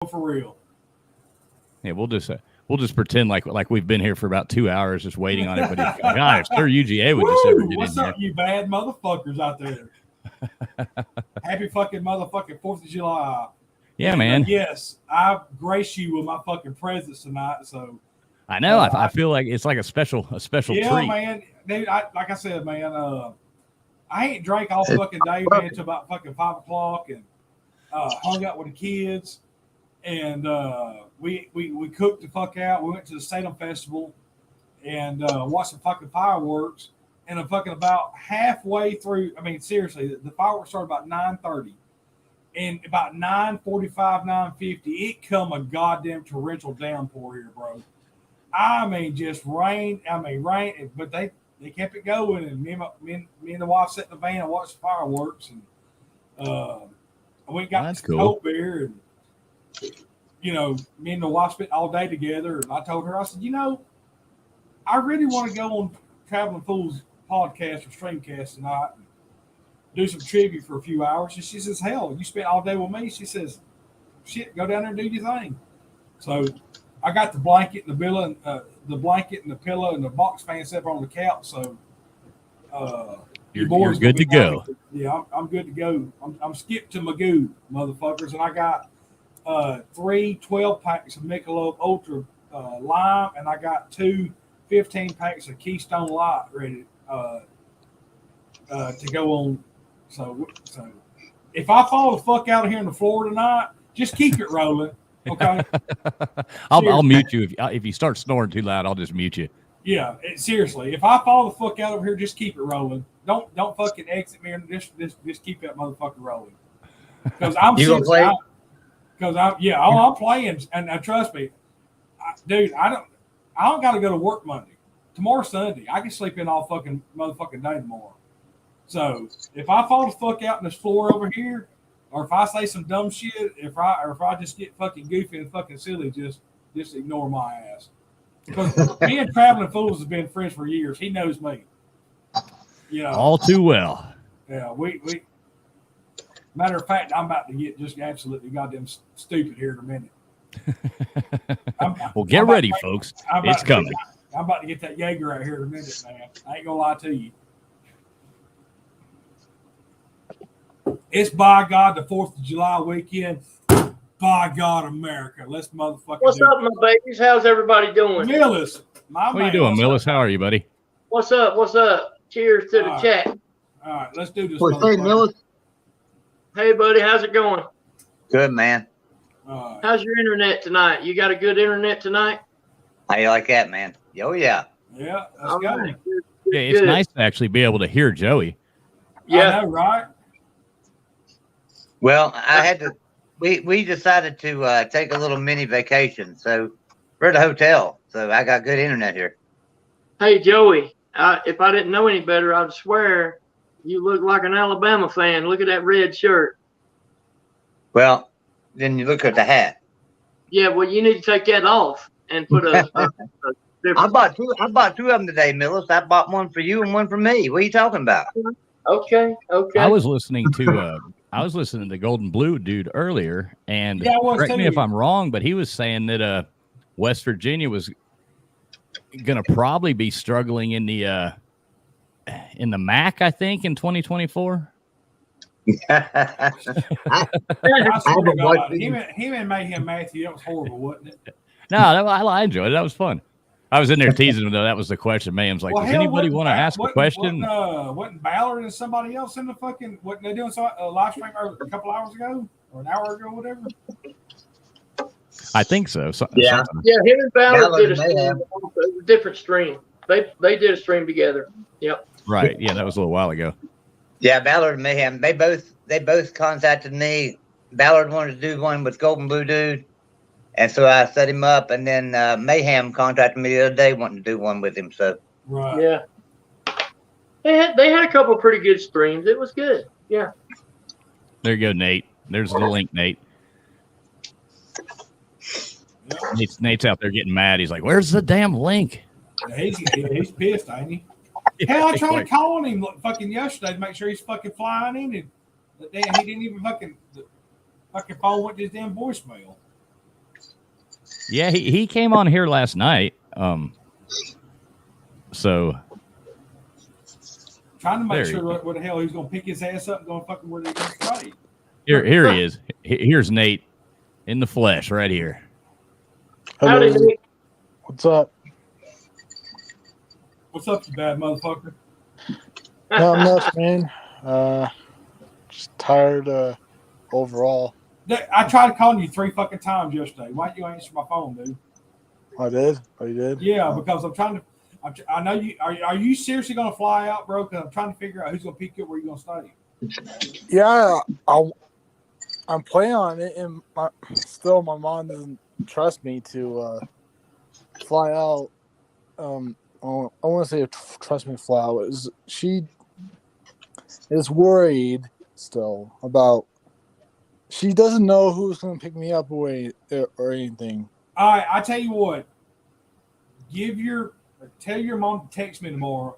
for real. Yeah, we'll just pretend like we've been here for about 2 hours just waiting on everybody to come. God, if Sir UGA would just ever get What's in up, you bad motherfuckers out there? Happy fucking motherfucking 4th of July. Yeah, man. Yes, I grace you with my fucking presence tonight. So I know. I feel like it's like a special treat. Yeah, man. Dude, like I said, man, I ain't drank all fucking day, man, until about fucking 5 o'clock, and hung out with the kids, and we cooked the fuck out. We went to the Salem Festival and watched some fucking fireworks. And I'm fucking about halfway through. I mean, seriously, the fireworks started about 9:30. And about 9:45, 9:50, it come a goddamn torrential downpour here, bro. I mean, just rain. Rain, but they kept it going. And me and the wife sat in the van and watched the fireworks. And we got some cold beer. And, me and the wife spent all day together. And I told her, I said, I really want to go on Traveling Fools podcast or streamcast tonight and do some trivia for a few hours. And she says, hell, you spent all day with me. She says, shit, go down there and do your thing. So I got the blanket and the pillow and the box fan set up on the couch. So you're good to go. Yeah, I'm good to go. I'm skipped to Magoo, motherfuckers, and I got 3 12-packs of Michelob Ultra Lime, and I got 2 15-packs of Keystone Light ready to go on. So if I fall the fuck out of here on the floor tonight, just keep it rolling, okay? I'll mute you if you start snoring too loud. I'll just mute you. Yeah, seriously. If I fall the fuck out over here, just keep it rolling. Don't fucking exit me, and just keep that motherfucker rolling. Because I'm gonna play? Because I'm playing, and trust me, dude. I don't got to go to work Monday. Tomorrow's Sunday. I can sleep in all fucking motherfucking day tomorrow. So if I fall the fuck out on this floor over here, or if I say some dumb shit, if I just get fucking goofy and fucking silly, just ignore my ass. Because me and Traveling Fools have been friends for years. He knows me. All too well. Yeah, we. Matter of fact, I'm about to get just absolutely goddamn stupid here in a minute. Well, get ready, folks. It's coming. I'm about to get that Jaeger out here in a minute, man. I ain't gonna lie to you. It's by God the 4th of July weekend. By God, America. Let's motherfucking What's up, my babies? How's everybody doing? Millis. What are you doing, Millis? How are you, buddy? What's up? Cheers to the chat. All right, let's do this. Hey, Millis. Hey, buddy. How's it going? Good, man. How's your internet tonight? You got a good internet tonight? How you like that, man? Oh, yeah. Yeah, let's go. Right. Yeah, it's nice to actually be able to hear Joey. Yeah, I know, right? Well, I had to. We decided to take a little mini vacation, so we're at a hotel. So I got good internet here. Hey, Joey. If I didn't know any better, I'd swear you look like an Alabama fan. Look at that red shirt. Well, then you look at the hat. Yeah, well, you need to take that off and put a I bought two of them today, Millis. I bought one for you and one for me. What are you talking about? Okay. I was listening to Golden Blue dude earlier, and correct me if I'm wrong, but he was saying that West Virginia was going to probably be struggling in the MAC, I think, in 2024. Him and Mayhem Matthew, that was horrible, wasn't it? No, I enjoyed it. That was fun. I was in there teasing him, though. That was the question. Mayhem's like, does anybody want to ask a question? Wasn't Ballard and somebody else in the fucking, wasn't they doing a live stream a couple hours ago or an hour ago, whatever? I think so. Yeah, him and Ballard did a stream, a different stream. They did a stream together. Yep. Right. Yeah, that was a little while ago. Yeah, Ballard and Mayhem. They both contacted me. Ballard wanted to do one with Golden Blue Dude. And so I set him up, and then Mayhem contacted me the other day wanting to do one with him. So right. Yeah. They had a couple of pretty good streams. It was good. Yeah. There you go, Nate. There's the link, Nate. Nate's out there getting mad. He's like, where's the damn link? Yeah, he's pissed, ain't he? Hell, I tried calling him fucking yesterday to make sure he's fucking flying in, and damn, he didn't even fucking phone went to his damn voicemail. Yeah, he came on here last night. So trying to make sure what the hell he's gonna pick his ass up and going fucking where they're gonna stay. Here he is. Here's Nate in the flesh right here. Hello. Howdy, Nate. What's up? What's up, you bad motherfucker? Not much, man. Just tired overall. I tried calling you 3 fucking times yesterday. Why didn't you answer my phone, dude? I did? Oh, you did? Yeah, because I'm trying to. I know you. Are you seriously going to fly out, bro? Because I'm trying to figure out who's going to pick you up, where you're going to stay. Yeah, I'm planning on it, and still my mom doesn't trust me to fly out. I want to say trust me to fly out. She is worried still about. She doesn't know who's going to pick me up or anything. All right, I tell you what. Tell your mom to text me tomorrow.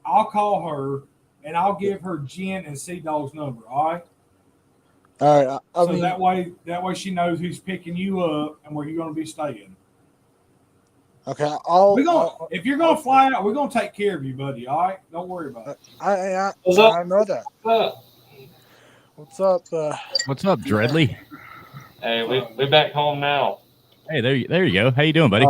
I'll call her and I'll give her Jen and C Dog's number. All right. All right. I mean, that way she knows who's picking you up and where you're going to be staying. Okay. If you're going to fly out, we're going to take care of you, buddy. All right. Don't worry about it. I know that. What's up? What's up, Dreadly? Hey, we back home now. Hey, there you go. How you doing, buddy?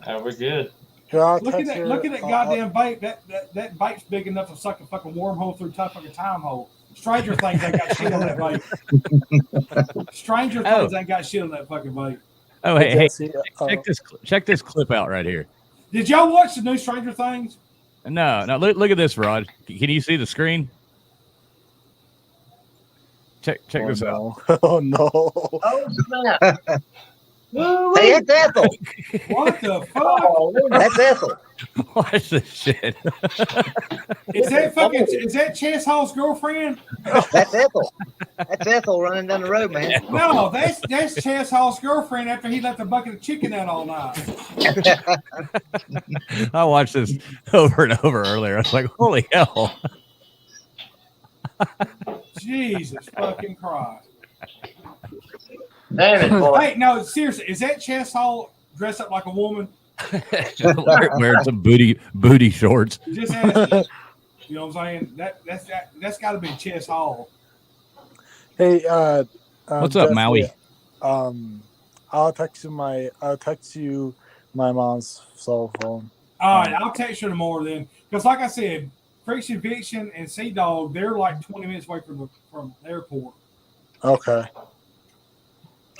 We're good. Look at that goddamn bait. That bait's big enough to suck a fucking wormhole through a fucking time hole. Stranger Things ain't got shit on that bait. Stranger Things ain't got shit on that fucking bait. Oh, hey, check this clip out right here. Did y'all watch the new Stranger Things? No. Look at this, Rod. Can you see the screen? Check this out. Oh no! Oh snap! Hey, it's Ethel. What the fuck? That's Ethel. Watch this shit. Is that Chess Hall's girlfriend? That's Ethel. That's Ethel running down the road, man. No, that's Chess Hall's girlfriend after he left a bucket of chicken out all night. I watched this over and over earlier. I was like, holy hell. Jesus fucking Christ. Damn it, boy. Hey, no, seriously, is that Chess Hall dressed up like a woman? Wearing some booty shorts. Just asking. You know what I'm saying? That's got to be Chess Hall. Hey, what's up, Maui? I'll text you my mom's cell phone. All right, I'll text you tomorrow then. Because like I said, Friction Fiction and Sea Dog, they're like 20 minutes away from the airport. Okay.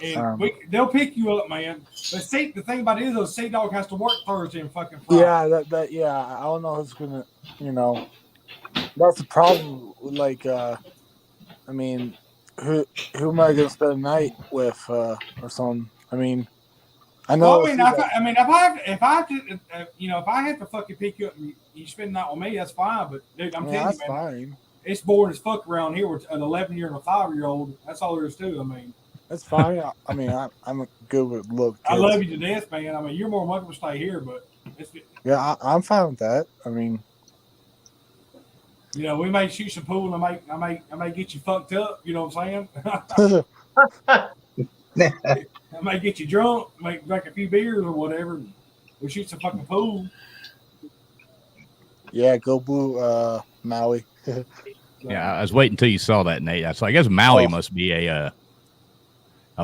And they'll pick you up, man. But see, the thing about it is, though, Sea Dog has to work Thursday and fucking Friday. Yeah, I don't know who's gonna, that's the problem. Like, I mean, who am I gonna spend the night with, or something? I mean, I know. Well, if I have to fucking pick you up and you spend the night with me, that's fine. But dude, I'm telling you, man, fine. It's boring as fuck around here with an 11-year and a 5-year-old. That's all there is to it. I mean, that's fine. I mean, I'm good with little kids. I love you to death, man. I mean, you're more than welcome to stay here, but I'm fine with that. I mean, we may shoot some pool and I may get you fucked up. You know what I'm saying? I may get you drunk, may drink a few beers or whatever. We shoot some fucking pool. Yeah, go blue, Maui. Yeah, I was waiting until you saw that, Nate. So I guess Maui must be a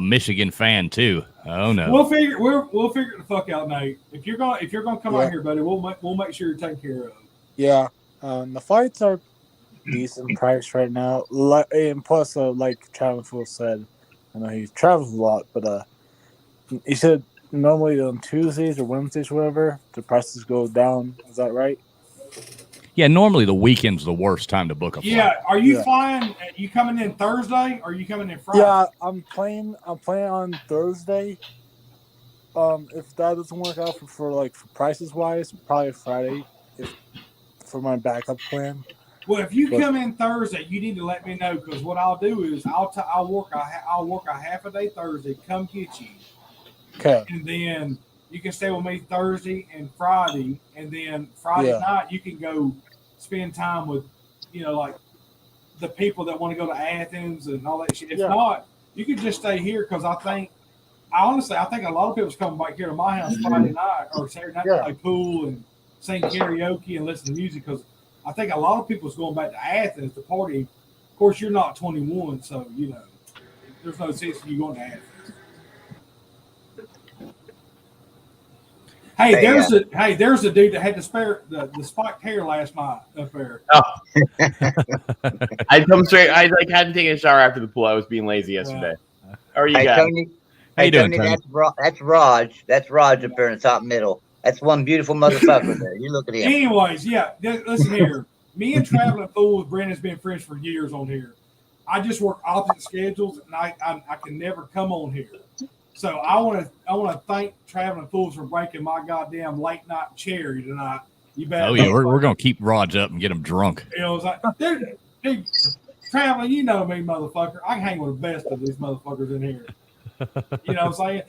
Michigan fan too. Oh no, we'll figure the fuck out, Nate. If you're gonna come out here, buddy, we'll make sure you're taken care of. Yeah, the fights are decent price right now. And plus, like Travis said, I know he travels a lot, but he said normally on Tuesdays or Wednesdays, or whatever, the prices go down. Is that right? Yeah, normally the weekend's the worst time to book a flight. Yeah, are you flying? You coming in Thursday? Or are you coming in Friday? Yeah, I'm playing on Thursday. If that doesn't work out for prices wise, probably Friday. For my backup plan. Well, if you come in Thursday, you need to let me know because what I'll do is I'll work a half a day Thursday, come get you. Okay. And then you can stay with me Thursday and Friday, and then Friday night you can go spend time with, like the people that want to go to Athens and all that shit. If not, you can just stay here because I think honestly, I think a lot of people's coming back here to my house Friday night or Saturday night to play pool and sing karaoke and listen to music because I think a lot of people's going back to Athens to party. Of course, you're not 21, so there's no sense in you going to Athens. Hey, there's a dude that had the spiked hair last night up there. Oh. I come straight. I hadn't taken a shower after the pool. I was being lazy yesterday. How are you guys? Tony, How you doing, Tony? Tony? That's Raj. That's Raj up there in the top middle. That's one beautiful motherfucker there. You look at him. Anyways, listen here. Me and Traveling Fool with Brandon's been friends for years on here. I just work opposite schedules, and I can never come on here. So I want to thank Traveling Fools for breaking my goddamn late night cherry tonight. You bet. Oh yeah, we're gonna keep Raj up and get him drunk. It was like, dude, Traveling, you know me, motherfucker. I can hang with the best of these motherfuckers in here. You know what I'm saying?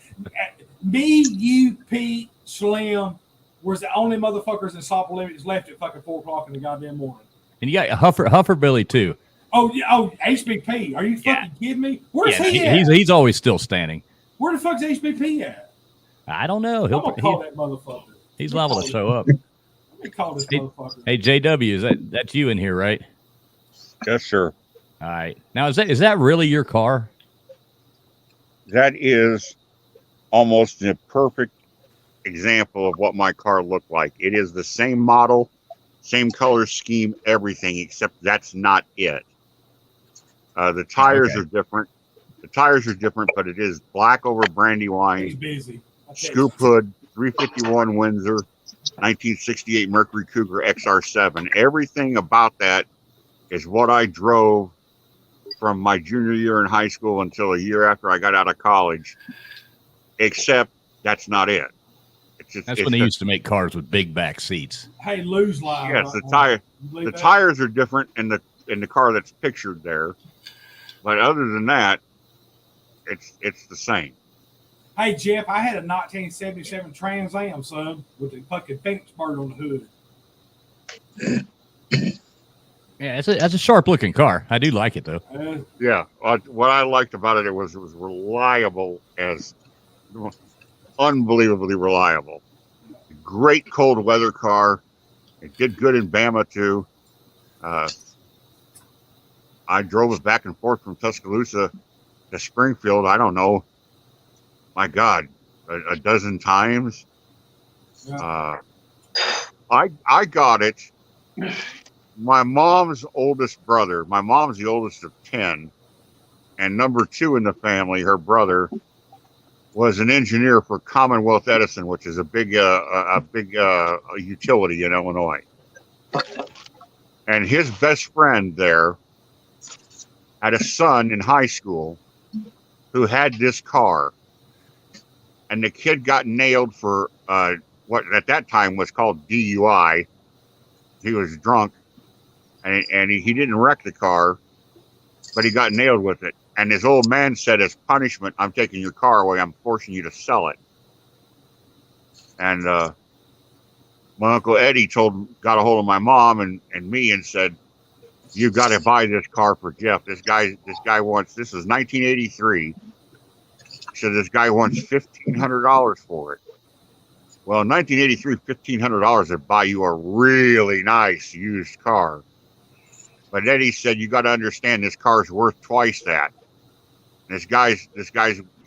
Me, you, Pete, Slim, was the only motherfuckers in Sopper Limits left at fucking 4 o'clock in the goddamn morning. And you got Huffer Billy too. Oh yeah, HBP. Are you fucking kidding me? Where's he at? He's always still standing. Where the fuck's HBP at? I don't know. I'm gonna call that motherfucker. He's liable to show up. Let me call this motherfucker. Hey, JW, that's you in here, right? Yes, sir. All right. Now, is that really your car? That is almost a perfect example of what my car looked like. It is the same model, same color scheme, everything, except that's not it. The tires are different. The tires are different, but it is black over Brandywine. He's busy. Scoop hood, 351 Windsor, 1968 Mercury Cougar XR7. Everything about that is what I drove from my junior year in high school until a year after I got out of college, except that's not it. That's when they used to make cars with big back seats. Hey, lose line. Yes, the tires are different in the car that's pictured there, but other than that, it's the same. Hey Jeff, I had a 1977 Trans Am, son, with the fucking Phoenix bird on the hood. Yeah, that's a sharp looking car. I do like it though. Yeah, what I liked about it was reliable as unbelievably reliable. Great cold weather car. It did good in Bama too. I drove it back and forth from Tuscaloosa to Springfield. I don't know. My God, a dozen times. Yeah. I got it. My mom's oldest brother. My mom's the oldest of 10, and number 2 in the family, her brother, was an engineer for Commonwealth Edison, which is a big utility in Illinois. And his best friend there had a son in high school who had this car, and the kid got nailed for what at that time was called DUI. He was drunk, and he didn't wreck the car, but he got nailed with it. And his old man said, as punishment, I'm taking your car away. I'm forcing you to sell it. And my Uncle Eddie got a hold of my mom and me and said, you got to buy this car for Jeff. This guy wants, this is 1983. He said, this guy wants $1,500 for it. Well, in 1983, $1,500 would buy you a really nice used car. But Eddie said, you got to understand this car's worth twice that. And this guy's,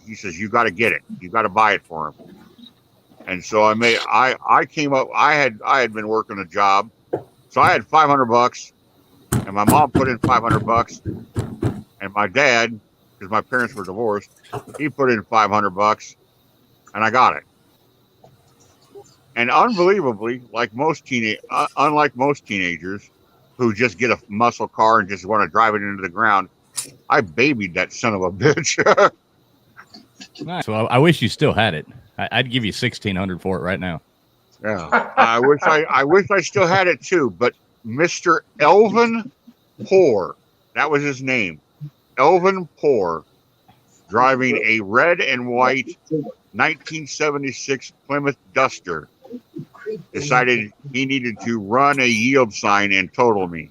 he says, you got to get it. You got to buy it for him. And so I came up, I had been working a job. So I had $500 and my mom put in $500 and my dad, because my parents were divorced, he put in $500 and I got it. And unbelievably, unlike most teenagers who just get a muscle car and just want to drive it into the ground, I babied that son of a bitch. Nice. Well, I wish you still had it. I'd give you $1,600 for it right now. Yeah, I wish I still had it too. But Mr. Elvin Poor, that was his name, Elvin Poor, driving a red and white 1976 Plymouth Duster, decided he needed to run a yield sign and total me.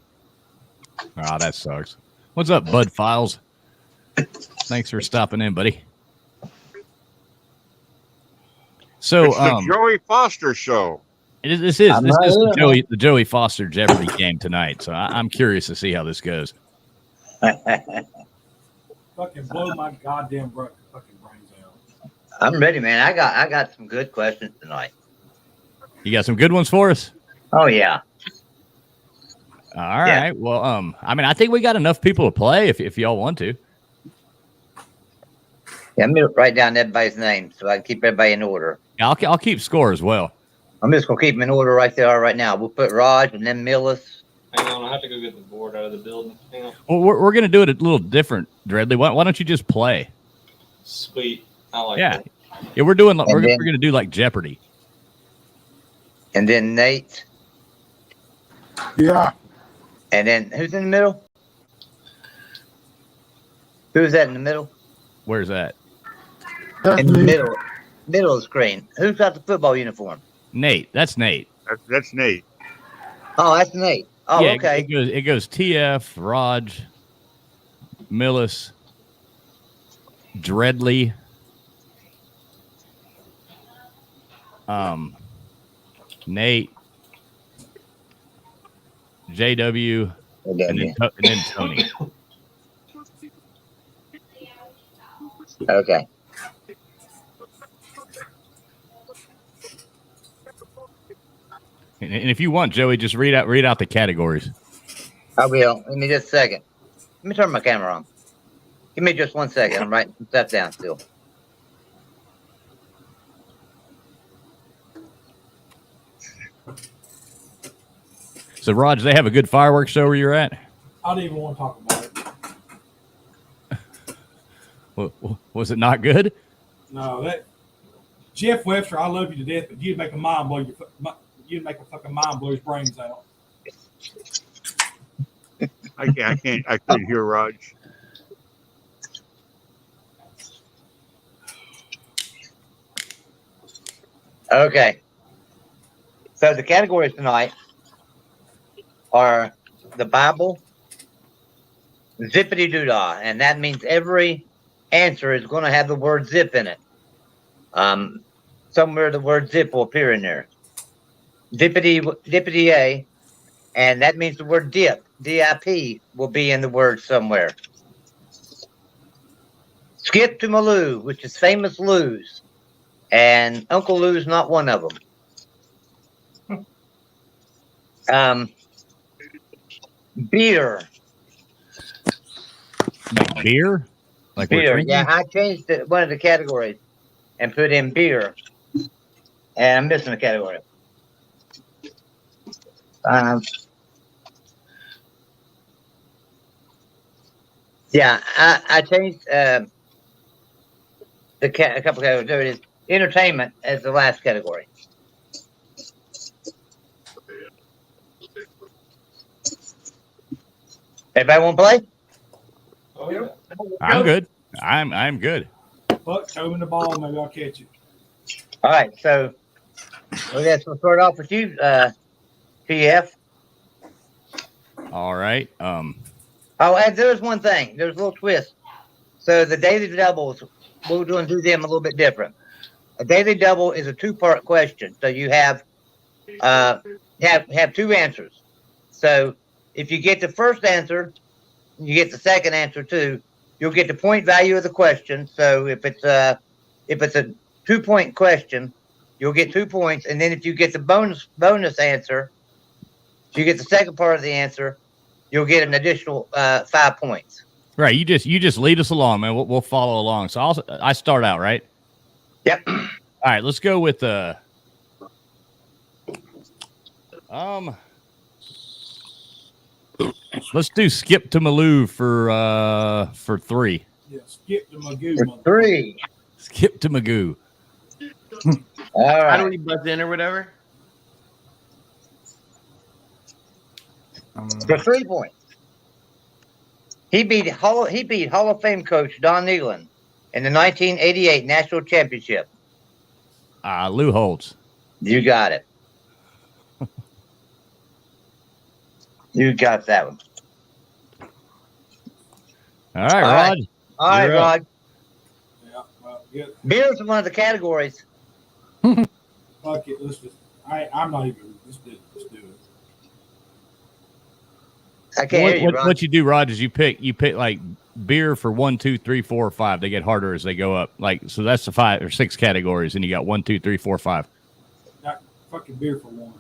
Oh, that sucks. What's up, Bud Files? Thanks for stopping in, buddy. So it's the Joey Foster show. This is the Joey Foster Jeopardy game tonight. So I'm curious to see how this goes. Fucking blow my goddamn fucking brains out. I'm ready, man. I got some good questions tonight. You got some good ones for us? Oh yeah. All right. Well, I mean, I think we got enough people to play if y'all want to. Yeah, I'm gonna write down everybody's name so I can keep everybody in order. Yeah, I'll keep score as well. I'm just gonna keep them in order right there right now. We'll put Raj and then Millis. Hang on, I have to go get the board out of the building. Hang on. Well, we're gonna do it a little different, Dreadly. Why don't you just play? Sweet. I like that. Yeah, we're gonna do like Jeopardy. And then Nate. Yeah. And then who's in the middle? Who's that in the middle? Where's that? In the middle of the screen. Who's got the football uniform? Nate. That's Nate. That's Nate. Oh, that's Nate. Oh, yeah, okay. It goes TF, Raj, Millis, Dreadly, Nate, JW, and then Tony. Okay. And if you want, Joey, just read out the categories. I will. Give me just a second. Let me turn my camera on. Give me just 1 second. I'm writing some stuff down still. So, Raj, they have a good fireworks show where you're at? I don't even want to talk about it. Was it not good? No, that Jeff Webster, I love you to death, but you'd make a mind blow you'd make a fucking mind blow his brains out. I couldn't hear Raj. Okay. So the categories tonight are the Bible, zippity doodah, and that means every answer is going to have the word zip in it. Somewhere the word zip will appear in there. Dippity A, and that means the word dip, D-I-P, will be in the word somewhere. Skip to Malou, which is famous Lou's, and Uncle Lou's not one of them. Beer. Like beer? Like beer. Yeah, I changed one of the categories and put in beer. And I'm missing a category. Yeah, I changed a couple categories. There it is. Entertainment as the last category. Everybody want to play? Oh, yeah. I'm good. I'm good. Fuck, throw in the ball, maybe I'll catch it. All right, so we'll start off with you, PF. All right. Oh, and there's one thing. There's a little twist. So the daily doubles, we're going to do them a little bit different. A daily double is a two-part question. So you have two answers. So if you get the first answer, you get the second answer too. You'll get the point value of the question. So if it's a 2-point question, you'll get 2 points. And then if you get the bonus answer, if you get the second part of the answer, you'll get an additional 5 points. Right. You just lead us along, man. We'll follow along. So I start out, right? Yep. All right. Let's go with let's do skip to Malou for 3. Yeah, skip to Magoo. For 3. Skip to Magoo. All right. How do we buzz in or whatever? For 3 points. He beat Hall of Fame coach Don Nehlen in the 1988 National Championship. Lou Holtz. You got it. You got that one. All right, Rod. All right, Rod. Yeah, well, yeah. Beer is one of the categories. Fuck it. Let's just. I'm not even. Let's do it. I can't hear you, Ron. What you do, Rod, is you pick like beer for 1, 2, 3, 4, 5. They get harder as they go up. Like, so that's the 5 or 6 categories, and you got 1, 2, 3, 4, 5. Got fucking beer for 1.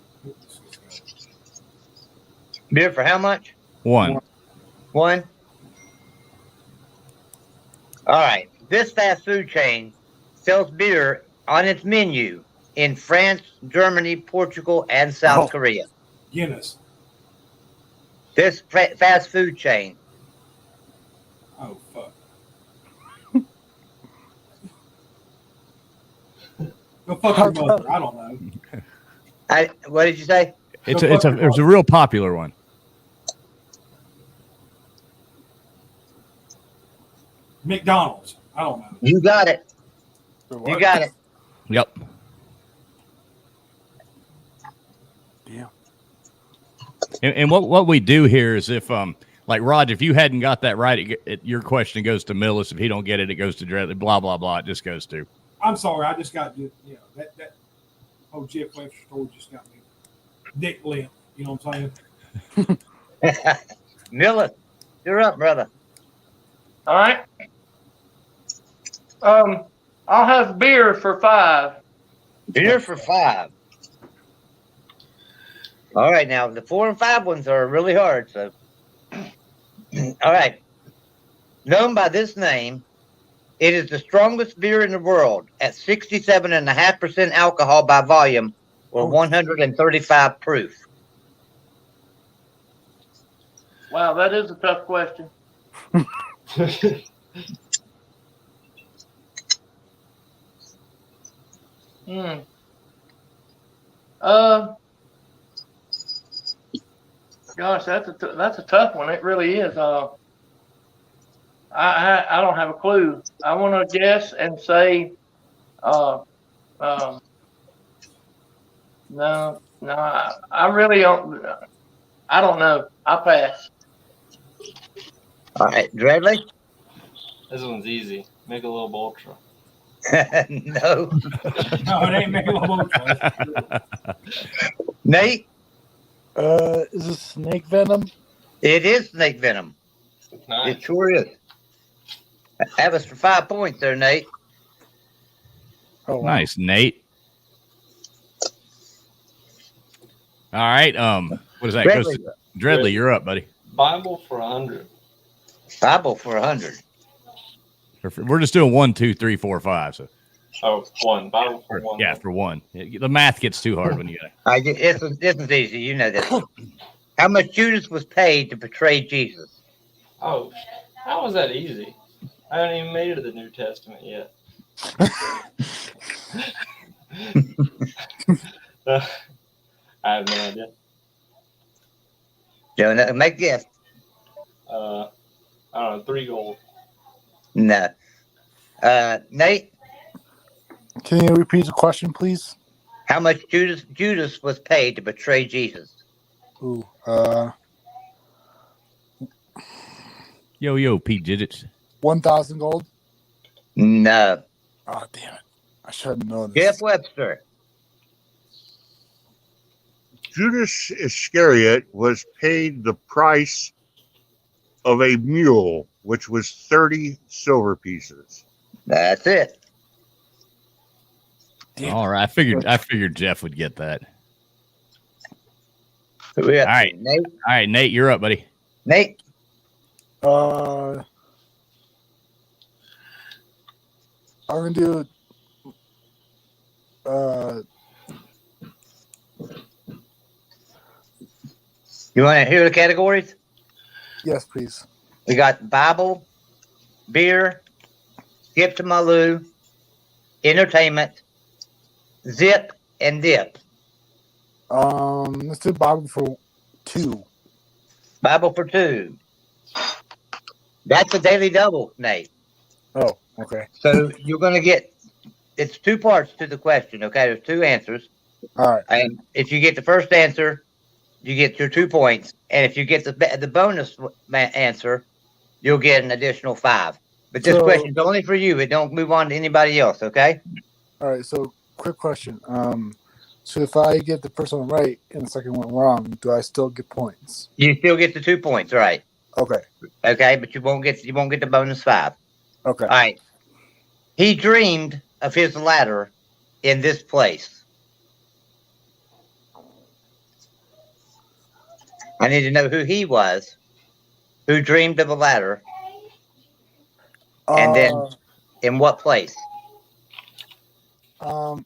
Beer for how much? 1. 1. All right. This fast food chain sells beer on its menu in France, Germany, Portugal, and South Korea. Guinness. This fast food chain. Oh, fuck. Go fuck your mother. I don't know. What did you say? It's a real popular one. McDonald's. I don't know. You got it. You got it. Yep. Yeah. And what we do here is if like Rod, if you hadn't got that right, your question goes to Millis. If he don't get it, it goes to Dreadley. Blah blah blah. It just goes to. I'm sorry. I just got that whole Jeff Webster story just got me dick limp. You know what I'm saying? Millis, you're up, brother. All right. I'll have beer for 5. Beer for 5. All right, now the 4 and 5 ones are really hard. So, all right. Known by this name, it is the strongest beer in the world at 67.5% alcohol by volume, or 135 proof. Wow, that is a tough question. Gosh, that's a tough one. It really is. I don't have a clue. I want to guess and say, no, I really don't. I don't know. I'll pass. All right, Dreadley. This one's easy. Michelob Ultra. No. No, it ain't Michelob Ultra. Nate. Is this snake venom? It is snake venom. Nice. It sure is. That was for 5 points there, Nate. Oh, wow. Nice, Nate. All right. What is that? Dreadley, you're up, buddy. Bible for 100. Bible for 100. We're just doing 1, 2, 3, 4, 5. So. Oh, 1. Bible for 1. Yeah, for 1. The math gets too hard when you get it. This is easy. You know this. How much Judas was paid to betray Jesus? Oh, how was that easy? I haven't even made it to the New Testament yet. I have no idea. Don't make a guess. I don't know. 3 gold. No. Nate? Can you repeat the question, please? How much Judas was paid to betray Jesus? Ooh, Yo, Pete Digits. 1,000 gold? No. Oh, damn it. I should have known this. Jeff Webster. Judas Iscariot was paid the price of a mule, which was 30 silver pieces. That's it. Damn. All right, I figured Jeff would get that. All right, Nate. All right, Nate, you're up, buddy. Nate. I'm gonna do. You want to hear the categories? Yes, please. We got Bible, beer, skip to Malou, entertainment, zip, and dip. Let's do Bible for 2. Bible for 2. That's a daily double, Nate. Oh, okay. So you're going to get, it's 2 parts to the question, okay? There's 2 answers. All right. And if you get the first answer, you get your 2 points. And if you get the bonus answer, you'll get an additional 5. But this question's only for you. It don't move on to anybody else, okay? All right. So quick question. So if I get the first one right and the second one wrong, do I still get points? You still get the 2 points, right? Okay. Okay, but you won't get the bonus 5. Okay. All right. He dreamed of his ladder in this place. I need to know who he was, who dreamed of a ladder, and then in what place. No.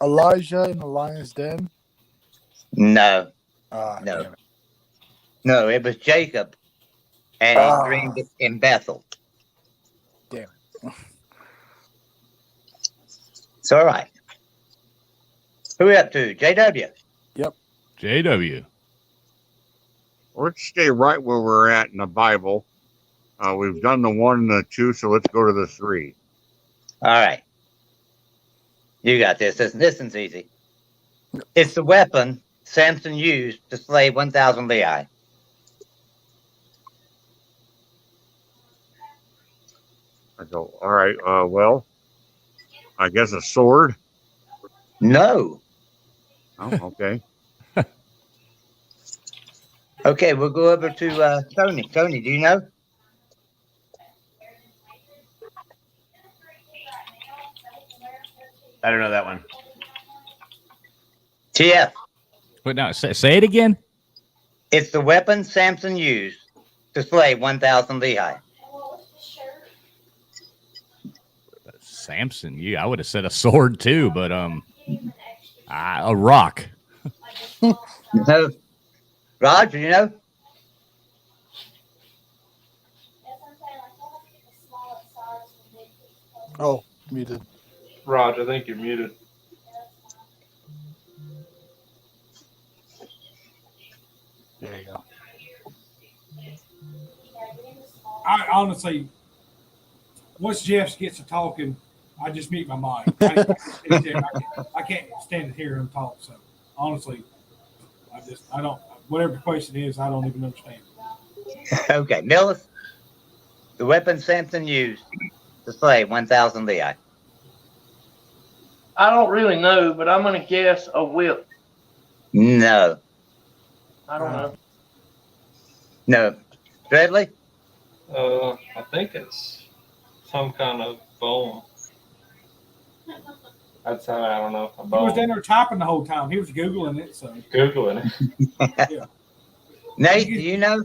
Elijah in the lion's den. No. No. It. No, it was Jacob, and he dreamed it in Bethel. Damn it. It's all right. Who we up to? JW. Yep. JW. Let's stay right where we're at in the Bible. We've done the 1 and the 2, so let's go to the 3. All right. You got this. This one's easy. It's the weapon Samson used to slay 1,000 Lehi. I go, all right, well, I guess a sword? No. Oh, okay. Okay, we'll go over to Tony. Tony, do you know? I don't know that one. TF. But now, say it again. It's the weapon Samson used to slay 1,000 Lehi. Samson, I would have said a sword too, but a rock. No. Roger, you know? Oh, muted. Raj, I think you're muted. There you go. I honestly, once Jeff gets to talking, I just mute my mic. I can't stand to hear him talk. So honestly, I don't. Whatever the question is, I don't even understand. Okay, Millis. The weapon Samson used to slay 1,000 Lehi. I don't really know, but I'm going to guess a whip. No. I don't know. No. Dreadly? I think it's some kind of bone. That's how I don't know. He was down there typing the whole time. He was Googling it. So Googling it. Yeah. Nate, do you know?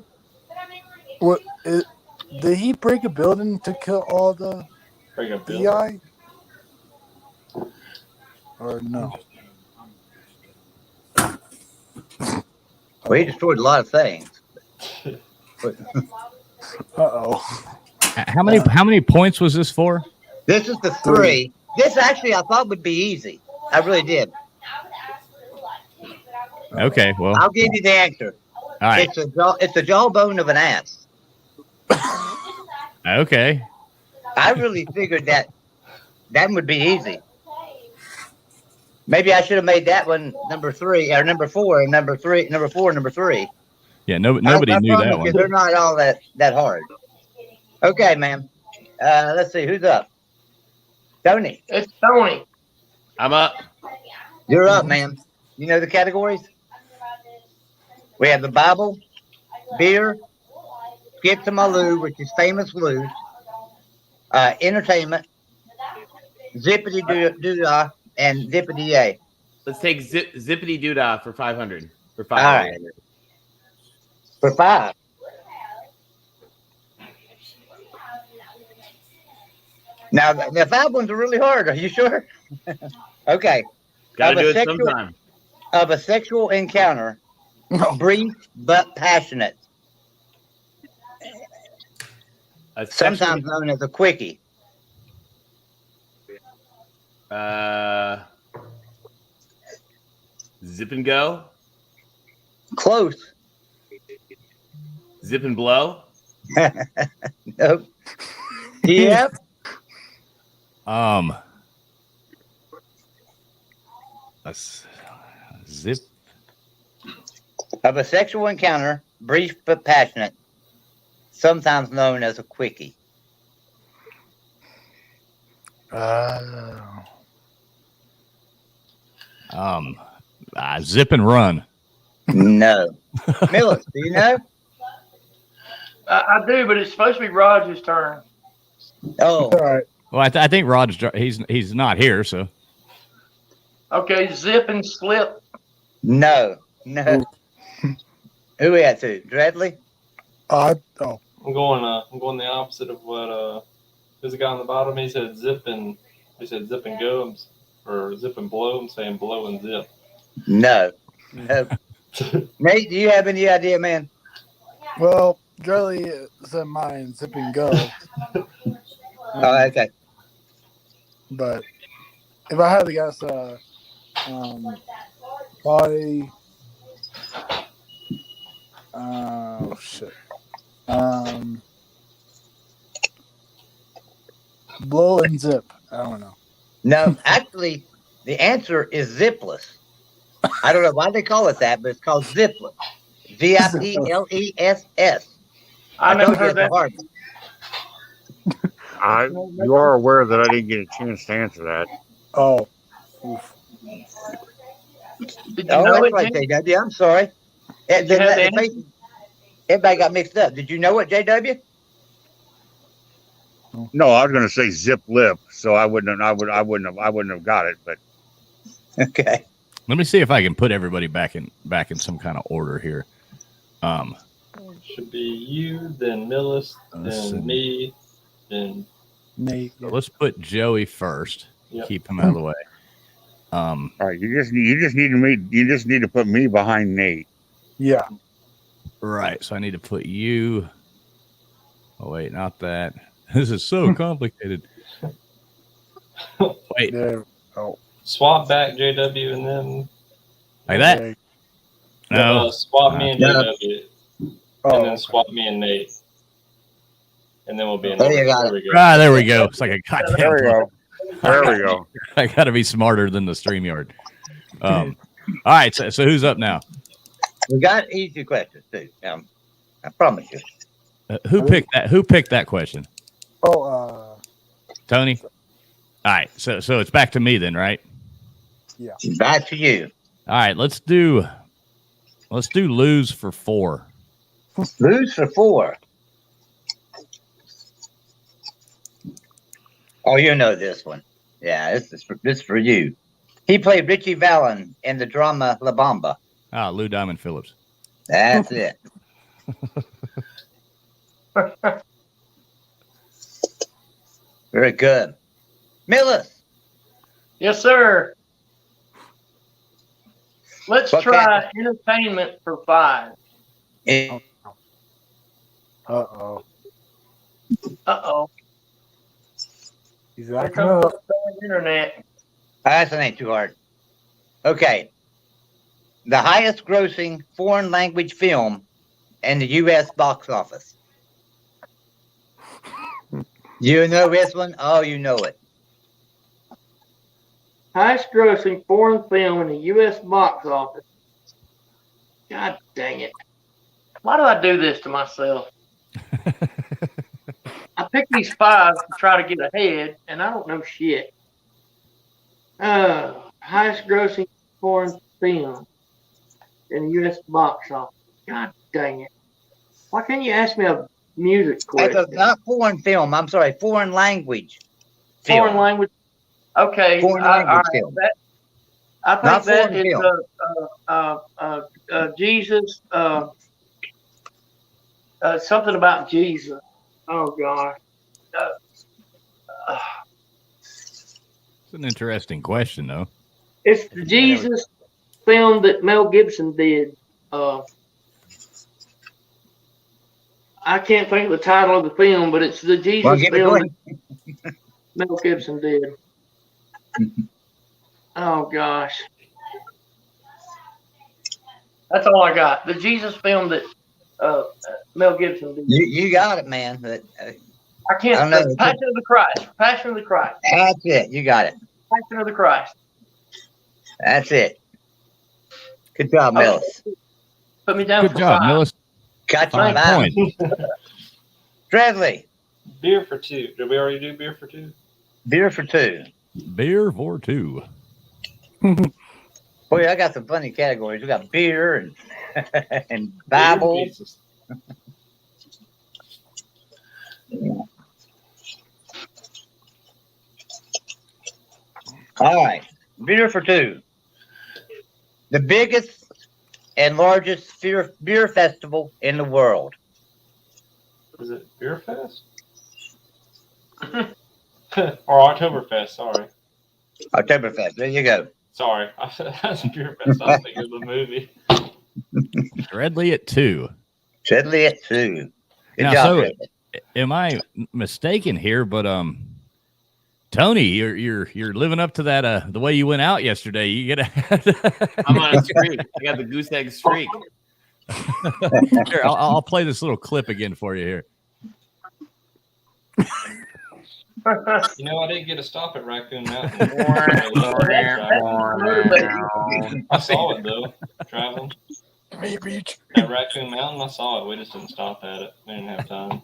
What? Did he break a building to kill all the DI? Or no? Well, he destroyed a lot of things. Uh-oh. How many points was this for? This is the 3. This actually I thought would be easy. I really did. Okay, well. I'll give you the answer. All right. It's the jawbone of an ass. Okay. I really figured that would be easy. Maybe I should have made that one number 3 or number 4 and number 4 and number 3. Yeah, nobody knew that one. They're not all that hard. Okay, man. Let's see who's up. Tony. It's Tony. I'm up. You're up, man. You know the categories? We have the Bible, beer, Skip to My Lou, which is famous Lou, entertainment, Zippity Doodah, and Zippity Yay. Let's take Zippity Doodah for 500. For 500. All right. For 5. Now, the 5 ones are really hard. Are you sure? Okay. Gotta do it sometime. Of a sexual encounter, brief but passionate. Sometimes known as a quickie. Zip and go. Close. Zip and blow. Nope. Yep. Zip. Of a sexual encounter, brief but passionate, sometimes known as a quickie. Zip and run. No. Millis, do you know? I do, but it's supposed to be Roger's turn. Oh, All right. Well, I think Rod's he's not here, so. Okay, zip and slip. no. Who we had to? Dreadly? I'm going the opposite of what there's a guy on the bottom. He said zip and go, or zip and blow. I'm saying blow and zip. No. Nate, do you have any idea, man? Well, Dreadly said mine, zip and go. Oh, okay. But if I had to guess, probably, shit. Blow and zip. I don't know. No, actually, the answer is zipless. I don't know why they call it that, but it's called zipless. Zipless. I never heard that. You are aware that I didn't get a chance to answer that. Oh. Oof. Did you know that's it, right, Jim? JW. I'm sorry. Everybody got mixed up. Did you know it, JW? No, I was going to say zip lip, so I wouldn't have got it. But okay. Let me see if I can put everybody back in some kind of order here. Should be you, then Millis, then me, then Nate. So let's put Joey first. Yep. Keep him out of the way. all right, you just need to put me behind Nate. Yeah. Right. So I need to put you. Oh wait, not that. This is so complicated. Wait. There. Oh. swap back JW and then Like that? No. Swap me and JW. Oh, And then swap me and Nate. And then we'll be in There you go. There we go. Ah, there we go. It's like a goddamn. There we go. There we go. I got to be smarter than the StreamYard. All right. So who's up now? We got easy questions too. I promise you. Who picked that? Who picked that question? Oh, Tony. All right. So it's back to me then, right? yeah. Back to you. All right. Let's do lose for 4. Lose for 4. Oh, you know this one. Yeah, this is for you. He played Richie Valens in the drama La Bamba. Ah, Lou Diamond Phillips. That's it. Very good. Millis. Yes, sir. Let's What try kind entertainment for 5. Uh-oh. Uh-oh. He's Here acting comes up. the internet. That ain't too hard. Okay. The highest grossing foreign language film in the U.S. box office. You know this one? Oh, you know it. Highest grossing foreign film in the U.S. box office. God dang it. Why do I do this to myself? I picked these 5 to try to get ahead, and I don't know shit. Highest grossing foreign film in the U.S. box office. God dang it. Why can't you ask me a music question? That's not foreign film. I'm sorry, foreign language film. Foreign language. Okay. Foreign language film. I think Not that foreign is Jesus. Something about Jesus. Oh God. It's an interesting question, though. It's the Jesus film that Mel Gibson did. I can't think of the title of the film, but it's the Jesus film that Mel Gibson did. Oh gosh. That's all I got. The Jesus film that Mel Gibson did. You got it, man. But, I can't. I don't know. Passion of the Christ. Passion of the Christ. That's it. You got it. Passion of the Christ. That's it. Good job, Millis. Put me down Good for job, 5. Millis. Got you 5 back. points. Dreadly. Beer for 2. Did we already do beer for 2? Beer for two. Beer for two. Boy, I got some funny categories. We got beer and and Bible. All right, beer for two. The biggest and largest beer festival in the world. Is it Beer Fest? Or Oktoberfest, sorry. Oktoberfest, there you go. Sorry, that's Beer Fest. I was thinking of the movie. Redley at 2. Redley at 2. Good now, job, so Redley. Am I mistaken here? But Tony, you're living up to that the way you went out yesterday. You get I'm on a streak. I got the goose egg streak. Here, I'll play this little clip again for you here. You know, I didn't get a stop at Raccoon Mountain. I saw it though, traveling. At Raccoon Mountain, I saw it. We just didn't stop at it. We didn't have time.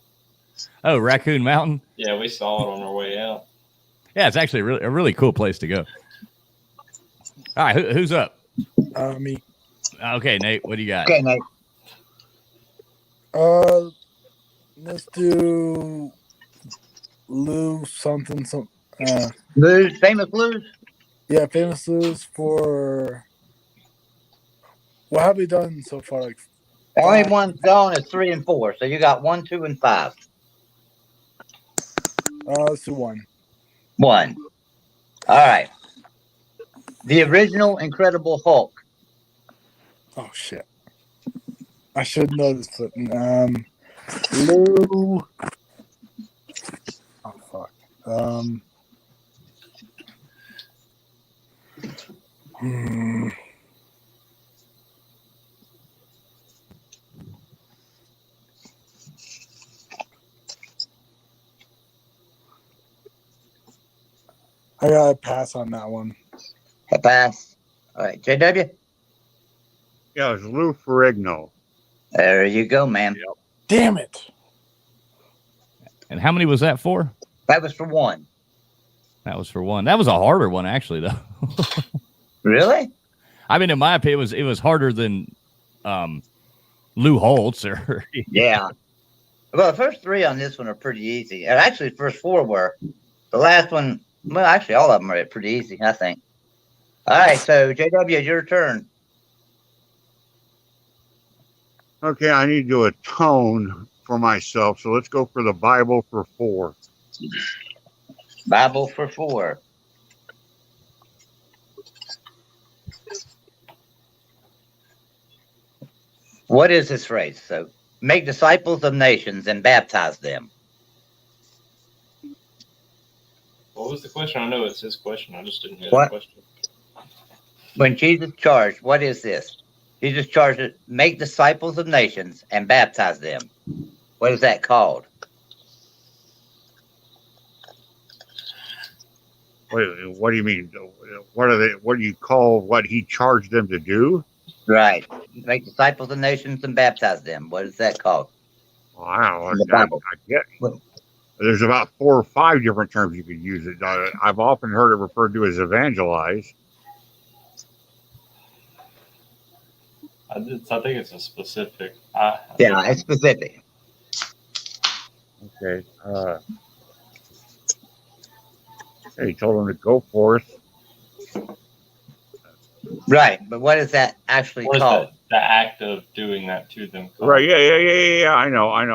Oh, Raccoon Mountain? Yeah, we saw it on our way out. Yeah, it's actually a really cool place to go. All right, who's up? Me. Okay, Nate, what do you got? Okay, Nate. Let's do Lou something. Lou's, famous Lou's? Yeah, famous Lou's for. What have we done so far? Like, the only one's gone is 3 and 4. So you got 1, 2, and 5. Let's do 1. 1. All right. The original Incredible Hulk. Oh shit! I should know this, but Lou. Oh fuck. I gotta pass on that one. A pass. All right, JW. Yeah, it's Lou Ferrigno. There you go, man. Yep. Damn it! And how many was that for? That was for 1. That was for 1. That was a harder one, actually, though. Really? I mean, in my opinion, it was harder than Lou Holtz or. Yeah. Well, the first 3 on this one are pretty easy. And actually, the first 4 were. The last one, well, actually, all of them are pretty easy, I think. All right, so JW, your turn. Okay, I need to do a tone for myself, so let's go for the Bible for 4. Bible for 4. What is this phrase? So, make disciples of nations and baptize them. What was the question? I know it's his question. I just didn't hear What? the question. When Jesus charged, what is this? Jesus charged it, make disciples of nations and baptize them. What is that called? What do you mean? What are they? What do you call what he charged them to do? Right. Make disciples of nations and baptize them. What is that called? Wow, In the Bible. I get. There's about 4 or 5 different terms you could use it. I've often heard it referred to as evangelize. I think it's a specific. Yeah, it's specific. Okay. He told them to go forth. Right, but what is that actually What is called? the act of doing that to them called? Right. Yeah. I know. I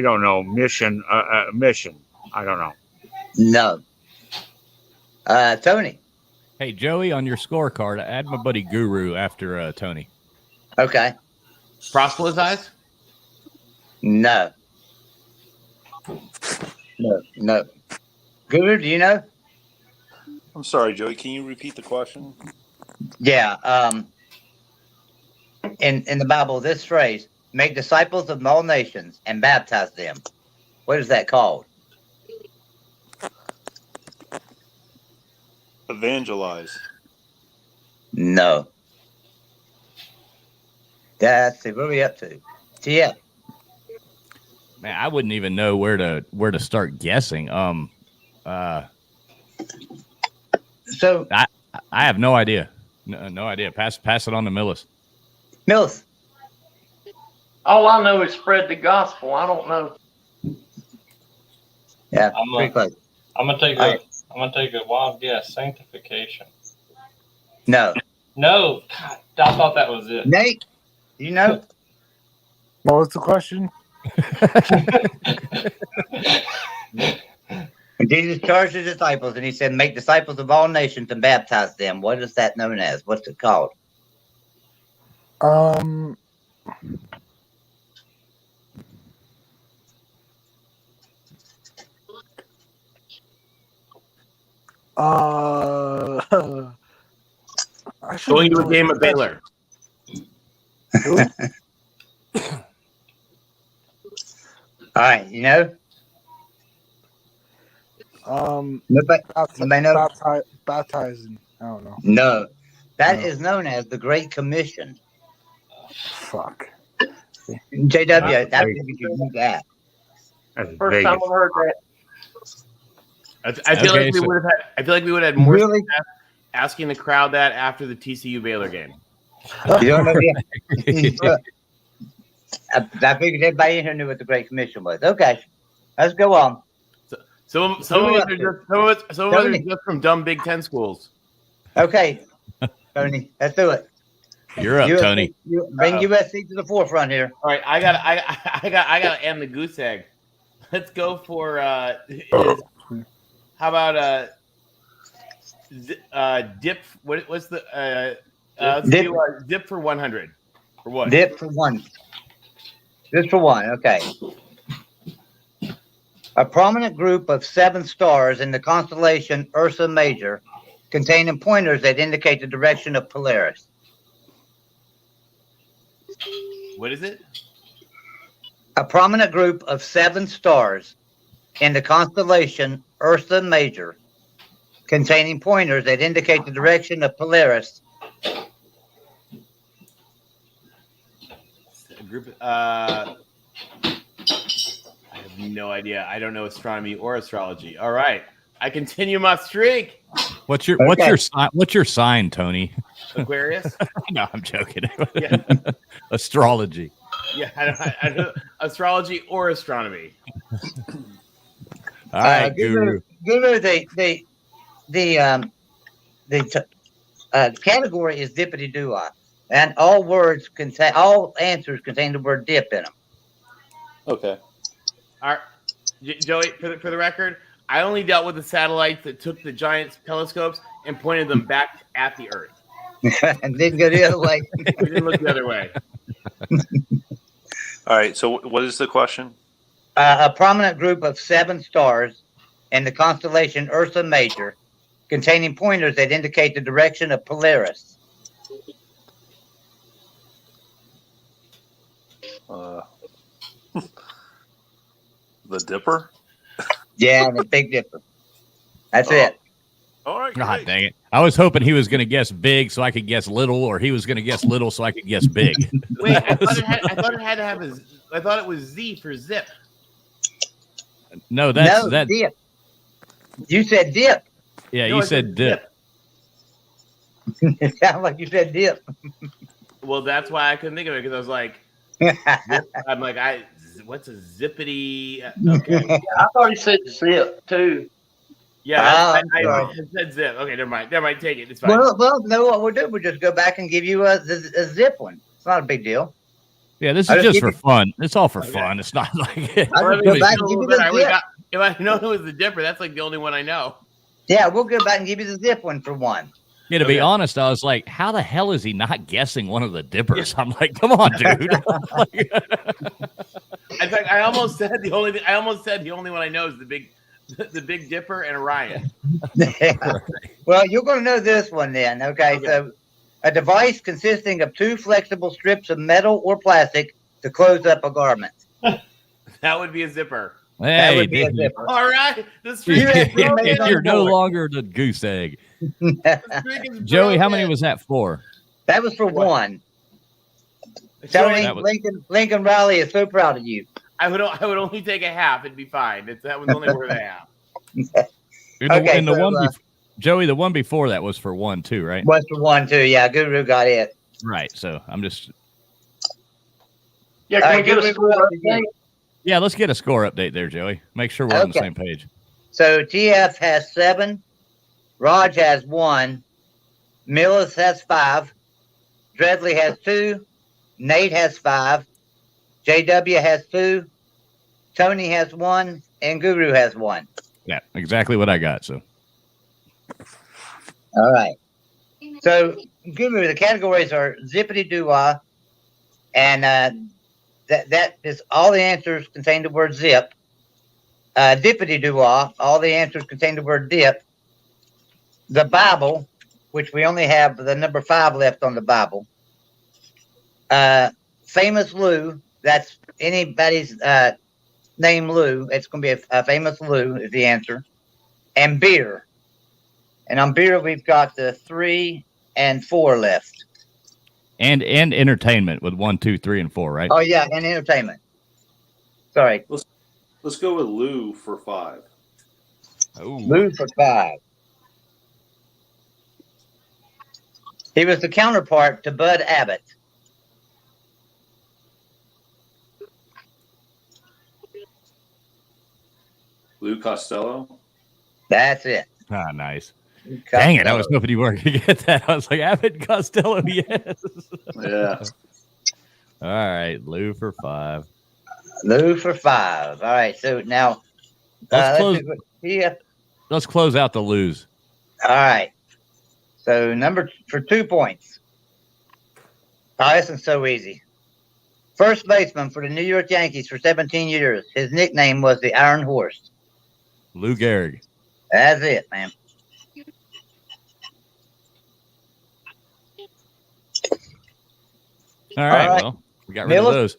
don't know. Mission. Mission. I don't know. No. Tony. Hey, Joey, on your scorecard, add my buddy Guru after Tony. Okay. Proselytize? No. No. Guru, do you know? I'm sorry, Joey. Can you repeat the question? Yeah. In the Bible, this phrase, make disciples of all nations and baptize them. What is that called? Evangelize. No. That's it. What are we up to? TF. Man, I wouldn't even know where to start guessing. So I have no idea. No idea. Pass it on to Millis. Mills. All I know is spread the gospel. I don't know. Yeah, pretty close. I'm gonna take a wild guess. Sanctification. No. No. God, I thought that was it. Nate, you know? What was the question? Jesus charged his disciples, and he said, "Make disciples of all nations and baptize them." What is that known as? What's it called? Going to a game of Baylor. All right, you know? Baptizing. I don't know. No. That is known as the Great Commission. Fuck. JW, that's what you do that. First time I've heard that. I feel like we would have had more success asking the crowd that after the TCU Baylor game. You don't know yet. I figured everybody in here knew what the Great Commission was. Okay, let's go on. Some of us are just from dumb Big Ten schools. Okay, Tony, let's do it. You're up, Tony. Bring USC to the forefront here. All right, I got to end the goose egg. Let's go for how about dip? What's the dip for 100 for what? Dip for one. Just for one. Okay. A prominent group of 7 stars in the constellation Ursa Major, containing pointers that indicate the direction of Polaris. What is it? A prominent group of 7 stars in the constellation Ursa Major, containing pointers that indicate the direction of Polaris. A group. I have no idea. I don't know astronomy or astrology. All right, I continue my streak. What's your sign, Tony? Aquarius. No, I'm joking. Yeah. Astrology. Yeah, I don't astrology or astronomy. All right, Guru. Guru, the category is dippity-doo-wah, and all answers contain the word dip in them. Okay. All right, Joey. For the record, I only dealt with the satellites that took the giant telescopes and pointed them back at the Earth. And didn't go the other way. We didn't look the other way. All right. So what is the question? A prominent group of 7 stars in the constellation Ursa Major, containing pointers that indicate the direction of Polaris. The Dipper? Yeah, the Big Dipper. That's it. All right. God dang it. I was hoping he was going to guess big so I could guess little, or he was going to guess little so I could guess big. Wait, I thought it had to have I thought it was Z for zip. No, that's dip. You said dip. Yeah, you said dip. It sounded like you said dip. Well, that's why I couldn't think of it, because I was like, I'm like, what's a zippity? Okay. Yeah, I thought he said zip too. Yeah, I said zip. Okay, never mind. Take it. It's fine. Well, no, what we'll do, we'll just go back and give you a zip one. It's not a big deal. Yeah, this is just for fun. It's all for fun. It's not like I'll just go back and give you the zip. If I know it was the Dipper, that's like the only one I know. Yeah, we'll go back and give you the zip one for one. Yeah, to be honest, I was like, how the hell is he not guessing one of the Dippers? Yeah. I'm like, come on, dude. In fact, I almost said the only one I know is the Big Dipper and Orion. Yeah. Well, you're going to know this one then. Okay, so a device consisting of 2 flexible strips of metal or plastic to close up a garment. That would be a zipper. Hey, that would be a zipper. All right. You're no longer the goose egg. Joey, how many was that for? That was for one. Tony, Lincoln Riley is so proud of you. I would only take a half. It'd be fine. That one's only worth a half. Joey, the one before that was for 1 too, right? Was for 1 too. Yeah, Guru got it. Right. So I'm just. Yeah, can we get a score update? Yeah, let's get a score update there, Joey. Make sure we're on the same page. So TF has 7, Raj has 1, Millis has 5, Dreadley has 2, Nate has 5, JW has 2, Tony has 1, and Guru has 1. Yeah, exactly what I got. So. All right. So Guru, the categories are zippity doo wah, and that is all the answers contain the word zip. Dippity doo wah, all the answers contain the word dip. The Bible, which we only have the number 5 left on the Bible. Famous Lou, that's anybody's name Lou. It's going to be a famous Lou is the answer. And beer. And on beer, we've got the 3 and 4 left. And entertainment with 1, 2, 3, and 4, right? Oh, yeah, and entertainment. Sorry. Let's go with Lou for 5. Ooh. Lou for 5. He was the counterpart to Bud Abbott. Lou Costello? That's it. Ah, nice. Dang it. I was hoping you weren't going to get that. I was like, Abbott and Costello, yes. Yeah. All right. Lou for 5. Lou for 5. All right. So now let's close out the Lou's. All right. So for 2 points. Oh, this is so easy. First baseman for the New York Yankees for 17 years. His nickname was the Iron Horse. Lou Gehrig. That's it, man. All right. Well, we got rid of those.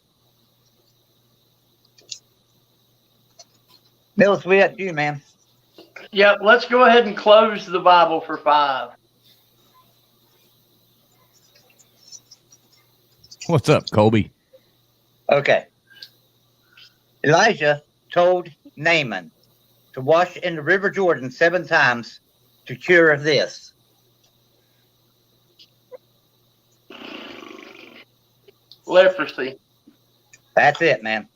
Millis, we up to you, man. Yep, let's go ahead and close the Bible for 5. What's up, Colby? Okay. Elijah told Naaman to wash in the River Jordan 7 times to cure this. Leprosy. That's it, man.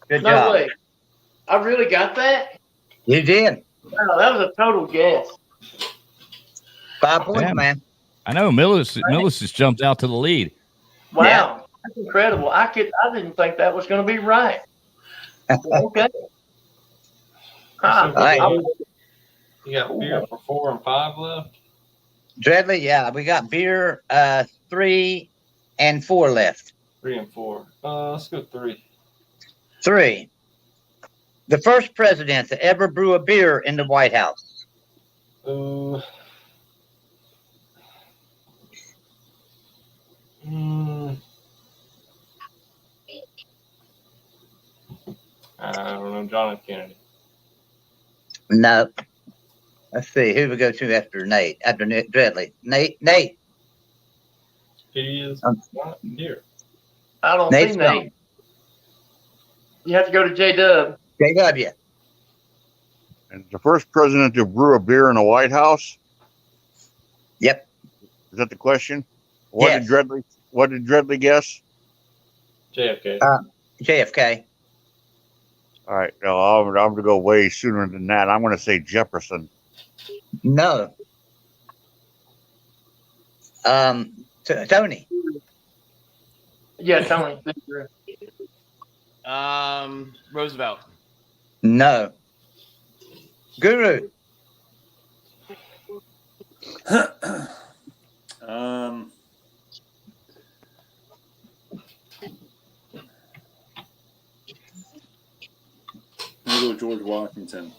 Good No job. way. I really got that? You did. Wow, that was a total guess. 5 points, Damn. man. I know Millis just jumped out to the lead. Wow. Yeah. That's incredible. I didn't think that was going to be right. Okay. All right. You got beer for 4 and 5 left? Dreadley, yeah, we got beer 3 and 4 left. 3 and 4. Let's go 3. 3. The first president to ever brew a beer in the White House. I don't know, John F. Kennedy. No. Let's see. Who we go to after Nate? After Dreadley. Nate. He is not here. I don't Nate's see Nate. You have to go to J-Dub. JW. And the first president to brew a beer in the White House? Yep. Is that the question? Yes. What did Dreadley guess? JFK. JFK. All right. No, I'm going to go way sooner than that. I'm going to say Jefferson. No. Tony. Yeah, Tony. Roosevelt. No. Guru. I'll go George Washington.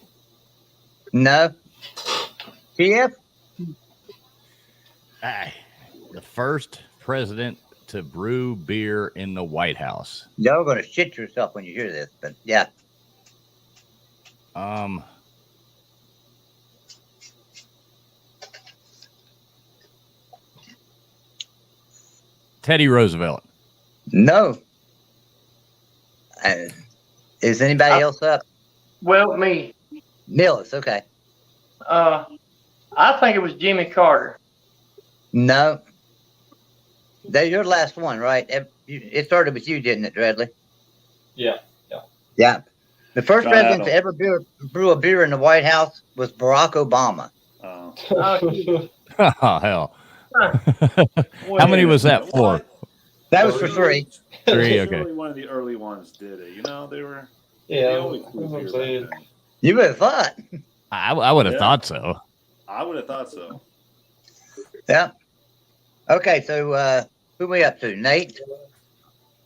No. TF? The first president to brew beer in the White House. Y'all going to shit yourself when you hear this, but yeah. Teddy Roosevelt. No. Is anybody else up? Well, me. Millis, okay. I think it was Jimmy Carter. No. That's your last one, right? It started with you, didn't it, Dreadley? Yeah. Yeah. The first John president to Adams. ever brew a beer in the White House was Barack Obama. Oh, Oh, hell. Huh. How many was that for? What? That was for 3. 3, okay. Surely one of the early ones did it. You know, they were. Yeah, They always that's blew what I'm beer saying. back then. You would have thought. I would have Yeah. thought so. I would have thought so. Yeah. Okay, so who we up to? Nate?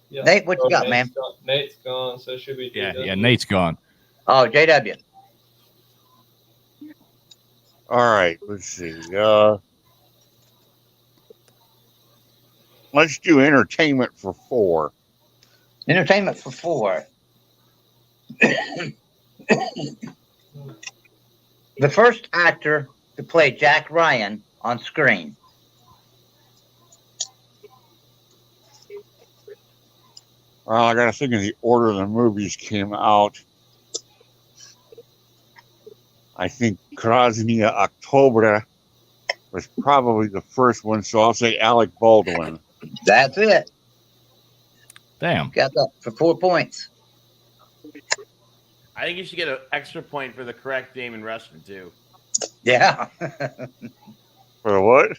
Yeah. Nate, what you got, man? Nate's gone, so it should be. Yeah, Nate's gone. Oh, JW. All right, let's see. Let's do entertainment for 4. Entertainment for 4. The first actor to play Jack Ryan on screen. Well, I got to think of the order the movies came out. I think Krasnaya October was probably the first one, so I'll say Alec Baldwin. That's it. Damn. Got that for 4 points. I think you should get an extra point for the correct Damon Rushton too. Yeah. For what?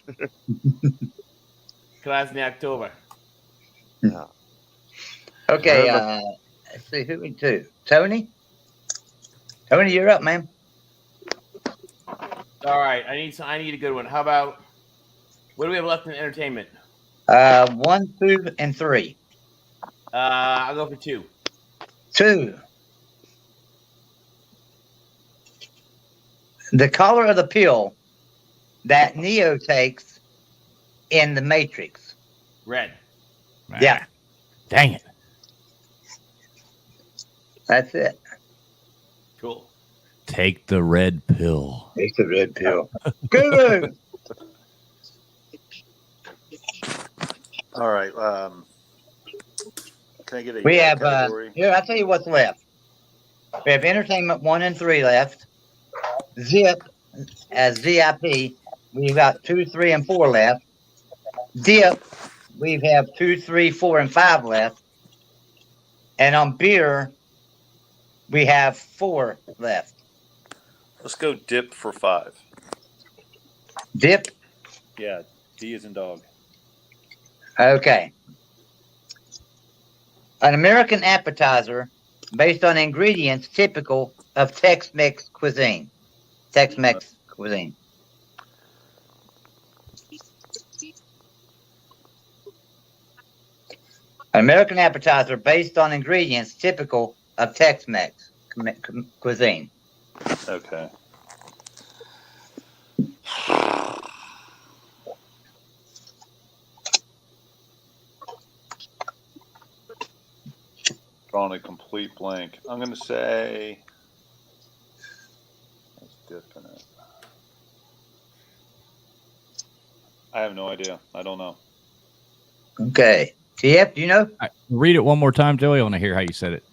Class in the October. Yeah. Okay, let's see who we do. Tony? Tony, you're up, man. All right, I need a good one. How about what do we have left in entertainment? 1, 2, and 3. I'll go for 2. 2. The color of the pill that Neo takes in the Matrix. Red. Yeah. Dang it. That's it. Cool. Take the red pill. Take the red pill. Guru. All right. Can I get a We have, category? here, I'll tell you what's left. We have entertainment 1 and 3 left. Zip as ZIP. We've got 2, 3, and 4 left. Dip, we have 2, 3, 4, and 5 left. And on beer, we have 4 left. Let's go dip for 5. Dip? Yeah, D is in dog. Okay. An American appetizer based on ingredients typical of Tex-Mex cuisine. Tex-Mex cuisine. An American appetizer based on ingredients typical of Tex-Mex cuisine. Okay. Drawing a complete blank. I'm going to say. Let's dip in it. I have no idea. I don't know. Okay. TF, do you know? Right, read it one more time, Joey. I want to hear how you said it.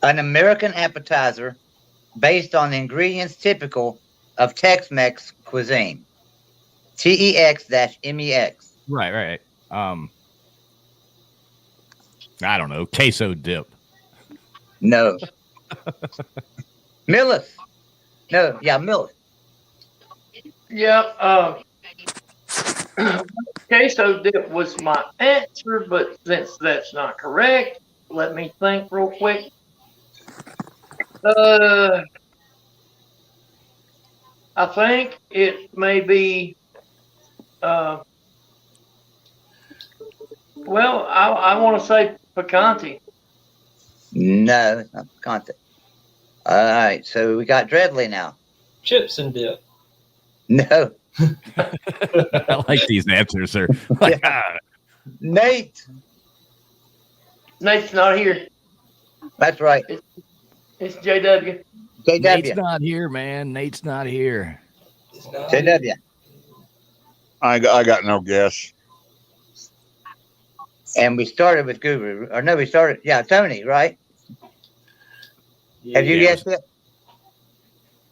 An American appetizer based on ingredients typical of Tex-Mex cuisine. TEX-MEX. Right. I don't know. Queso dip. No. Millis. No, yeah, Millis. Yeah, queso dip was my answer, but since that's not correct, let me think real quick. I think it may be, well, I want to say picante. No, it's not content. All right, so we got Dreadley now. Chips and dip. No. I like these answers, sir. Like, Nate. Nate's not here. That's right. It's JW. Nate's JW. not here, man. Nate's not here. JW. I got no guess. And we started with Guru. Or no, we started, yeah, Tony, right? Have you guessed it?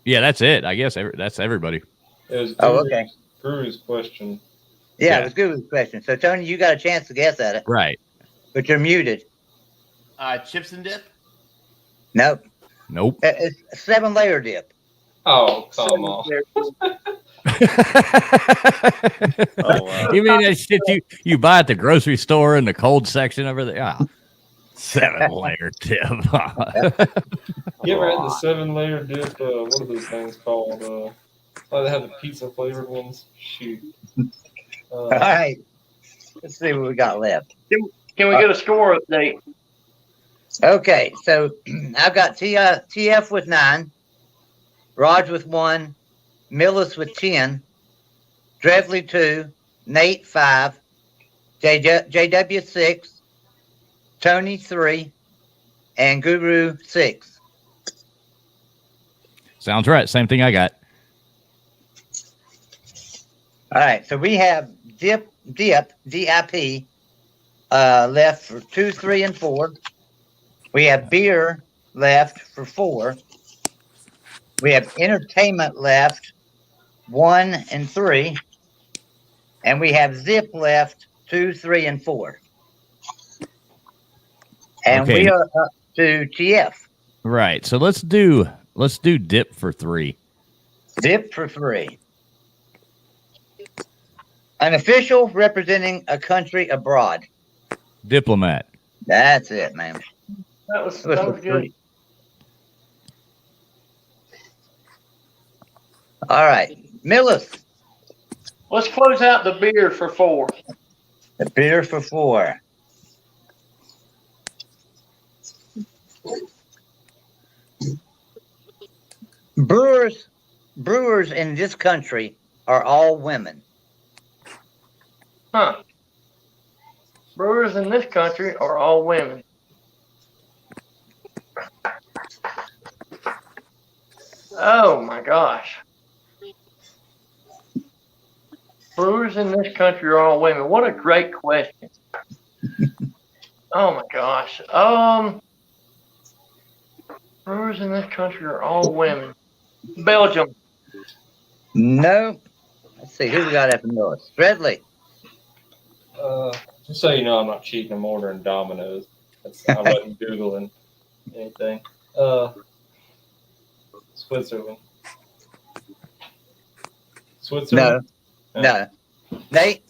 Yeah, that's it. I guess that's everybody. It was okay. Guru's question. Yeah, it was Guru's question. So, Tony, you got a chance to guess at it. Right. But you're muted. Chips and dip? Nope. Nope. It's a 7-layer dip. Oh, come on. Oh, wow. You mean that shit you buy at the grocery store in the cold section over there? Oh, 7-layer dip. You ever had the 7-layer dip? What are those things called? They have the pizza flavored ones. Shoot. All right. Let's see what we got left. Can we get a score update? Okay, so I've got TF with 9, Raj with 1, Millis with 10, Drevley 2, Nate 5, JW 6, Tony 3, and Guru 6. Sounds right. Same thing I got. All right, so we have DIP, left for 2, 3, and 4. We have beer left for 4. We have entertainment left 1 and 3. And we have zip left 2, 3, and 4. And Okay. we are up to TF. Right. So let's do dip for 3. Dip for 3. An official representing a country abroad. Diplomat. That's it, man. That was good. 3. All right. Millis. Let's close out the beer for 4. The beer for 4. Brewers in this country are all women. Huh. Brewers in this country are all women. Oh my gosh. Brewers in this country are all women. What a great question. Oh my gosh. Brewers in this country are all women. Belgium. No. Let's see. Who we got after Millis? Stradley. Just so you know, I'm not cheating. I'm ordering Domino's. I wasn't Googling anything. Switzerland. Switzerland? No. Nate's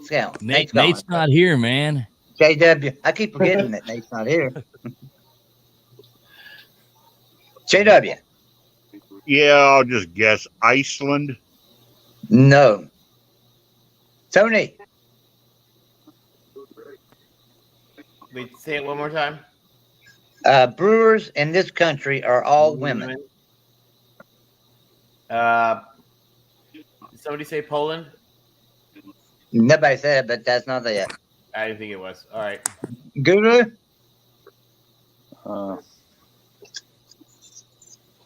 gone. Nate's not here, man. JW. I keep forgetting that Nate's not here. JW. Yeah, I'll just guess Iceland. No. Tony. Wait, say it one more time. Brewers in this country are all women. Somebody say Poland? Nobody said it, but that's not it. I didn't think it was. All right. Guru?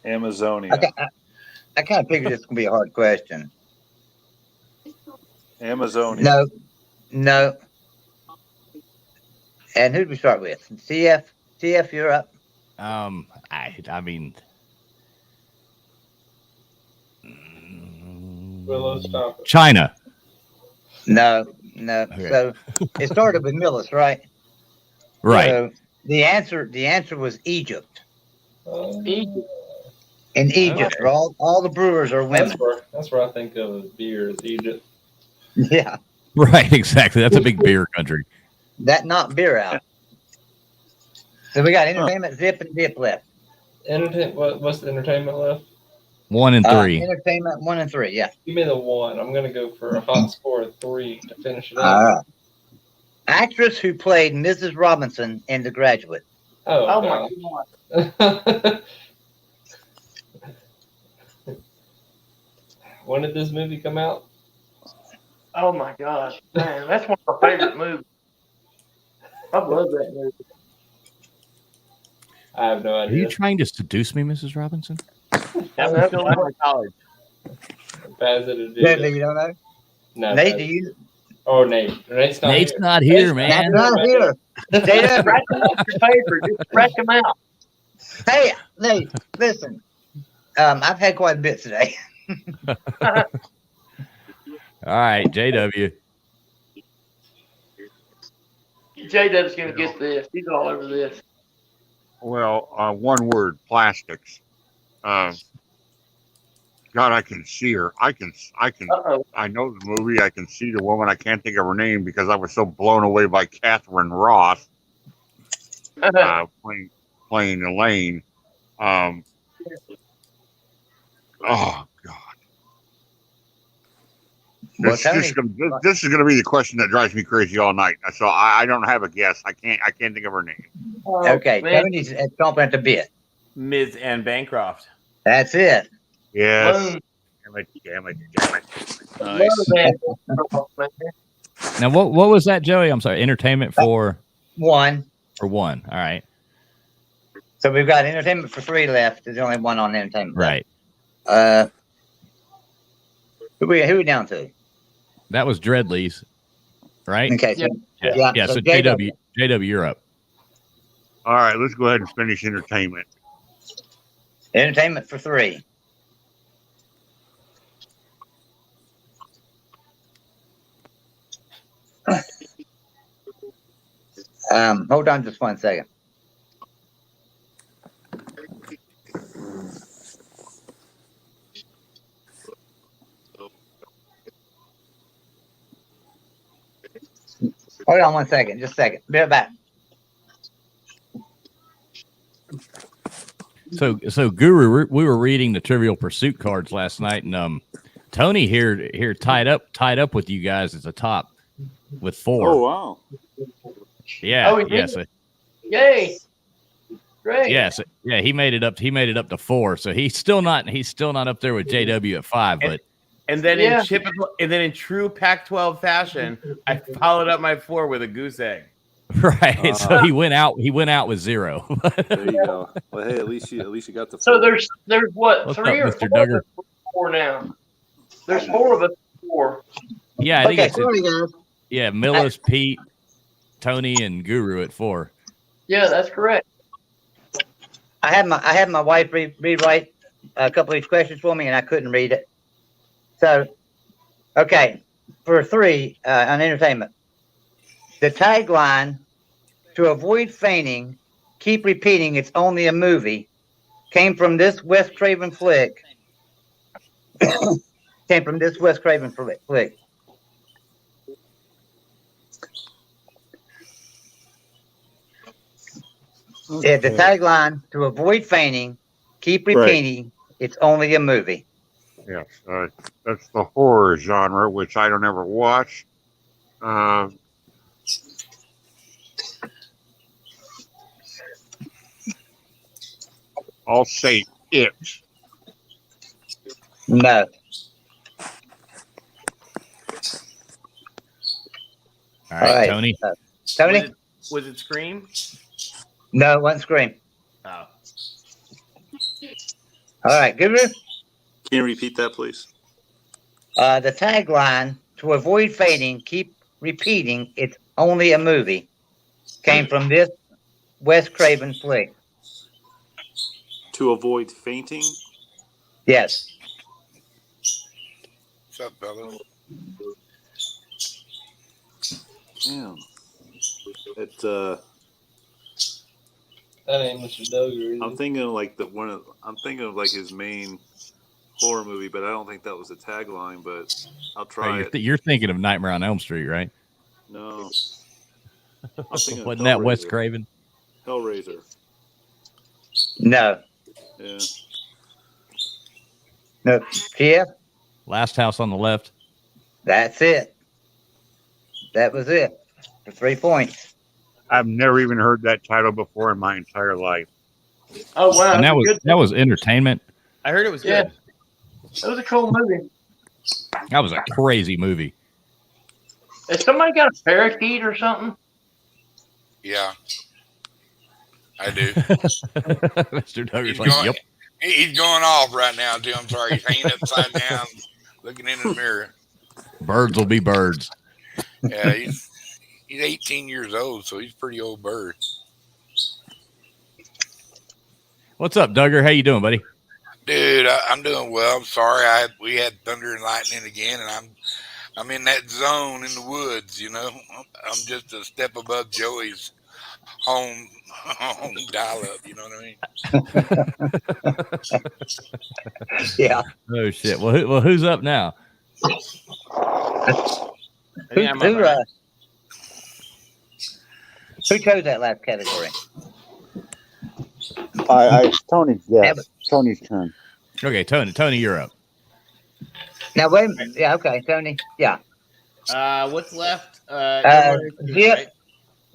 Amazonia. I kind of figured this was going to be a hard question. Amazonia. No. And who did we start with? TF, you're up. I mean, Willow, stop it. China. No. Okay. So it started with Millis, right? Right. So the answer was Egypt. Egypt. In Egypt, where all the brewers are women. That's where I think of as beer, is Egypt. Yeah. Right, exactly. That's a big beer country. That knocked beer out. So we got entertainment, zip, and dip left. What's the entertainment left? 1 and 3. Entertainment 1 and 3, yeah. Give me the 1. I'm going to go for a hot score of 3 to finish it All up. right. Actress who played Mrs. Robinson in The Graduate. Oh my God. When did this movie come out? Oh my gosh. Man, that's one of my favorite movies. I love that movie. I have no Are idea. you trying to seduce me, Mrs. Robinson? That was still in college. Deadly, you don't know? No, Nate, do you? Oh, Nate. Nate's not here, man. That's not here. Scratch them off your paper. Just scratch them out. Hey, listen. I've had quite a bit today. All right, JW. JW's gonna get this. He's all over this. Well, one word: plastics. God, I can see her. I know the movie. I can see the woman. I can't think of her name because I was so blown away by Catherine Roth playing Elaine. Oh God. This is going to be the question that drives me crazy all night. So I don't have a guess. I can't think of her name. Okay, Tony's chomping at the bit. Ms. Anne Bancroft. That's it. Yes. Damn it. Nice. Now, what was that, Joey? I'm sorry. Entertainment for one. For one. All right. So we've got entertainment for 3 left. There's only one on entertainment. Right. Who we down to? That was Dreadleys, right? Okay. Yeah. So JW, you're up. All right, let's go ahead and finish entertainment. Entertainment for 3. Hold on just 1 second. Hold on 1 second, just a second. Be right back. So Guru, we were reading the Trivial Pursuit cards last night, and Tony here tied up with you guys at the top with 4. Oh wow! Yeah. Oh, yes. Yay! Great. Yes. Yeah. He made it up. He made it up to 4. So he's still not up there with JW at 5. But and then in true Pac-12 fashion, I followed up my 4 with a goose egg. Right. So he went out with 0. There you go. Well, hey, at least you got the 4. So there's what? What's 3 up, or Mr. 4? Duggar? 4 now. There's 4 of us. 4. Yeah. I think Okay, it's sorry, guys. yeah. Millis, Pete, Tony, and Guru at 4. Yeah, that's correct. I had my wife rewrite a couple of these questions for me, and I couldn't read it. So, okay, for 3 on entertainment, the tagline "To avoid fainting, keep repeating it's only a movie" came from this Wes Craven flick. Okay. Yeah, the tagline "To avoid fainting, keep repeating it's only a movie." Yes, that's the horror genre, which I don't ever watch. I'll say it. No. All right, Tony. Tony? Was it Scream? No, it wasn't Scream. Oh. All right, Guru? Can you repeat that, please? The tagline "To avoid fainting, keep repeating it's only a movie" came from this Wes Craven flick. To avoid fainting? Yes. What's up, fellas? Damn. It That ain't Mr. Duggar. I'm thinking of like I'm thinking of like his main horror movie, but I don't think that was the tagline, but I'll try it. You're thinking of Nightmare on Elm Street, right? No. I'm thinking of Wasn't that Wes Hellraiser. Craven? Hellraiser. No. Yeah. No. Jeff? Last House on the Left. That's it. That was it. For 3 points. I've never even heard that title before in my entire life. Oh wow! And that was entertainment. I heard it was good. It was a cool movie. That was a crazy movie. Has somebody got a parakeet or something? Yeah, I do. Mr. Duggar's like, yep. He's going off right now, too. I'm sorry. He's hanging upside down, looking in the mirror. Birds will be birds. Yeah, he's 18 years old, so he's a pretty old bird. What's up, Duggar? How you doing, buddy? Dude, I'm doing well. I'm sorry. We had thunder and lightning again, and I'm in that zone in the woods. You know, I'm just a step above Joey's home dial up. You know what I mean? Yeah. Oh shit. Well, who's up now? Who chose that last category? Tony's. Yes, Tony's turn. Okay, Tony, you're up. Now wait a minute. Yeah, okay, Tony. Yeah. What's left?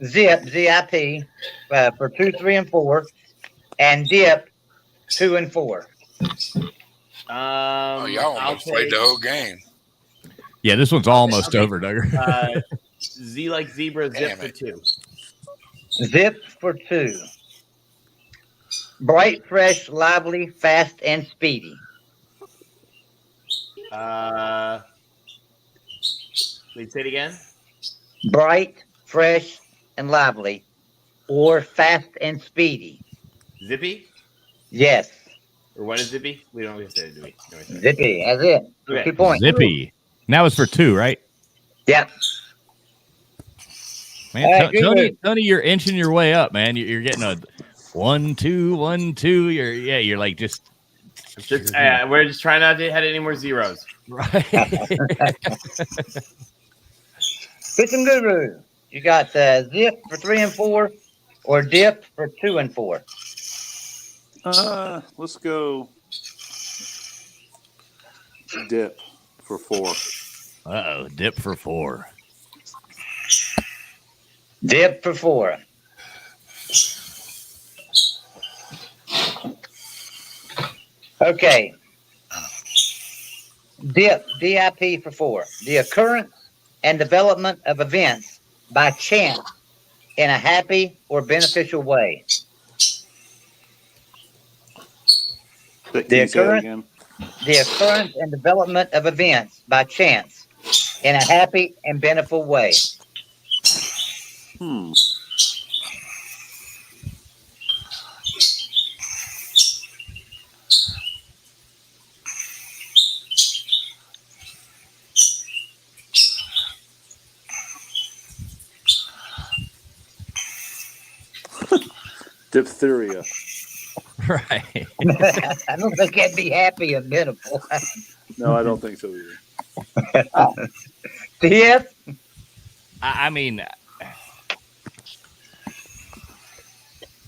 ZIP for 2, 3, and 4, and DIP 2 and 4. y'all almost played the whole game. Yeah, this one's almost over, Duggar. Z like zebra, zip for 2. Zip for 2. Bright, fresh, lively, fast, and speedy. Wait, say it again. Bright, fresh, and lively, or fast and speedy. Zippy? Yes. Or what is zippy? We don't have to say zippy. Zippy, that's it. Okay. 2 points. Zippy. Now it's for 2, right? Yeah. Man, Tony, you're inching your way up, man. You're getting a 1, 2, 1, 2. You're like just. We're just trying not to hit any more zeros. Right. Fishing Guru, you got zip for 3 and 4, or dip for 2 and 4. Let's go dip for 4. Uh-oh, dip for 4. Dip for 4. Okay. DIP for 4. The occurrence and development of events by chance in a happy or beneficial way. The occurrence and development of events by chance in a happy and beneficial way. Diphtheria. Right. I don't think that'd be happy or beneficial. No, I don't think so either. Dip. I mean,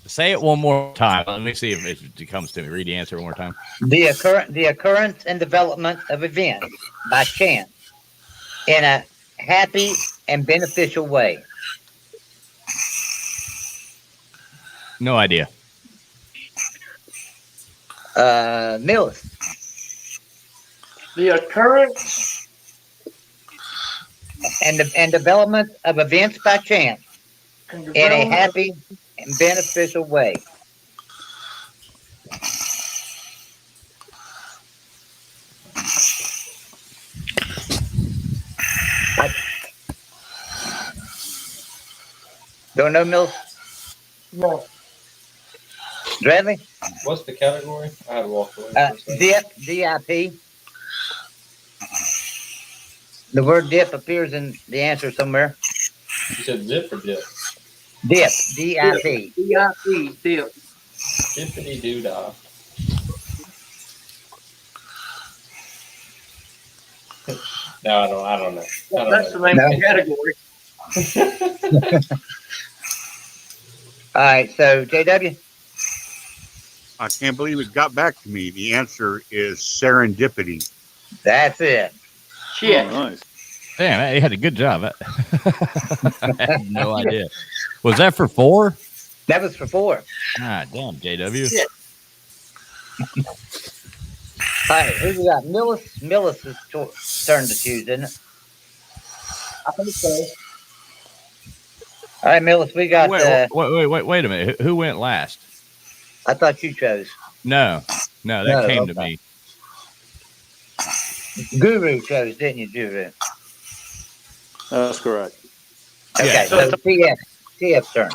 say it one more time. Let me see if it comes to me. Read the answer one more time. The occurrence and development of events by chance in a happy and beneficial way. No idea. Mills. The occurrence and development of events by chance in a happy and beneficial way. Don't know, Mills? No. Bradley? What's the category? I had to walk away. DIP. The word dip appears in the answer somewhere. You said zip or dip? Dip. DIP. DIP. Dip. Dippity doo dah. No, I don't know. That's the name of the category. All right, so JW. I can't believe it got back to me. The answer is serendipity. That's it. Shit. Oh, nice. Damn, you had a good job. I had no idea. Was that for 4? That was for 4. Ah, damn, JW. Shit. All right, who we got? Millis' turn to choose, isn't it? I think so. All right, Millis, we got. Wait a minute. Who went last? I thought you chose. No, that came to me. Guru chose, didn't you, Guru? That's correct. Okay, Yeah. so TF's turn.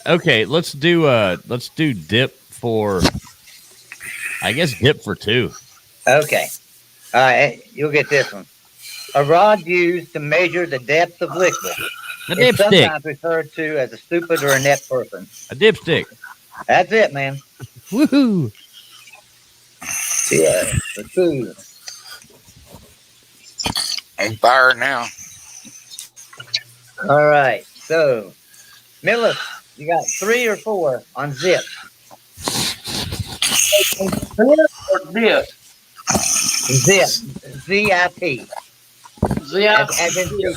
Okay, let's do dip for, I guess, dip for 2. Okay. All right, you'll get this one. A rod used to measure the depth of liquid. A It's dipstick. sometimes referred to as a stupid or inept person. A dipstick. That's it, man. Woohoo! Yeah, for 2. On fire now. All right. So, Millis, you got 3 or 4 on zip. Or dip? Zip. Z-I-P. Zip. As in soup.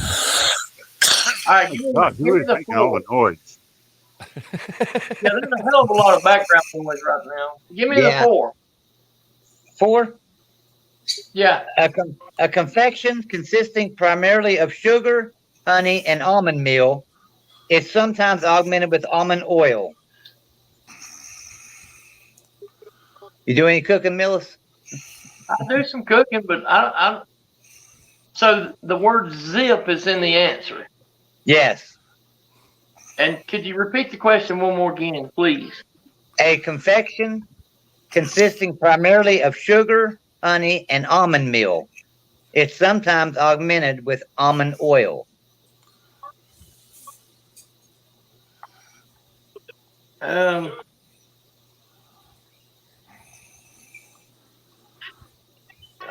All right, give Who me is the making all 4. the noise? Yeah, there's a hell of a lot of background noise right now. Give me the 4. 4? Yeah. A confection consisting primarily of sugar, honey, and almond meal. It's sometimes augmented with almond oil. You do any cooking, Millis? I do some cooking, but I so the word zip is in the answer. Yes. And could you repeat the question one more again, please? A confection consisting primarily of sugar, honey, and almond meal. It's sometimes augmented with almond oil.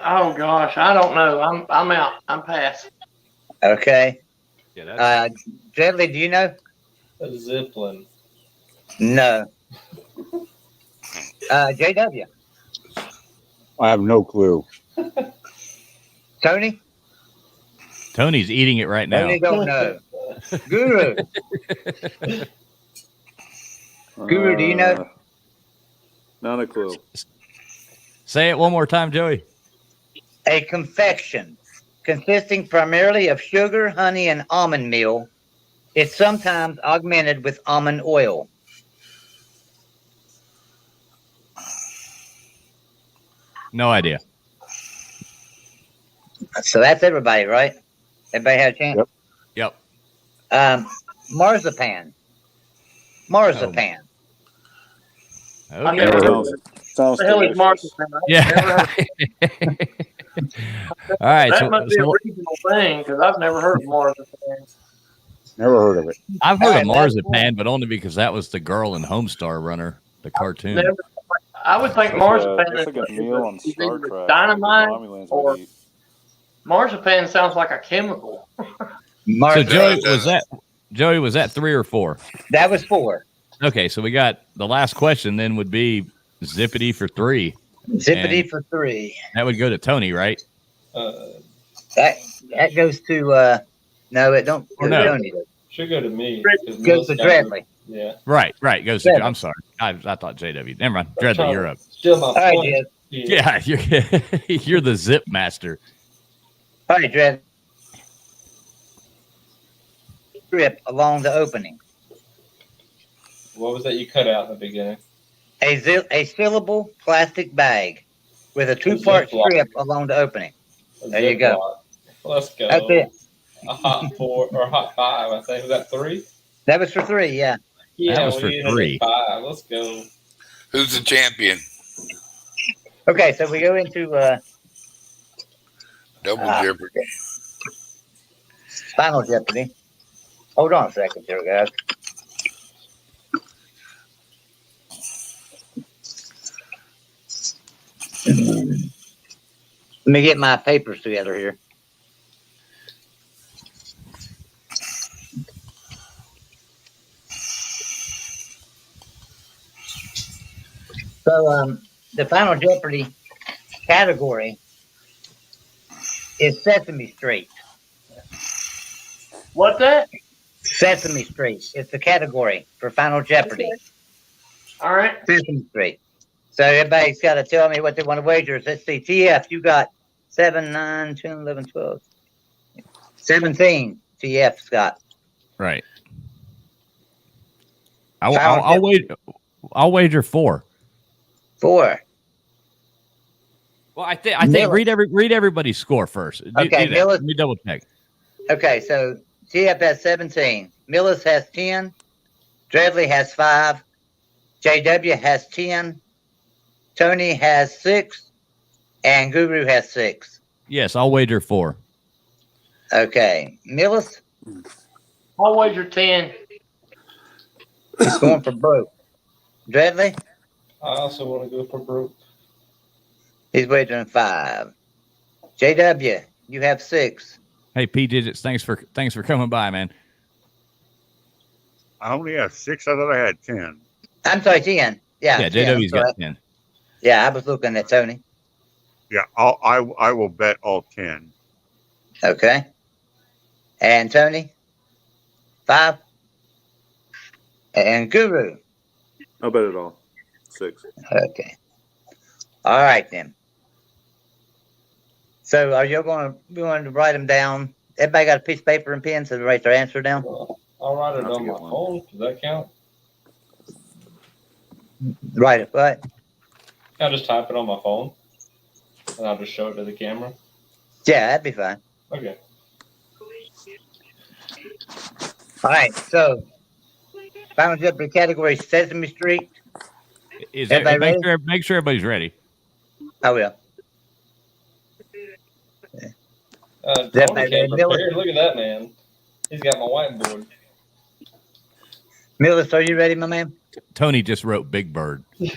Oh gosh, I don't know. I'm out. I'm past. Okay. Yeah, Dudley, do you know? that's Zeppelin. No. JW. I have no clue. Tony? Tony's eating it right now. Tony don't know. Guru. Guru, do you know? Not a clue. Say it one more time, Joey. A confection consisting primarily of sugar, honey, and almond meal. It's sometimes augmented with almond oil. No idea. So that's everybody, right? Everybody had a chance? Yep. Marzipan. Marzipan. Okay. I never heard of it. Sounds What the hell is delicious. marzipan? Yeah. Never heard of it. All right. That So, must be a regional thing because I've never heard of marzipan. Never heard of it. I've heard All of right, marzipan, but only because that was the girl in Homestar Runner, the cartoon. Never, I would think That's marzipan like a meal on is Star either Trek. dynamite Like the Romulans or would eat. marzipan sounds like a chemical. So Marzipan. Joey, was that 3 or 4? That was 4. Okay, so we got the last question then would be Zippity for 3. Zippity And for 3. that would go to Tony, right? That goes to no, it don't go Or no. to Tony. Should go to me. Goes to Dreadley. Yeah. Right. Goes to, Dreadly. I'm sorry. I thought JW. Never mind. Dreadly, you're up. Still my All right, point. Jed. Yeah, you're the zip master. All right, Dread. Strip along the opening. What was that you cut out in the beginning? A sealable plastic bag with a 2-part Ziploc. strip along the opening. A There you go. Ziploc. Let's go. That's it. A hot 4 or a hot 5, I think. Was that 3? That was for 3, yeah. Yeah, That was for we ended 3. at 5. Let's go. Who's the champion? Okay, so we go into Double Jeopardy. Final Jeopardy. Hold on a second here, guys. Let me get my papers together here. So, the Final Jeopardy category is Sesame Street. What's that? Sesame Street. It's the category for Final Jeopardy. All right. Sesame Street. So everybody's got to tell me what they want to wager. Let's see. TF, you got 7, 9, 10, 11, 12. 17. TF, Scott. Right. I'll wager 4. 4. Well, I think read everybody's score first. Okay, do that. Let me double check. Okay, so TF has 17. Millis has 10. Dreadley has 5. JW has 10. Tony has 6. And Guru has 6. Yes, I'll wager 4. Okay. Millis? I'll wager 10. He's going for broke. Dreadley? I also want to go for broke. He's wagering 5. JW, you have 6. Hey, P Digits, thanks for coming by, man. I only have 6. I thought I had 10. I'm sorry, 10. Yeah, 10, JW's got 10. Yeah, I was looking at Tony. Yeah, I will bet all 10. Okay. And Tony? 5. And Guru? I'll bet it all. 6. Okay. All right, then. So are you going to write them down? Everybody got a piece of paper and pen so they write their answer down? I'll write it on my phone. Does that count? Write it, what? I'll just type it on my phone. And I'll just show it to the camera. Yeah, that'd be fine. Okay. All right, so Final Jeopardy category Sesame Street. Is that, make sure everybody's ready. I will. Tony came prepared. Look at that, man. He's got my whiteboard. Millis, are you ready, my man? Tony just wrote Big Bird. All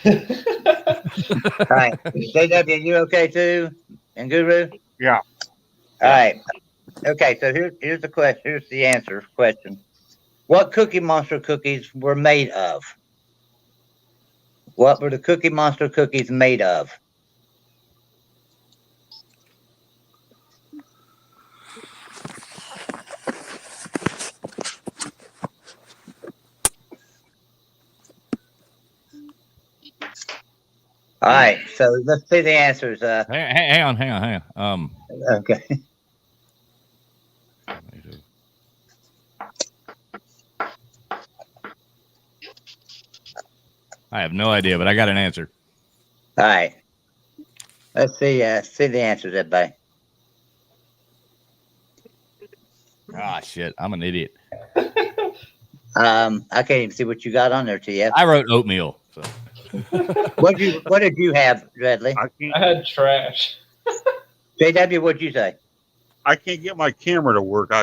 right. JW, you okay too? And Guru? Yeah. All right. Okay, so here's the question. Here's the answer question. What Cookie Monster cookies were made of? What were the Cookie Monster cookies made of? All right, so let's see the answers. Hang on. Okay. I have no idea, but I got an answer. All right. Let's see the answers, everybody. Ah, shit. I'm an idiot. I can't even see what you got on there, TF. I wrote oatmeal. So. What did you have, Dreadley? I had trash. JW, what'd you say? I can't get my camera to work.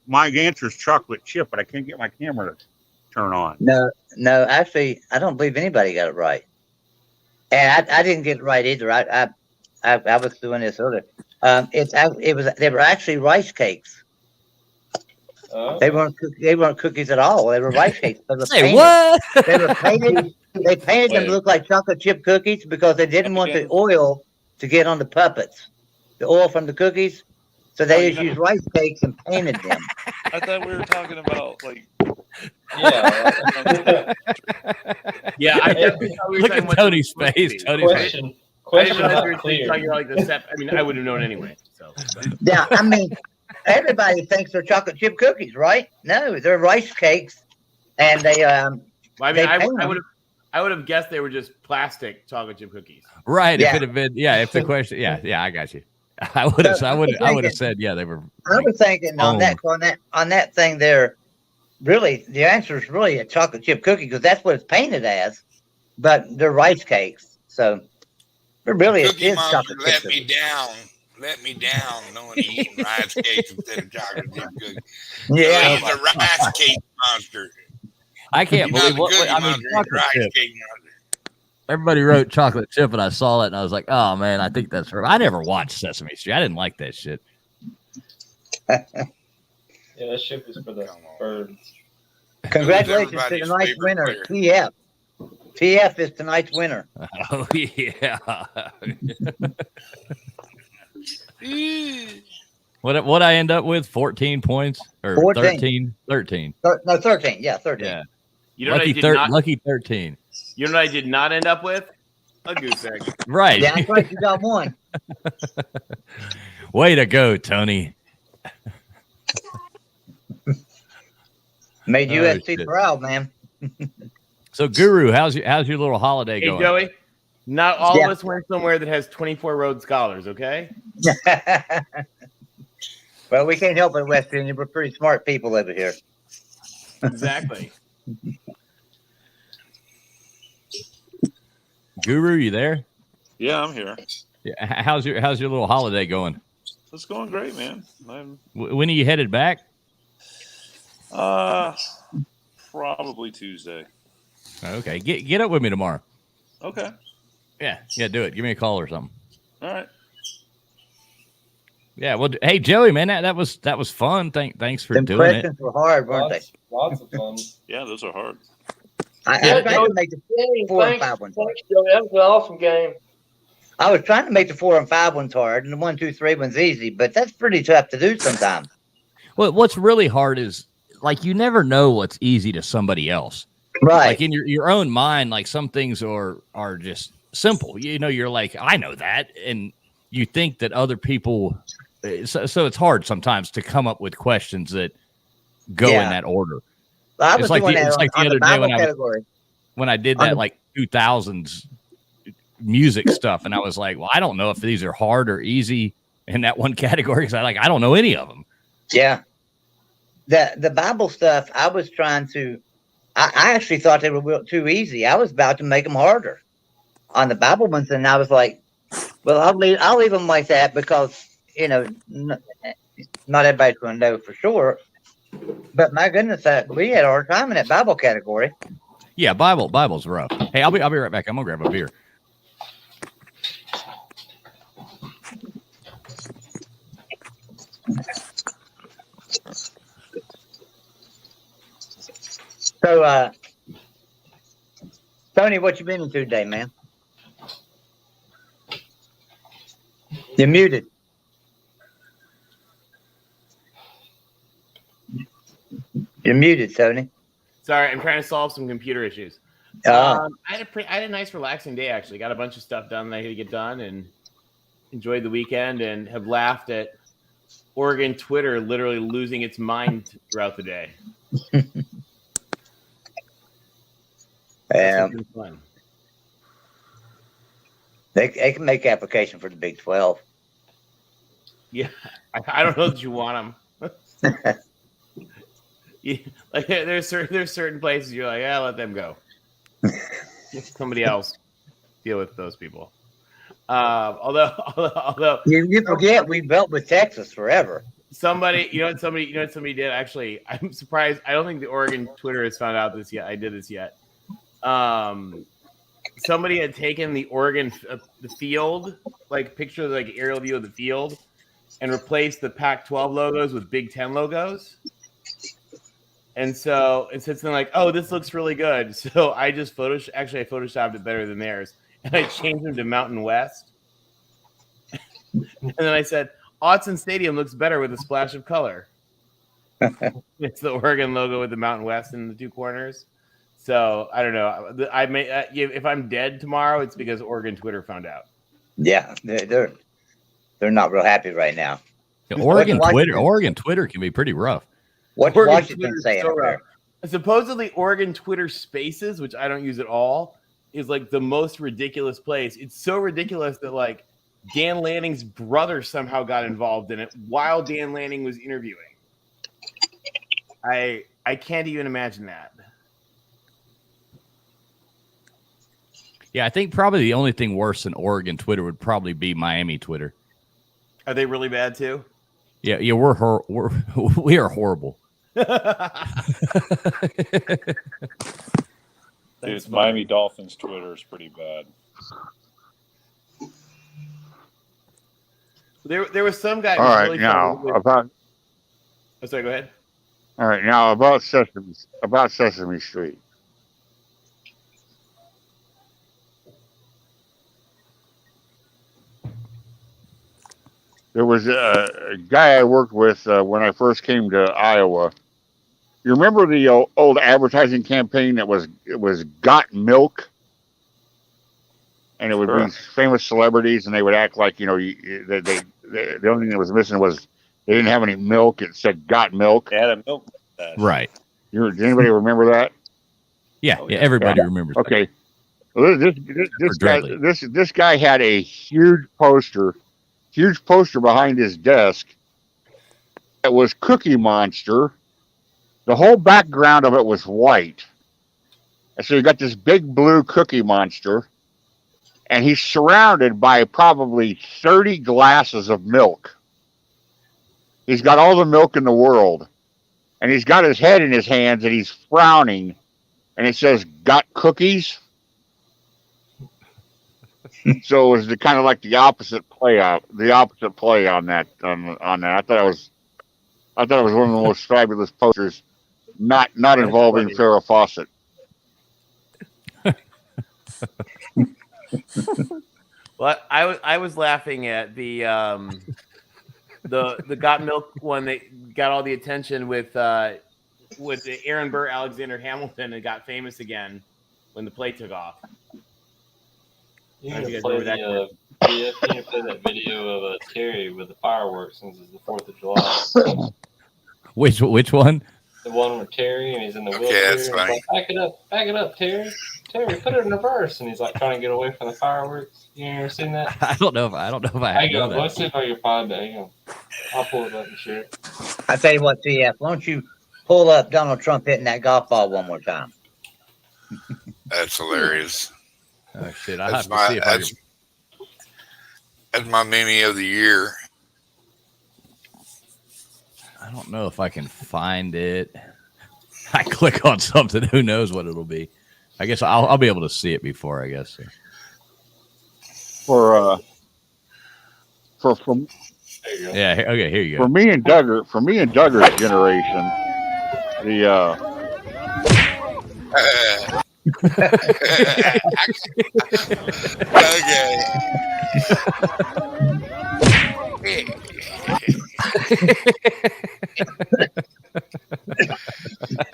My answer is chocolate chip, but I can't get my camera to turn on. No, actually, I don't believe anybody got it right. And I didn't get it right either. I was doing this earlier. They were actually rice cakes. Oh. They weren't cookies at all. They were rice cakes. Say what? They were painted. They painted them to look like chocolate chip cookies because they didn't want the oil to get on the puppets, the oil from the cookies. So they just used rice cakes and painted them. I thought we were talking about like. Yeah. Yeah. Look at Tony's face. Question not clear. Like the I mean, I would have known anyway. So. Yeah, I mean, everybody thinks they're chocolate chip cookies, right? No, they're rice cakes, and they. I mean, I would have guessed they were just plastic chocolate chip cookies. Right. Yeah. If it had been, if the question, I got you. I would have said, they were. I was thinking on that thing there. Really, the answer is really a chocolate chip cookie because that's what it's painted as, but they're rice cakes. So, really, it is chocolate chip cookies. Let me down, knowing he's eating rice cakes instead of chocolate chip cookies. Yeah, he's a rice cake monster. I can't believe what I mean. Chocolate chip. Everybody wrote chocolate chip, and I saw it, and I was like, "Oh man, I think that's right." I never watched Sesame Street. I didn't like that shit. Yeah, that ship is for the birds. Congratulations to tonight's winner, TF. TF is tonight's winner. Oh yeah. What I end up with? 14 points or 14. 13? No, 13. Yeah, 13. Yeah. You know lucky 13. You know what I did not end up with? A goose egg. Right. Yeah, that's right. You got one. Way to go, Tony. Made USC proud, man. So, Guru, how's your little holiday going? Hey, Joey, not all of us went somewhere that has 24 Rhodes Scholars, okay? Well, we can't help it, West Virginia. We're pretty smart people over here. Exactly. Guru, you there? Yeah, I'm here. Yeah. How's your little holiday going? It's going great, man. When are you headed back? Probably Tuesday. Okay, get up with me tomorrow. Okay. Yeah, do it. Give me a call or something. All right. Yeah, well, hey Joey, man, that was fun. Thanks for doing it. Questions were hard, weren't they? Lots of fun. Yeah, those are hard. I tried to make the 4 and 5 ones. Thanks, Joey. That was an awesome game. I was trying to make the 4 and 5 ones hard, and the 1, 2, 3 ones easy, but that's pretty tough to do sometimes. Well, what's really hard is like you never know what's easy to somebody else. Right. Like in your own mind, like some things are just simple. You know, you're like, I know that, and you think that other people. So it's hard sometimes to come up with questions that go in that order. Well, it's like the other day when I did that like 2000s music stuff, and I was like, well, I don't know if these are hard or easy in that one category because I don't know any of them. Yeah, the Bible stuff. I was trying to. I actually thought they were too easy. I was about to make them harder on the Bible ones, and I was like, well, I'll leave them like that because. You know, not everybody's going to know for sure. But my goodness, we had a hard time in that Bible category. Yeah, Bible's rough. Hey, I'll be right back. I'm gonna grab a beer. So, Tony, what you been into today, man? You're muted. You're muted, Tony. Sorry, I'm trying to solve some computer issues. Oh. I had a nice, relaxing day. Actually, got a bunch of stuff done that I had to get done, and enjoyed the weekend, and have laughed at Oregon Twitter literally losing its mind throughout the day. Fun. They can make application for the Big 12. Yeah, I don't know that you want them. Yeah, like there's certain places you're like, yeah, let them go. Somebody else deal with those people. Although you forget we built with Texas forever. Somebody did actually. I'm surprised. I don't think the Oregon Twitter has found out this yet. I did this yet. Somebody had taken the Oregon the field, like picture like aerial view of the field, and replaced the Pac-12 logos with Big Ten logos. And so it's something like, oh, this looks really good. So I just photoshopped it better than theirs. And I changed them to Mountain West. And then I said, Autzen Stadium looks better with a splash of color. It's the Oregon logo with the Mountain West in the 2 corners. So I don't know. I may if I'm dead tomorrow, it's because Oregon Twitter found out. Yeah, they're not real happy right now. Yeah, Oregon Twitter can be pretty rough. What's Washington saying so there? Supposedly, Oregon Twitter Spaces, which I don't use at all, is like the most ridiculous place. It's so ridiculous that like Dan Lanning's brother somehow got involved in it while Dan Lanning was interviewing. I can't even imagine that. Yeah, I think probably the only thing worse than Oregon Twitter would probably be Miami Twitter. Are they really bad too? Yeah, we are horrible. Dude, Miami Dolphins Twitter is pretty bad. There was some guy. All right, really now about. Oh, sorry, go ahead. All right, now about Sesame Street. There was a guy I worked with when I first came to Iowa. You remember the old advertising campaign it was Got Milk? And it would be famous celebrities, and they would act like, the only thing that was missing was they didn't have any milk. It said Got Milk. They had a milk mustache. Right. Does anybody remember that? Yeah, everybody remembers. Okay. Well, this guy had a huge poster behind his desk. It was Cookie Monster. The whole background of it was white. And so you got this big blue Cookie Monster. and he's surrounded by probably 30 glasses of milk. He's got all the milk in the world, and he's got his head in his hands, and he's frowning, and it says, "Got cookies?" So it was kind of like the opposite play on that. I thought it was one of the most fabulous posters, not involving Farrah Fawcett. Well, I was laughing at the Got Milk one that got all the attention with Aaron Burr, Alexander Hamilton, and got famous again when the play took off. You need to play that video of Terry with the fireworks since it's the 4th of July. Which one? The one with Terry and he's in the wheelchair. That's funny. Like, back it up, Terry. Terry, put it in reverse, and he's like trying to get away from the fireworks. You ever seen that? I don't know if I Hang know on, that. let's see if I can find it. Hang on. I'll pull it up and share it. I tell you what, TF, why don't you pull up Donald Trump hitting that golf ball one more time? That's hilarious. Oh shit! I have to see if that's my meme of the year. I don't know if I can find it. I click on something. Who knows what it'll be? I guess I'll be able to see it before. I guess. For yeah. Okay. Here you go. For me and Duggar's generation,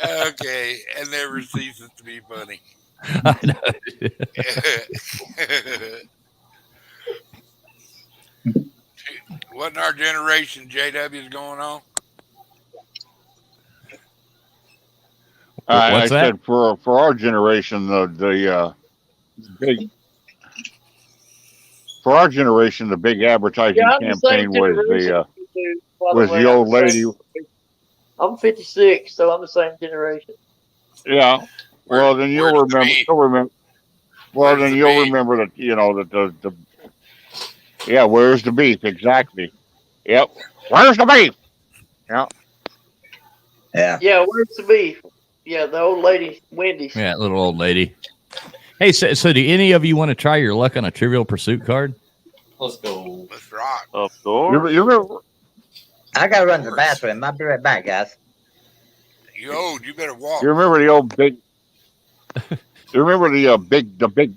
Okay, it never ceases to be funny. I know. Wasn't our generation JW's going on? I said for our generation, the big advertising campaign was the old lady. I'm 56, so I'm the same generation. Yeah. Well, then you'll remember. Well, then you'll remember that the yeah. Where's the beef? Exactly. Yep. Where's the beef? Yeah. Yeah. Yeah. Where's the beef? Yeah, the old lady, Wendy's. Yeah, little old lady. Hey, so do any of you want to try your luck on a Trivial Pursuit card? Let's go. Let's rock. Of course. You remember? I gotta run to the bathroom. I'll be right back, guys. You old, you better walk. You remember the old big? You remember the big?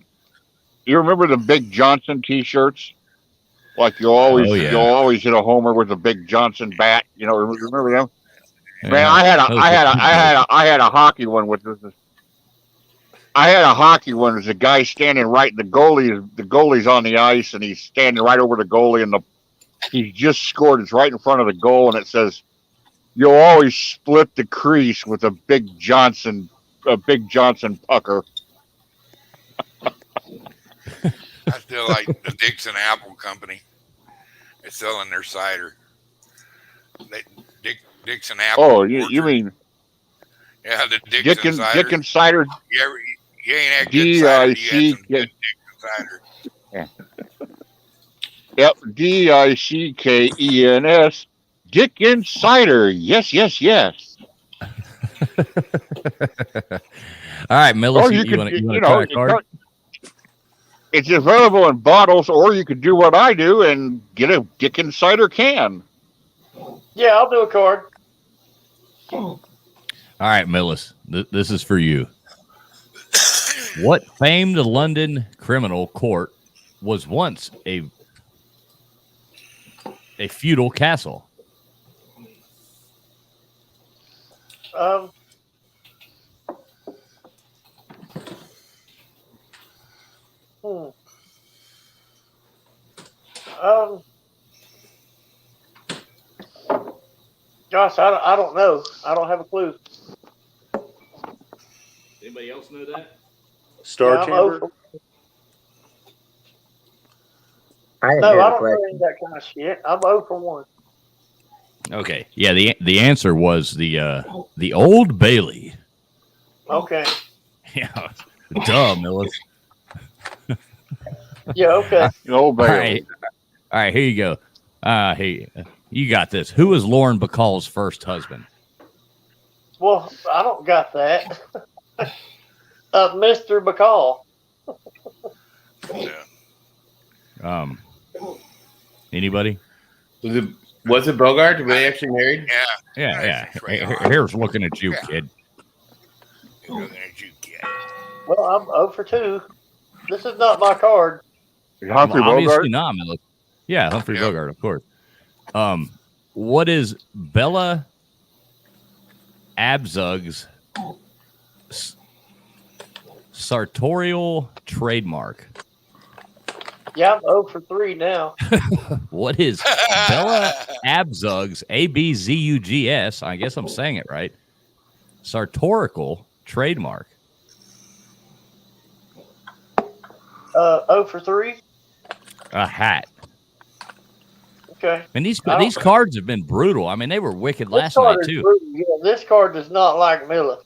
You remember the Big Johnson T-shirts? Like you'll always hit a homer with a Big Johnson bat. You know, remember them? Yeah. Man, I had a hockey one with this. I had a hockey one. There's a guy standing right. The goalie's on the ice, and he's standing right over the goalie, and he just scored. It's right in front of the goal, and it says, "You'll always split the crease with a Big Johnson pucker." I still like the Dixon Apple Company. They're selling their cider. Dixon Apple. Oh, you mean? Yeah, the Dixon cider. Dickens cider. You ain't had good cider. You had some good Dixon cider. Yeah. Yep. Dickens. Dickens cider. Yes. All right, Millis, you want to try a card? It's available in bottles, or you could do what I do and get a Dickens cider can. Yeah, I'll do a card. All right, Millis, this is for you. What famed London criminal court was once a feudal castle? Gosh, I don't know. I don't have a clue. Anybody else know that? Star Chamber? I don't know any of that kind of shit. I'm 0 for 1. Okay. Yeah, the answer was the Old Bailey. Okay. Yeah. Duh, Millis. Yeah, okay. All right, here you go. Hey, you got this. Who was Lauren Bacall's first husband? Well, I don't got that. Mr. Bacall. Anybody? Was it Bogart? Were they actually married? Yeah. Here's looking at you, kid. Looking at you, kid. Well, I'm 0 for 2. This is not my card. Humphrey obviously Bogart? not. Yeah, Humphrey Bogart, of course. What is Bella Abzug's sartorial trademark? Yeah, I'm 0 for 3 now. What is Bella Abzug's ABZUGS? I guess I'm saying it right. Sartorial trademark. 0 for 3. A hat. Okay. And these cards have been brutal. I mean, they were wicked last night too. Yeah, this card does not like Millis.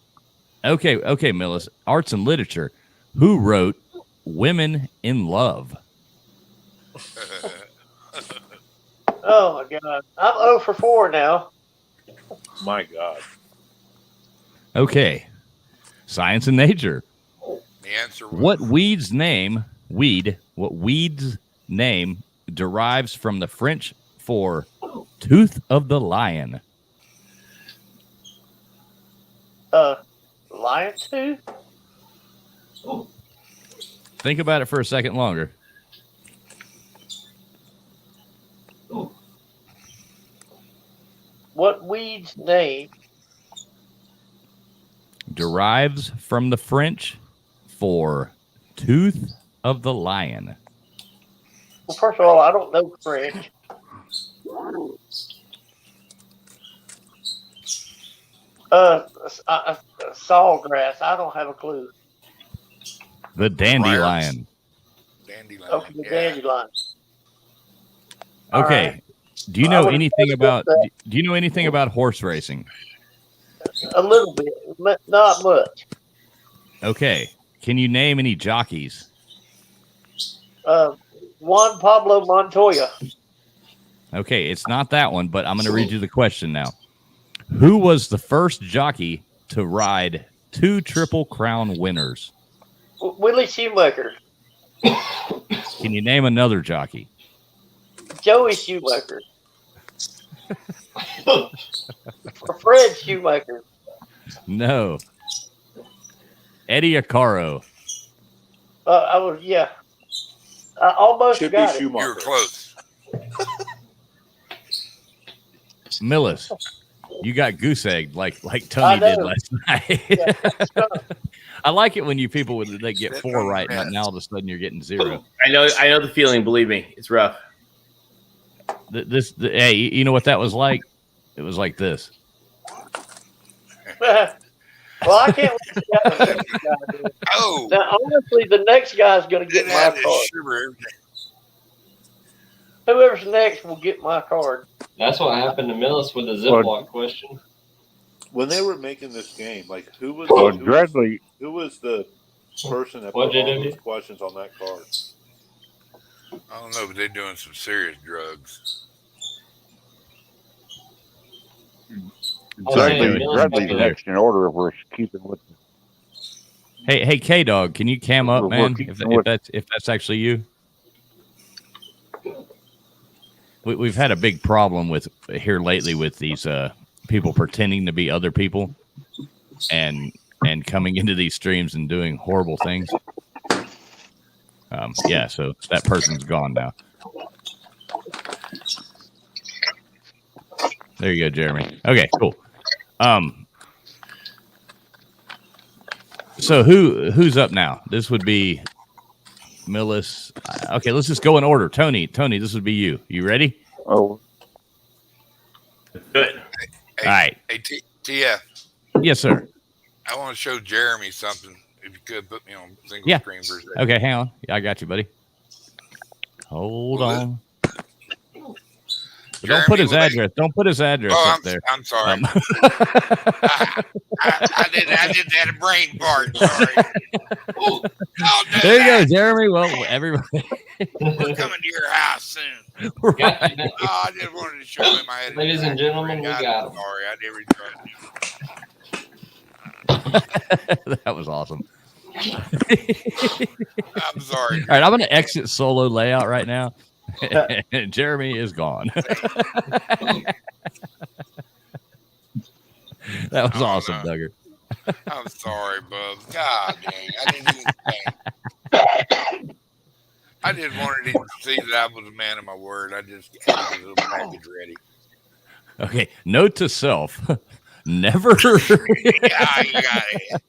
Okay, Millis. Arts and literature. Who wrote Women in Love? Oh my God, I'm 0 for 4 now. My God. Okay, science and nature. The answer was What weed's name derives from the French for tooth of the lion? Lion tooth? Think about it for a second longer. What weed's name derives from the French for tooth of the lion? Well, first of all, I don't know French. Sawgrass. I don't have a clue. The dandelion. Dandelion. Okay, the dandelion. Okay. Right. Do you know anything about? Do you know anything about horse racing? A little bit, not much. Okay. Can you name any jockeys? Juan Pablo Montoya. Okay, it's not that one, but I'm going to read you the question now. Who was the first jockey to ride 2 Triple Crown winners? Willie Shoemaker. Can you name another jockey? Joey Shoemaker. Fred Shoemaker. No. Eddie Acaro. I was, yeah. I almost Chippy got it. Schumacher. You're close. Millis, you got goose egged like Tony did last night. Yeah. I like it when you people they get 4 right, and now all of a sudden you're getting 0. I know the feeling. Believe me, it's rough. Hey, you know what that was like? It was like this. Well, I can't wait to see how the next guy does. Oh, Now, honestly, the next guy's going to get didn't my have this card. sugar every day. Whoever's next will get my card. That's what happened to Millis with the Ziploc question. When they were making this game, like who was the person that What put all did those questions on that card? I don't know, but they're doing some serious drugs. Bradley's next in order if we're keeping with. Hey, K-Dog, can you cam up, man? If that's actually you. We've had a big problem with here lately with these people pretending to be other people and coming into these streams and doing horrible things. Yeah, so that person's gone now. There you go, Jeremy. Okay, cool. So who's up now? This would be Millis. Okay, let's just go in order. Tony, this would be you. You ready? Oh, good. Hey, all right. Hey, TF. Yes, sir. I want to show Jeremy something. If you could put me on single screen for a second. Okay, hang on. I got you, buddy. Hold on. Don't put his address. Don't put his address up there. I'm sorry. I didn't have a brain fart. Sorry. There you go, Jeremy. Well, everybody. We're coming to your house soon. Right. I just wanted to show him I had. Ladies and gentlemen, we got him. Sorry, I never trusted That was awesome. I'm sorry. All right, I'm going to exit solo layout right now. Jeremy is gone. That was awesome, Duggar. I'm sorry, Bubs. God dang. I just wanted him to see that I was a man of my word. I just had a little package ready. Okay, note to self. Never. Yeah, you got it.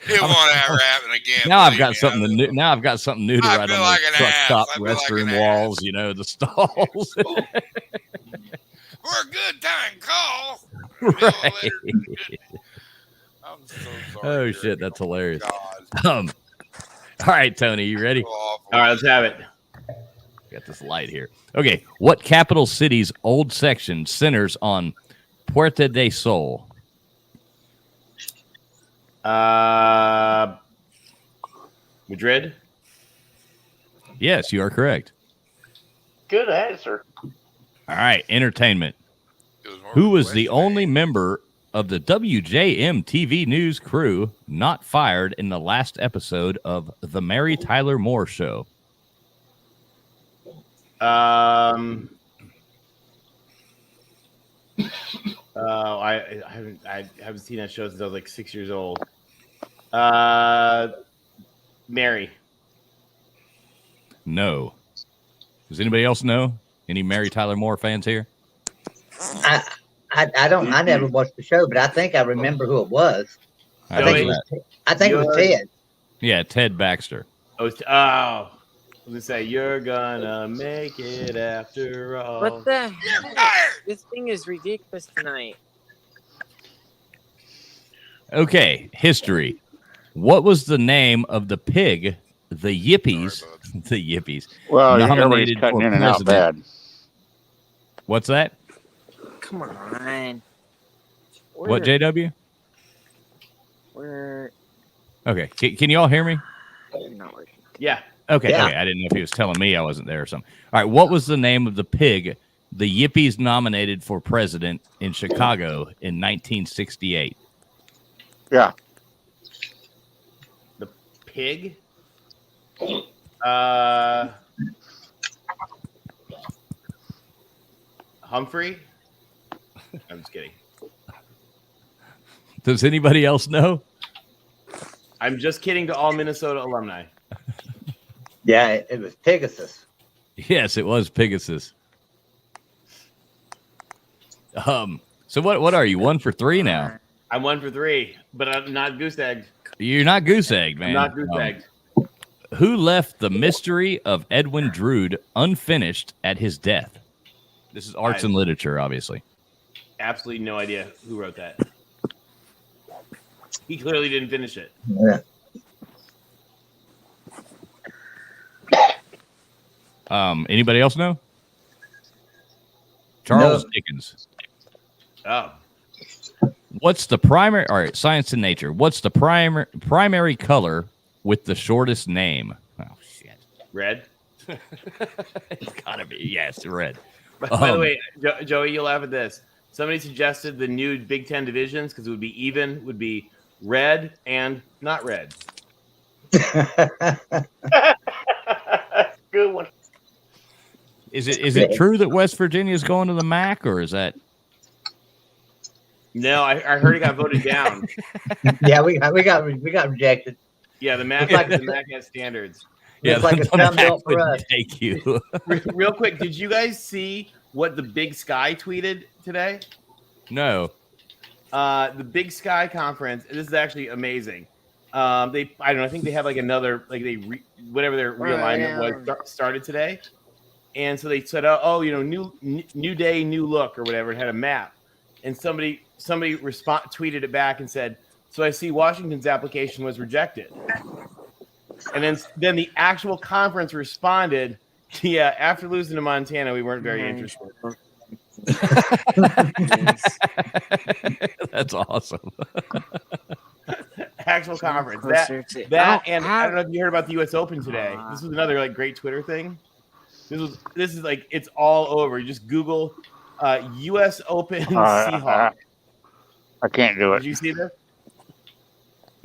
It won't ever happen again. Now I've got something new. Now I've got something new to write on like the truck stop restroom walls. You know, the stalls. For a good time call. Right. I'm so sorry. Oh shit, that's hilarious. All right, Tony, you ready? All right, let's have it. Got this light here. Okay, what capital city's old section centers on Puerta del Sol? Madrid? Yes, you are correct. Good answer. All right, entertainment. Who was the only member of the WJM TV news crew not fired in the last episode of The Mary Tyler Moore Show? I haven't seen that show since I was like 6 years old. Mary. No. Does anybody else know? Any Mary Tyler Moore fans here? I don't. I never watched the show, but I think I remember who it was. I think it was Ted. Yeah, Ted Baxter. I was gonna say you're gonna make it after all. What the heck? This thing is ridiculous tonight. Okay, history. What was the name of the pig the Yippies, well, nominated everybody's cutting for in and out president? bad. What's that? Come on. What, JW? We're Okay, can you all hear me? not working. Yeah. Okay, Yeah. okay. I didn't know if he was telling me I wasn't there or something. All right, what was the name of the pig the Yippies nominated for president in Chicago in 1968? Yeah. The pig? Humphrey? I'm just kidding. Does anybody else know? I'm just kidding to all Minnesota alumni. Yeah, it was Pegasus. Yes, it was Pegasus. So what are you? 1 for 3 now? I'm 1 for 3, but I'm not goose egged. You're not goose egged, man. I'm not goose egged. Who left The Mystery of Edwin Drood unfinished at his death? This is arts and literature, obviously. Absolutely no idea who wrote that. He clearly didn't finish it. Yeah. Anybody else know? Charles Dickens. Oh. What's the primary? All right, science and nature. What's the primary color with the shortest name? Oh shit. Red. It's gotta be red. By the way, Joey, you'll laugh at this. Somebody suggested the new Big Ten divisions because it would be even. Would be red and not red. Good one. Is it true that West Virginia is going to the MAC, or is that? No, I heard it got voted down. Yeah, we got rejected. Yeah, the MAC has standards. Yeah, it's like a thumb belt for us. Take you. Real quick, did you guys see what the Big Sky tweeted today? No. The Big Sky conference. This is actually amazing. I don't know. I think they have like another whatever their realignment was started today, and so they said, "Oh, new day, new look," or whatever. It had a map, and somebody tweeted it back and said, "So I see Washington's application was rejected." And then the actual conference responded, "Yeah, after losing to Montana, we weren't very interested." That's awesome. Actual conference. Closer That and I don't know if you heard about the U.S. Open today. This was another like great Twitter thing. This is like it's all over. You just Google U.S. Open Seahawks. I can't do it. Did you see this?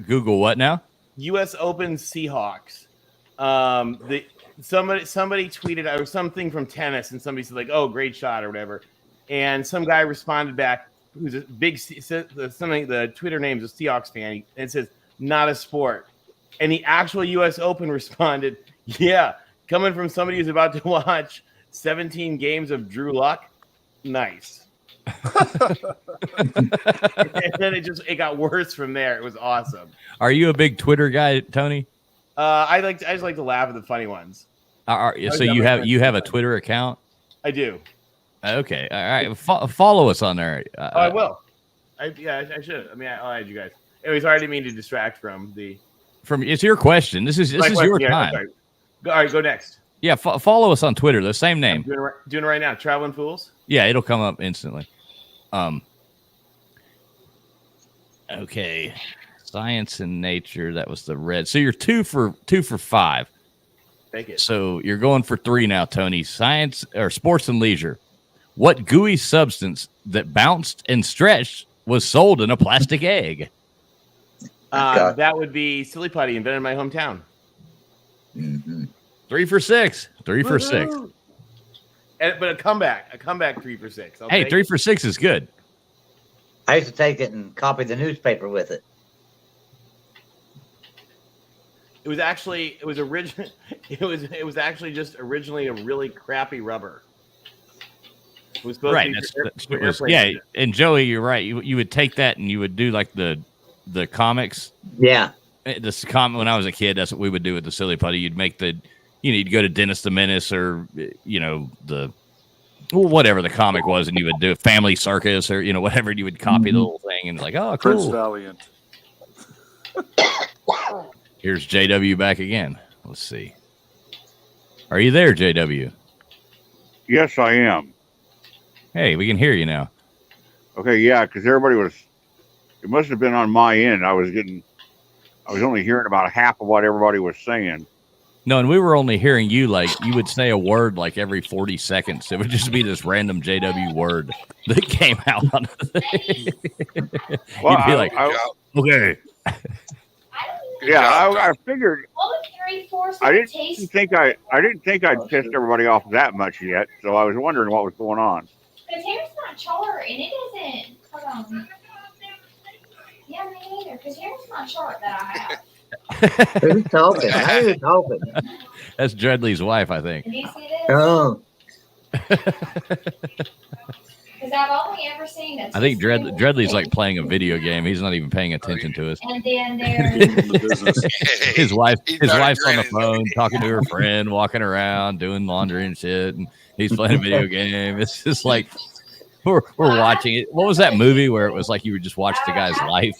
Google what now? U.S. Open Seahawks. Somebody tweeted or something from tennis, and somebody said like, "Oh, great shot" or whatever, and some guy responded back who's a big something. The Twitter name's a Seahawks fan, and it says not a sport. And the actual U.S. Open responded, "Yeah, coming from somebody who's about to watch 17 games of Drew Luck, nice." And then it got worse from there. It was awesome. Are you a big Twitter guy, Tony? I just like to laugh at the funny ones. So you have a Twitter account? I do. Okay, all right. Follow us on there. I will. I should. I mean, I'll add you guys. Anyways, I didn't mean to distract from the. It's your question. This is your time. Okay. All right, go next. Yeah, follow us on Twitter. The same name. I'm doing it right now. Traveling Fools. Yeah, it'll come up instantly. Okay. Science and nature. That was the red. So you're 2 for 5. Thank you. So you're going for 3 now, Tony. Science or sports and leisure. What gooey substance that bounced and stretched was sold in a plastic egg? That would be Silly Putty, invented in my hometown. Mm-hmm. 3 for 6. 3 for 6. But a comeback 3 for 6. Hey, 3 for 6 is good. I used to take it and copy the newspaper with it. It was actually just originally a really crappy rubber. It was supposed Right. to be Yeah, and Joey, you're right. You would take that and you would do like the comics. Yeah. This comic when I was a kid, that's what we would do with the Silly Putty. You'd make you'd go to Dennis the Menace or whatever the comic was, and you would do a Family Circus or whatever, and you would copy the little thing and like, oh, cool. Prince Valiant. Here's JW back again. Let's see. Are you there, JW? Yes, I am. Hey, we can hear you now. Okay, yeah, because it must have been on my end. I was only hearing about half of what everybody was saying. No, and we were only hearing you like you would say a word like every 40 seconds. It would just be this random JW word that came out. Well, you'd be like, okay. Yeah, I figured. I didn't think I'd pissed everybody off that much yet, so I was wondering what was going on. Because hair's not short, and it isn't. Hold on. Yeah, me neither. Because hair's not short that I have. Who's talking? Who's talking? That's Dreadly's wife, I think. Can you see this? Oh. Because I've only ever seen it. I think Dreadly's like playing a video game. He's not even paying attention to us. And then there's his wife's on the phone talking to her friend, walking around doing laundry and shit, and he's playing a video game. It's just like we're watching it. What was that movie where it was like you would just watch the guy's life?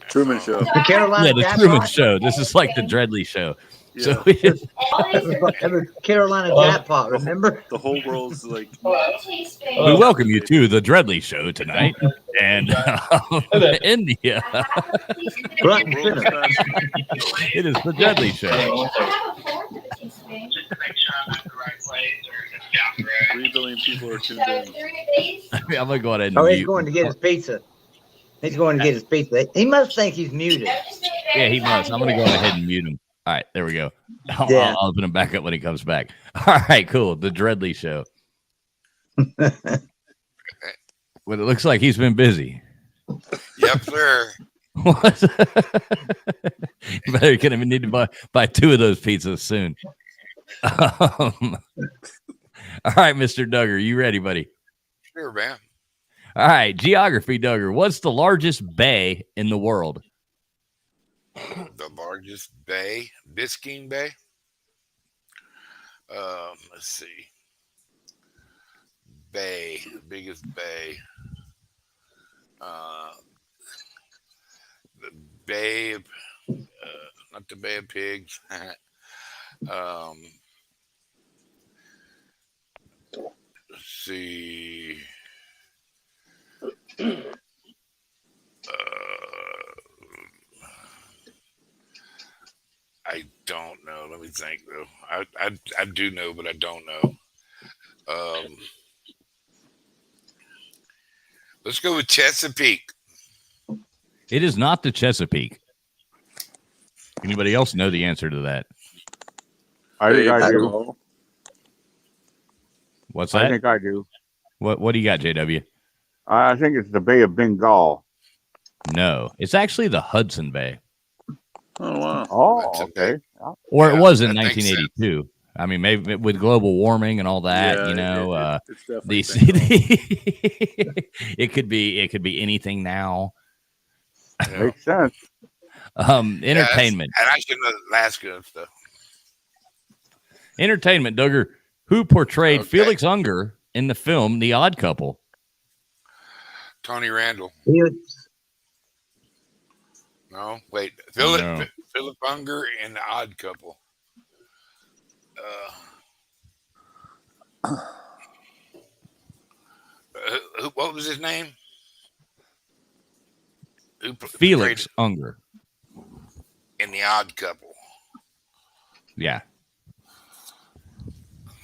Truman Show. The Carolina the Truman Show. This is like the Dreadly Show. Yeah. So the Carolina Jackpot, remember? The whole world's like. We welcome you to the Dreadly Show tonight, and India. It is the Dreadly Show. 3 billion people are tuned in. I'm gonna go ahead and. Oh, he's going to get his pizza. He's going to get his pizza. He must think he's muted. Yeah, he must. I'm gonna go ahead and mute him. All right, there we go. I'll open him back up when he comes back. All right, cool. The Dreadly Show. Well, it looks like he's been busy. Yep, sir. You're gonna need to buy 2 of those pizzas soon. All right, Mr. Duggar, you ready, buddy? Sure, man. All right, geography, Duggar. What's the largest bay in the world? The largest bay, Biscayne Bay. Let's see. Bay, biggest bay. The Bay of, not the Bay of Pigs. Let's see. think though. I do know, but I don't know. Let's go with Chesapeake. It is not the Chesapeake. Anybody else know the answer to that? I think I do. What's that? I think I do. What do you got, JW? I think it's the Bay of Bengal. No, it's actually the Hudson Bay. Oh wow. Oh, okay. Or it was in 1982. I mean, maybe with global warming and all that, Yeah, you know, it's definitely it could be anything now. Makes sense. Entertainment. And I should know Alaska and stuff. Entertainment, Duggar. Who portrayed Felix Unger in the film The Odd Couple? Tony Randall. No, wait. Philip Unger in The Odd Couple. What was his name? Felix Unger in The Odd Couple. Yeah.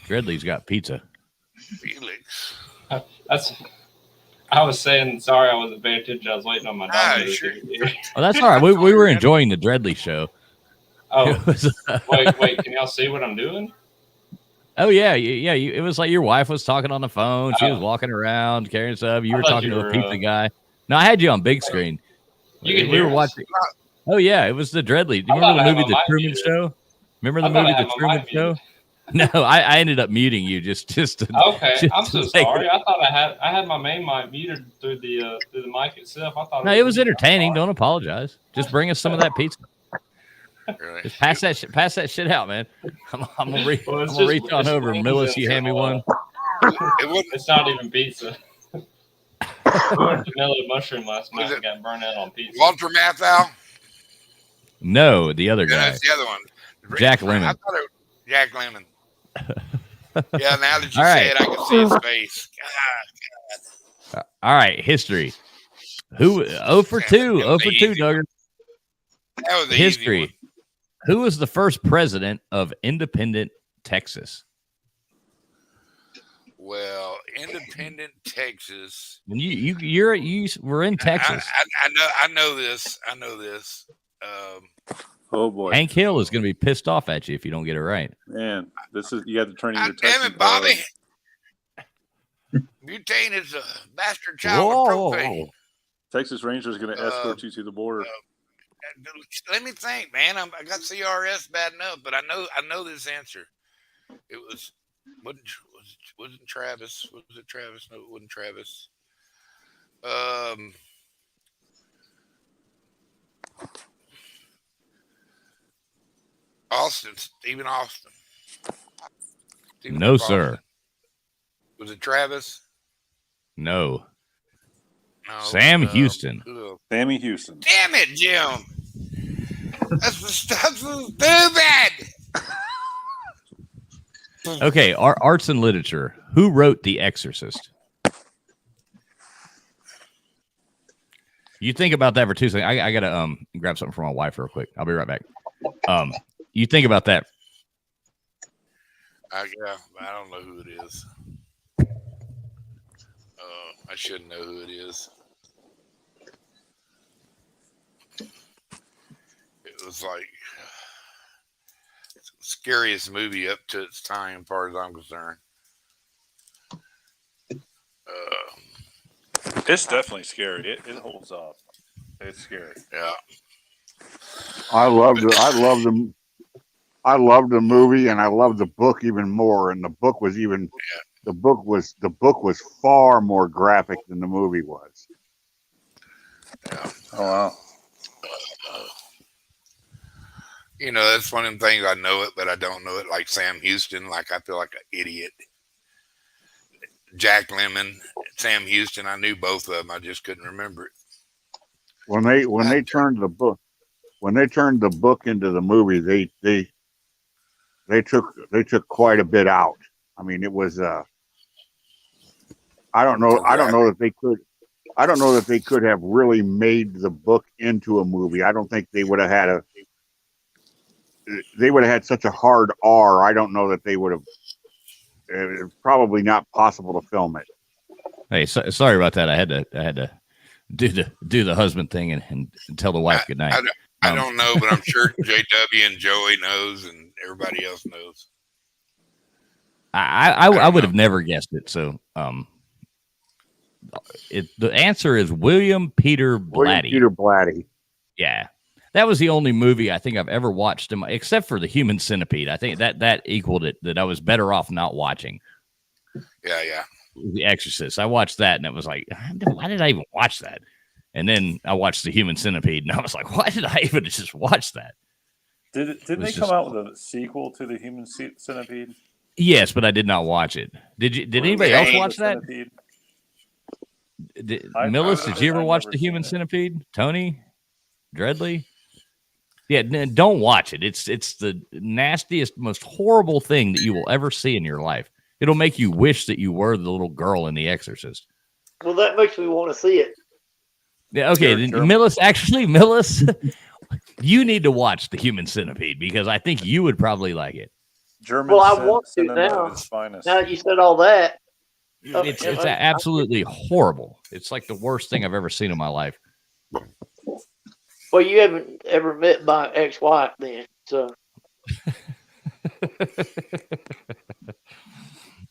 Dreadly's got pizza. Felix. I was saying sorry, I wasn't paying attention. I was waiting on my dog. Sure. Oh, that's all right. We were enjoying the Dreadly show. Oh, wait. Can y'all see what I'm doing? Oh yeah. It was like your wife was talking on the phone. She was walking around carrying stuff. You were talking to the pizza guy. No, I had you on big screen. We were watching. Oh yeah, it was the Dreadly. Do you remember the movie The Truman Show? Remember the movie The Truman Show? No, I ended up muting you just to, okay. I'm so sorry. I thought I had my main mic muted through the mic itself. I thought it was entertaining. Don't apologize. Just bring us some of that pizza. Really? Just pass that shit out, man. I'm gonna reach on over. Millis, you hand me one. It's not even pizza. We went to Mellow Mushroom last night and got burned out on pizza. Walter Matthau? No, the other guy. That's the other one. Jack Lemmon. I thought it was Jack Lemmon. Yeah, now that you say it, I can see his face. God. All right, history. Who 0 for 2? 0 for 2, Duggar. That was the history. Easy one. Who was the first president of independent Texas? Well, independent Texas. And you were in Texas. I know this. Oh boy, Hank Hill is going to be pissed off at you if you don't get it right. Man, you got to turn in your damn it, Bobby. Butane is a bastard child of propane. Texas Rangers going to escort you to the border. Let me think, man. I got CRS bad enough, but I know this answer. It wasn't Travis. Was it Travis? No, it wasn't Travis. Stephen Austin. No, sir. Was it Travis? No. Sam Houston. Sammy Houston. Damn it, Jim. That's stupid. Okay, arts and literature. Who wrote The Exorcist? You think about that for 2 seconds. I gotta grab something from my wife real quick. I'll be right back. You think about that. I don't know who it is. I shouldn't know who it is. It was like scariest movie up to its time, as far as I'm concerned. It's definitely scary. It holds up. It's scary. Yeah. I loved the movie, and I loved the book even more. And the book was far more graphic than the movie was. Yeah. Oh wow. That's one of them things. I know it, but I don't know it. Like Sam Houston, I feel like an idiot. Jack Lemmon, Sam Houston. I knew both of them. I just couldn't remember it. When they turned the book into the movie, they took quite a bit out. I mean, it was I don't know that they could have really made the book into a movie. I don't think they would have had they would have had such a hard R. I don't know that they would have. Probably not possible to film it. Hey, sorry about that. I had to do the husband thing and tell the wife good night. I don't know, but I'm sure JW and Joey knows, and everybody else knows. I would have never guessed it. So, the answer is William Peter Blatty. Peter Blatty. Yeah, that was the only movie I think I've ever watched, except for the Human Centipede. I think that equaled it. That I was better off not watching. Yeah. The Exorcist. I watched that, and it was like, why did I even watch that? And then I watched the Human Centipede, and I was like, why did I even just watch that? Didn't they come out with a sequel to the Human Centipede? Yes, but I did not watch it. Did anybody else watch that? Millis, did you ever watch the Human Centipede? Tony? Dreadly? Yeah, don't watch it. It's the nastiest, most horrible thing that you will ever see in your life. It'll make you wish that you were the little girl in The Exorcist. Well, that makes me want to see it. Yeah, okay. Millis, you need to watch the Human Centipede because I think you would probably like it. Well, I want to now. Now that you said all that. It's absolutely horrible. It's like the worst thing I've ever seen in my life. Well, you haven't ever met my ex-wife then, so.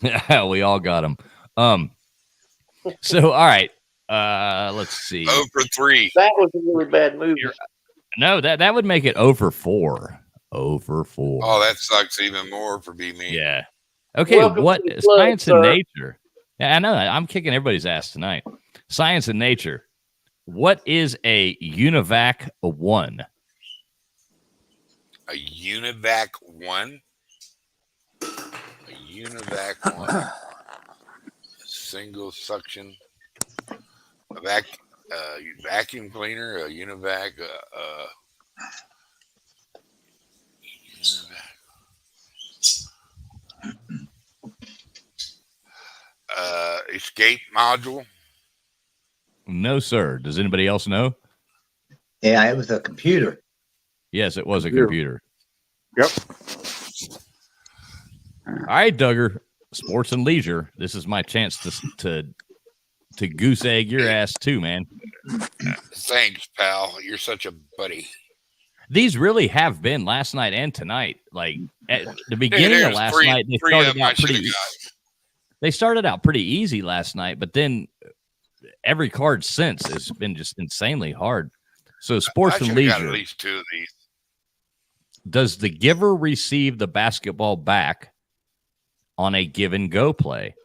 Yeah, we all got them. So, all right. Let's see. 0 for 3. That was a really bad movie. No, that would make it 0 for 4. 0 for 4. Oh, that sucks even more for me. Yeah. Okay, what science and nature? Yeah, I know that. I'm kicking everybody's ass tonight. Science and nature. What is a UNIVAC 1? A UNIVAC 1? A UNIVAC 1. Single suction. A vacuum cleaner, a UNIVAC, escape module. No, sir. Does anybody else know? Yeah, it was a computer. Yes, it was a computer. Yep. All right, Duggar. Sports and leisure. This is my chance to goose egg your ass too, man. Thanks, pal. You're such a buddy. These really have been last night and tonight. Like at the beginning of last night, they started out pretty easy last night, but then every card since has been just insanely hard. So sports and leisure. Got at least 2 of these. Does the giver receive the basketball back on a give and go play?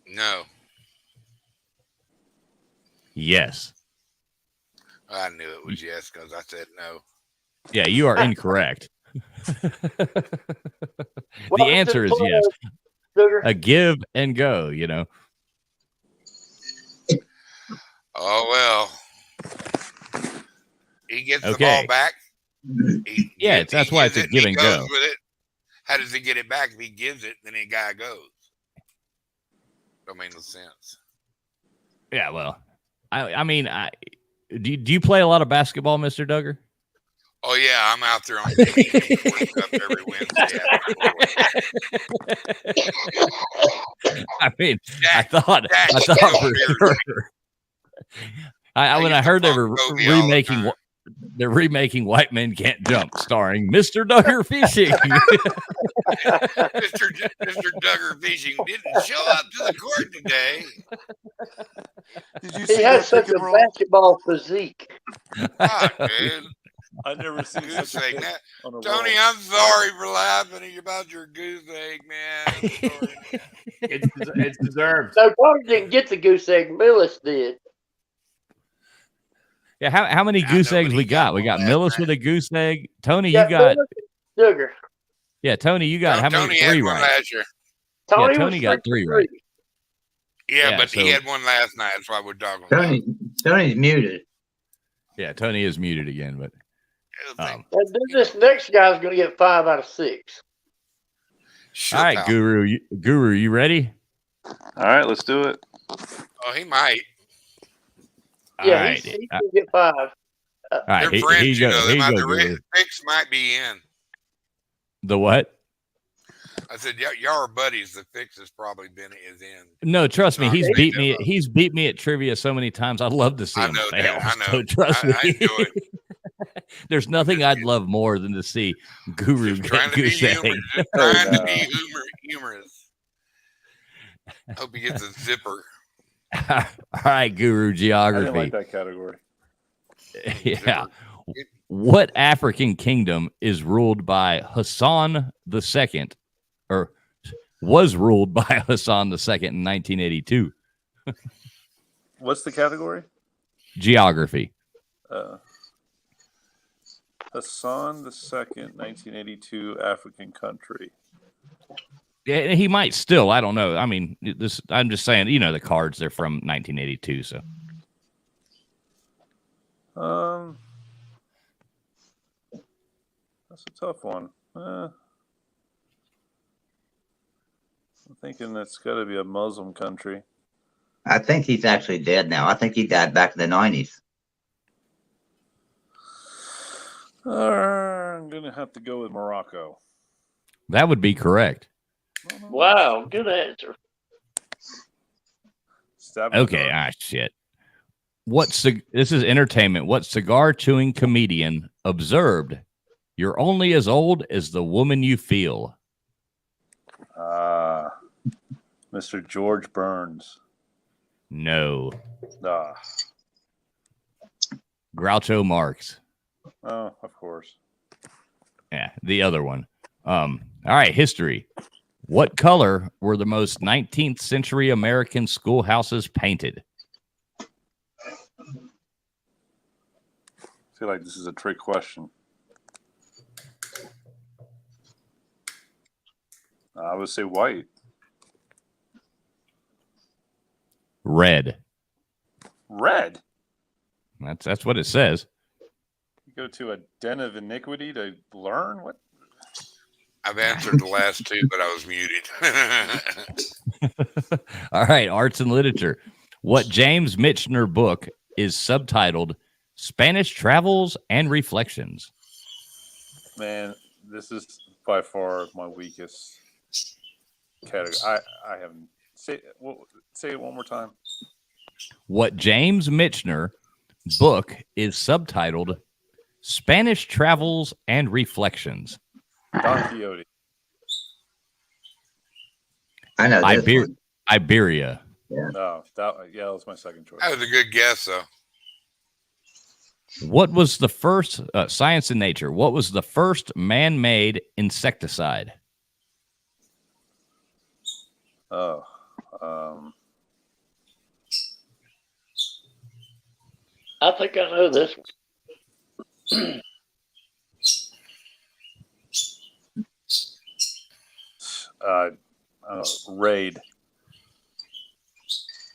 No. Yes. I knew it was yes because I said no. Yeah, you are incorrect. The answer is yes. A give and go, you know. Oh, well. He gets the ball back. That's why it's a give and go. With it. How does he get it back? If he gives it, then the guy goes. Don't make no sense. Yeah, well, I mean, do you play a lot of basketball, Mr. Duggar? Oh yeah, I'm out there on the team every Wednesday. I mean, I thought for sure. When I heard they were remaking White Men Can't Jump, starring Mr. Duggar Fishing. Mr. Duggar Fishing didn't show up to the court today. Did you see he has such a basketball physique. Ah, dude. I've never seen goose egg. Tony, I'm sorry for laughing about your goose egg, man. Sorry. It's deserved. No, Tony didn't get the goose egg. Millis did. Yeah, how many goose eggs we got? We got Millis with a goose egg. Tony, you got Duggar. Yeah, Tony, you got how many? 3 right? Last year. Tony got 3 right. Yeah, but he had one last night. That's why we're talking about. Tony's muted. Yeah, Tony is muted again, but this next guy's going to get 5 out of 6. Sure, all right, pal. Guru, you ready? All right, let's do it. Oh, he might. Yeah, All right. he can get 5. All right. They're friends, you know. The Fix might be in. The what? I said, y'all are buddies. The Fix has probably is in. No, trust me. He's beat me. He's beat me at trivia so many times. I'd love to see him fail. I know. So trust me. I enjoy it. There's nothing I'd love more than to see Guru get goose egg. Trying to be humorous. Hope he gets a zipper. All right, Guru geography. I didn't like that category. Yeah. What African kingdom is ruled by Hassan II, or was ruled by Hassan II in 1982? What's the category? Geography. Hassan II, 1982, African country. Yeah, he might still. I don't know. I mean, I'm just saying. You know, the cards, they're from 1982. So, that's a tough one. I'm thinking that's got to be a Muslim country. I think he's actually dead now. I think he died back in the 90s. I'm going to have to go with Morocco. that would be correct. Wow, good answer. Okay, shit. This is entertainment. What cigar chewing comedian observed, "You're only as old as the woman you feel"? Mr. George Burns. No. Groucho Marx. Oh, of course. Yeah, the other one. All right, history. What color were the most 19th century American schoolhouses painted? I feel like this is a trick question. I would say white. Red. Red? That's what it says. You go to a den of iniquity to learn? What? I've answered the last two, but I was muted. All right, arts and literature. What James Michener book is subtitled Spanish Travels and Reflections? Man, this is by far my weakest category. I haven't. Say it one more time. What James Michener book is subtitled Spanish Travels and Reflections? Don Quixote. I know this one. Iberia. Yeah. No, that was my second choice. That was a good guess, though. What was the first science and nature? What was the first man-made insecticide? Oh, I think I know this one. Raid.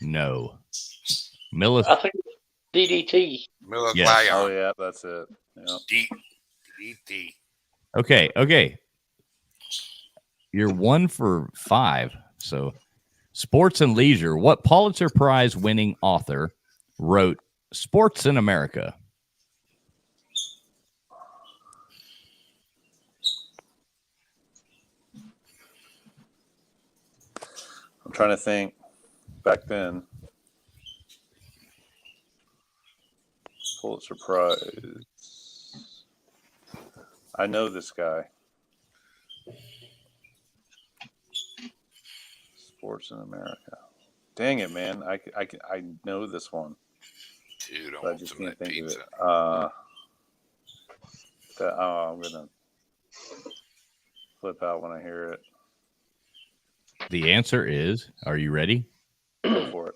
No. I think DDT. Yes. Oh yeah, that's it. Yeah. DDT. Okay. You're 1 for 5. So, sports and leisure. What Pulitzer Prize winning author wrote Sports in America? I'm trying to think back then. Pulitzer Prize. I know this guy. Sports in America. Dang it, man. I know this one. Dude, I just can't think of it. I'm going to flip out when I hear it. The answer is, are you ready? Go for it.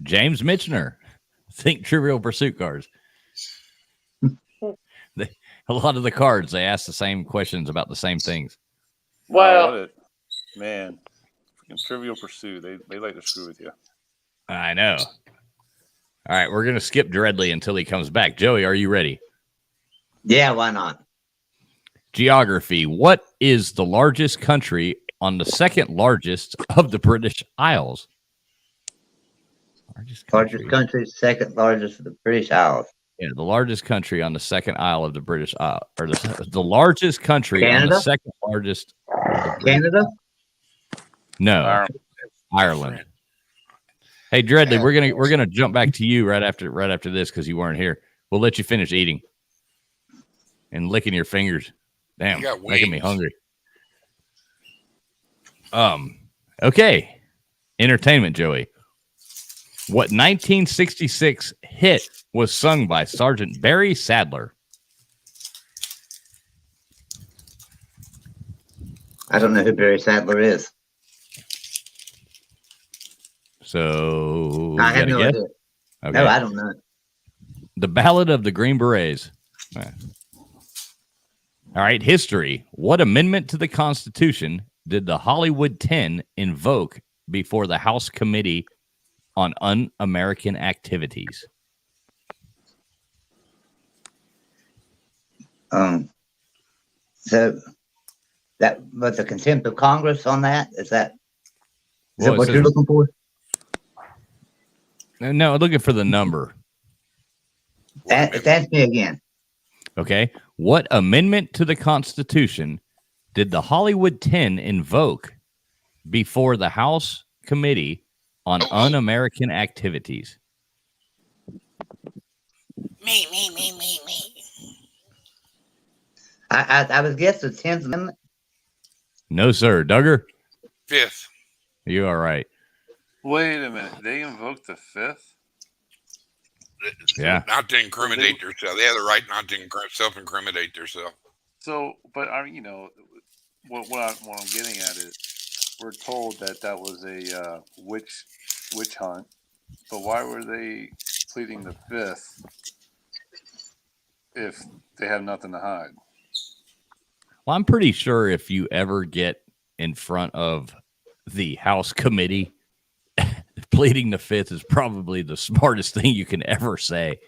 James Michener. Think Trivial Pursuit cards. A lot of the cards, they ask the same questions about the same things. Well, man, freaking Trivial Pursuit. They like to screw with you. I know. All right, we're going to skip Dreadly until he comes back. Joey, are you ready? Yeah, why not? Geography. What is the largest country on the second largest of the British Isles? Largest country, second largest of the British Isles. Yeah, the largest country on the second isle of the British Isle, or the largest country Canada? on the second largest. Canada? No, Ireland. Hey, Dreadly, we're gonna jump back to you right after this because you weren't here. We'll let you finish eating and licking your fingers. Damn, making me hungry. Okay, entertainment, Joey. What 1966 hit was sung by Sergeant Barry Sadler? I don't know who Barry Sadler is. So I have no idea. Okay. No, I don't know. The Ballad of the Green Berets. All right, history. What amendment to the Constitution did the Hollywood 10 invoke before the House Committee on Un-American Activities? So that was the contempt of Congress on that? Is that what you're looking for? No, looking for the number. Ask me again. Okay. What amendment to the Constitution did the Hollywood 10 invoke before the House Committee on Un-American Activities? Me. I would guess the 10th Amendment. No, sir. Duggar? 5th. You are right. Wait a minute. They invoked the 5th? Yeah. Not to incriminate themselves. They have the right not to self-incriminate themselves. So, but what I'm getting at is, we're told that was a witch hunt, but why were they pleading the 5th if they have nothing to hide? Well, I'm pretty sure if you ever get in front of the House Committee, pleading the 5th is probably the smartest thing you can ever say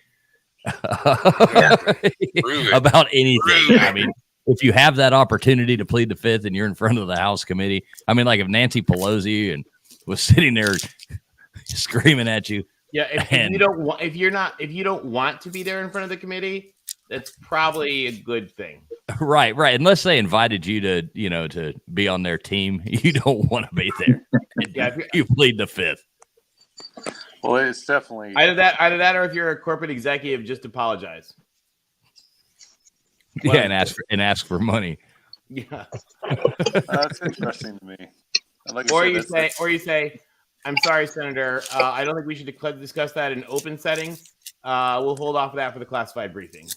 about anything. I mean, if you have that opportunity to plead the 5th and you're in front of the House Committee, I mean, like if Nancy Pelosi and was sitting there screaming at you. Yeah, if you don't want to be there in front of the committee, that's probably a good thing. Right. Unless they invited you to be on their team, you don't want to be there. Yeah, you plead the 5th. Well, it's definitely either that, or if you're a corporate executive, just apologize. Yeah, and ask for money. Yeah, that's interesting to me. Like or you say, "I'm sorry, Senator. I don't think we should discuss that in open setting. We'll hold off of that for the classified briefing."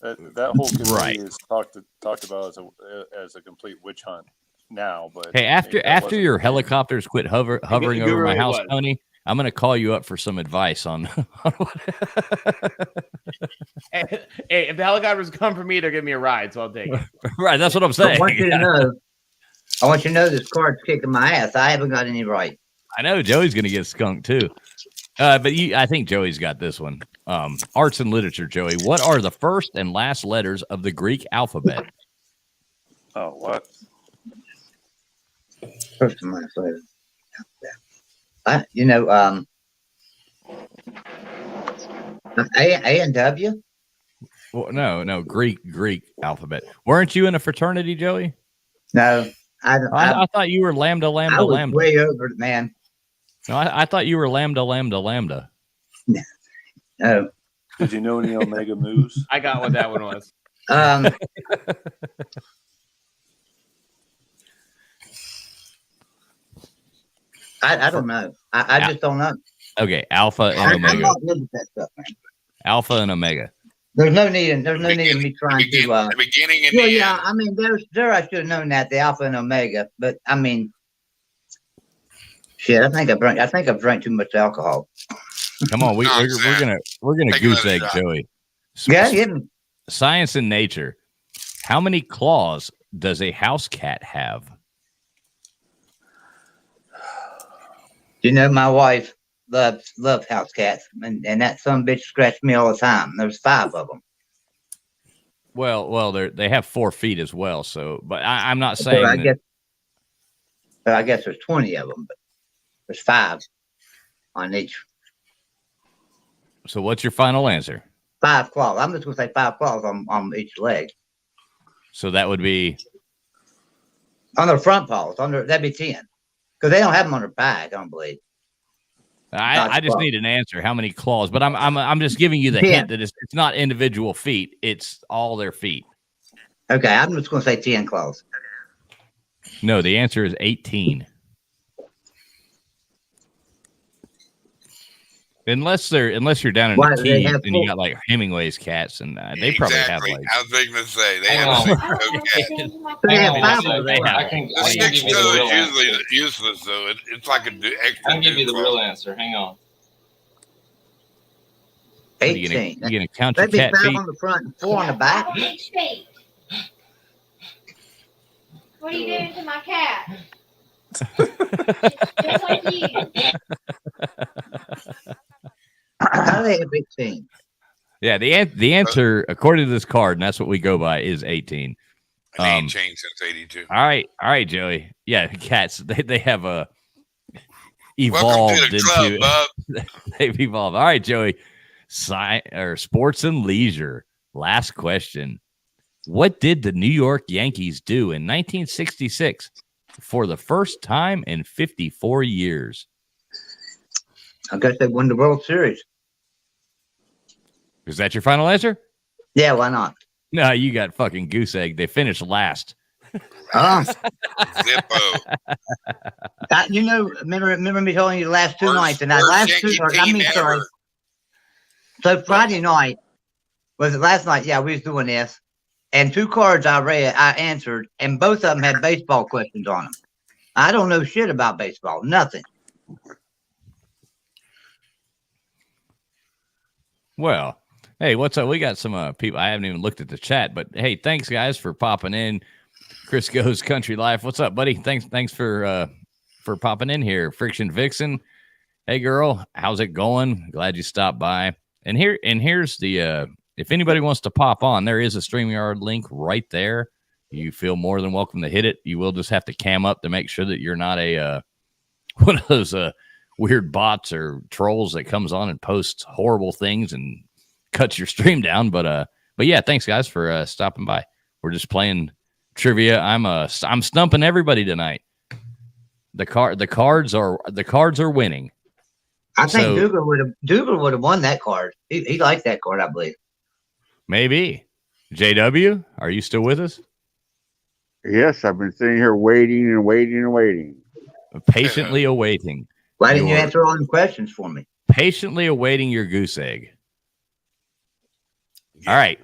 That whole committee is talked about as a complete witch hunt now. But hey, after your helicopters quit hovering over my house, Tony, I'm going to call you up for some advice on. Hey, if the helicopters come for me, they're giving me a ride, so I'll take it. Right, that's what I'm saying. I want you to know this card's kicking my ass. I haven't got any right. I know Joey's going to get skunked too. But I think Joey's got this one. Arts and literature, Joey. What are the first and last letters of the Greek alphabet? Oh, what? First and last letters. A and W? Well, no, Greek alphabet. Weren't you in a fraternity, Joey? No, I thought you were lambda. I was way over it, man. No, I thought you were lambda. No. Did you know any Omega moves? I got what that one was. I don't know. I just don't know. Okay, Alpha and Omega. I'm not good at that stuff, man. Alpha and Omega. There's no need in me trying to. The beginning and the end. Yeah. I mean, there. I should have known that, the Alpha and Omega. But I mean, shit. I think I've drank too much alcohol. Come on, we're gonna goose egg Joey. Yeah, give me. Science and nature. How many claws does a house cat have? You know, my wife loves house cats, and that son bitch scratched me all the time. There's 5 of them. Well, they have 4 feet as well. So, but I'm not saying. I guess there's 20 of them, but there's 5 on each So what's your final answer? 5 claws. I'm just going to say 5 claws on each leg. So that would be on their front paws. That'd be 10 because they don't have them on their back. I don't believe. I just need an answer. How many claws? But I'm just giving you the hint that it's not individual feet. It's all their feet. Okay, I'm just going to say 10 claws. No, the answer is 18. Unless you're down in the Keys and you got like Hemingway's cats, and they probably have like. I was thinking to say they have The 6 toe is usually useless, though. It's like an extra. I can give you the real answer. Hang on. 18. You're gonna count your cat 5 feet on the front and 4 on the back. What are you doing to my cat? Just like you. How do they have 18? Yeah, the answer according to this card, and that's what we go by, is 18. They ain't changed since 82. All right, Joey. Yeah, cats they have evolved Welcome to the club, bub. They've evolved. All right, Joey. Sports and leisure. Last question. What did the New York Yankees do in 1966 for the first time in 54 years? I guess they won the World Series. Is that your final answer? Yeah, why not? No, you got fucking goose egg. They finished last. Zippo. Remember me telling you the last 2 nights, and that last 2 nights. Sorry. So Friday night was it last night? Yeah, we was doing this, and 2 cards I answered, and both of them had baseball questions on them. I don't know shit about baseball, nothing. Well, hey, what's up? We got some people. I haven't even looked at the chat, but hey, thanks guys for popping in. Chris Goes Country Life. What's up, buddy? Thanks for popping in here. Friction Vixen. Hey girl, how's it going? Glad you stopped by. And here's the if anybody wants to pop on, there is a StreamYard link right there. You feel more than welcome to hit it. You will just have to cam up to make sure that you're not a one of those weird bots or trolls that comes on and posts horrible things and cuts your stream down. But yeah, thanks guys for stopping by. We're just playing trivia. I'm stumping everybody tonight. The cards are winning. I think Dougal would have won that card. He liked that card, I believe. Maybe. JW, are you still with us? Yes, I've been sitting here waiting and waiting and waiting. Patiently awaiting. Why didn't you answer all the questions for me? Patiently awaiting your goose egg. Yeah, all right.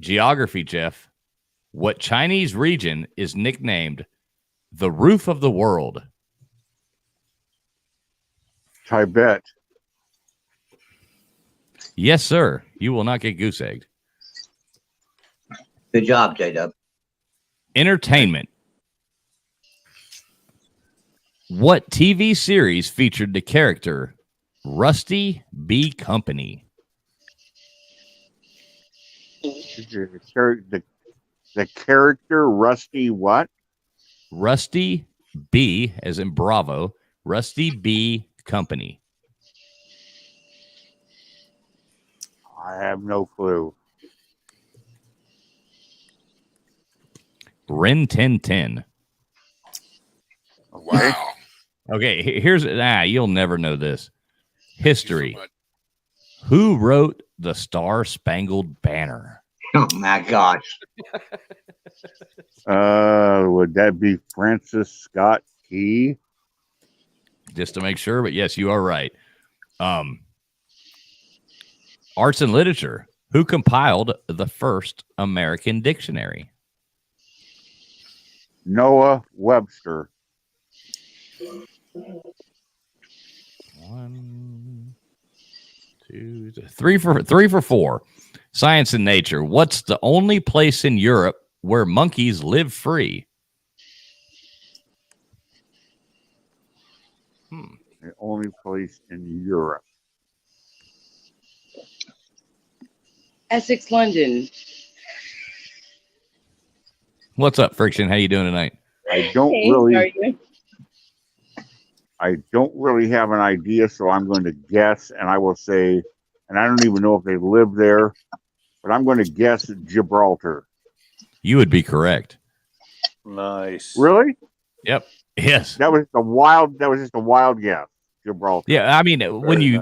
Geography, Jeff. What Chinese region is nicknamed the roof of the world? Tibet. Yes, sir. You will not get goose egged. Good job, J-Dub. Entertainment. What TV series featured the character Rusty B. Company? The character Rusty what? Rusty B, as in Bravo. Rusty B. Company. I have no clue. Rin Tin Tin. Wow. Okay, here's you'll never know this. History. Who wrote the Star Spangled Banner? Oh my gosh. Would that be Francis Scott Key? Just to make sure, but yes, you are right. Arts and literature. Who compiled the first American dictionary? Noah Webster. 1, 2, 3 for 4. Science and nature. What's the only place in Europe where monkeys live free? The only place in Europe. Essex, London. What's up, Friction? How you doing tonight? I don't really have an idea, so I'm going to guess, and I will say and I don't even know if they live there, but I'm going to guess Gibraltar. You would be correct. Nice. Really? Yep. Yes. That was just a wild guess. Gibraltar. Yeah, I mean, when Very you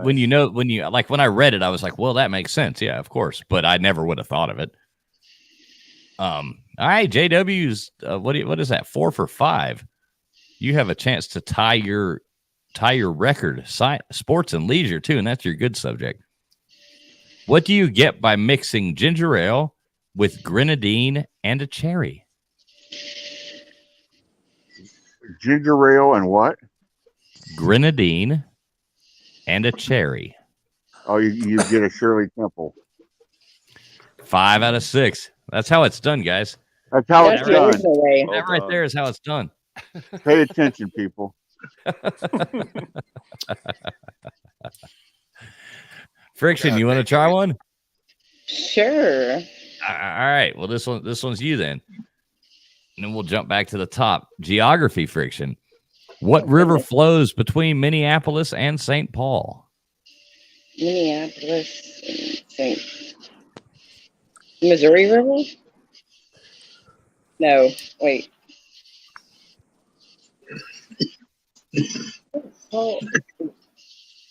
like when I read it, I was like, well, that makes sense. Yeah, of course, but I never would have thought of it. All right, JW's what is that? 4 for 5. You have a chance to tie your record. Sports and leisure too, and that's your good subject. What do you get by mixing ginger ale with grenadine and a cherry? Ginger ale and what? Grenadine and a cherry. Oh, you get a Shirley Temple. 5 out of 6. That's how it's done, guys. That's how it's done. That right there is how it's done. Pay attention, people. Friction, you want to try one? Sure. All right. Well, this one's you then. And then we'll jump back to the top. Geography, Friction. What river flows between Minneapolis and St. Paul? Minneapolis and St. Missouri River? No, wait. Oh,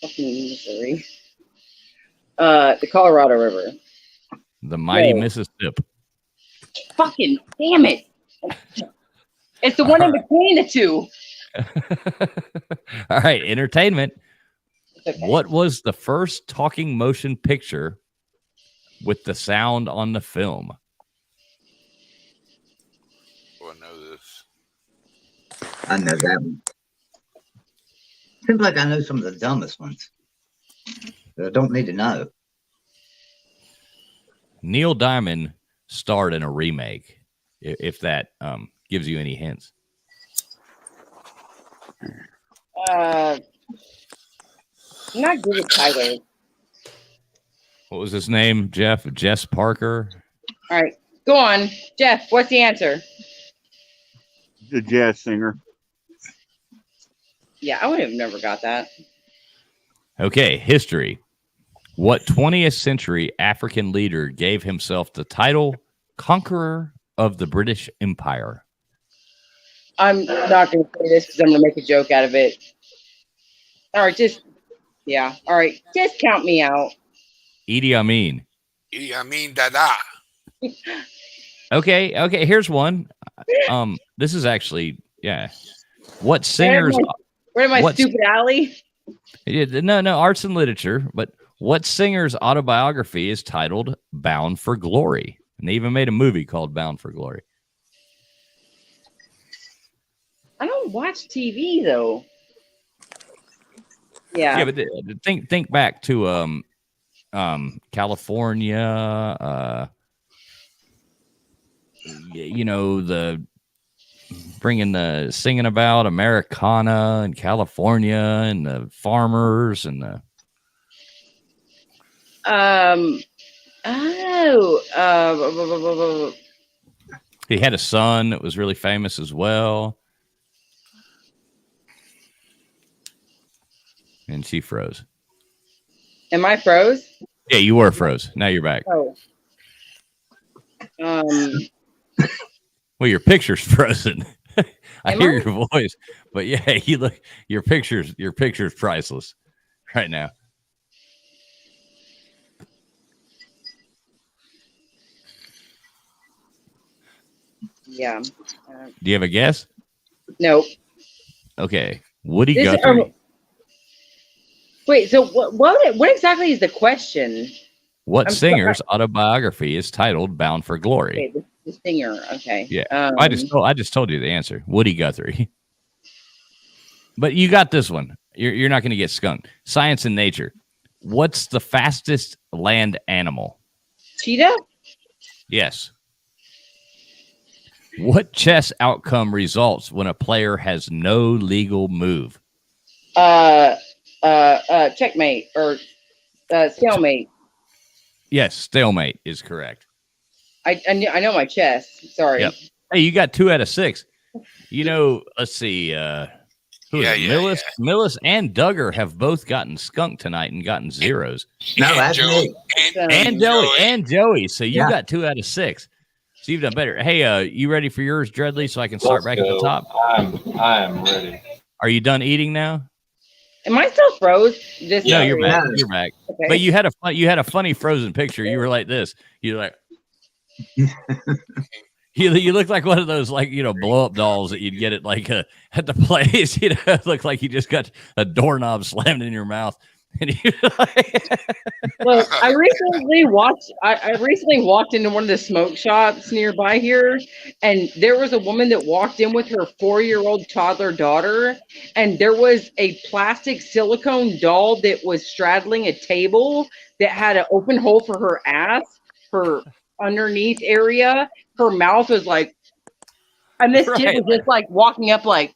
fucking Missouri. The Colorado River. The mighty Mississippi. Fucking damn it. It's the one in between the two. All right, entertainment. Okay. What was the first talking motion picture with the sound on the film? Oh, I know this. I know that one. Seems like I know some of the dumbest ones that I don't need to know. Neil Diamond starred in a remake, if that gives you any hints. Not good with Tyler. What was his name, Jeff? Jess Parker? All right, go on. Jeff, what's the answer? The jazz singer. Yeah, I would have never got that. Okay, history. What 20th century African leader gave himself the title Conqueror of the British Empire? I'm not going to say this because I'm going to make a joke out of it. All right, all right, just count me out. Idi Amin. Idi Amin Dada. Okay, here's one. This is actually, yeah. What singers... Where am I, stupid alley? No, arts and literature, but what singer's autobiography is titled Bound for Glory? And they even made a movie called Bound for Glory. I don't watch TV though. Yeah. Yeah, but think back to California, the singing about Americana and California and the farmers and the he had a son that was really famous as well. And she froze. Am I froze? Yeah, you were froze. Now you're back. Oh. Well, your picture's frozen. I hear your voice, but yeah, your picture's priceless right now. Yeah. Do you have a guess? Nope. Okay. Woody Guthrie. Wait, so what exactly is the question? What singer's autobiography is titled Bound for Glory? Okay, the singer. Okay. Yeah. I just told you the answer. Woody Guthrie. But you got this one. You're not going to get skunked. Science and nature. What's the fastest land animal? Cheetah? Yes. What chess outcome results when a player has no legal move? Checkmate or stalemate. Yes, stalemate is correct. I know my chess. Sorry. Yep. Hey, you got 2 out of 6. Let's see. Millis and Duggar have both gotten skunked tonight and gotten zeros. No, that's me. And Joey. So you got 2 out of 6. So you've done better. Hey, you ready for yours, Dreadly? So I can start back at the top. I am ready. Are you done eating now? Am I still froze? No, you're back. No. You're back. Okay. But you had a funny frozen picture. You were like this. You're like. You look like one of those blow up dolls that you'd get at at the place. It looked like you just got a doorknob slammed in your mouth. And Well, I recently walked into one of the smoke shops nearby here, and there was a woman that walked in with her 4-year-old toddler daughter, and there was a plastic silicone doll that was straddling a table that had an open hole for her ass, her underneath area. Her mouth was like, and this kid was just like walking up like,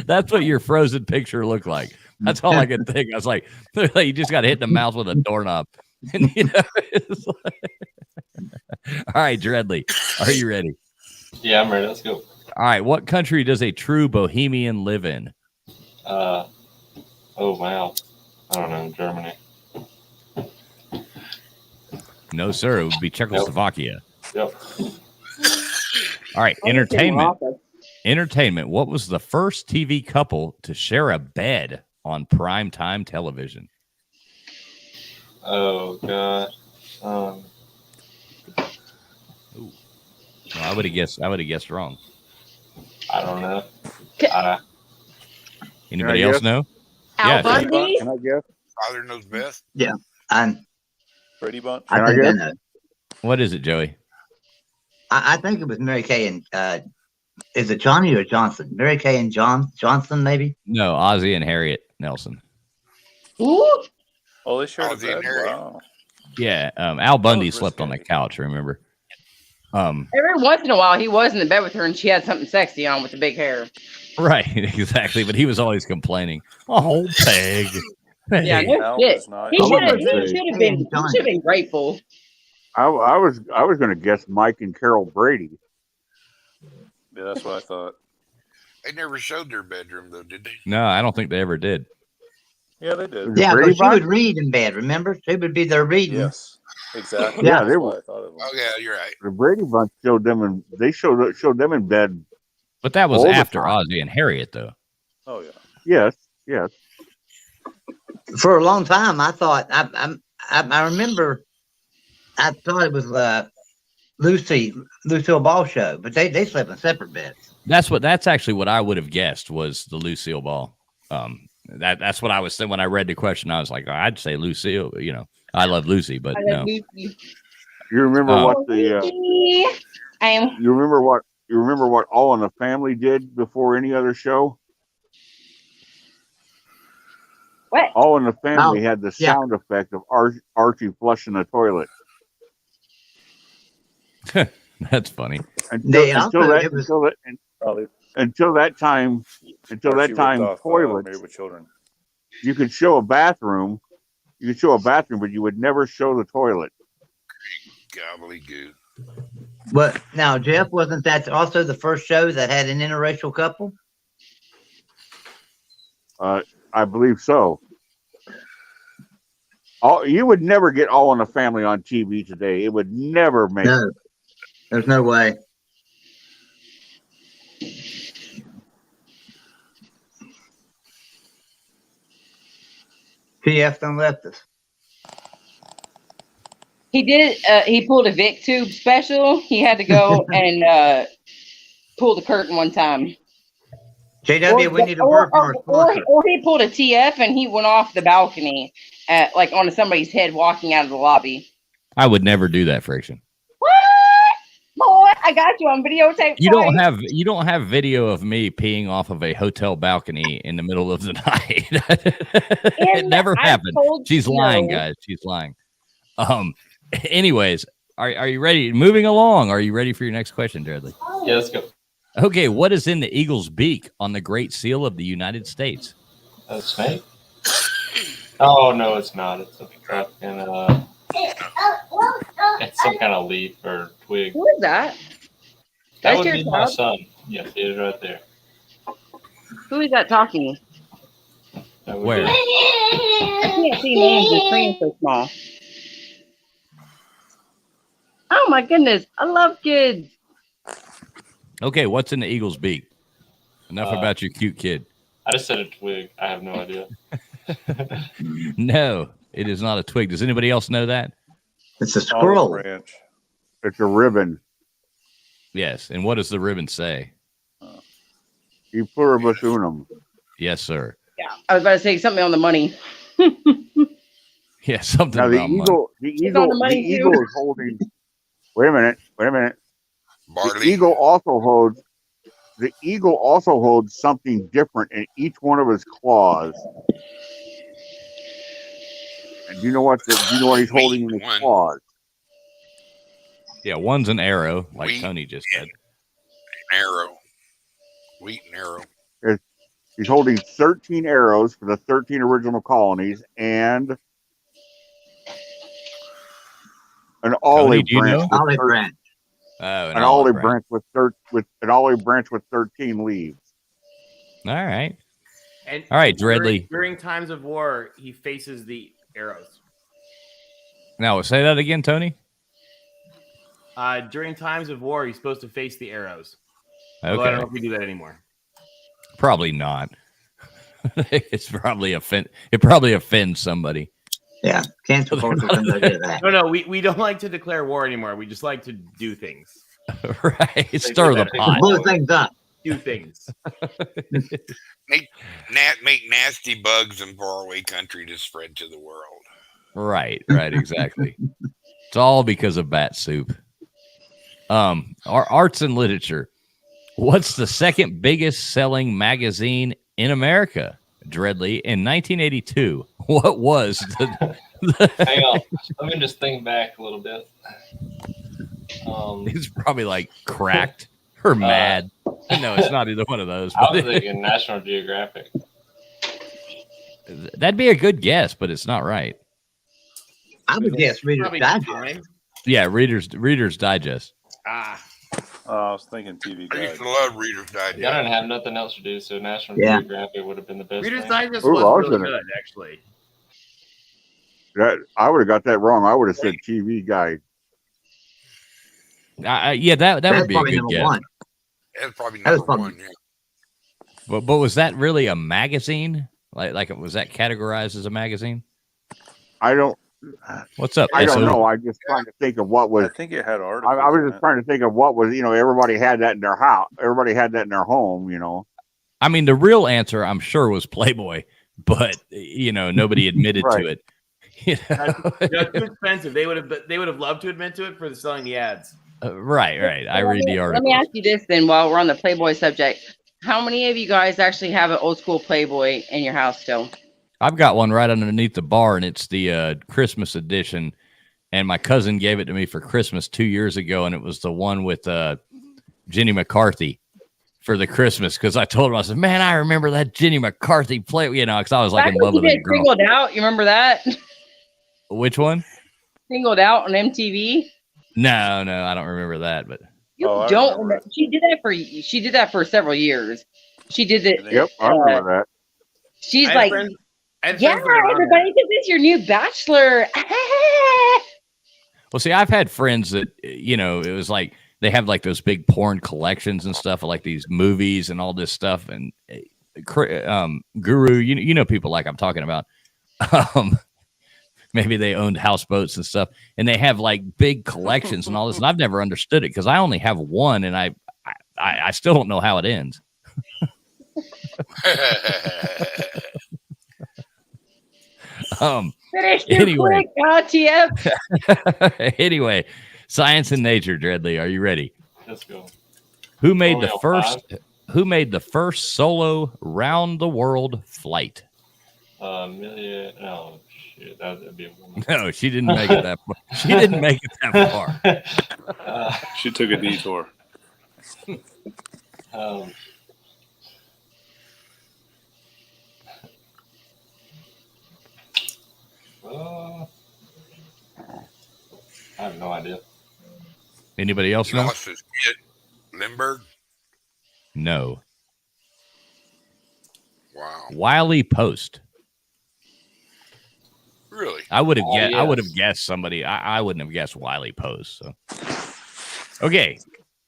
that's what your frozen picture looked like. That's all I could think. I was like, you just got hit in the mouth with a doorknob. And, it's all right, Dreadly, are you ready? Yeah, I'm ready. Let's go. All right, what country does a true bohemian live in? Oh wow, I don't know. Germany. No, sir. It would be Czechoslovakia. Yep. All right, entertainment. Entertainment. What was the first TV couple to share a bed on primetime television? Oh God. Ooh. No, I would have guessed wrong. I don't know. Anybody else know? Al Bundy? Can I guess? Father knows best. Yeah, I'm Brady Bunch. I think I know. What is it, Joey? I think it was Mary Kay and is it Johnny or Johnson? Mary Kay and Johnson, maybe? No, Ozzie and Harriet Nelson. Ooh. Oh, they shared a bed. Wow. Yeah, Al Bundy slept on the couch, remember? Every once in a while, he was in the bed with her, and she had something sexy on with the big hair. Right, exactly. But he was always complaining. Oh, Peg. Yeah, no shit. He should have been grateful. I was going to guess Mike and Carol Brady. Yeah, that's what I thought. They never showed their bedroom, though, did they? No, I don't think they ever did. Yeah, they did. Yeah, but she would read in bed, remember? She would be there reading. Yes, exactly. Yeah, they were. Oh, yeah, you're right. The Brady Bunch showed them, and they showed them in bed. But that was after Ozzie and Harriet, though. Oh, yeah. Yes. For a long time, I thought, I remember, I thought it was Lucille Ball show, but they slept in separate beds. That's actually what I would have guessed was the Lucille Ball. That's what I was saying when I read the question. I was like, I'd say Lucille. I love Lucy, but no. You remember what you remember what All in the Family did before any other show? What? All in the Family had the sound effect of Archie flushing the toilet. That's funny. Until that time, toilets. With children. You could show a bathroom. But you would never show the toilet. Gobbledygook. But now, Jeff, wasn't that also the first show that had an interracial couple? I believe so. You would never get All in the Family on TV today. It would never make. No, there's no way. PF done left us. He did. He pulled a Vic tube special. He had to go and pull the curtain one time. JW, we need a word from our sponsor. Or he pulled a TF and he went off the balcony, onto somebody's head walking out of the lobby. I would never do that, Friction. What? Boy, I got you on videotape. You don't have video of me peeing off of a hotel balcony in the middle of the night. It never happened. She's lying, guys. She's lying. Anyways, are you ready? Moving along. Are you ready for your next question, Dreadly? Yeah, let's go. Okay, what is in the eagle's beak on the Great Seal of the United States? A snake? Oh no, it's not. It's a fucking it's some kind of leaf or twig. What is that? That That's would your be my child? son. Yes, he is right there. Who is that talking? Where? I can't see names. The screen's so small. Oh my goodness. I love kids. Okay, what's in the eagle's beak? Enough about your cute kid. I just said a twig. I have no idea. No, it is not a twig. Does anybody else know that? It's a squirrel. Branch. It's a ribbon. Yes. And what does the ribbon say? E pluribus unum. Yes, sir. Yeah. I was about to say something on the money. Yeah, something Now the about money. eagle, It's on the money, the eagle too. is holding. Wait a minute. Barley. The eagle also holds something different in each one of his claws. And do you know what he's holding in his claws? Yeah, one's an arrow, like Wheat. Tony just said. An arrow. Wheat and arrow. He's holding 13 arrows for the 13 original colonies and an olive branch. Olive branch. Oh, An olive branch with 13 leaves. All right. And all right, Dreadly. During times of war, he faces the arrows. Now, say that again, Tony. During times of war, he's supposed to face the arrows. Okay. Although I don't know if we do that anymore. Probably not. It's probably It probably offends somebody. Yeah, cancel culture comes out of that. No, we don't like to declare war anymore. We just like to do things. Right. Stir the pot. Blow things up. Do things. Make nasty bugs in faraway country to spread to the world. Right, exactly. It's all because of bat soup. Our arts and literature. What's the second biggest selling magazine in America, Dreadly, in 1982? What was the Hang on. Let me just think back a little bit. It's probably like Cracked or Mad. No, it's not either one of those. I was thinking National Geographic. That'd be a good guess, but it's not right. I would guess Reader's Digest. Yeah, Reader's Digest. I was thinking TV I Guide. used to love Reader's Digest. I didn't have nothing else to do, so National Yeah. Geographic would have been the best. Reader's thing. Digest Ooh, was I was really gonna- good, actually. I would have got that wrong. I would have said TV Guide. Yeah, that would be a good guess. One. That's probably That was number probably- one. Yeah. But was that really a magazine? Like was that categorized as a magazine? I don't. What's up? I don't SO? know. I'm just trying to think of what was. I think it had articles. I was in just it. trying to think of what was. Everybody had that in their house. Everybody had that in their home. I mean, the real answer, I'm sure, was Playboy, but nobody admitted Right. to it. That's too expensive. They would have loved to admit to it for selling the ads. Right. I read the Let article. me ask you this then while we're on the Playboy subject. How many of you guys actually have an old school Playboy in your house still? I've got one right underneath the bar, and it's the Christmas edition. And my cousin gave it to me for Christmas 2 years ago, and it was the one with Jenny McCarthy for the Christmas. Because I told him, I said, "Man, I remember that Jenny McCarthy play." Because I was like Back in when love with you a did girl. Singled Out, you remember that? Which one? Singled Out on MTV. No, I don't remember that. But You I don't remember remember. She did that for several years. She did it. Yep, I remember that. She's I had like, friends- I had yeah, friends that were on everybody, this is your new Bachelor. Well, see, I've had friends that, it was like they have like those big porn collections and stuff, like these movies and all this stuff. And Guru, you know people like I'm talking about. Maybe they owned houseboats and stuff, and they have like big collections and all this. And I've never understood it because I only have one, and I still don't know how it ends. Finish your Anyway. quick, TF. Anyway, science and nature, Dreadly, are you ready? Let's go. Who made Only the on first? Who made the first solo round the world flight? Million. Oh shit, that'd be a woman. No, she didn't make it that far. She didn't make it that far. She took a detour. I have no idea. Anybody else He know? lost his kid. Let Strindberg? No. Wow. Wiley Post. Really? I would have Oh, guessed. yes. I would have guessed somebody. I wouldn't have guessed Wiley Post. So, okay,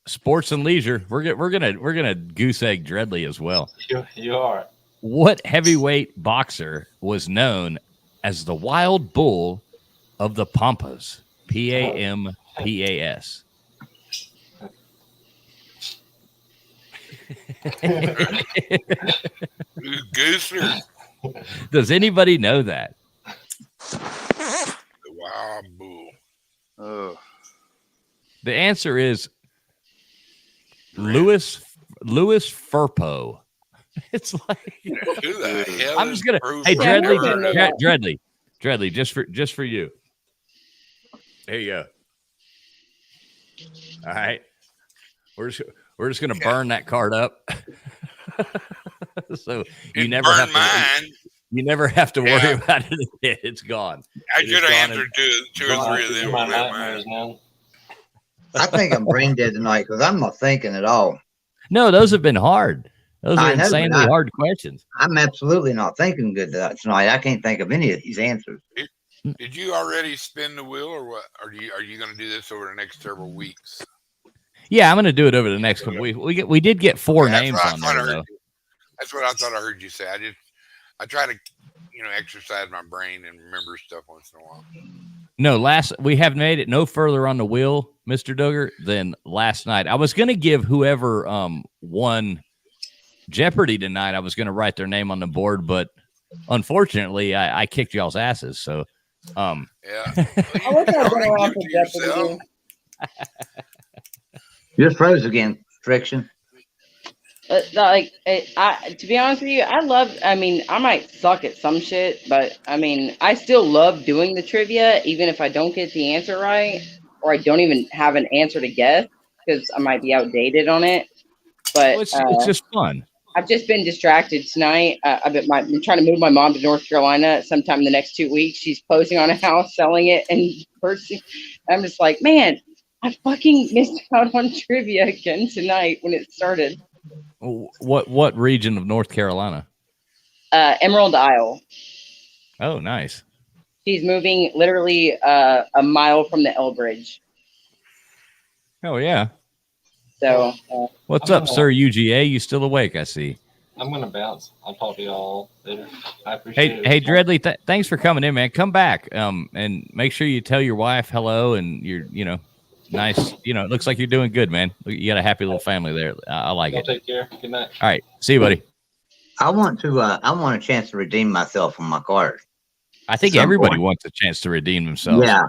sports and leisure. We're gonna goose egg Dreadly as well. You are. What heavyweight boxer was known as the Wild Bull of the Pampas? Pampas. Gooser. Does anybody know that? The Wild Bull. Oh, The answer is Louis Firpo. It's like Who the hell I'm is just gonna. Bruce Hey, Firpo? Dreadly, just for you. There you go. All right, we're just gonna burn that card up, so you never have to. You never have to worry about it again. It's gone. I should have answered two or three of them. My nightmares, man. I think I'm brain dead tonight because I'm not thinking at all. No, those have been hard. Those are I know, but insanely hard questions. I'm absolutely not thinking good tonight. I can't think of any of these answers. Did you already spin the wheel, or what? Are you going to do this over the next several weeks? Yeah, I'm going to do it over the next couple weeks. We did get 4 names on there though. That's what I thought I heard you say. I try to, exercise my brain and remember stuff once in a while. No, we have made it no further on the wheel, Mr. Duggar, than last night. I was going to give whoever won Jeopardy tonight, I was going to write their name on the board, but unfortunately, I kicked y'all's asses. So, yeah. I wish I would have for Jeopardy. Just froze again. Friction. To be honest with you, I might suck at some shit, but I still love doing the trivia, even if I don't get the answer right, or I don't even have an answer to guess, because I might be outdated on it. But it's just fun. I've just been distracted tonight. I've been trying to move my mom to North Carolina sometime in the next 2 weeks. She's closing on a house, selling it, and I'm just like, man, I fucking missed out on trivia again tonight when it started. What region of North Carolina? Emerald Isle. Oh, nice. She's moving literally a mile from the L Bridge. Oh, yeah. So, what's up, sir? UGA, you still awake? I see. I'm gonna bounce. I'll talk to y'all later. I appreciate it. Hey, Dreadly, thanks for coming in, man. Come back, and make sure you tell your wife hello, and you're, nice. It looks like you're doing good, man. You got a happy little family there. I like it. Take care. Good night. All right, see you, buddy. I want a chance to redeem myself on my card. I think everybody wants a chance to redeem themselves. Yeah.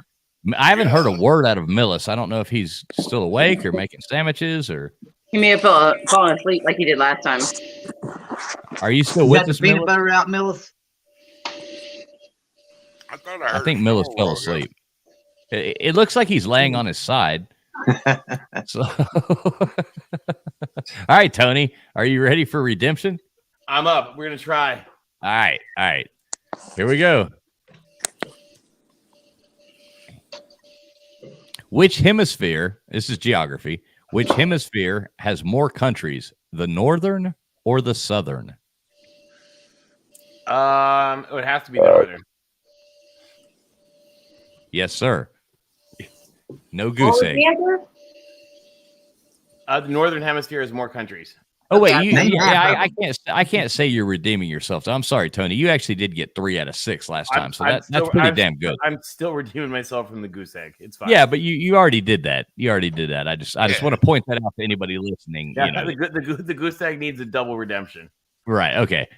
I haven't heard a word out of Millis. I don't know if he's still awake or making sandwiches or. He may have fallen asleep like he did last time. Are you still with us, peanut Millis? butter out, Millis? I think Millis fell asleep. It looks like he's laying on his side. So, all right, Tony, are you ready for redemption? I'm up. We're gonna try. All right. Here we go. Which hemisphere? This is geography. Which hemisphere has more countries, the northern or the southern? It would have to be the northern. Yes, sir. No goose egg. The northern hemisphere has more countries. Oh wait, I can't say you're redeeming yourself. So I'm sorry, Tony. You actually did get 3 out of 6 last time, so that's pretty damn good. I'm still redeeming myself from the goose egg. It's fine. Yeah, but you already did that. I just want to point that out to anybody listening. Yeah, the goose egg needs a double redemption. Right. Okay.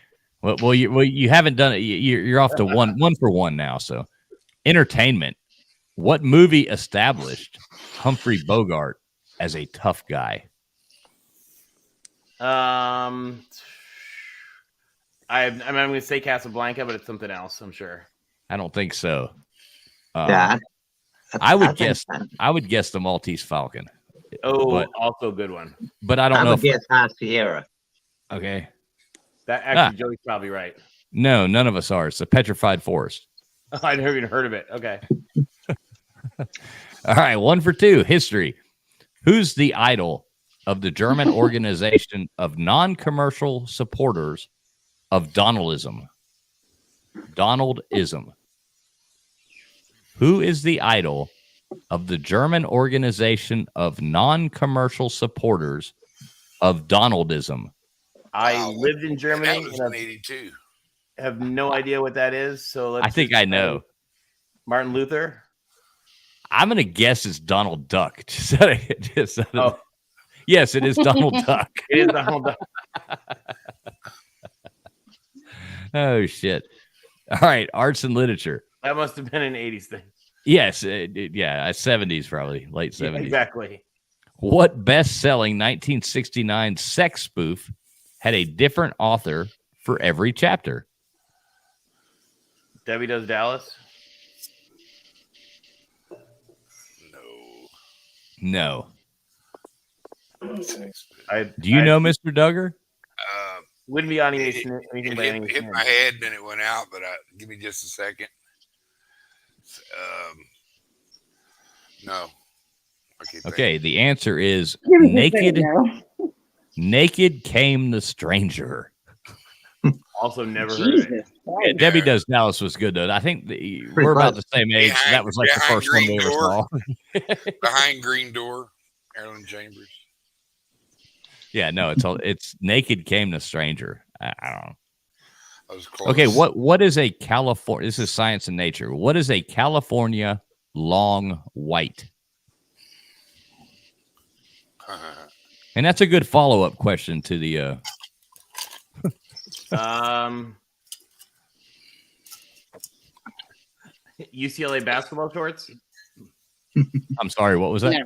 Well, you haven't done it. You're off to one for one now. So, entertainment. What movie established Humphrey Bogart as a tough guy? I'm going to say Casablanca, but it's something else. I'm sure. I don't think so. Yeah, I would guess the Maltese Falcon. But, also a good one. But I don't know. I would guess High Sierra. Okay. That actually, Joey's probably right. No, none of us are. It's the Petrified Forest. Oh, I never even heard of it. Okay. All right, 1 for 2. History. Who's the idol of the German organization of non-commercial supporters of Donaldism? Donaldism. Who is the idol of the German organization of non-commercial supporters of Donaldism? I lived in Germany That was and in 82. have no idea what that is. So I think I know. Martin Luther. I'm gonna guess it's Donald Duck. Yes, it is Donald Duck. It is Donald Duck. Oh shit! All right, arts and literature. That must have been an 80s thing. Yes, yeah, 70s probably, late 70s. Yeah, exactly. What best-selling 1969 sex spoof had a different author for every chapter? Debbie Does Dallas? No. Do you know Mr. Duggar? Wouldn't be on anything by any Hit my head, then it went out. But give me just a second. No. Okay, the answer is naked. Naked Came the Stranger. Also never heard of it. Yeah, Debbie Does Dallas was good though. I think we're about the same age. So that was like the first one we ever saw. Behind Green Door, Marilyn Chambers. Yeah, no, it's Naked Came the Stranger. I don't know. I was close. Okay, what is a California? This is science and nature. What is a California long white? And that's a good follow-up question to the UCLA basketball shorts. I'm sorry, what was that?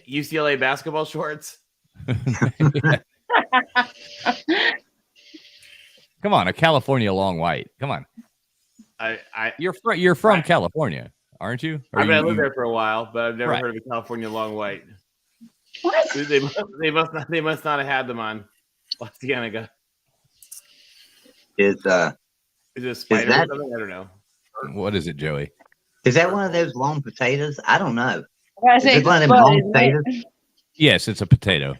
UCLA basketball shorts. Come on, a California long white. Come on. You're from California, aren't you? I mean, I lived there for a while, but I've never heard of a California long white. What? They must not have had them on La Cienega. Is it a spider or something? I don't know. What is it, Joey? Is that one of those long potatoes? I don't know. Is it one of them long potatoes? Yes, it's a potato.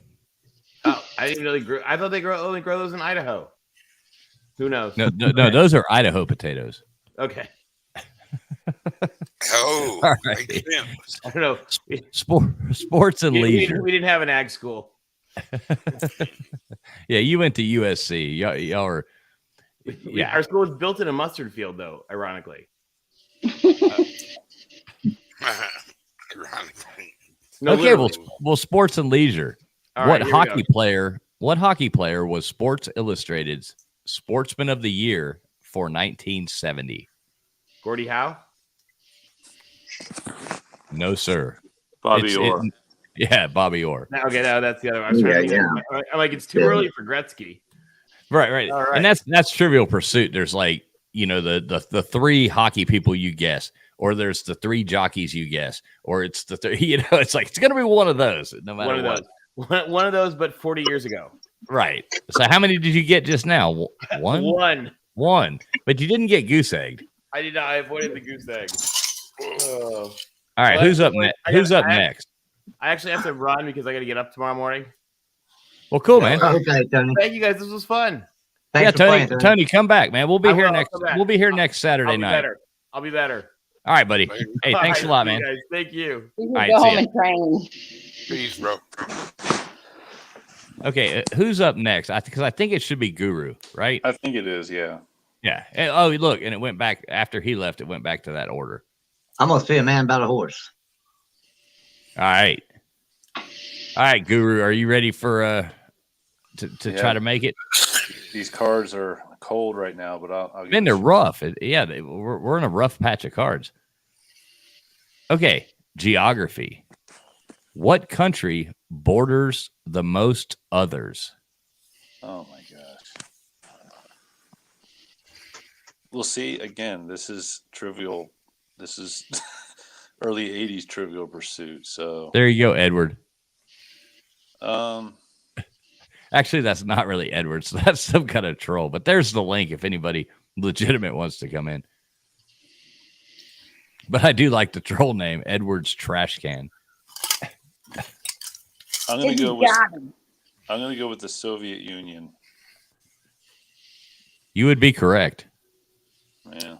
Oh, I didn't really grow. I thought they only grow those in Idaho. Who knows? No, those are Idaho potatoes. Okay. Oh, all right. I don't know. Sports and leisure. We didn't have an ag school. Yeah, you went to USC. Y'all are. Yeah, our school was built in a mustard field, though. Ironically. No, okay, well, sports and leisure. What hockey player was Sports Illustrated's Sportsman of the Year for 1970? Gordie Howe? No, sir. Bobby Orr. Yeah, Bobby Orr. Okay, no, that's the other one. I was trying to think I'm like, it's too early for Gretzky. Right. All right. And that's Trivial Pursuit. There's like, the three hockey people you guess, or there's the three jockeys you guess, or it's the it's like it's gonna be one of those, no matter what. One of those, but 40 years ago. Right. So how many did you get just now? One. But you didn't get goose egged. I did not. I avoided the goose egg. All right. Who's up next? Next? I actually have to run because I got to get up tomorrow morning. Well, cool, man. Okay, Tony. Thank you guys. This was fun. Thanks Tony, come back, man. We'll be here next. We'll be here next Saturday night. I'll be better. All right, buddy. Hey, thanks a lot, man. Guys. Thank you. All right, go home and train. Peace, bro. Okay, who's up next? Because I think it should be Guru, right? I think it is, yeah. Yeah. Oh, look, and it went back after he left. It went back to that order. I'm gonna see a man about a horse. All right, Guru. Are you ready for to try to make it? These cards are cold right now, but I'll Man, they're rough. We're in a rough patch of cards. Okay, geography. What country borders the most others? Oh my gosh. We'll see. Again, this is trivial. This is early 80s Trivial Pursuit. So there you go, Edward. Actually, that's not really Edward. So that's some kind of troll. But there's the link if anybody legitimate wants to come in. But I do like the troll name, Edward's Trash Can. I'm going to go with. I'm going to go with the Soviet Union. You would be correct. Yeah.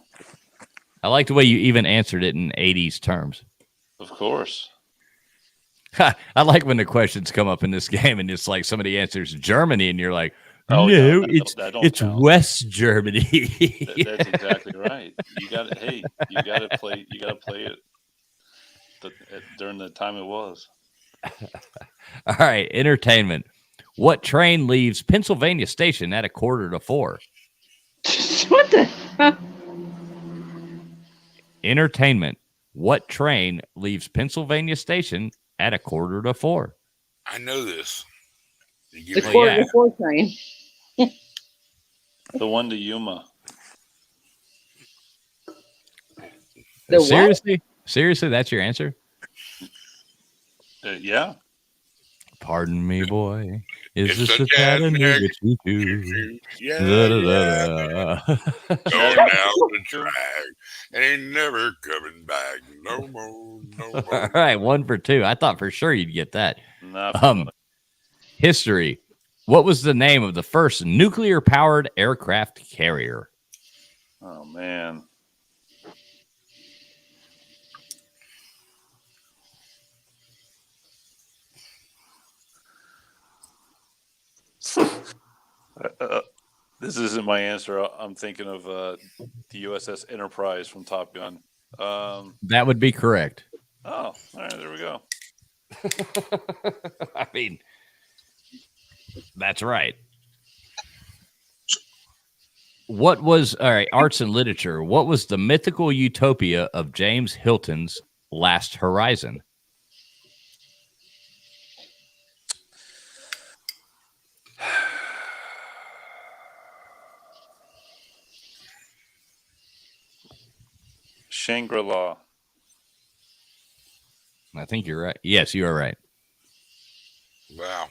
I like the way you even answered it in 80s terms. Of course. I like when the questions come up in this game and it's like somebody answers Germany and you're like, oh, no, that it's West Germany. That's exactly right. You got to, hey, you got to play it during the time it was. All right, entertainment. What train leaves Pennsylvania Station at 3:45? What the? Entertainment. What train leaves Pennsylvania Station at 3:45? I know this. The 3:45 train. The one to Yuma. The Seriously? what? Seriously, that's your answer? Yeah. Pardon me, boy. Is It's this a Chattanooga choo-choo? Yeah, Da-da-da-da. Going down the track. Ain't never coming back. No more. No more. All right, 1 for 2. I thought for sure you'd get that. History. What was the name of the first nuclear-powered aircraft carrier? Oh, man. This isn't my answer. I'm thinking of the USS Enterprise from Top Gun. That would be correct. Oh, all right. There we go. I mean, that's right. What was, all right, arts and literature. What was the mythical utopia of James Hilton's Last Horizon? Shangri-La. I think you're right. Yes, you are right. Wow.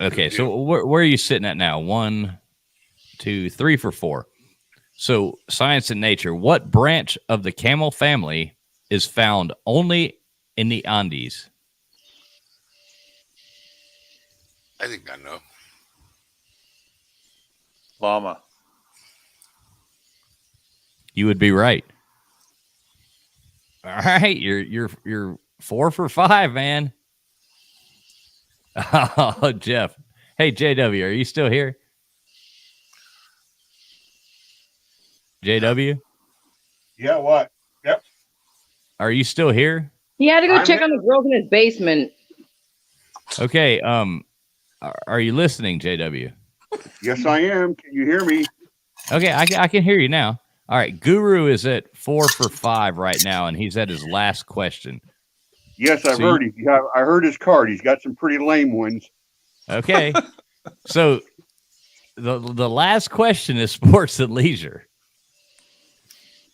Okay, so where are you sitting at now? 1, 2, 3 for 4. So science and nature. What branch of the camel family is found only in the Andes? I think I know. Llama. You would be right. All right, you're 4 for 5, man. Oh, Jeff. Hey, JW, are you still here? JW? Yeah, what? Yep. Are you still here? He had to go check on the girls in his basement. Okay, are you listening, JW? Yes, I am. Can you hear me? Okay, I can hear you now. All right, Guru is at 4 for 5 right now, and he's at his last question. Yes, I've heard him. I heard his card. He's got some pretty lame ones. Okay, so the last question is sports and leisure,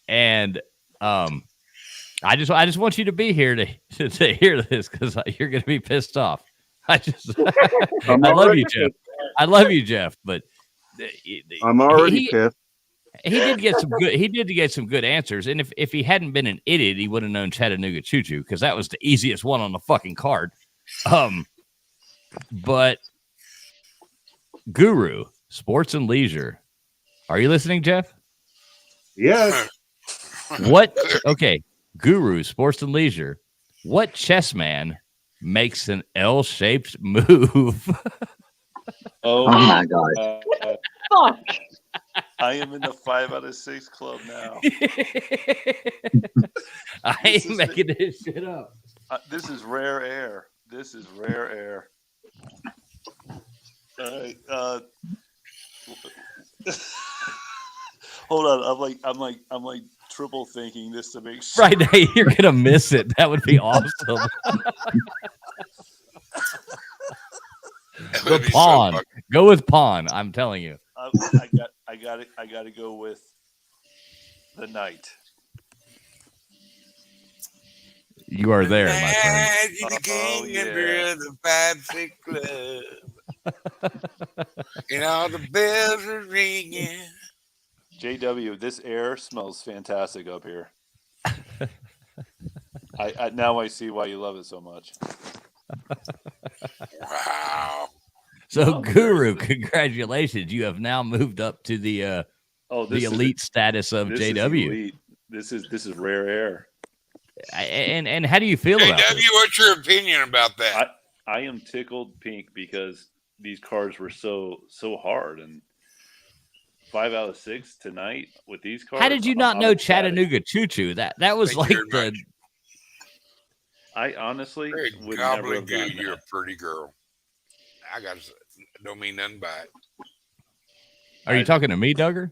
and I just want you to be here to hear this because you're going to be pissed off. I love you, Jeff. I love you, Jeff, but I'm already pissed. He did get some good answers, and if he hadn't been an idiot, he would have known Chattanooga Choo Choo because that was the easiest one on the fucking card. But Guru, sports and leisure. Are you listening, Jeff? Yes. What? Okay, Guru, sports and leisure. What chess man makes an L-shaped move? Oh my God. Fuck. I am in the 5 out of 6 club now. I ain't making this shit up. This is rare air. This is rare air. All right. Hold on. I'm like triple thinking this to make sure. Right, hey, you're gonna miss it. That would be awesome. The pawn. Go with pawn. I'm telling you. I got to go with the knight. You are there, my friend. The king under the 5-6 club. And all the bells are ringing. JW, this air smells fantastic up here. I now I see why you love it so much. Wow. So, Guru, congratulations! You have now moved up to the elite status of JW. This is rare air. And how do you feel about JW, this? what's your opinion about that? I am tickled pink because these cards were so hard, and 5 out of 6 tonight with these cards. How did you not know Chattanooga Choo Choo? That was like the. I honestly would Gobbly never have gotten you're that. a pretty girl. I got don't mean nothing by it. Are you talking to me, Duggar?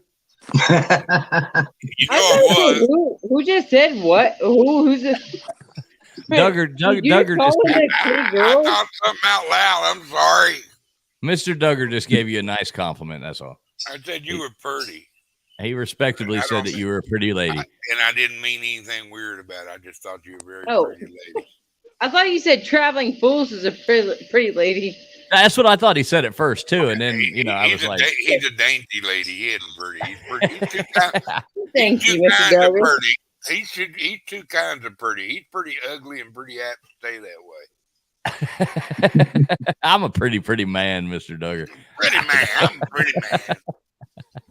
You know I was. Who just said what? Who's this? Duggar just. I thought something out loud. I'm sorry. Mr. Duggar just gave you a nice compliment. That's all. I said you were pretty. He respectably said that you were a pretty lady. And I didn't mean anything weird about it. I just thought you were a very pretty lady. I thought you said Traveling Fools is a pretty lady. That's what I thought he said at first too, and then I was like, he's a dainty lady. He isn't pretty. He's pretty. He's two kinds. Thank you, Mr. Duggar. Pretty. He's two kinds of pretty. He's pretty ugly and pretty apt to stay that way. I'm a pretty man, Mr. Duggar. Pretty man. I'm a pretty man.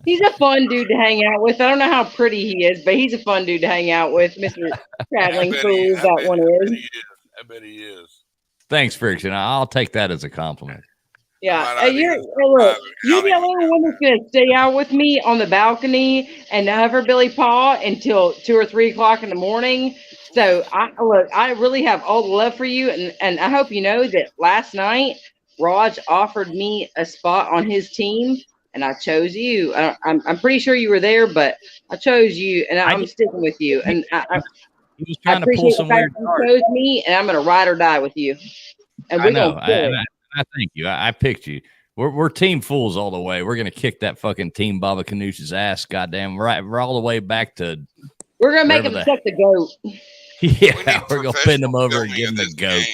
He's a fun dude to hang out with. I don't know how pretty he is, but he's a fun dude to hang out with, Mr. Traveling Fools. That one is. I bet he is. Thanks, Friction. I'll take that as a compliment. Yeah, you're the only one that's gonna stay out with me on the balcony and hover Billy Paw until 2 or 3 o'clock in the morning. So I really have all the love for you, and I hope you know that last night Raj offered me a spot on his team, and I chose you. I'm pretty sure you were there, but I chose you, and I'm sticking with you. And he was trying to pull some weird cards. You chose me, and I'm gonna ride or die with you. And I know. I thank you. I picked you. We're team fools all the way. We're gonna kick that fucking team Baba Canoosh's ass. Goddamn right. We're all the way back to. We're gonna make him suck the goat. Yeah, we're gonna bend him over and give him the goat.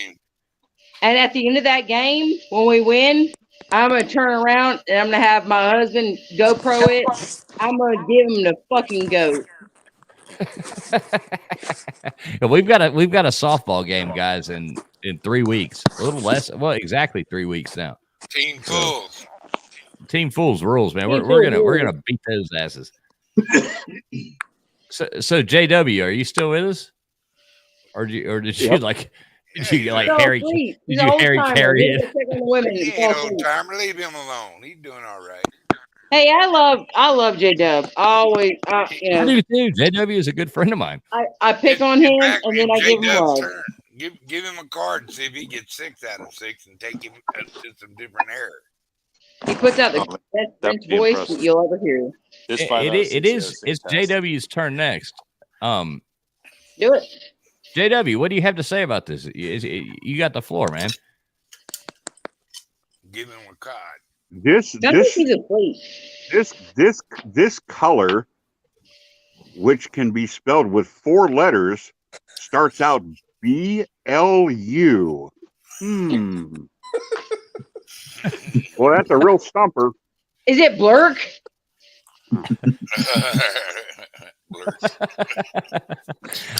And at the end of that game, when we win, I'm gonna turn around and I'm gonna have my husband GoPro it. I'm gonna give him the fucking goat. We've got a softball game, guys, in 3 weeks. A little less. Well, exactly 3 weeks now. Team Fools. Team Fools rules, man. We're gonna beat those asses. So JW, are you still with us? Or did you like Harry? Did you Harry carry it? He ain't old timer. Leave him alone. He's doing all right. Hey, I love J-Dub. Always, you know. I do too. JW is a good friend of mine. I pick on him and then I give him love. Give him a card and see if he gets 6 out of 6 and take him to some different air. He puts out the best French voice that you'll ever hear. It's JW's turn next. Do it. JW, what do you have to say about this? You got the floor, man. Give him a card. This color, which can be spelled with 4 letters, starts out BLU. Well, that's a real stumper. Is it Blurk?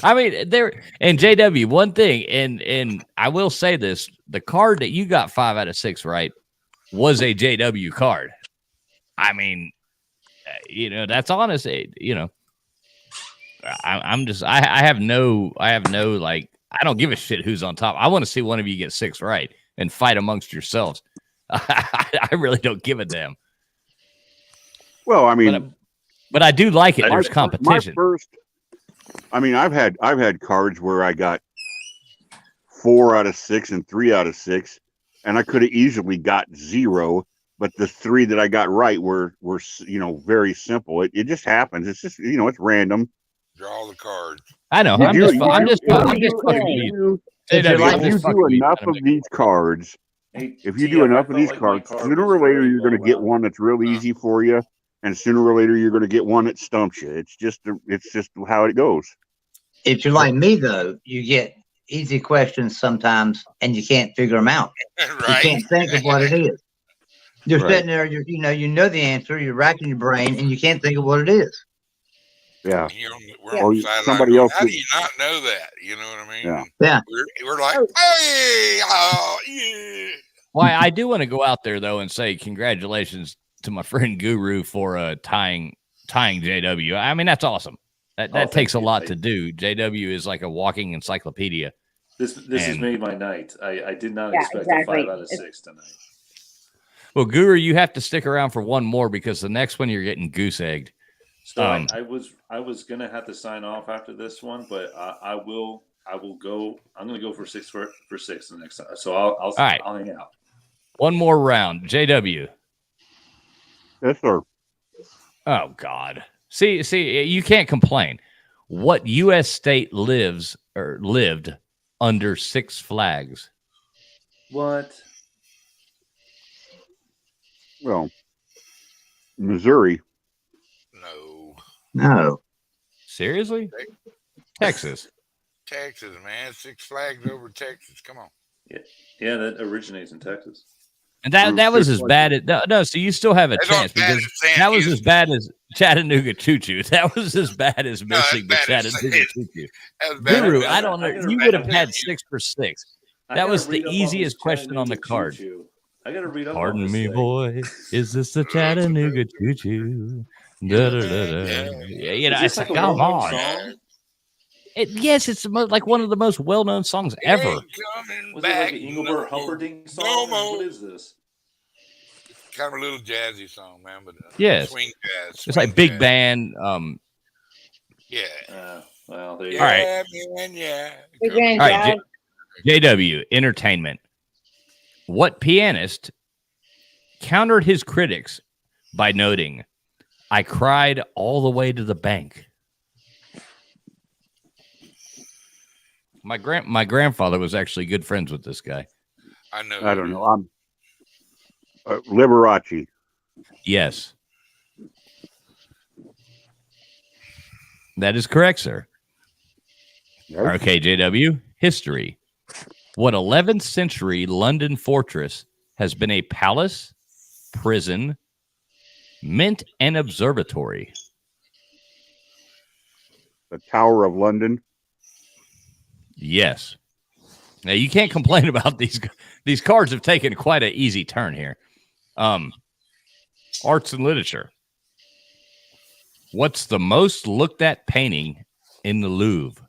I mean, there and JW, one thing, and I will say this: the card that you got 5 out of 6 right was a JW card. I mean, that's honest. I have no like, I don't give a shit who's on top. I want to see one of you get 6 right and fight amongst yourselves. I really don't give a damn. Well, I mean, but I do like it. There's competition. I've had cards where I got 4 out of 6 and 3 out of 6, and I could have easily got 0. But the 3 that I got right were very simple. It just happens. It's just it's random. Draw the cards. I know. I'm just fucking you. If you do enough of these cards, sooner or later you're going to get one that's real easy for you, and sooner or later you're going to get one that stumps you. It's just how it goes. If you're like me, though, you get easy questions sometimes, and you can't figure them out. Right. You can't think of what it is. You're sitting there, you know the answer. You're racking your brain, and you can't think of what it is. Yeah. Somebody else. How do you not know that? You know what I mean? Yeah. We're like, hey, yeah. Well, I do want to go out there though and say congratulations to my friend Guru for tying JW. I mean, that's awesome. That takes a lot to do. JW is like a walking encyclopedia. This has made my night. I did not expect exactly. a 5 out of 6 tonight. Well, Guru, you have to stick around for one more because the next one you're getting goose egged. So I was gonna have to sign off after this one, but I will go. I'm gonna go for 6 for 6 the next time. So I'll hang out. One more round, JW. Yes, sir. Oh God. See, you can't complain. What U.S. state lived under 6 flags? What? Well, Missouri. No. Seriously? Texas. Texas, man. 6 flags over Texas. Come on. Yeah, that originates in Texas. And that was as bad as no. So you still have a chance because that was as bad as Chattanooga Choo Choo. That was as bad as missing the Chattanooga Choo Choo. Guru, I don't know. You would have had 6 for 6. That was the easiest question on the card. I gotta read up. Pardon me, boy. Is this the Chattanooga Choo Choo? Da, da, da, da. Yeah, you know, it's like, come on. Yes, it's like one of the most well-known songs ever. Was it like an Engelbert Humperdinck song? What is this? Kind of a little jazzy song, man, but yes, swing jazz. It's like big band. Yeah. Well, there you go. All right. Big band, all right, JW Entertainment. What pianist countered his critics by noting, "I cried all the way to the bank"? My grandfather was actually good friends with this guy. I don't know. I'm Liberace. Yes. That is correct, sir. Yes. Okay, JW. History. What 11th century London fortress has been a palace, prison, mint, and observatory? The Tower of London. Yes. Now you can't complain about these. These cards have taken quite an easy turn here. Arts and literature. What's the most looked at painting in the Louvre?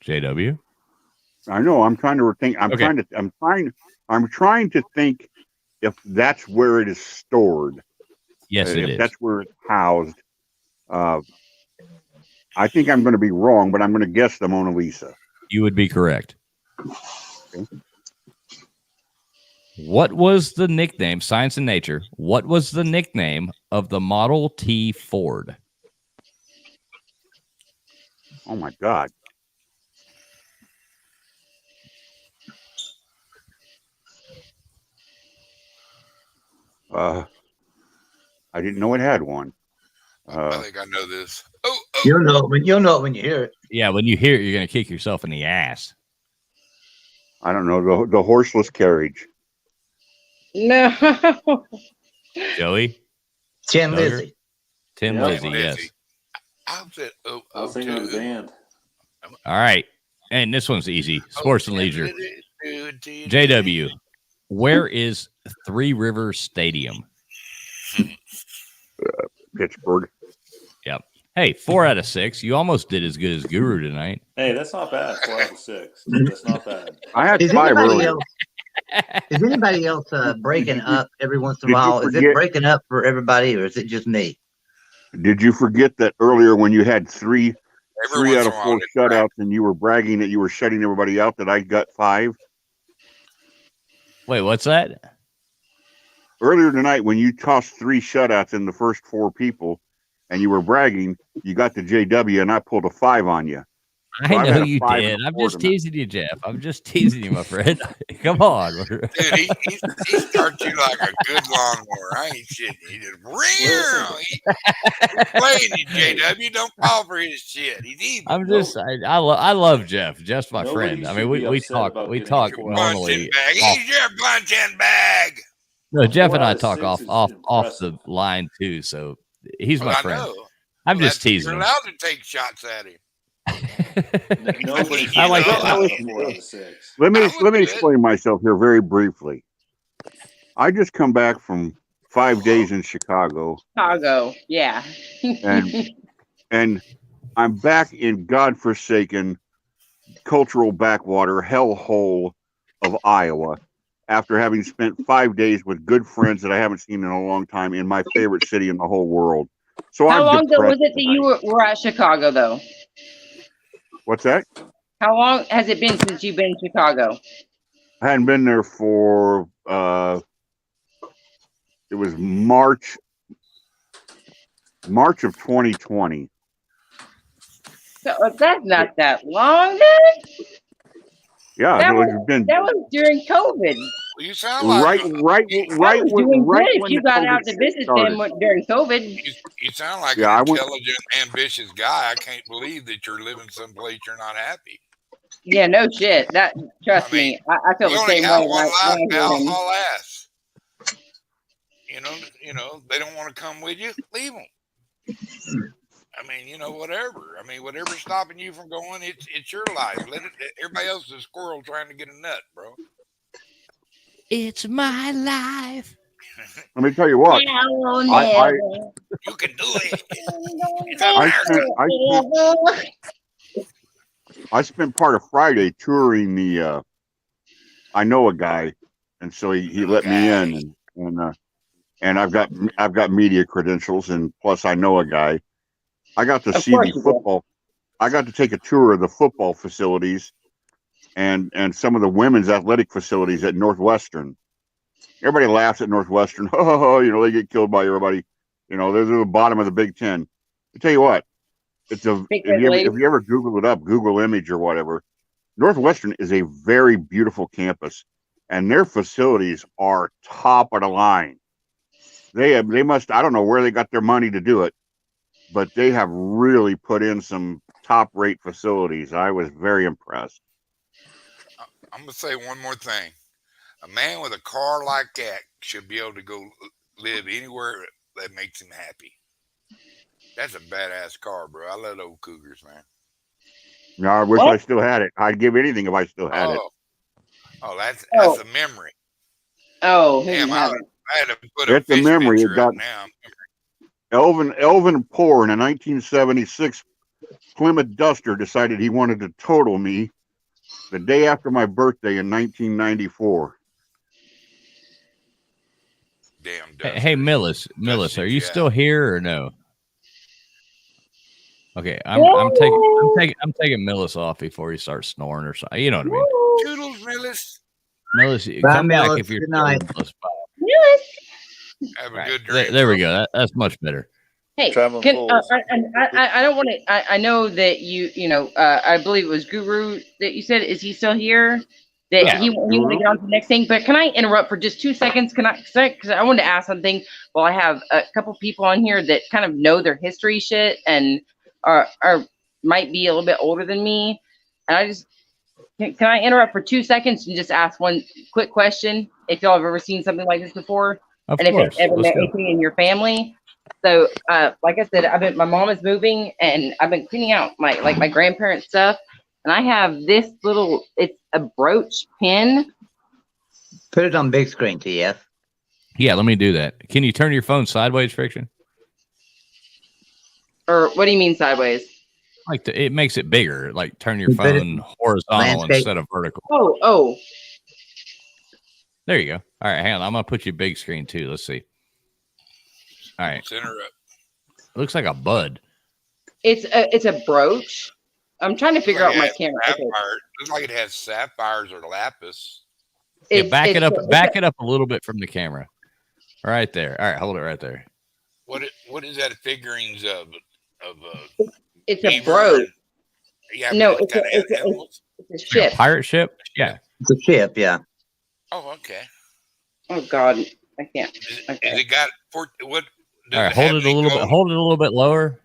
JW. I know. I'm trying to think. I'm trying to think if that's where it is stored. Yes, it is. If that's where it's housed. I think I'm going to be wrong, but I'm going to guess the Mona Lisa. You would be correct. Okay. What was the nickname, Science and Nature, what was the nickname of the Model T Ford? Oh, my God. I didn't know it had one. I think I know this. You'll know it when you hear it. Yeah, when you hear it, you're going to kick yourself in the ass. I don't know. The horseless carriage. No. Joey? Tin Lizzy. Tin Lizzy, yes. I was thinking of the band. All right. And this one's easy. Sports and leisure. JW, where is Three Rivers Stadium? Pittsburgh. Yep. Hey, 4 out of 6. You almost did as good as Guru tonight. Hey, that's not bad. 4 out of 6. That's not bad. I had 5 earlier. Is anybody else breaking up every once in a while? Is it breaking up for everybody, or is it just me? Did you forget that earlier when you had three out of 4 shutouts and you were bragging that you were shutting everybody out that I got 5? Wait, what's that? Earlier tonight when you tossed 3 shutouts in the first 4 people and you were bragging, you got the JW and I pulled a 5 on you. So I know you did. I'm just teasing you, Jeff. I'm just teasing you, my friend. Come on. Dude, he starts you like a good lawnmower. I ain't shitting. He just he's playing you, JW. Don't fall for his shit. He's evil. I'm just I love Jeff. Jeff's my friend. I mean, we talk normally. He's your bunch in bag. No, Jeff and I talk 6 off is off the impressive. line too, so he's my I friend. know. I'm Well, just teasing you're him. allowed to take shots at him. Nobody's I like getting that. a 4 out of 6. Let me I would do it. explain myself here very briefly. I just come back from 5 days in Chicago, Chicago, yeah. and I'm back in godforsaken cultural backwater hellhole of Iowa after having spent 5 days with good friends that I haven't seen in a long time in my favorite city in the whole world. So How I'm long ago was depressed it that you were at Chicago, though? What's that? How long has it been since you've been in Chicago? I hadn't been there for it was March of 2020. So, that's not that long, then. Yeah, That been was during COVID. Well, you sound like right doing right good if when you the got COVID out to shit visit started. them during COVID. you sound like Yeah, an I went. intelligent, ambitious guy. I can't believe that you're living someplace you're not happy. Yeah, no shit. That trust me, I feel You the only same got way. one life when I now. hear him. Haul ass. You know, they don't want to come with you. Leave them. I mean, whatever. I mean, whatever's stopping you from going, it's your life. Everybody else is a squirrel trying to get a nut, bro. It's my life. Let me tell you what. You can do it. I spent part of Friday touring the. I know a guy, and so he let me in, and I've got media credentials, and plus I know a guy. I got to see the football. I got to take a tour of the football facilities, and some of the women's athletic facilities at Northwestern. Everybody laughs at Northwestern. Oh, they get killed by everybody. They're the bottom of the Big Ten. I tell you what, if you ever Google it up, Google image or whatever, Northwestern is a very beautiful campus, and their facilities are top of the line. They must, I don't know where they got their money to do it, but they have really put in some top rate facilities. I was very impressed. I'm gonna say one more thing. A man with a car like that should be able to go live anywhere that makes him happy. That's a badass car, bro. I love old Cougars, man. No, I wish I still had it. I'd give anything if I still had it. Oh, that's a memory. Oh, damn! I had to put It's a fish memory. picture It got up now. Elvin Poor in a 1976 Plymouth Duster decided he wanted to total me the day after my birthday in 1994. Damn. Hey, Millis, are you still here or no? Okay, I'm taking Millis off before he starts snoring or something. You know what I mean? Toodles, Millis. Millis, Bye, come back Millis. if you're Good night. Millis. Have a good dream. There we go. That's much better. Hey, I don't want to. I know that I believe it was Guru that you said. Is he still here? That he want to get on to the next thing. But can I interrupt for just 2 seconds? Because I wanted to ask something. Well, I have a couple people on here that kind of know their history shit and are might be a little bit older than me. And I just can I interrupt for 2 seconds and just ask one quick question? If y'all have ever seen something like this before, of and course. if it's ever met anything in your family. So, like I said, my mom is moving, and I've been cleaning out my grandparents' stuff, and I have this little. It's a brooch pin. Put it on big screen, TF. Yeah, let me do that. Can you turn your phone sideways, Friction? Or what do you mean sideways? Like it makes it bigger. Like turn your phone horizontal instead of vertical. Oh. There you go. All right, hang on. I'm gonna put you big screen too. Let's see. All right. Center up. It looks like a bud. It's a brooch. I'm trying to figure out my camera. Okay. Looks like it has sapphires or lapis. Yeah, back it up a little bit from the camera. Right there. All right, hold it right there. What is that figurines of? It's a brooch. Yeah, no, it's a ship. A pirate ship? Yeah. It's a ship, yeah. Oh, okay. Oh God, I can't. Is it got what? All right, hold it a little bit. Hold it a little bit lower.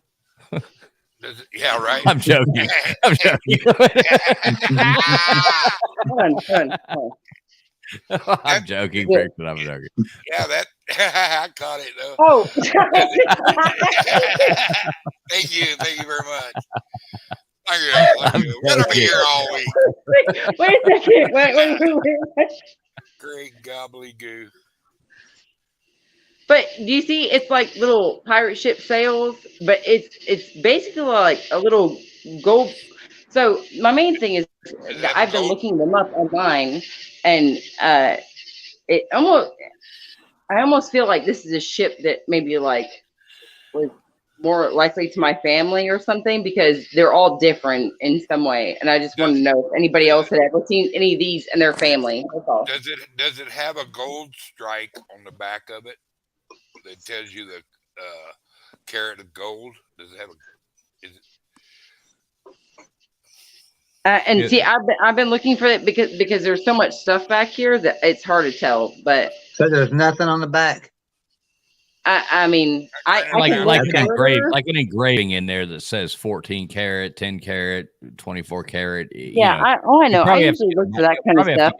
Yeah, right. I'm joking. I'm joking. Hold on. I'm joking, Brixton. I'm joking. Yeah, that I caught it though. Oh, thank you very much. Thank you. We're gonna be here all week. Wait a second. Wait. Great gobbledygoo. But do you see? It's like little pirate ship sails, but it's basically like a little gold. So my main thing is I've been looking them up online, and it almost I almost feel like this is a ship that maybe like was more likely to my family or something, because they're all different in some way, and I just want to know if anybody else had ever seen any of these in their family. That's all. Does it have a gold strike on the back of it that tells you the carat of gold? Does it have and see, I've been looking for it because there's so much stuff back here that it's hard to tell. But so there's nothing on the back. I mean, I like an engraving in there that says 14 karat, 10 karat, 24 karat. Yeah, I know. I usually look for that kind of stuff.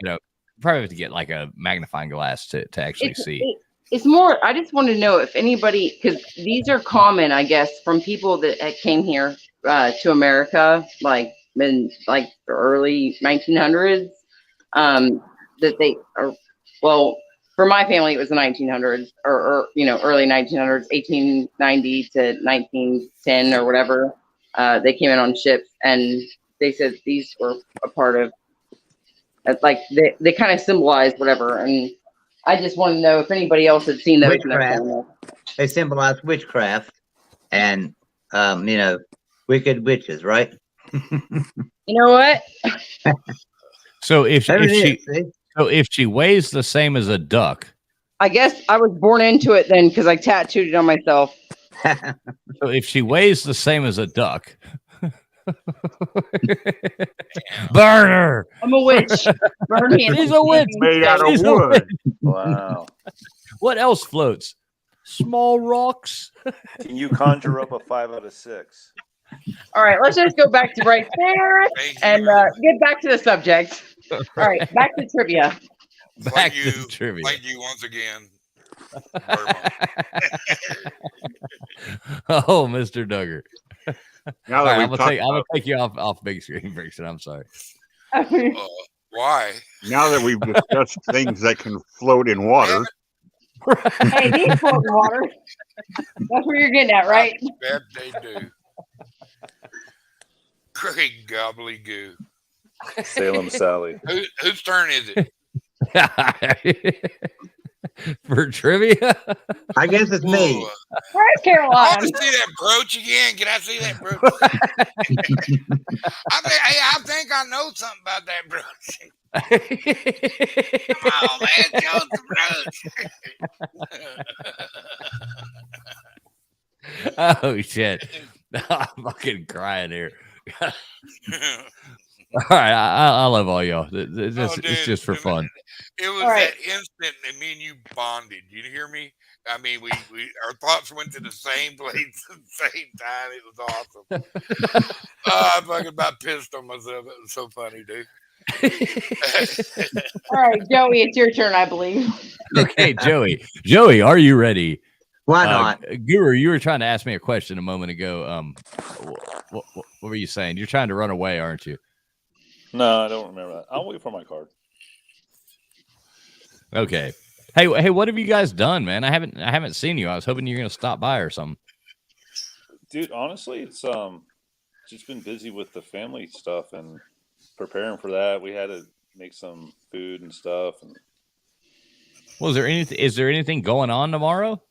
Probably have to get like a magnifying glass to actually see. It's more. I just want to know if anybody, because these are common, I guess, from people that came here to America, like in like the early 1900s. That they are well. For my family, it was the 1900s, or early 1900s, 1890 to 1910 or whatever. They came in on ships, and they said these were a part of, like they kind of symbolized whatever. And I just want to know if anybody else had seen those. Witchcraft. They symbolize witchcraft and wicked witches, right? You know what? So if she weighs the same as a duck, I guess I was born into it then, because I tattooed it on myself. So if she weighs the same as a duck, burn her. I'm a witch. Burn me. She's a witch made out of wood. Wow. What else floats? Small rocks. Can you conjure up a 5 out of 6? All right, let's just go back to right there and get back to the subject. All right, back to trivia. Back to trivia. Thank you once again. Oh, Mr. Duggar. Now that I'm gonna take you off big screen, Brixton. I'm sorry. Why? Now that we've discussed things that can float in water. Hey, these float in water. That's where you're getting at, right? I bet they do. Great gobbledygoo. Salem Sally. Whose turn is it? For trivia? I guess it's me. Where's Caroline? I want to see that brooch again. Can I see that brooch? I think I know something about that brooch. Come on, man. Show us the brooch. Oh, shit. I'm fucking crying here. All right, I love all y'all. It's just for fun. It was that instant that me and you bonded. You hear me? I mean, we our thoughts went to the same place at the same time. It was awesome. I fucking about pissed on myself. It was so funny, dude. All right, Joey, it's your turn, I believe. Okay, Joey, are you ready? Why not? Guru, you were trying to ask me a question a moment ago. What were you saying? You're trying to run away, aren't you? No, I don't remember that. I'll wait for my card. Okay. Hey, what have you guys done, man? I haven't seen you. I was hoping you're gonna stop by or something. Dude, honestly, it's just been busy with the family stuff and preparing for that. We had to make some food and stuff. And is there anything going on tomorrow?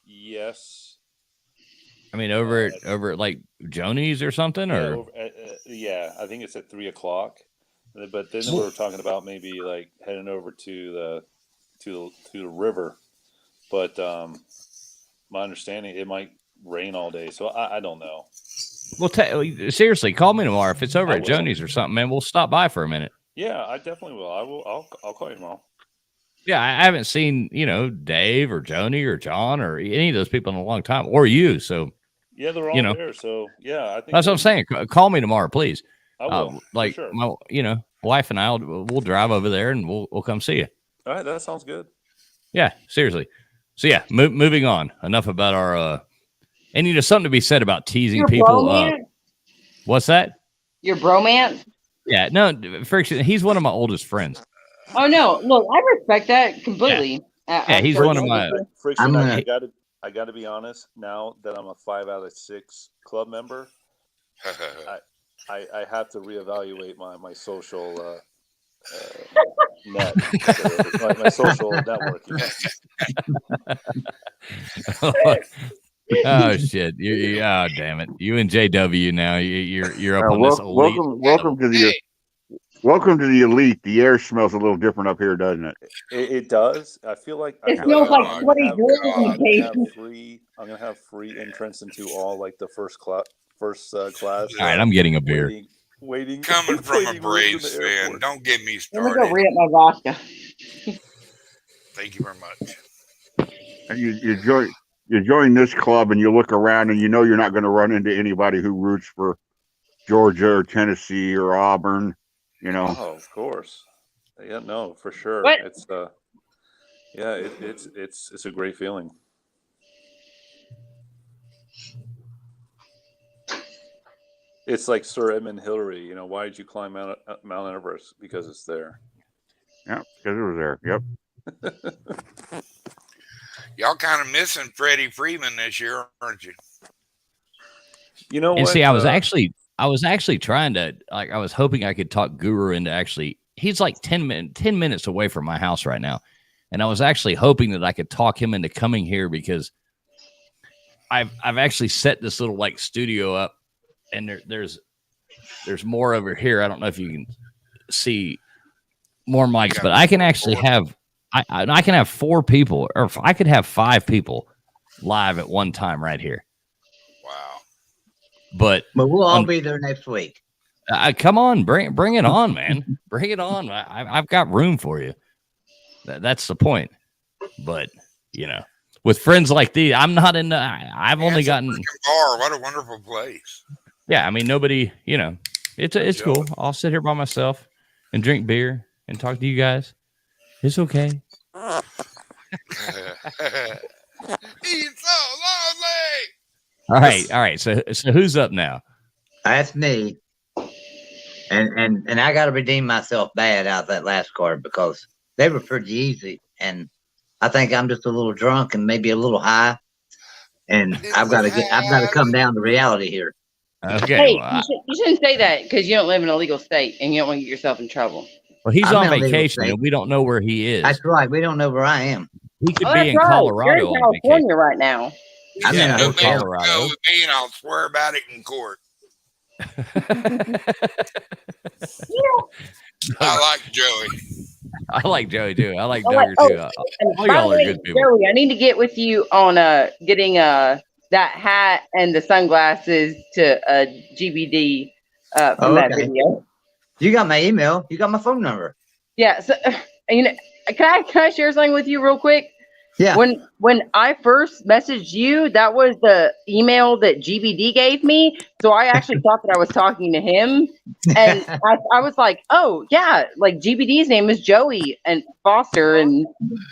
Yes. I mean, over at like Joni's or something, or yeah, I think it's at 3:00. But then we were talking about maybe like heading over to the river. But my understanding, it might rain all day, so I don't know. Well, seriously, call me tomorrow if it's over at Joni's or something, man. We'll stop by for a minute. Yeah, I definitely will. I'll call you tomorrow. Yeah, I haven't seen Dave or Joni or John or any of those people in a long time, or you. So yeah, they're all there. So yeah, I think that's what I'm saying. Call me tomorrow, please. I will. Like sure. wife and we'll drive over there and we'll come see you. All right, that sounds good. Yeah, seriously. So yeah, moving on. Enough about our and something to be said about teasing people. What's that? Your bromance? Yeah, no, Friction. He's one of my oldest friends. Oh no, look, I respect that completely. Yeah, he's one of my. Friction. I gotta be honest. Now that I'm a 5 out of 6 club member, I have to reevaluate my social net, my social networking. Oh shit! Oh damn it! You and JW now. You're up on this elite. Welcome to the elite. The air smells a little different up here, doesn't it? It does. I feel like it smells like sweaty I'm gonna have free entrance into all like the first class. All right, I'm getting a beer. Waiting. Coming from a Braves fan, don't get me started. Let me go re-up my vodka. Thank you very much. And you join this club and you look around and you know you're not going to run into anybody who roots for Georgia or Tennessee or Auburn. Oh, of course. Yeah, no, for sure. What? It's it's a great feeling. It's like Sir Edmund Hillary. Why did you climb Mount Everest? Because it's there. Yeah, because it was there. Yep. Y'all kind of missing Freddie Freeman this year, aren't you? You know and what? See, I was actually trying to I was hoping I could talk Guru into he's like 10 minutes away from my house right now. And I was actually hoping that I could talk him into coming here because I've actually set this little studio up and there's more over here. I don't know if you can see more mics, but I can actually have I can have 4 people, or I could have 5 people live at one time right here. Wow! But we'll all be there next week. Come on, bring it on, man! Bring it on! I've got room for you. That's the point. But with friends like these, I'm not in. I've only gotten bar. What a wonderful place! Yeah, I mean nobody. It's cool. I'll sit here by myself and drink beer and talk to you guys. It's okay. He's so lonely. All right. So who's up now? That's me. And I got to redeem myself bad out of that last card because they were pretty easy, and I think I'm just a little drunk and maybe a little high, and I've got to come down to reality here. Okay. Hey, you shouldn't say that because you don't live in a legal state and you don't want to get yourself in trouble. Well, he's on vacation and we don't know where he is. That's right. We don't know where I am. He could be in Colorado. You're in California right now. I'm in Colorado. With me and I'll swear about it in court. I like Joey. I like Joey too. I like Duggar too. All y'all are good people. Joey, I need to get with you on getting that hat and the sunglasses to GBD from that video. You got my email. You got my phone number. Yeah. So can I share something with you real quick? Yeah. When I first messaged you, that was the email that GBD gave me. So I actually thought that I was talking to him, and I was like, oh yeah, like GBD's name is Joey and Foster, and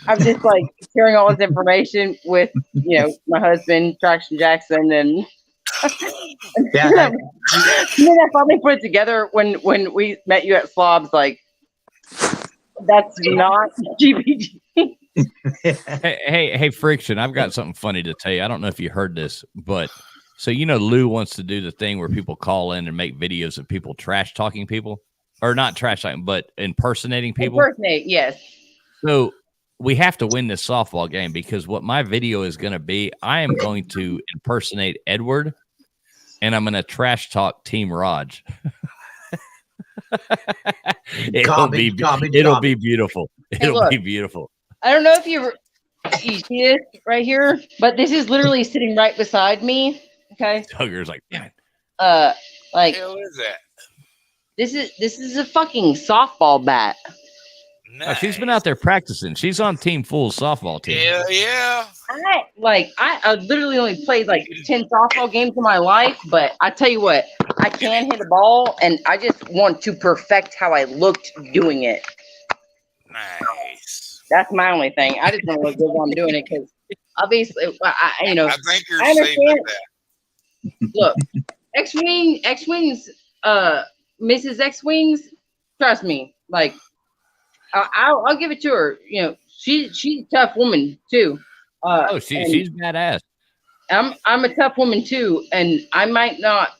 I'm just like sharing all this information with my husband Traction Jackson, and yeah. Then I finally put it together when we met you at Slobs. Like that's not GBD. Hey, Friction, I've got something funny to tell you. I don't know if you heard this, but so Lou wants to do the thing where people call in and make videos of people trash talking people, or not trash talking, but impersonating people. Impersonate, yes. So we have to win this softball game because what my video is going to be, I am going to impersonate Edward, and I'm going to trash talk Team Raj. It'll be beautiful. It'll be beautiful. I don't know if you see this right here, but this is literally sitting right beside me. Okay. Duggar's like, damn it. What the hell is that? This is a fucking softball bat. Oh, she's been out there practicing. She's on Team Full softball team. Yeah. I literally only played like 10 softball games in my life, but I tell you what, I can hit a ball, and I just want to perfect how I looked doing it. Nice. That's my only thing. I just want to look good while I'm doing it, because obviously, I think you're I safe understand. with that. Look, X-Wings, Mrs. X-Wings, trust me, like, I'll give it to her. You know, she's a tough woman too. She's badass. I'm a tough woman too, and I might not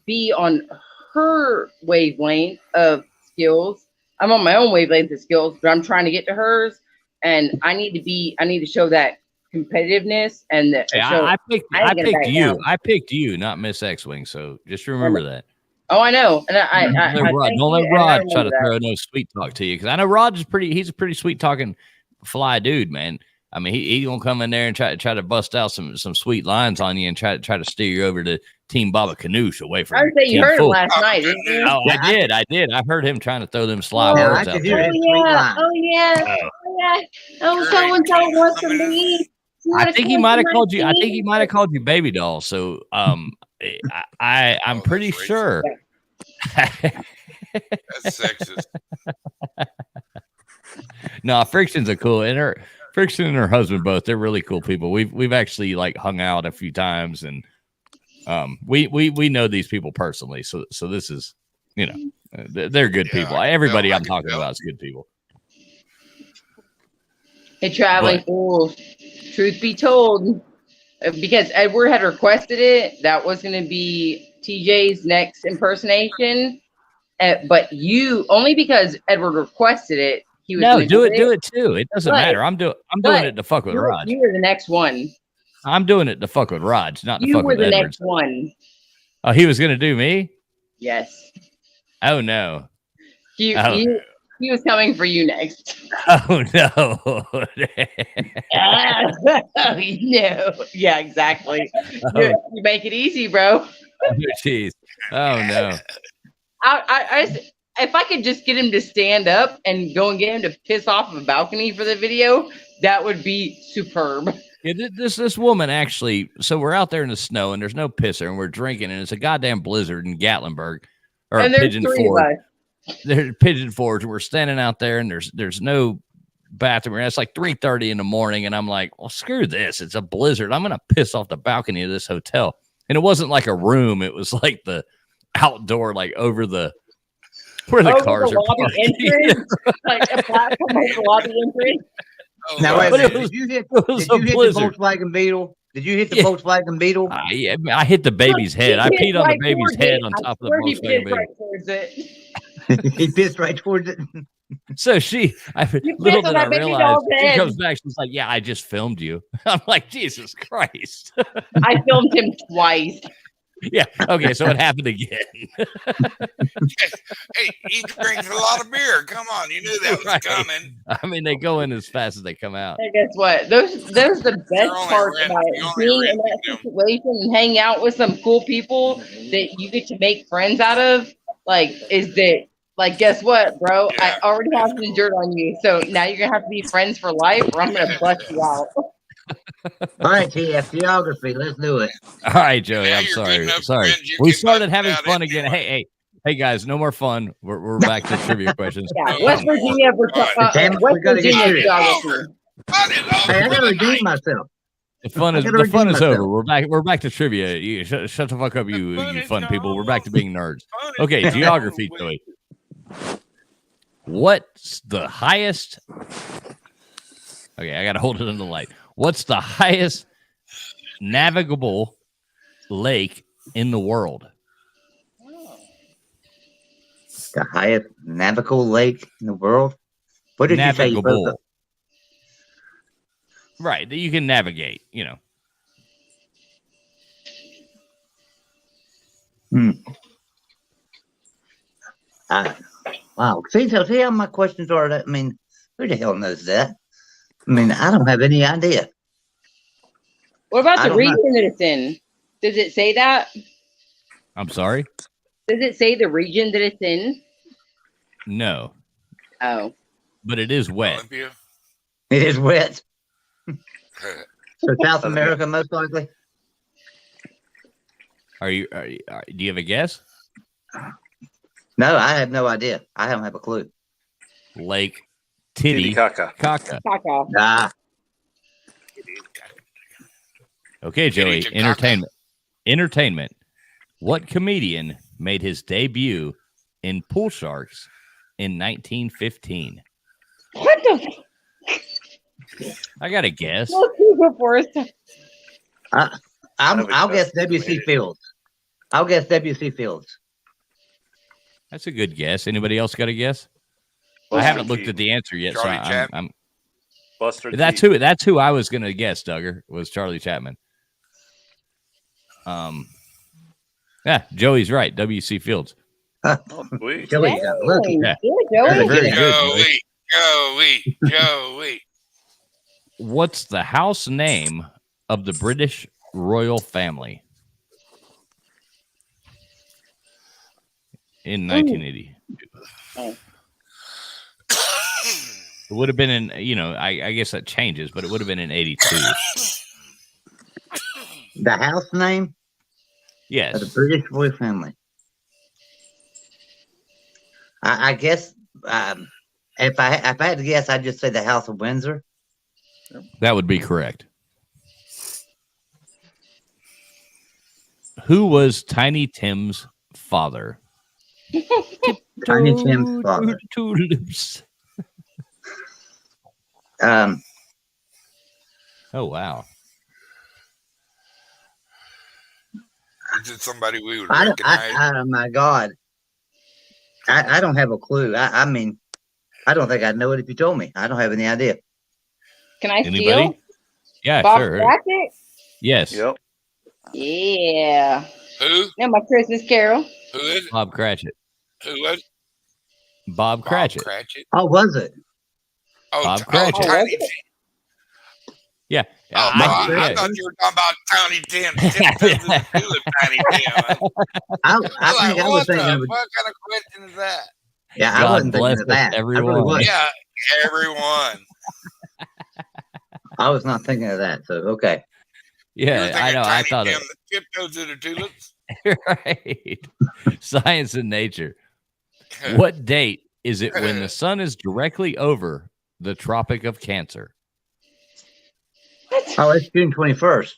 be on her wavelength of skills. I'm on my own wavelength of skills, but I'm trying to get to hers, and I need to show that competitiveness and that. Hey, so I picked ain't gonna back you. down. I picked you, not Miss X-Wing. So just remember that. Oh, I know, and Don't let Rod try to throw no sweet talk to you, because I know Rod is he's a pretty sweet talking fly dude, man. I mean, he gonna come in there and try to bust out some sweet lines on you and try to steer you over to Team Baba Canoosh away from. I would say you heard him Full. last night, didn't you? Oh, I did. I heard him trying to throw them sly Oh, words out there. Oh yeah. Oh, so and so wants to leave. I think he might have called you. I think he might have called you baby doll. So I'm pretty sure. That's sexist. No, Friction's a cool, and Friction and her husband both. They're really cool people. We've actually like hung out a few times, and we know these people personally. So this is, you know, they're good people. Everybody I'm talking about is good people. Hey, traveling fools. Truth be told, because Edward had requested it, that was going to be TJ's next impersonation. But you, only because Edward requested it, he was do it too. It doesn't matter. I'm doing it to fuck with Raj. You were the next one. I'm doing it to fuck with Raj, not to You fuck were with the Edward. next one. Oh, he was gonna do me? Yes. Oh no. He was coming for you next. Oh no. Oh, no. Yeah, exactly. You make it easy, bro. Oh jeez. Oh no. If I could just get him to stand up and go and get him to piss off of a balcony for the video, that would be superb. Yeah, this woman actually. So we're out there in the snow and there's no pisser and we're drinking and it's a goddamn blizzard in Gatlinburg or and Pigeon Forge. Us. There's Pigeon Forge and we're standing out there and there's no bathroom. And it's like 3:30 in the morning and I'm like, well, screw this. It's a blizzard. I'm gonna piss off the balcony of this hotel. And it wasn't like a room. It was like the outdoor, like over the where the cars are parked. Entrance, like a platform of the lobby entrance. Now wait a minute. Did you hit the Volkswagen Beetle? Did you hit the Volkswagen Beetle? Yeah, I hit the baby's head. I peed on the baby's head on top of the Volkswagen Beetle. He pissed right towards it. So little did I realize, she comes back. She's like, "Yeah, I just filmed you." I'm like, Jesus Christ! I filmed him twice. Yeah. Okay. So it happened again. Hey, he drinks a lot of beer. Come on, you knew that was coming. I mean, they go in as fast as they come out. And guess what? Those the best parts about being in that situation and hanging out with some cool people that you get to make friends out of. Like, is that like, guess what, bro? I already have some dirt on you, so now you're gonna have to be friends for life, or I'm gonna bust you out. All right, TF geography. Let's do it. All right, Joey. I'm sorry. We started having fun again. Hey, guys, no more fun. We're back to trivia questions. Yeah, West Virginia. West Virginia geography. Hey, I gotta redeem myself. The fun is over. We're back to trivia. You shut the fuck up, you fun people. We're back to being nerds. Okay, geography, Joey. What's the highest? Okay, I gotta hold it in the light. What's the highest navigable lake in the world? The highest navigable lake in the world? What did you say? Right, that you can navigate, you know. Wow. See how my questions are. I mean, who the hell knows that? I mean, I don't have any idea. What about the region that it's in? Does it say that? I'm sorry? Does it say the region that it's in? No. Oh. but it is wet. Olympia. It is wet. So South America, most likely. Do you have a guess? No, I have no idea. I don't have a clue. Lake Titicaca. Ah. Okay, Joey. Entertainment. What comedian made his debut in Pool Sharks in 1915? What the? I got a guess. Go first. I'll guess W.C. Fields. I'll guess W.C. Fields. That's a good guess. Anybody else got a guess? I haven't looked at the answer yet, Charlie so I'm Buster. That's who I was going to guess. Duggar was Charlie Chapman. Yeah, Joey's right. W.C. Fields. Oh, sweet. Joey got lucky. Yeah. Joey. Very good, Joey. What's the house name of the British royal family in 1980? It would have been in, I guess that changes, but it would have been in 82. The house name? Yes. Of the British royal family. I guess if I had to guess, I'd just say the House of Windsor. That would be correct. Who was Tiny Tim's father? Tiny Tim's father. Tulips. Oh, wow. Is it somebody we would recognize? Oh my God. I don't have a clue. I mean, I don't think I'd know it if you told me. I don't have any idea. Can I Anybody? steal? Yeah, Bob sure. Cratchit? Yes. Yep. Yeah. Who? No, my Christmas Carol. Who is it? Bob Cratchit. Who was it? Bob Cratchit. Oh, was it? Oh, Bob Cratchit. Tiny Tim. Yeah. Oh, no, I thought you were talking about Tiny Tim. Tiny Tim. I think I was thinking of it. What kind of question is that? Yeah, I wasn't thinking of that. Everyone. I really was. Yeah, everyone. I was not thinking of that. So okay. Yeah, I know. I thought Tim that tiptoes to the tulips. Right. Science and nature. What date is it when the sun is directly over the Tropic of Cancer? Oh, it's June 21st.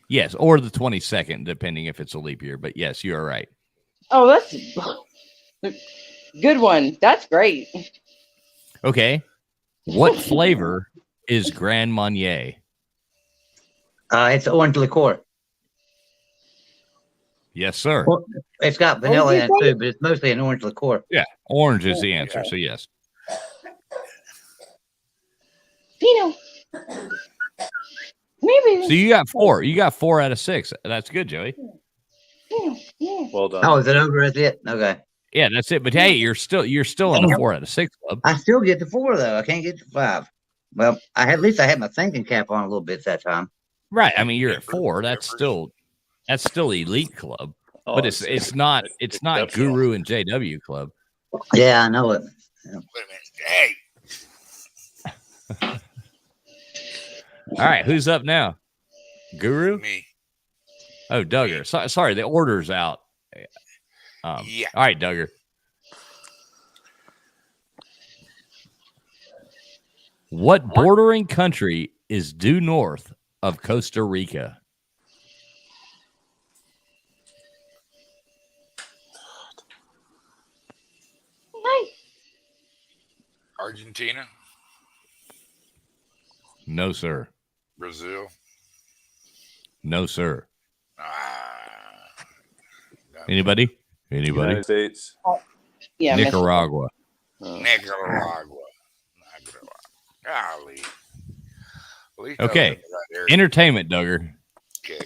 Yes, or the 22nd, depending if it's a leap year. But yes, you are right. Oh, that's a good one. That's great. Okay. What flavor is Grand Marnier? It's orange liqueur. Yes, sir. Well, it's got vanilla in it too, but it's mostly an orange liqueur. Yeah, orange is the answer. So yes. Pino. Maybe. So you got 4. You got 4 out of 6. That's good, Joey. Well done. Oh, is it over? Is it? Okay. Yeah, that's it. But hey, you're still in the 4 out of 6 club. I still get to 4 though. I can't get to 5. Well, at least I had my thinking cap on a little bit that time. Right. I mean, you're at 4. That's still elite club. Oh, But it's not Guru and JW club. Yeah, I know it. Yeah. Wait a minute. Hey. All right, who's up now? Guru? Me. Oh, Duggar. Sorry, the order's out. Yeah. All right, Duggar. What bordering country is due north of Costa Rica? Argentina. No, sir. Brazil. No, sir. Anybody? United States. Yeah. Nicaragua. Nicaragua. Golly. Okay. Entertainment, Duggar. Okay.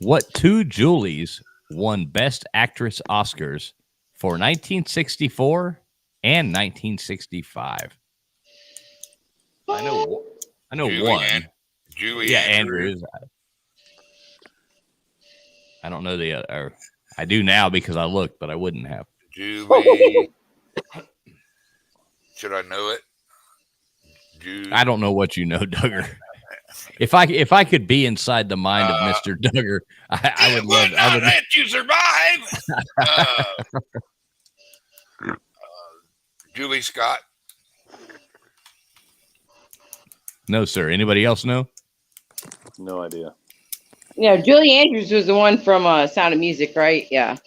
What 2 Julies won Best Actress Oscars for 1964 and 1965? I know Julie one. Julie Andrews. I don't know the other. I do now because I looked, but I wouldn't have. Julie. Should I know it? I don't know what you know, Duggar. If I could be inside the mind of Mr. Duggar, I would love. I would let you survive. Julie Scott. No, sir. Anybody else know? No idea. Yeah, Julie Andrews was the one from Sound of Music, right? Yeah.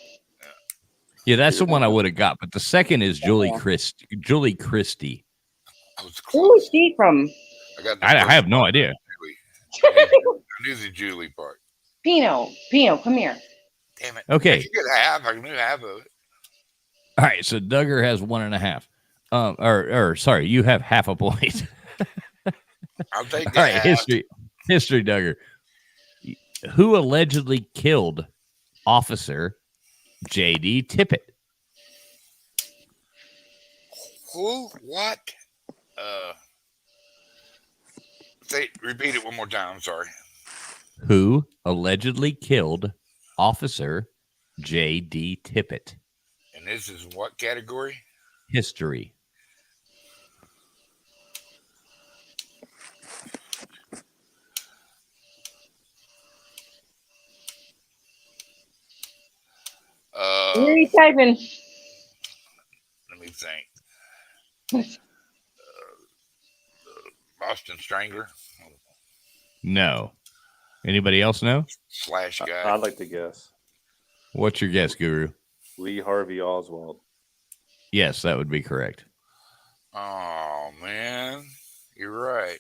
Yeah, that's the one I would have got. But the second is Julie Christie. Who is she from? I have no idea. I knew the Julie part. Pino, come here. Damn it. Okay. I could get half. I knew half of it. All right, so Duggar has 1.5. Or sorry, you have half a point. I'll take that. All right, history, Duggar. Who allegedly killed Officer J.D. Tippit? Who? What? Repeat it one more time. I'm sorry. Who allegedly killed Officer J.D. Tippit? And this is what category? History. Where are you typing? Let me think. Boston Strangler. No. Anybody else know? Slash guy. I'd like to guess. What's your guess, Guru? Lee Harvey Oswald. Yes, that would be correct. Oh man, you're right.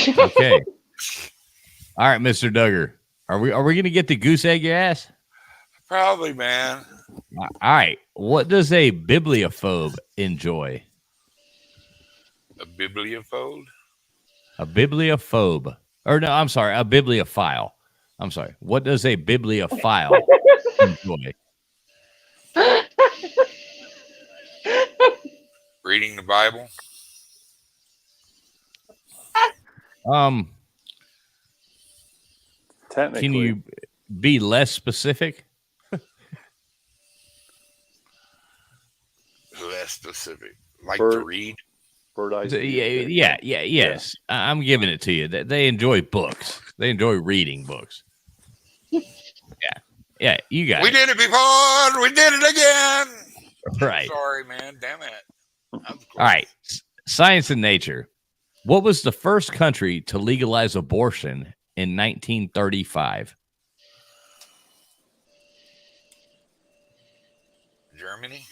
Okay. All right, Mr. Duggar. Are we going to get the goose egg your ass? Probably, man. All right. What does a bibliophobe enjoy? A bibliophobe? A bibliophobe. Or no, I'm sorry, a bibliophile. I'm sorry. What does a bibliophile enjoy? Reading the Bible. Technically. Can you be less specific? Less specific. Like to read. Yes. I'm giving it to you. They enjoy books. They enjoy reading books. Yeah, you got We did it before. We did it again. Right. Sorry, man. Damn it. All right. Science and nature. What was the first country to legalize abortion in 1935? Germany?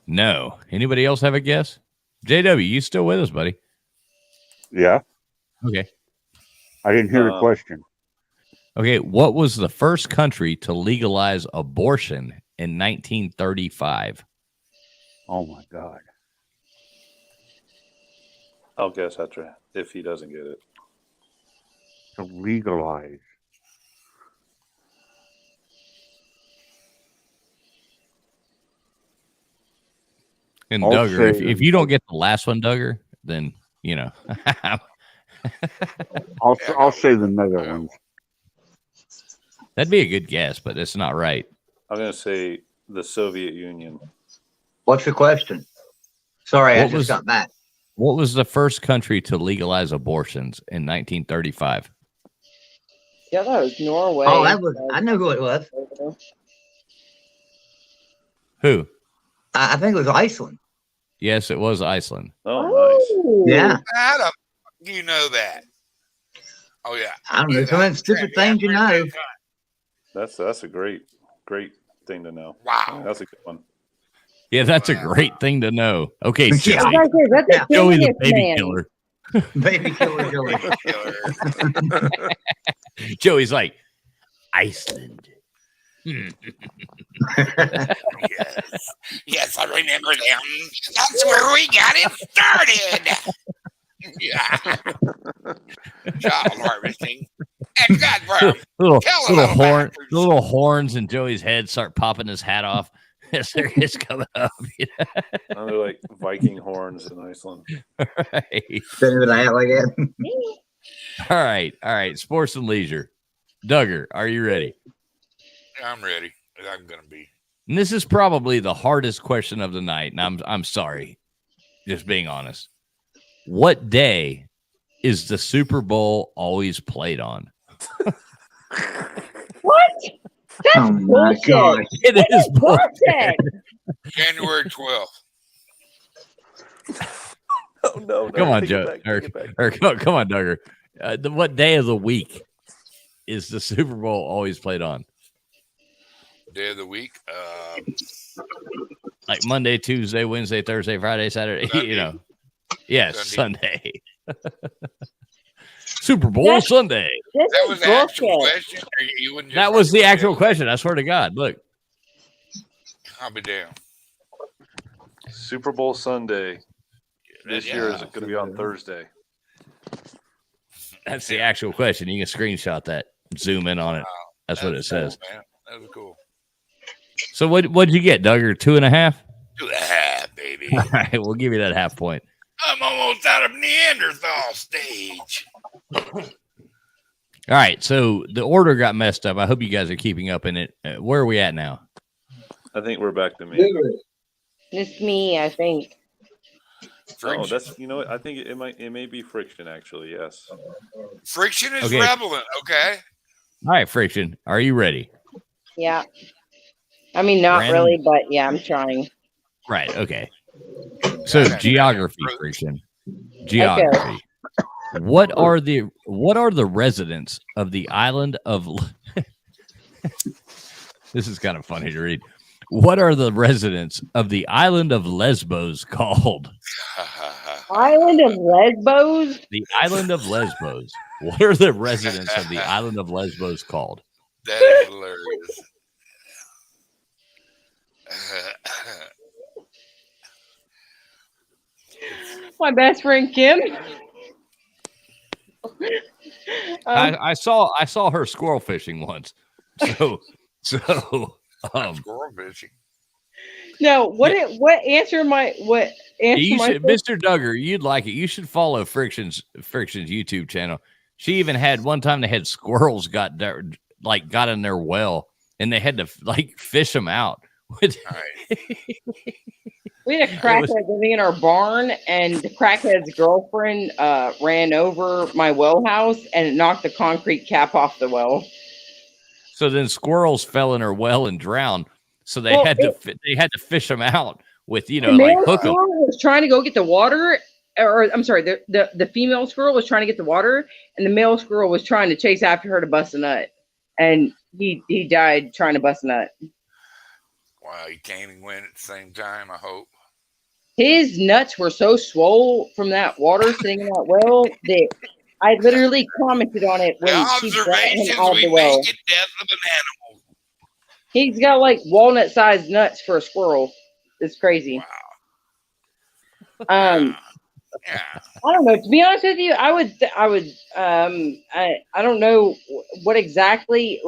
No. Anybody else have a guess? JW, you still with us, buddy? Yeah. Okay. I didn't hear the question. Okay. What was the first country to legalize abortion in 1935? Oh, my God. I'll guess after if he doesn't get it. To legalize. And Duggar, if you don't get the last one, Duggar, then, you know. I'll say the Netherlands. That'd be a good guess, but it's not right. I'm going to say the Soviet Union. What's your question? Sorry, I just got back. What was the first country to legalize abortions in 1935? Yeah, that was Norway. Oh, I know who it was. Who? I think it was Iceland. Yes, it was Iceland. Oh, nice. Yeah. How do you know that? Oh, yeah. I don't know. Some of them stupid things you know. That's a great thing to know. Wow. That's a good one. Yeah, that's a great thing to know. Okay, Joey. That's a Joey the baby man. killer. Baby killer, Joey. Joey's like, Iceland. Yes, I remember them. That's where we got it started. Yeah. Child harvesting. And God, little horns in Joey's head start popping his hat off as they're just coming up. You know? They're like Viking horns in Iceland. Right. All right. Sports and leisure. Duggar, are you ready? I'm ready. I'm gonna be. And this is probably the hardest question of the night, and I'm sorry, just being honest. What day is the Super Bowl always played on? What? That's my bullshit. gosh. It is bullshit. January 12th. Oh no! Come on, take Joe. it back, take it back. Or come on, Duggar. What day of the week is the Super Bowl always played on? Day of the week. Like Monday, Tuesday, Wednesday, Thursday, Friday, Saturday. Sunday. You know. Yes, Sunday. Super Bowl Sunday. That was the actual question. Or you wouldn't just That was the actual question. I swear to God. Look. I'll be down. Super Bowl Sunday. This year is going to be on Thursday. That's the actual question. You can screenshot that, zoom in on it. That's what it says. Cool, man. That was cool. So what'd you get, Duggar? 2.5? 2.5, baby. All right, we'll give you that half point. I'm almost out of Neanderthal stage. All right, so the order got messed up. I hope you guys are keeping up in it. Where are we at now? I think we're back to me. It's me, I think. Oh, that's what I think it may be Friction actually. Yes. Friction is Okay. relevant. Okay. All right, Friction, are you ready? Yeah. I mean, not Random. really, but yeah, I'm trying. Right. Okay. So geography, Friction. Geography. Okay. What are the residents of the island of? This is kind of funny to read. What are the residents of the island of Lesbos called? Island of Lesbos? The island of Lesbos. What are the residents of the island of Lesbos called? That is hilarious. My best friend Kim. I saw her squirrel fishing once. So squirrel fishing. No, what answer my Mr. Duggar, you'd like it. You should follow Friction's YouTube channel. She even had one time they had squirrels got in their well and they had to fish them out. We had a crackhead living in our barn, and the crackhead's girlfriend ran over my well house and it knocked the concrete cap off the well. So then squirrels fell in her well and drowned. So they had to fish them out with the male hook 'em. squirrel was trying to go get the water, or I'm sorry, the female squirrel was trying to get the water, and the male squirrel was trying to chase after her to bust a nut, and he died trying to bust a nut. Wow, you can't even win at the same time, I hope. His nuts were so swole from that water sitting in that well that I literally commented on it when she brought him out of the well. Death of an animal. He's got walnut-sized nuts for a squirrel. It's crazy. Wow. I don't know. To be honest with you, I don't know what exactly,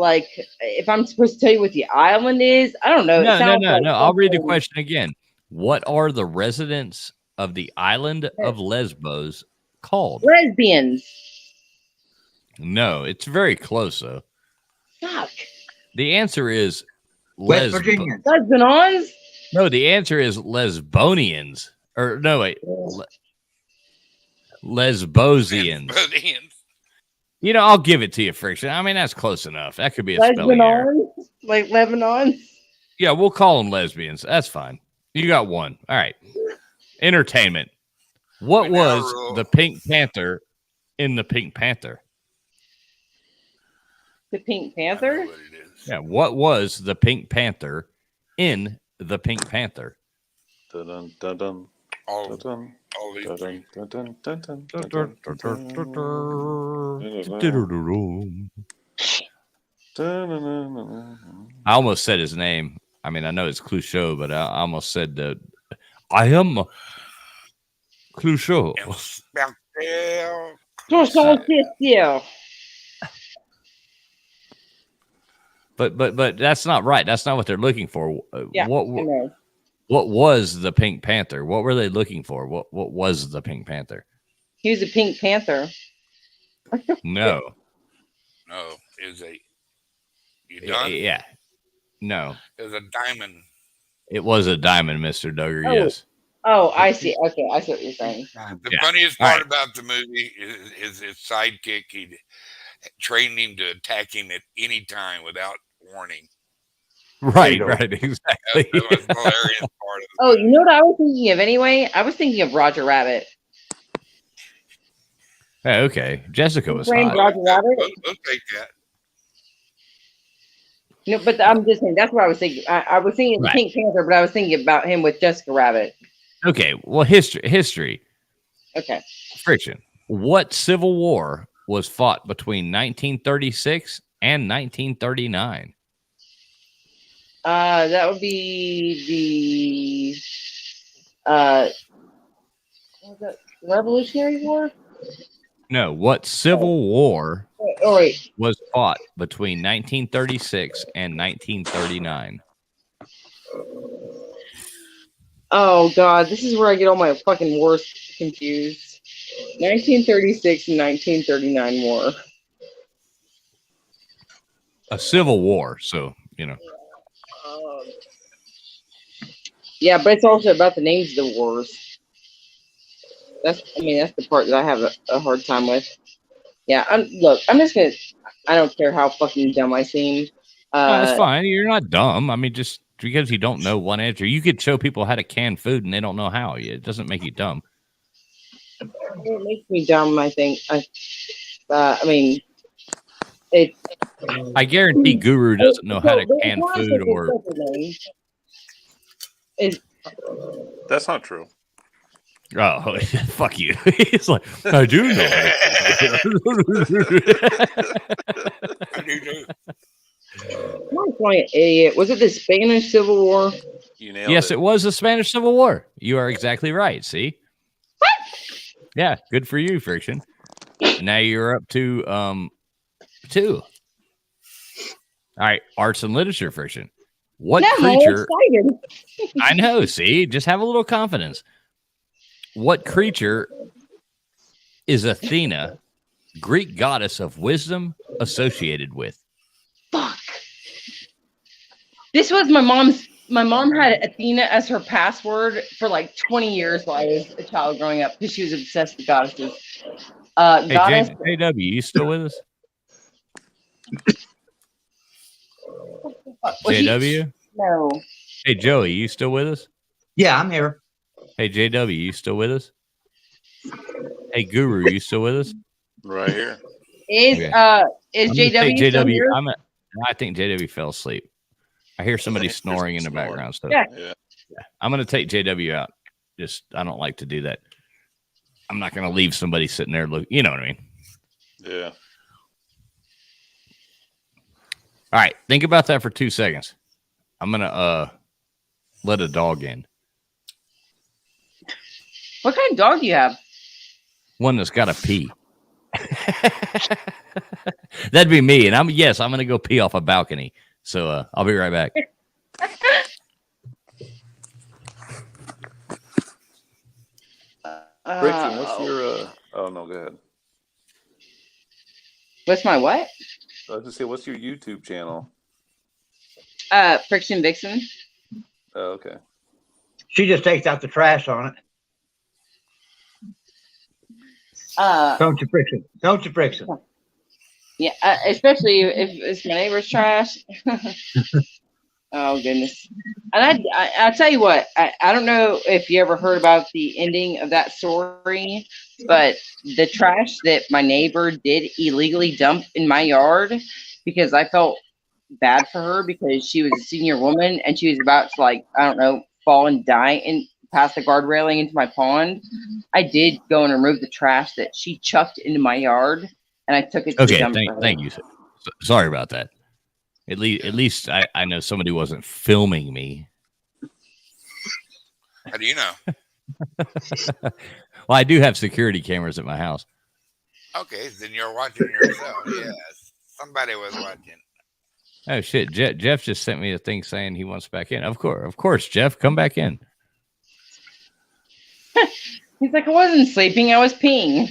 if I'm supposed to tell you what the island is. I don't know. No. I'll read the question again. What are the residents of the island of Lesbos called? Lesbians. No, it's very close, though. Fuck. The answer is West Virginia. Lesbians? No, the answer is Lesbonians. Or no, wait. Lesbosians. I'll give it to you, Friction. I mean, that's close enough. That could be a spelling error. Like Lebanon? Yeah, we'll call them lesbians. That's fine. You got one. All right. Entertainment. What was the Pink Panther in the Pink Panther? The Pink Panther? Yeah, what was the Pink Panther in the Pink Panther? Dun dun dun. All I almost said his name. I mean, I know it's Clouseau, but I almost said I am Clouseau. But that's not right. That's not what they're looking for. Yeah, What was the Pink Panther? What were they looking for? What was the Pink Panther? He was a Pink Panther. No. No, is a you done? Yeah. No. It was a diamond. It was a diamond, Mr. Duggar, yes. Oh, I see. Okay, I see what you're saying. The funniest part about the movie is his sidekick. He trained him to attack him at any time without warning. Right, exactly. That was the hilarious part of it. Oh, you know what I was thinking of anyway? I was thinking of Roger Rabbit. Hey, okay. Jessica was Framed hot. Roger Rabbit. We'll take that. No, but I'm just saying that's what I was thinking. I was thinking Right. Pink Panther, but I was thinking about him with Jessica Rabbit. Okay, well, history. Okay. Friction. What civil war was fought between 1936 and 1939? That would be the what was that, Revolutionary War? No, what civil war wait. was fought between 1936 and 1939? Oh God, this is where I get all my fucking wars confused. 1936 and 1939 war. A civil war, so, you know. Yeah, but it's also about the names of the wars. That's the part that I have a hard time with. Yeah, I'm just gonna. I don't care how fucking dumb I seem. That's fine. You're not dumb. I mean, just because you don't know one answer, you could show people how to can food and they don't know how. It doesn't make you dumb. It makes me dumb. I think. I mean, it. I guarantee Guru doesn't know how to can food or. That's not true. Oh, fuck you. He's like, I do know. Idiot. Was it the Spanish Civil War? Yes, it was the Spanish Civil War. You are exactly right. See? Yeah, good for you, Friction. Now you're up to 2. All right, arts and literature, Friction. What creature? I know. See, just have a little confidence. What creature is Athena, Greek goddess of wisdom, associated with? Fuck. This was my mom's. My mom had Athena as her password for like 20 years while I was a child growing up because she was obsessed with goddesses. Hey, Goddess. JW, you still with us? JW? No. Hey, Joey, you still with us? Yeah, I'm here. Hey, JW, you still with us? Hey, Guru, you still with us? Right here. Is JW Hey, still JW, here? I think JW fell asleep. I hear somebody snoring in the background. So Yeah. I'm going to take JW out. I don't like to do that. I'm not going to leave somebody sitting there. You know what I mean? Yeah. All right. Think about that for 2 seconds. I'm going to let a dog in. What kind of dog do you have? One that's got to pee. That'd be me. And I'm going to go pee off a balcony. So I'll be right back. Friction, what's your oh no, go ahead. What's my what? I was just say, what's your YouTube channel? Friction Vixen. Oh, okay. She just takes out the trash on it. Don't you, Friction? Don't you, Friction? Yeah, especially if it's my neighbor's trash. Oh goodness! And I tell you what, I don't know if you ever heard about the ending of that story, but the trash that my neighbor did illegally dump in my yard, because I felt bad for her because she was a senior woman and she was about to fall and die and pass the guard railing into my pond. I did go and remove the trash that she chucked into my yard. And I took it to the dumpster. Thank you. Sorry about that. At least I know somebody wasn't filming me. How do you know? Well, I do have security cameras at my house. Okay, then you're watching yourself. Yeah, somebody was watching. Oh shit! Jeff just sent me a thing saying he wants back in. Of course, Jeff, come back in. He's like, I wasn't sleeping, I was peeing.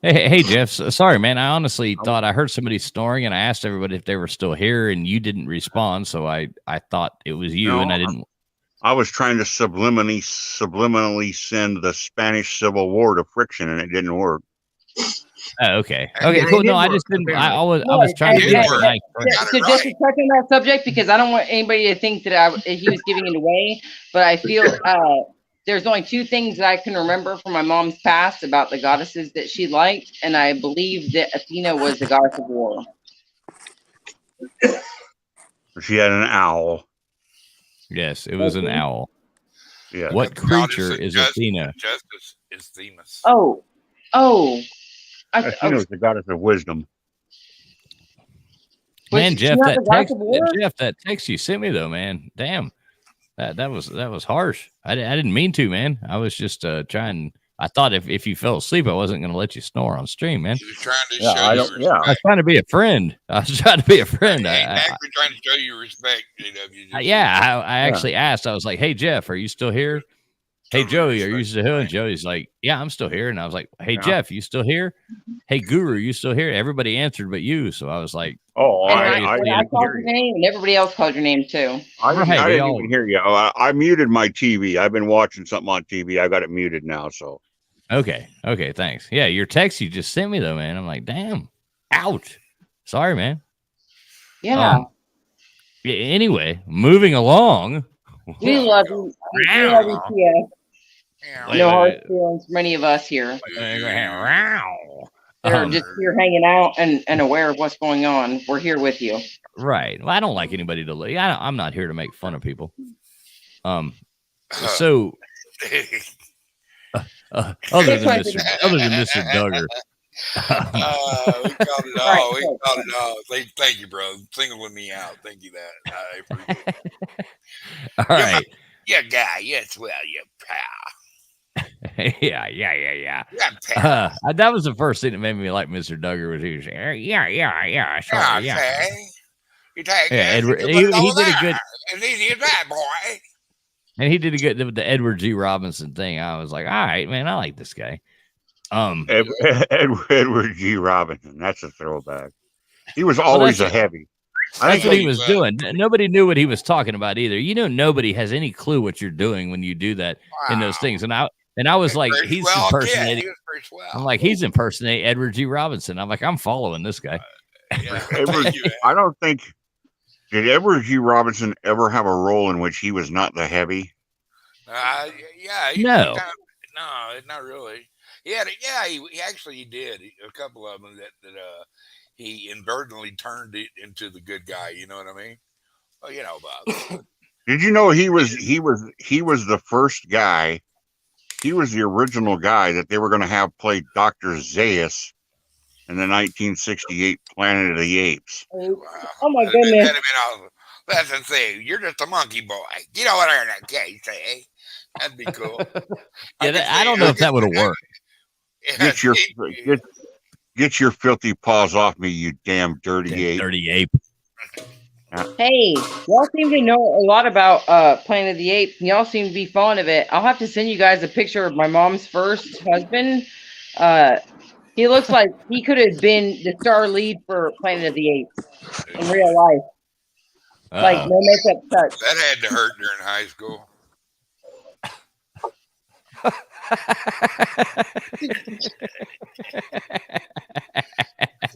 Hey, Jeff. Sorry, man. I honestly thought I heard somebody snoring, and I asked everybody if they were still here, and you didn't respond. So I thought it was you, and I didn't. I was trying to subliminally send the Spanish Civil War to Friction, and it didn't work. Oh, okay. Okay, cool. No, I just didn't. I was trying to be nice. So just to touch on that subject, because I don't want anybody to think that he was giving it away, but I feel there's only two things that I can remember from my mom's past about the goddesses that she liked, and I believe that Athena was the goddess of war. She had an owl. Yes, it was an owl. Yeah. What creature is Athena? Justice is Themis. Oh. Athena was the goddess of wisdom. Man, Jeff, that text you sent me though, man. Damn, that was harsh. I didn't mean to, man. I was just trying. I thought if you fell asleep, I wasn't going to let you snore on stream, man. He was trying to show you respect. I was trying to be a friend. I trying to show you respect, JW. I actually asked. I was like, "Hey, Jeff, are you still here? Hey, Joey, are you still here?" And Joey's like, "Yeah, I'm still here." And I was like, "Hey, Jeff, you still here? Hey, Guru, you still here?" Everybody answered but you. So I was like, "Oh, I called your name, and everybody else called your name too." I didn't even hear you. I muted my TV. I've been watching something on TV. I got it muted now. So. Okay, thanks. Yeah, your text you just sent me though, man. I'm like, damn, ouch. Sorry, man. Yeah. Anyway, moving along. We love you. We love you, Tia. No hard feelings from any of us here. They're just here hanging out and aware of what's going on. We're here with you. Right. Well, I don't like anybody to leave. I'm not here to make fun of people. So. Other than Mr. Duggar. We called it all. We called it all. Thank you, bro. Singling me out. Thank you that. I appreciate it. All right. Yeah, guy. Yes, well, you pal. Yeah. That was the first thing that made me like Mr. Duggar was he was yeah. Sorry, yeah. You take Edward. He did a good. As easy as that, boy. And he did a good the Edward G. Robinson thing. I was like, all right, man, I like this guy. Edward G. Robinson. That's a throwback. He was always a heavy. That's what he was doing. Nobody knew what he was talking about either. You know, nobody has any clue what you're doing when you do that in those things. And I was like, he's impersonating. I'm like, he's impersonating Edward G. Robinson. I'm like, I'm following this guy. I don't think. Did Edward G. Robinson ever have a role in which he was not the heavy? No. No, not really. He had he actually did a couple of them that he inadvertently turned it into the good guy. You know what I mean? Well, you know, Bob. Did you know he was the first guy? He was the original guy that they were going to have play Dr. Zaius in the 1968 Planet of the Apes. Oh my goodness! That'd have been awesome. Listen, see, you're just a monkey boy. Get over there in that cage, eh? That'd be cool. I don't know if that would have worked. Get your filthy paws off me, you damn dirty ape! Dirty ape. Hey, y'all seem to know a lot about Planet of the Apes. Y'all seem to be fond of it. I'll have to send you guys a picture of my mom's first husband. He looks like he could have been the star lead for Planet of the Apes in real life. Like no makeup touch. That had to hurt during high school.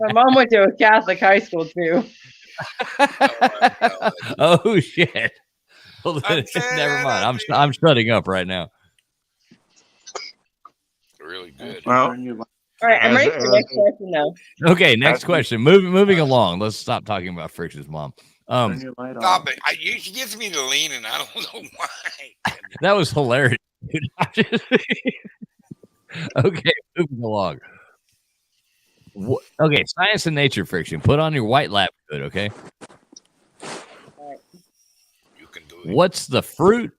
My mom went to a Catholic high school too. Oh shit! Well, never mind. I'm shutting up right now. Really good. Well, all right, I'm ready for the next question though. Okay, next question. Moving along. Let's stop talking about Friction's mom. Stop it! She gets me to lean, and I don't know why. That was hilarious. Okay, moving along. Okay, science and nature friction. Put on your white lab coat, okay? You can do it. What's the fruit?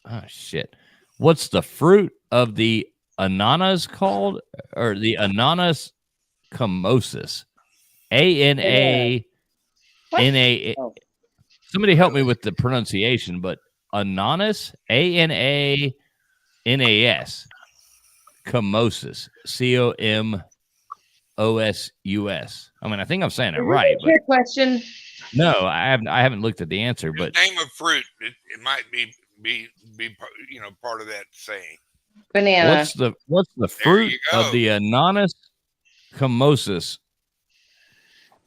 Oh shit! What's the fruit of the ananas called, or the ananas comosis? ANANA. Somebody help me with the pronunciation, but ananas, ANANAS. Comosus. COMOSUS. I mean, I think I'm saying it right. Your question? No, I haven't looked at the answer. But name of fruit. It might be part of that saying. Banana. What's the fruit of the Ananas comosus?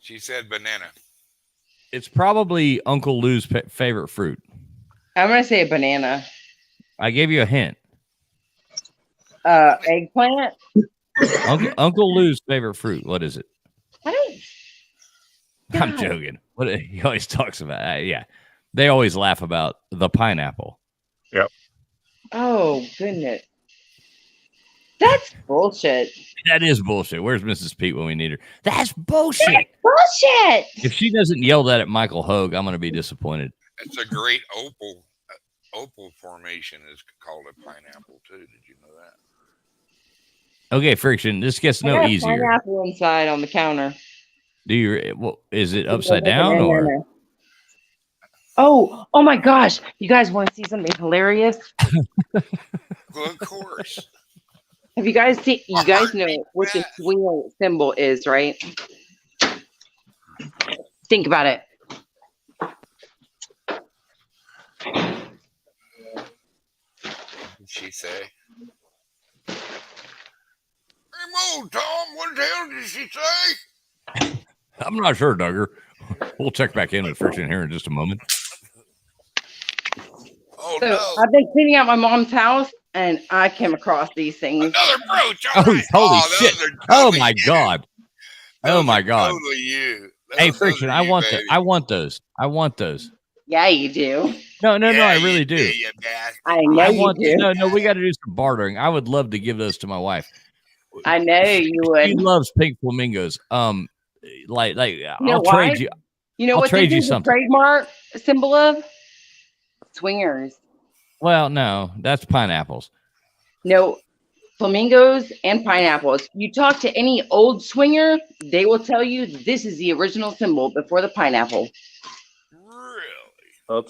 She said banana. It's probably Uncle Lou's favorite fruit. I'm gonna say a banana. I gave you a hint. Eggplant. Uncle Lou's favorite fruit. What is it? I'm God. joking. What he always talks about. Yeah, they always laugh about the pineapple. Yep. Oh goodness, that's bullshit. That is bullshit. Where's Mrs. Pete when we need her? That's bullshit. That's bullshit. If she doesn't yell that at Michael Hogue, I'm going to be disappointed. It's a great opal. Opal formation is called a pineapple too. Did you know that? Okay, Friction. This gets no easier. Pineapple inside on the counter. Do you? Well, is it upside down or? Oh my gosh! You guys want to see something hilarious? Well, of course. Have you guys seen? You guys know what the swinger symbol is, right? Think about it. What did she say? Hey, Mo, Tom, what the hell did she say? I'm not sure, Duggar. We'll check back in with Friction here in just a moment. Oh, so no. I've been cleaning out my mom's house, and I came across these things. Another brooch. Holy shit! Oh my god! Oh my god! Totally you. Hey, Friction, I want those. I want those. Yeah, you do. No, I really do. I know you do. No, we got to do some bartering. I would love to give those to my wife. I know you would. She loves pink flamingos. Like I'll why? trade you. You know I'll what trade this you is a something. trademark symbol of? Swingers. Well, no, that's pineapples. No, flamingos and pineapples. You talk to any old swinger, they will tell you this is the original symbol before the pineapple.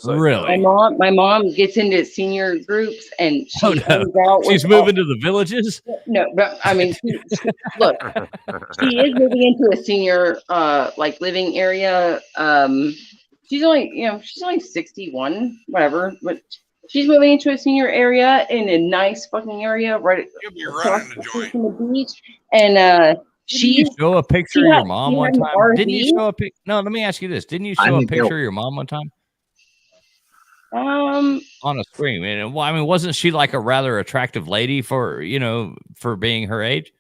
Really? My mom gets into senior groups and she hangs out She's with moving to the villages? No, but I mean, look, she is moving into a senior living area. She's only 61, whatever, but she's moving into a senior area in a nice fucking area right across from the beach. And she show a picture of your mom one time. Didn't you show a pic? No, let me ask you this. Didn't you show a picture of your mom one time? On a screen. And well, I mean, wasn't she like a rather attractive lady for being her age?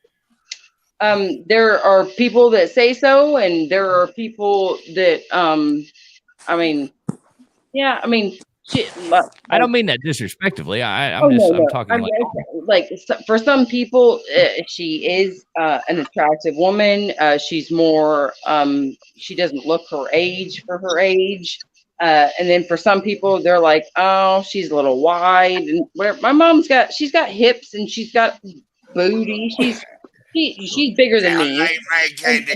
There are people that say so, and there are people that I don't mean that disrespectively. I'm talking for some people, she is an attractive woman. She's more. She doesn't look her age for her age. And then for some people, they're like, oh, she's a little wide. And whatever. My mom's she's got hips and she's got booty. She's bigger than me. Right,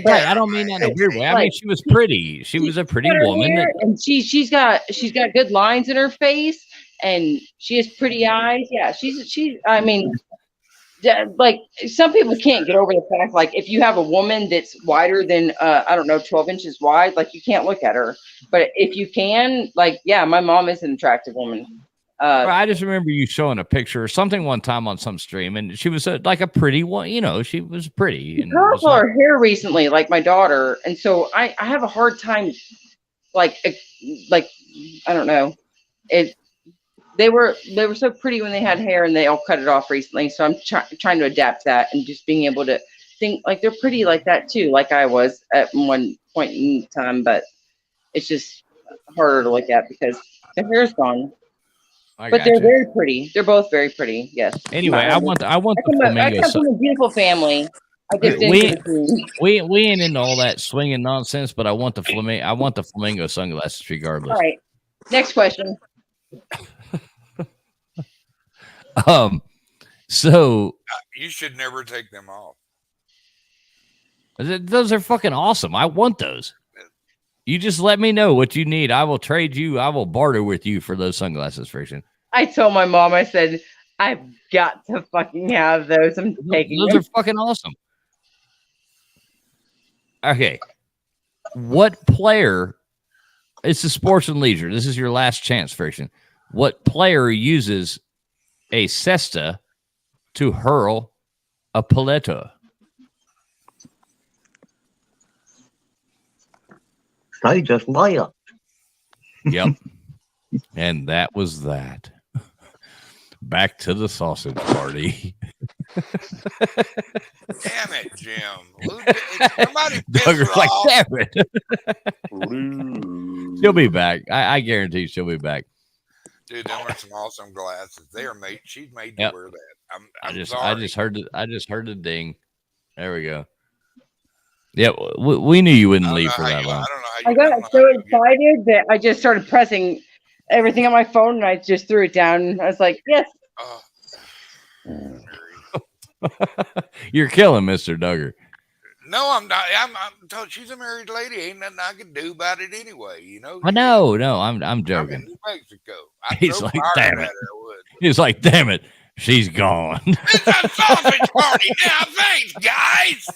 I don't mean that in a weird way. I mean, she was pretty. She was a pretty woman. And she's got good lines in her face, and she has pretty eyes. Yeah, I mean, like some people can't get over the fact, like if you have a woman that's wider than 12 inches wide, like you can't look at her. But if you can, like, yeah, my mom is an attractive woman. I just remember you showing a picture or something one time on some stream, and she was like a pretty one. She was pretty. And curled her hair recently, like my daughter, and so I have a hard time, like I don't know, They were so pretty when they had hair, and they all cut it off recently. So I'm trying to adapt that and just being able to think like they're pretty like that too, like I was at one point in time. But it's just harder to look at because the hair's gone. But they're very pretty. They're both very pretty. Yes. Anyway, I want the flamingo. I come from a beautiful family. We ain't into all that swinging nonsense, but I want the flamingo sunglasses regardless. All right. Next question. So you should never take them off. Those are fucking awesome. I want those. You just let me know what you need. I will trade you. I will barter with you for those sunglasses, Friction. I told my mom, I said, I've got to fucking have those. I'm taking those them. are fucking awesome. Okay. What player? It's a sports and leisure. This is your last chance, Friction. What player uses a cesta to hurl a paleta? I just layup. Yep. And that was that. Back to the sausage party. Damn it, Jim. Somebody Duggar's like, off. damn it. She'll be back. I guarantee she'll be back. Dude, them are some awesome glasses. They are made. She's made to wear that. I'm I just heard the ding. There we go. Yeah, we knew you wouldn't leave for that long. I got so excited that I just started pressing everything on my phone, and I just threw it down. I was like, yes. You're killing Mr. Duggar. No, I'm not. I'm told she's a married lady. Ain't nothing I can do about it anyway. You know. No, I'm I'm joking. in New Mexico. I'd He's throw like, fire damn at it. her, I would. He's like, damn it. She's gone. It's a sausage party now. Thanks, guys.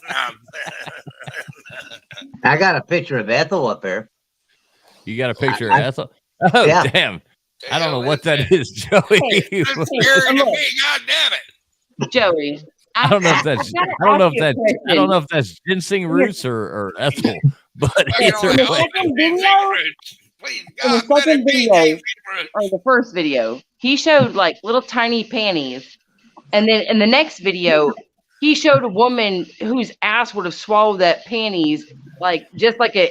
I got a picture of Ethel up there. You got a picture of Ethel? Oh, yeah. Damn. I don't know what that is, Joey. It's scary to me. God damn it. Joey. I don't know if that's ginseng roots or Ethel, but either way. In the second video, or the first video, he showed like little tiny panties, and then in the next video, he showed a woman whose ass would have swallowed that panties like just like an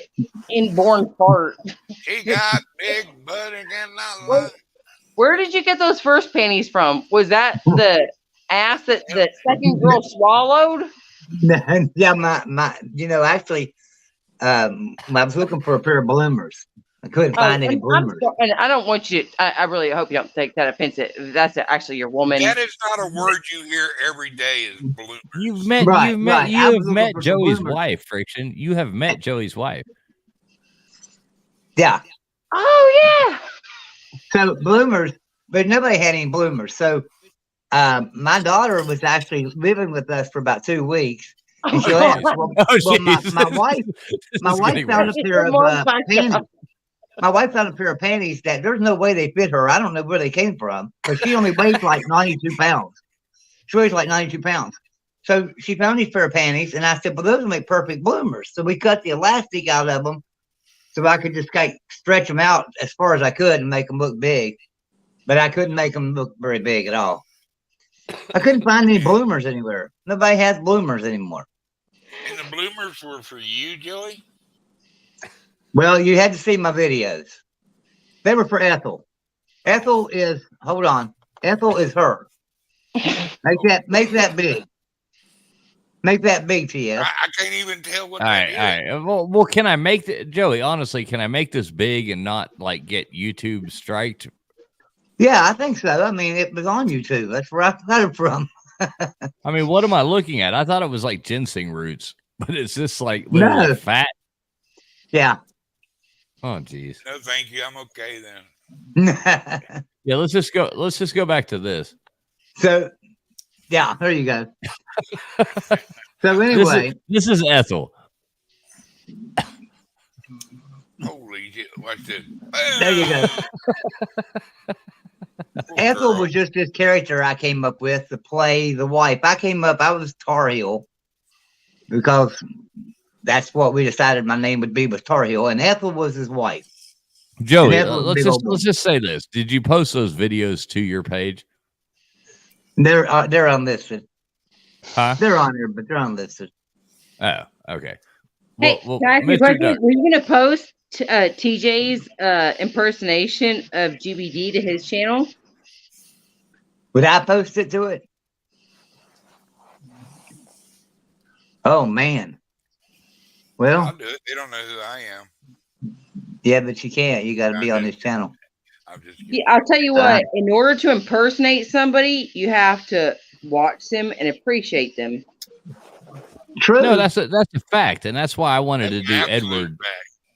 inborn fart. He got big butt and cannot lie. Where did you get those first panties from? Was that the ass that the second girl swallowed? Yeah, my actually, I was looking for a pair of bloomers. I couldn't find any bloomers. And I don't want you. I really hope you don't take that offensive. That's actually your woman. That is not a word you hear every day. Is bloomers. You have met Joey's wife, Friction. You have met Joey's wife. Yeah. Oh yeah. So bloomers, but nobody had any bloomers. So my daughter was actually living with us for about 2 weeks. And she asked, my wife found a pair of panties. My wife found a pair of panties that there's no way they fit her. I don't know where they came from, but she only weighs like 92 pounds. She weighs like 92 pounds. So she found these pair of panties, and I said, well, those will make perfect bloomers. So we cut the elastic out of them so I could just stretch them out as far as I could and make them look big. But I couldn't make them look very big at all. I couldn't find any bloomers anywhere. Nobody has bloomers anymore. And the bloomers were for you, Joey? Well, you had to see my videos. They were for Ethel. Ethel is, hold on. Ethel is her. Make that big. Make that big, TS. I can't even tell what all right. Well, can I make Joey, honestly, can I make this big and not get YouTube striked? Yeah, I think so. I mean, it was on YouTube. That's where I got it from. I mean, what am I looking at? I thought it was like ginseng roots, but it's just like no fat. Yeah. Oh, geez. No, thank you. I'm okay then. Yeah, let's just go back to this. So, yeah, there you go. So anyway, this is Ethel. Holy shit! Watch this. There you go. Ethel was just this character I came up with to play the wife. I was Tar Heel because that's what we decided my name would be, was Tar Heel, and Ethel was his wife. Joey, let's just say this. Did you post those videos to your page? They're unlisted. Huh? They're on there, but they're unlisted. Oh, okay. Hey, can I ask you a question? Were you going to post TJ's impersonation of GBD to his channel? Would I post it to it? Oh, man. Well, I'll do it. They don't know who I am. Yeah, but you can't. You got to be on this channel. I'll tell you what. In order to impersonate somebody, you have to watch them and appreciate them. True. No, that's a fact, and that's why I wanted to do Edward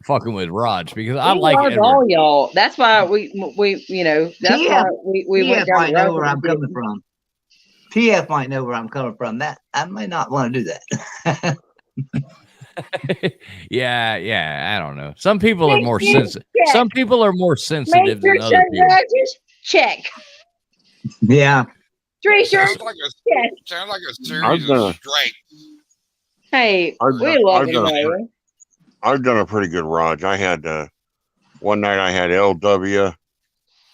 fucking with Raj, because I like Edward. All y'all. That's why we went down the might know where I'm coming from. TF might know where I'm coming from. That I might not want to do that. Yeah. I don't know. Some people are more sensitive. Some people are more sensitive Make than other people. check. Yeah. Tracer. Sounds like a series of strikes. Hey, we love you. I've done a pretty good Raj. I had one night I had LW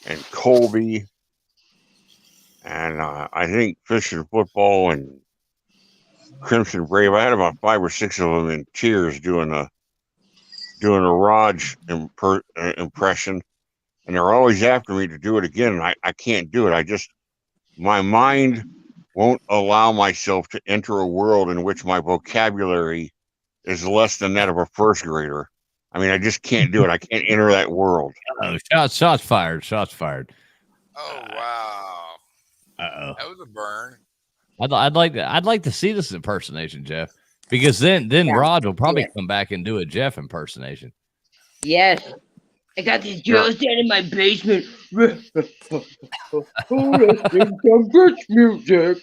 and Colby, and I think Fish and Football and Crimson Brave. I had about 5 or 6 of them in tears doing a Raj impression, and they're always after me to do it again, and I can't do it. My mind won't allow myself to enter a world in which my vocabulary is less than that of a first grader. I mean, I just can't do it. I can't enter that world. Shots fired. Shots fired. Oh wow. Uh-oh. That was a burn. I'd like to see this impersonation, Jeff, because then Rod will probably come back and do a Jeff impersonation. Yes. I got these girls down in my basement. Some good music.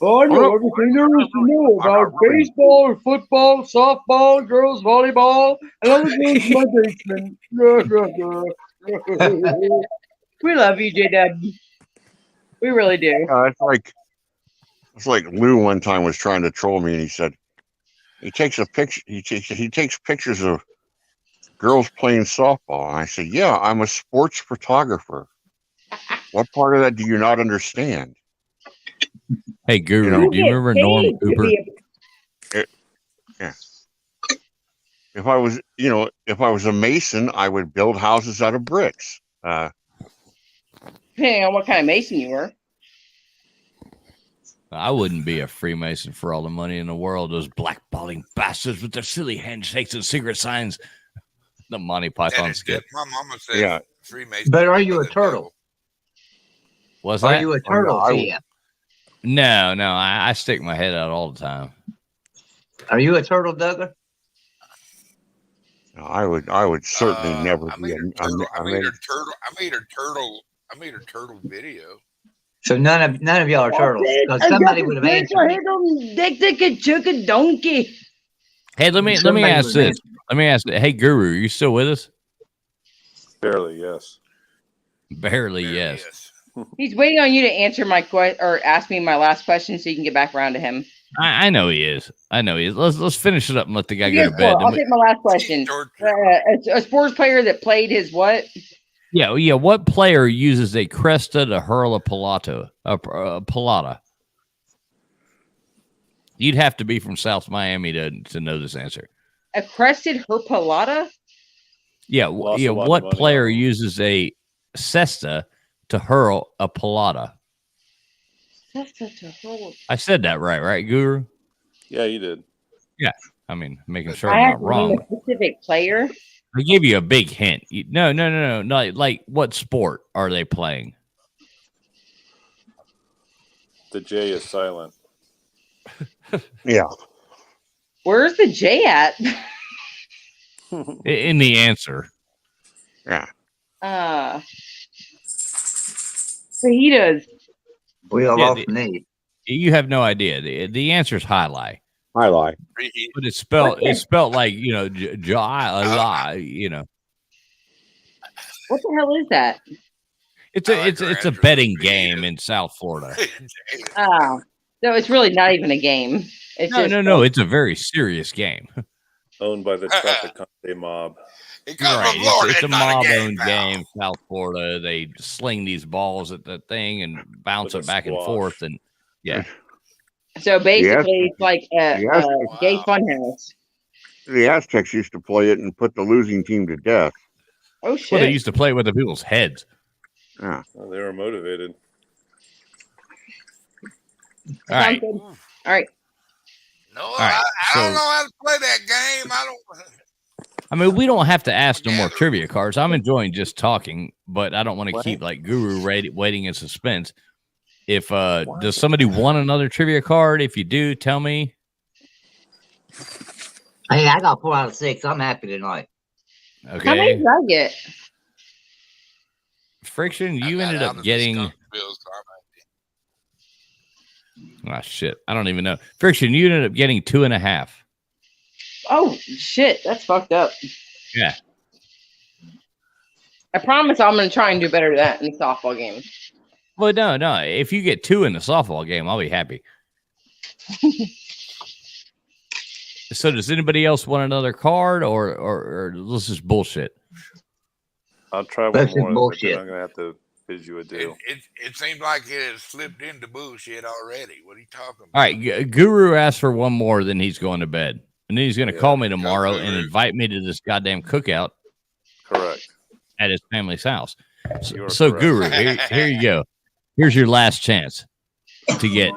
I know everything there is to know about baseball or football, softball, girls volleyball, and other things in my basement. We love you, J-Dub. We really do. It's like Lou one time was trying to troll me, and he said he takes a picture. He takes pictures of girls playing softball, and I said, "Yeah, I'm a sports photographer. What part of that do you not understand?" Hey, Guru, do you remember Norm Cooper? Yeah. If I was a mason, I would build houses out of bricks. Depending on what kind of mason you were. I wouldn't be a Freemason for all the money in the world. Those blackballing bastards with their silly handshakes and secret signs. The Monty Python skit. My mama said Freemason. But are you a turtle? Was that? Are you a turtle? No, I stick my head out all the time. Are you a turtle, Douglas? No, I would certainly never be. I made a turtle video. So none of y'all are turtles. Because somebody would have answered me. Donkey. Hey, let me ask this. Let me ask. Hey, Guru, you still with us? Barely, yes. Barely, yes. He's waiting on you to answer my question or ask me my last question so you can get back around to him. I know he is. Let's finish it up and let the guy go to bed. I'll take my last question. A sports player that played his what? Yeah. What player uses a cresta to hurl a pelota? You'd have to be from South Miami to know this answer. A crested pelota? Yeah. What player uses a cesta to hurl a pelota? I said that right, Guru? Yeah, you did. Yeah. I mean, making sure I'm not wrong. A specific player? I gave you a big hint. No. Like, what sport are they playing? The J is silent. Yeah. Where's the J at? In the answer. Yeah. Fajitas. We all lost me. You have no idea. The answer is highlight. Highlight. But it's spelled like, you know. What the hell is that? It's a betting game in South Florida. Oh. No, it's really not even a game. No. It's a very serious game. Owned by the Tropicante mob. It's a mob-owned game, South Florida. They sling these balls at the thing and bounce it back and forth, and yeah. So basically, it's like a gay funhouse. The Aztecs used to play it and put the losing team to death. Oh shit! Well, they used to play with the people's heads. Yeah, well, they were motivated. All right. No, I don't know how to play that game. I mean, we don't have to ask no more trivia cards. I'm enjoying just talking, but I don't want to keep like Guru waiting in suspense. If does somebody want another trivia card? If you do, tell me. Hey, I got 4 out of 6. I'm happy tonight. Okay. How many did I get? Friction, you ended up getting. Oh shit! I don't even know. Friction, you ended up getting 2.5. Oh shit, that's fucked up. Yeah. I promise I'm gonna try and do better than that in the softball game. Well, no. If you get 2 in the softball game, I'll be happy. So, does anybody else want another card, or this is bullshit? I'll try one more, but then I'm gonna have to bid you adieu. It seems like it has slipped into bullshit already. What are you talking about? All right, Guru asked for one more, then he's going to bed, and then he's going to call me tomorrow and invite me to this goddamn cookout. Correct. At his family's house. So Guru, here you go. Here's your last chance to get.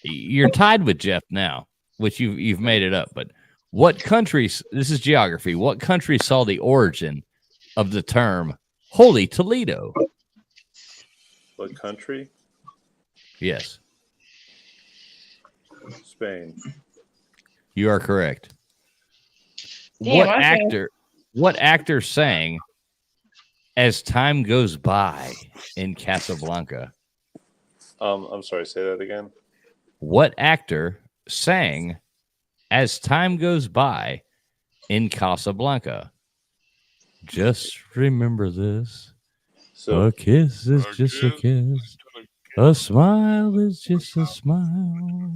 You're tied with Jeff now, which you've made it up. But what countries? This is geography. What country saw the origin of the term "Holy Toledo"? What country? Yes. Spain. You are correct. Damn, What actor sang "As Time Goes By" in Casablanca? I'm sorry, say that again. What actor sang "As Time Goes By" in Casablanca? Just remember this. So, a kiss is just a kiss. A smile is just a smile.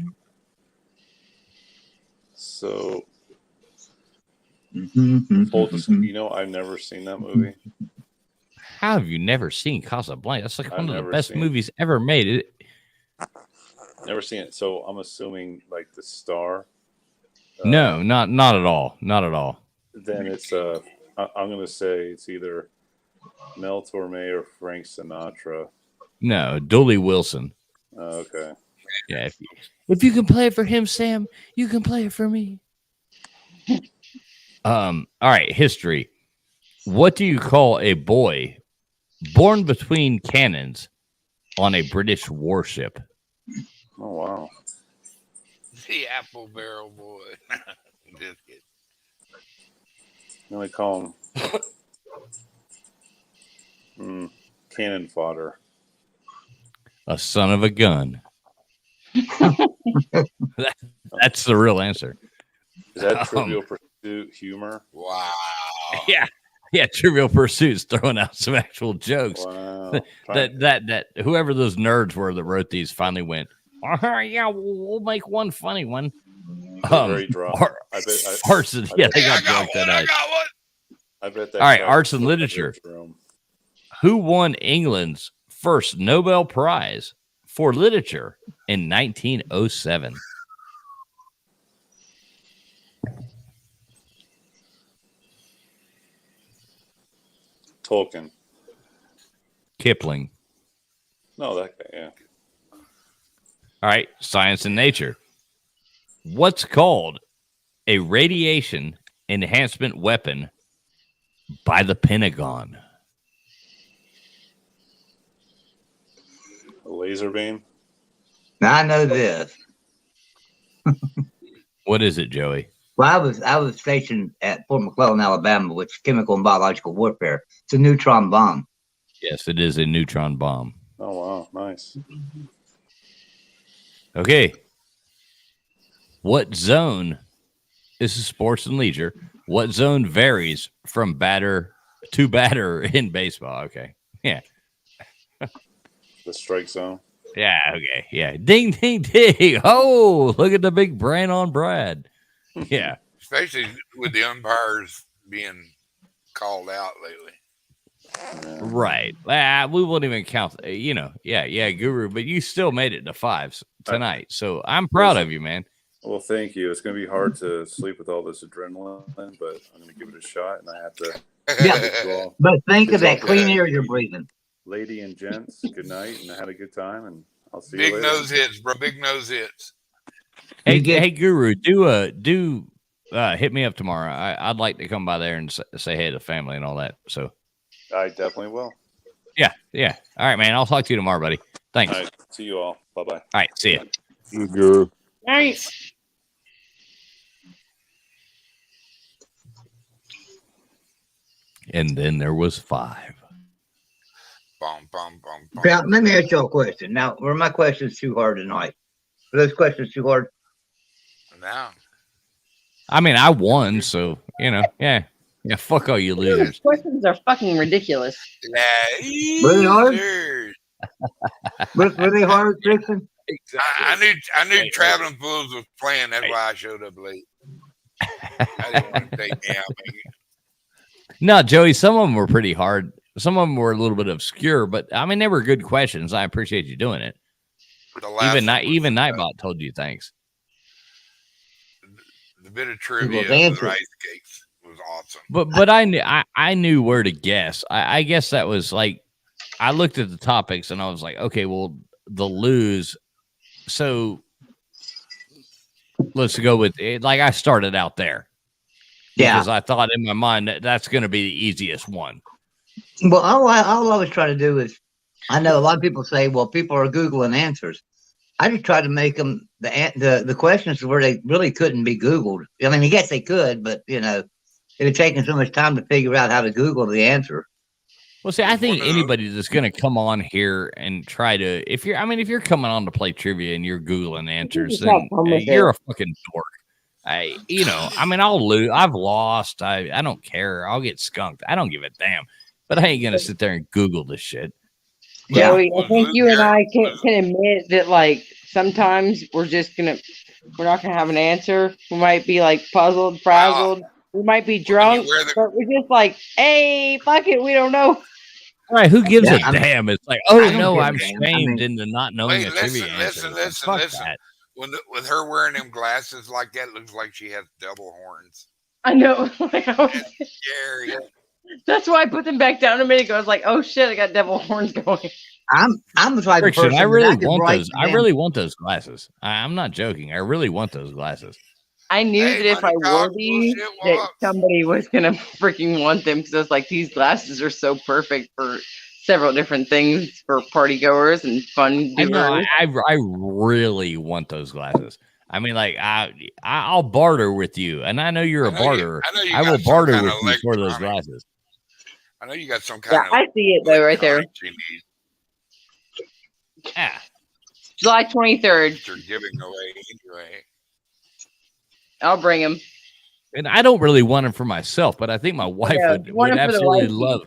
So, you know, I've never seen that movie. How have you never seen Casablanca? That's like one of the best movies ever made. Never seen it. So I'm assuming like the star. No, not at all. Not at all. Then it's I'm gonna say it's either Mel Torme or Frank Sinatra. No, Dooley Wilson. Okay. Yeah. If you can play it for him, Sam, you can play it for me. All right. History. What do you call a boy born between cannons on a British warship? Oh wow. The apple barrel boy. Just kidding. I call him cannon fodder. A son of a gun. That's the real answer. Is that Trivial Pursuit humor? Wow. Yeah, Trivial Pursuit's throwing out some actual jokes. Wow. that whoever those nerds were that wrote these finally went, yeah, we'll make one funny one. Very drunk. Arson, yeah, they got drunk that night. I bet that. All right, arts and literature. Who won England's first Nobel Prize for literature in 1907? Tolkien. Kipling. No, that guy, yeah. All right, science and nature. What's called a radiation enhancement weapon by the Pentagon? A laser beam. Now I know this. What is it, Joey? Well, I was stationed at Fort McClellan, Alabama, which is chemical and biological warfare. It's a neutron bomb. Yes, it is a neutron bomb. Oh wow, nice. Okay. What zone? This is sports and leisure. What zone varies from batter to batter in baseball? Okay. Yeah. The strike zone. Yeah. Okay. Yeah. Ding, ding, ding. Oh, look at the big brain on Brad. Yeah. Especially with the umpires being called out lately. Right. We won't even count. Yeah, Guru, but you still made it to 5s tonight. So I'm proud of you, man. Well, thank you. It's going to be hard to sleep with all this adrenaline, but I'm going to give it a shot, and I have to. Yeah, but think of that clean air you're breathing. Lady and gents, good night, and I had a good time, and I'll see Big you later. nose hits, bro. Big nose hits. Hey, Guru, do hit me up tomorrow. I'd like to come by there and say hey to the family and all that. So I definitely will. Yeah. All right, man. I'll talk to you tomorrow, buddy. Thanks. All right. See you all. Bye-bye. All right. See ya. Guru. Nice. And then there was 5. Now, let me ask you a question. Now, were my questions too hard tonight? Were those questions too hard? No. I mean, I won, so yeah. Fuck all you losers. These questions are fucking ridiculous. Were they hard? Were they hard, Jason? Exactly. I knew Traveling Fools was playing. That's why I showed up late. I didn't want to take me out, man. No, Joey, some of them were pretty hard. Some of them were a little bit obscure, but I mean, they were good questions. I appreciate you doing it. Even Nightbot told you thanks. The bit of trivia of the rice cakes was awesome. But I knew where to guess. I guess that was like, I looked at the topics and I was like, okay, well, the lose. So let's go with it. Like, I started out there. Yeah. Because I thought in my mind that's going to be the easiest one. Well, all I always try to do is, I know a lot of people say, well, people are Googling answers. I just try to make them the questions where they really couldn't be Googled. I mean, I guess they could, but it had taken so much time to figure out how to Google the answer. Well, see, I think anybody that's going to come on here and try to, if you're coming on to play trivia and you're Googling answers, then you're a fucking dork. I'll lose. I've lost. I don't care. I'll get skunked. I don't give a damn. But I ain't going to sit there and Google this shit. Joey, I think you and I can admit that, like, sometimes we're not gonna have an answer. We might be like puzzled, frazzled. We might be drunk, but we're just like, hey, fuck it, we don't know. All right, who gives a damn? It's like, no, I'm shamed into not knowing a trivia answer. Listen. With her wearing them glasses like that, it looks like she has double horns. I know. Scary. That's why I put them back down a minute ago. I was like, "Oh shit, I got devil horns going." I'm the type of person. I really want those. I really want those glasses. I'm not joking. I really want those glasses. I knew that if I wore these, that somebody was gonna freaking want them, because I was like, these glasses are so perfect for several different things for party goers and fun doers. I really want those glasses. I mean, like, I'll barter with you, and I know you're a barterer. I will barter with you for those glasses. I know you got some kind of. I see it though, right there. Yeah. July 23rd. You're giving away anyway. I'll bring them. And I don't really want them for myself, but I think my wife would absolutely love.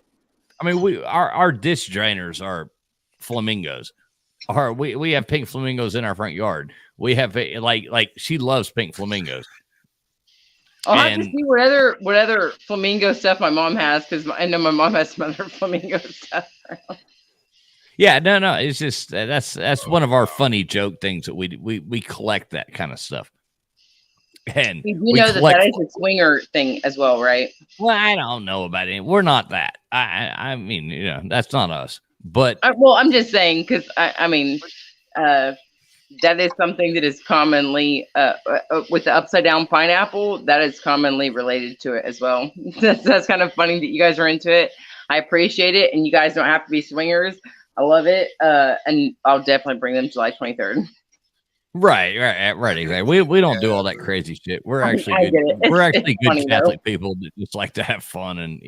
I mean, our dish drainers are flamingos. We have pink flamingos in our front yard. We have like she loves pink flamingos. I'll have to see what other flamingo stuff my mom has, because I know my mom has some other flamingo stuff. Yeah, no, it's just that's one of our funny joke things that we collect that kind of stuff. And you know that is a swinger thing as well, right? Well, I don't know about it. We're not that. I mean, that's not us. But well, I'm just saying, because I mean, that is something that is commonly with the upside down pineapple. That is commonly related to it as well. That's kind of funny that you guys are into it. I appreciate it, and you guys don't have to be swingers. I love it, and I'll definitely bring them July 23rd. Right. Exactly. We don't do all that crazy shit. We're actually good. We're actually good Catholic people that just like to have fun, and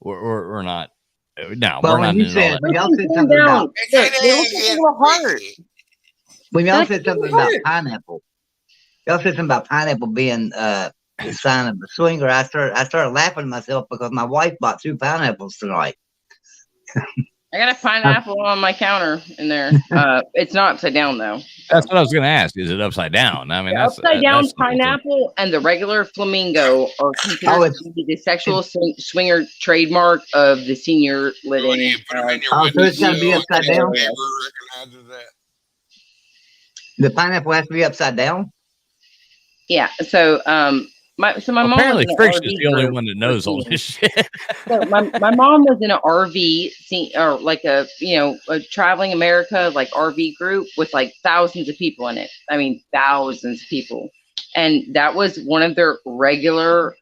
we're not. No, we're not doing all that. When y'all said something about pineapple, y'all said something about pineapple being the sign of the swinger. I started laughing at myself because my wife bought 2 pineapples tonight. I got a pineapple on my counter in there. It's not upside down though. That's what I was going to ask. Is it upside down? I mean, that's upside down pineapple and the regular flamingo are considered to be the sexual swinger trademark of the senior living. So it's got to be upside down. The pineapple has to be upside down. Yeah. So my mom apparently Frick's is the only one that knows all this shit. So my mom was in an RV or like a traveling America like RV group with like thousands of people in it. I mean, thousands of people, and that was one of their regular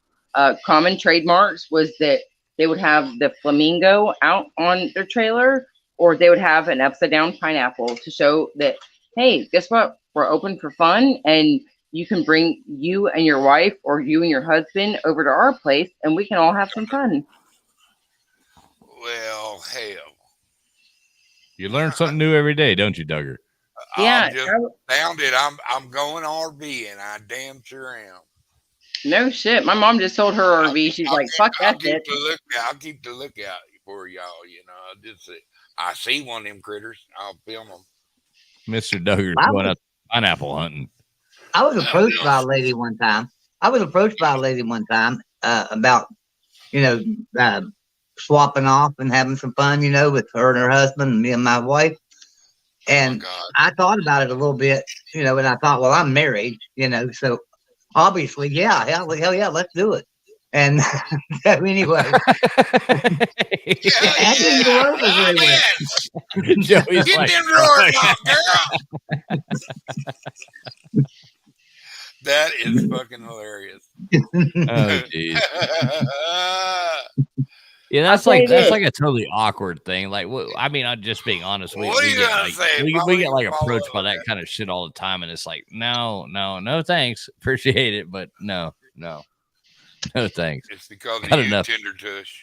common trademarks, was that they would have the flamingo out on their trailer, or they would have an upside down pineapple to show that, hey, guess what? We're open for fun, and you can bring you and your wife or you and your husband over to our place, and we can all have some fun. Well, hell. You learn something new every day, don't you, Duggar? Yeah, I'm just astounded. I'm going RVing. I damn sure am. no shit. My mom just sold her RV. She's like, fuck that shit. I'll keep the lookout for y'all. You know, I see one of them critters. I'll film them. Mr. Duggar's going out pineapple hunting. I was approached by a lady one time. About, swapping off and having some fun, with her and her husband and me and my wife. And I thought about it a little bit, and I thought, well, I'm married, so obviously, hell yeah, let's do it. And anyway, that didn't go over very well. Joey's Get like, them drawers off, girl. That is fucking hilarious. Oh, geez. Yeah, that's like a totally awkward thing. Like, I mean, I'm just being honest. We get like approached by that kind of shit all the time, and it's like, no, thanks, appreciate it, but no, thanks. It's because Got of enough. you, Tender Tush.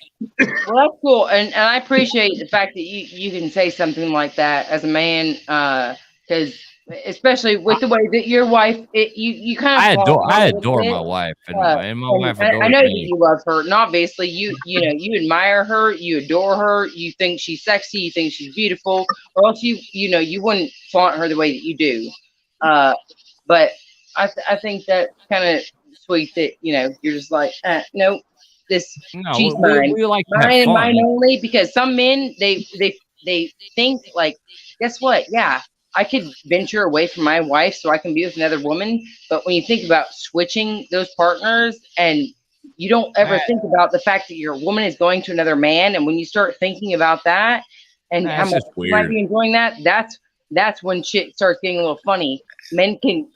Well, that's cool, and I appreciate the fact that you can say something like that as a man, because especially with the way that your wife, you kind of I adore my wife, and my wife adores I know me. that you love her, and obviously you admire her, you adore her, you think she's sexy, you think she's beautiful, or else you wouldn't flaunt her the way that you do. But I think that kind of sweet that you're just like nope, she's mine, we like to mine have and mine fun. only, because some men they think like, guess what? Yeah, I could venture away from my wife so I can be with another woman. But when you think about switching those partners, and you don't ever think about the fact that your woman is going to another man, and when you start thinking about that and how much you might be enjoying that, that's when shit starts getting a little funny. Men can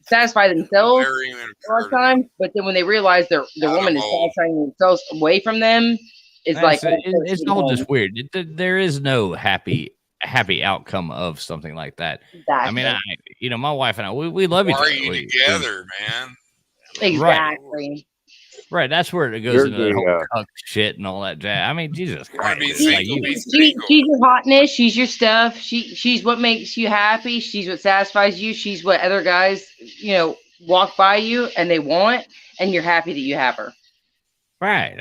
satisfy themselves a lot of times, but then when they realize their woman is satisfying themselves away from them, it's all just weird. There is no happy outcome of something like that. Exactly. I mean, my wife and I, we love each other. Why are you together, man? Exactly. Right. That's where it goes into that whole cuck shit and all that jazz. I mean, Jesus Christ. She's your hotness. She's your stuff. She's what makes you happy. She's what satisfies you. She's what other guys, walk by you and they want, and you're happy that you have her. Right.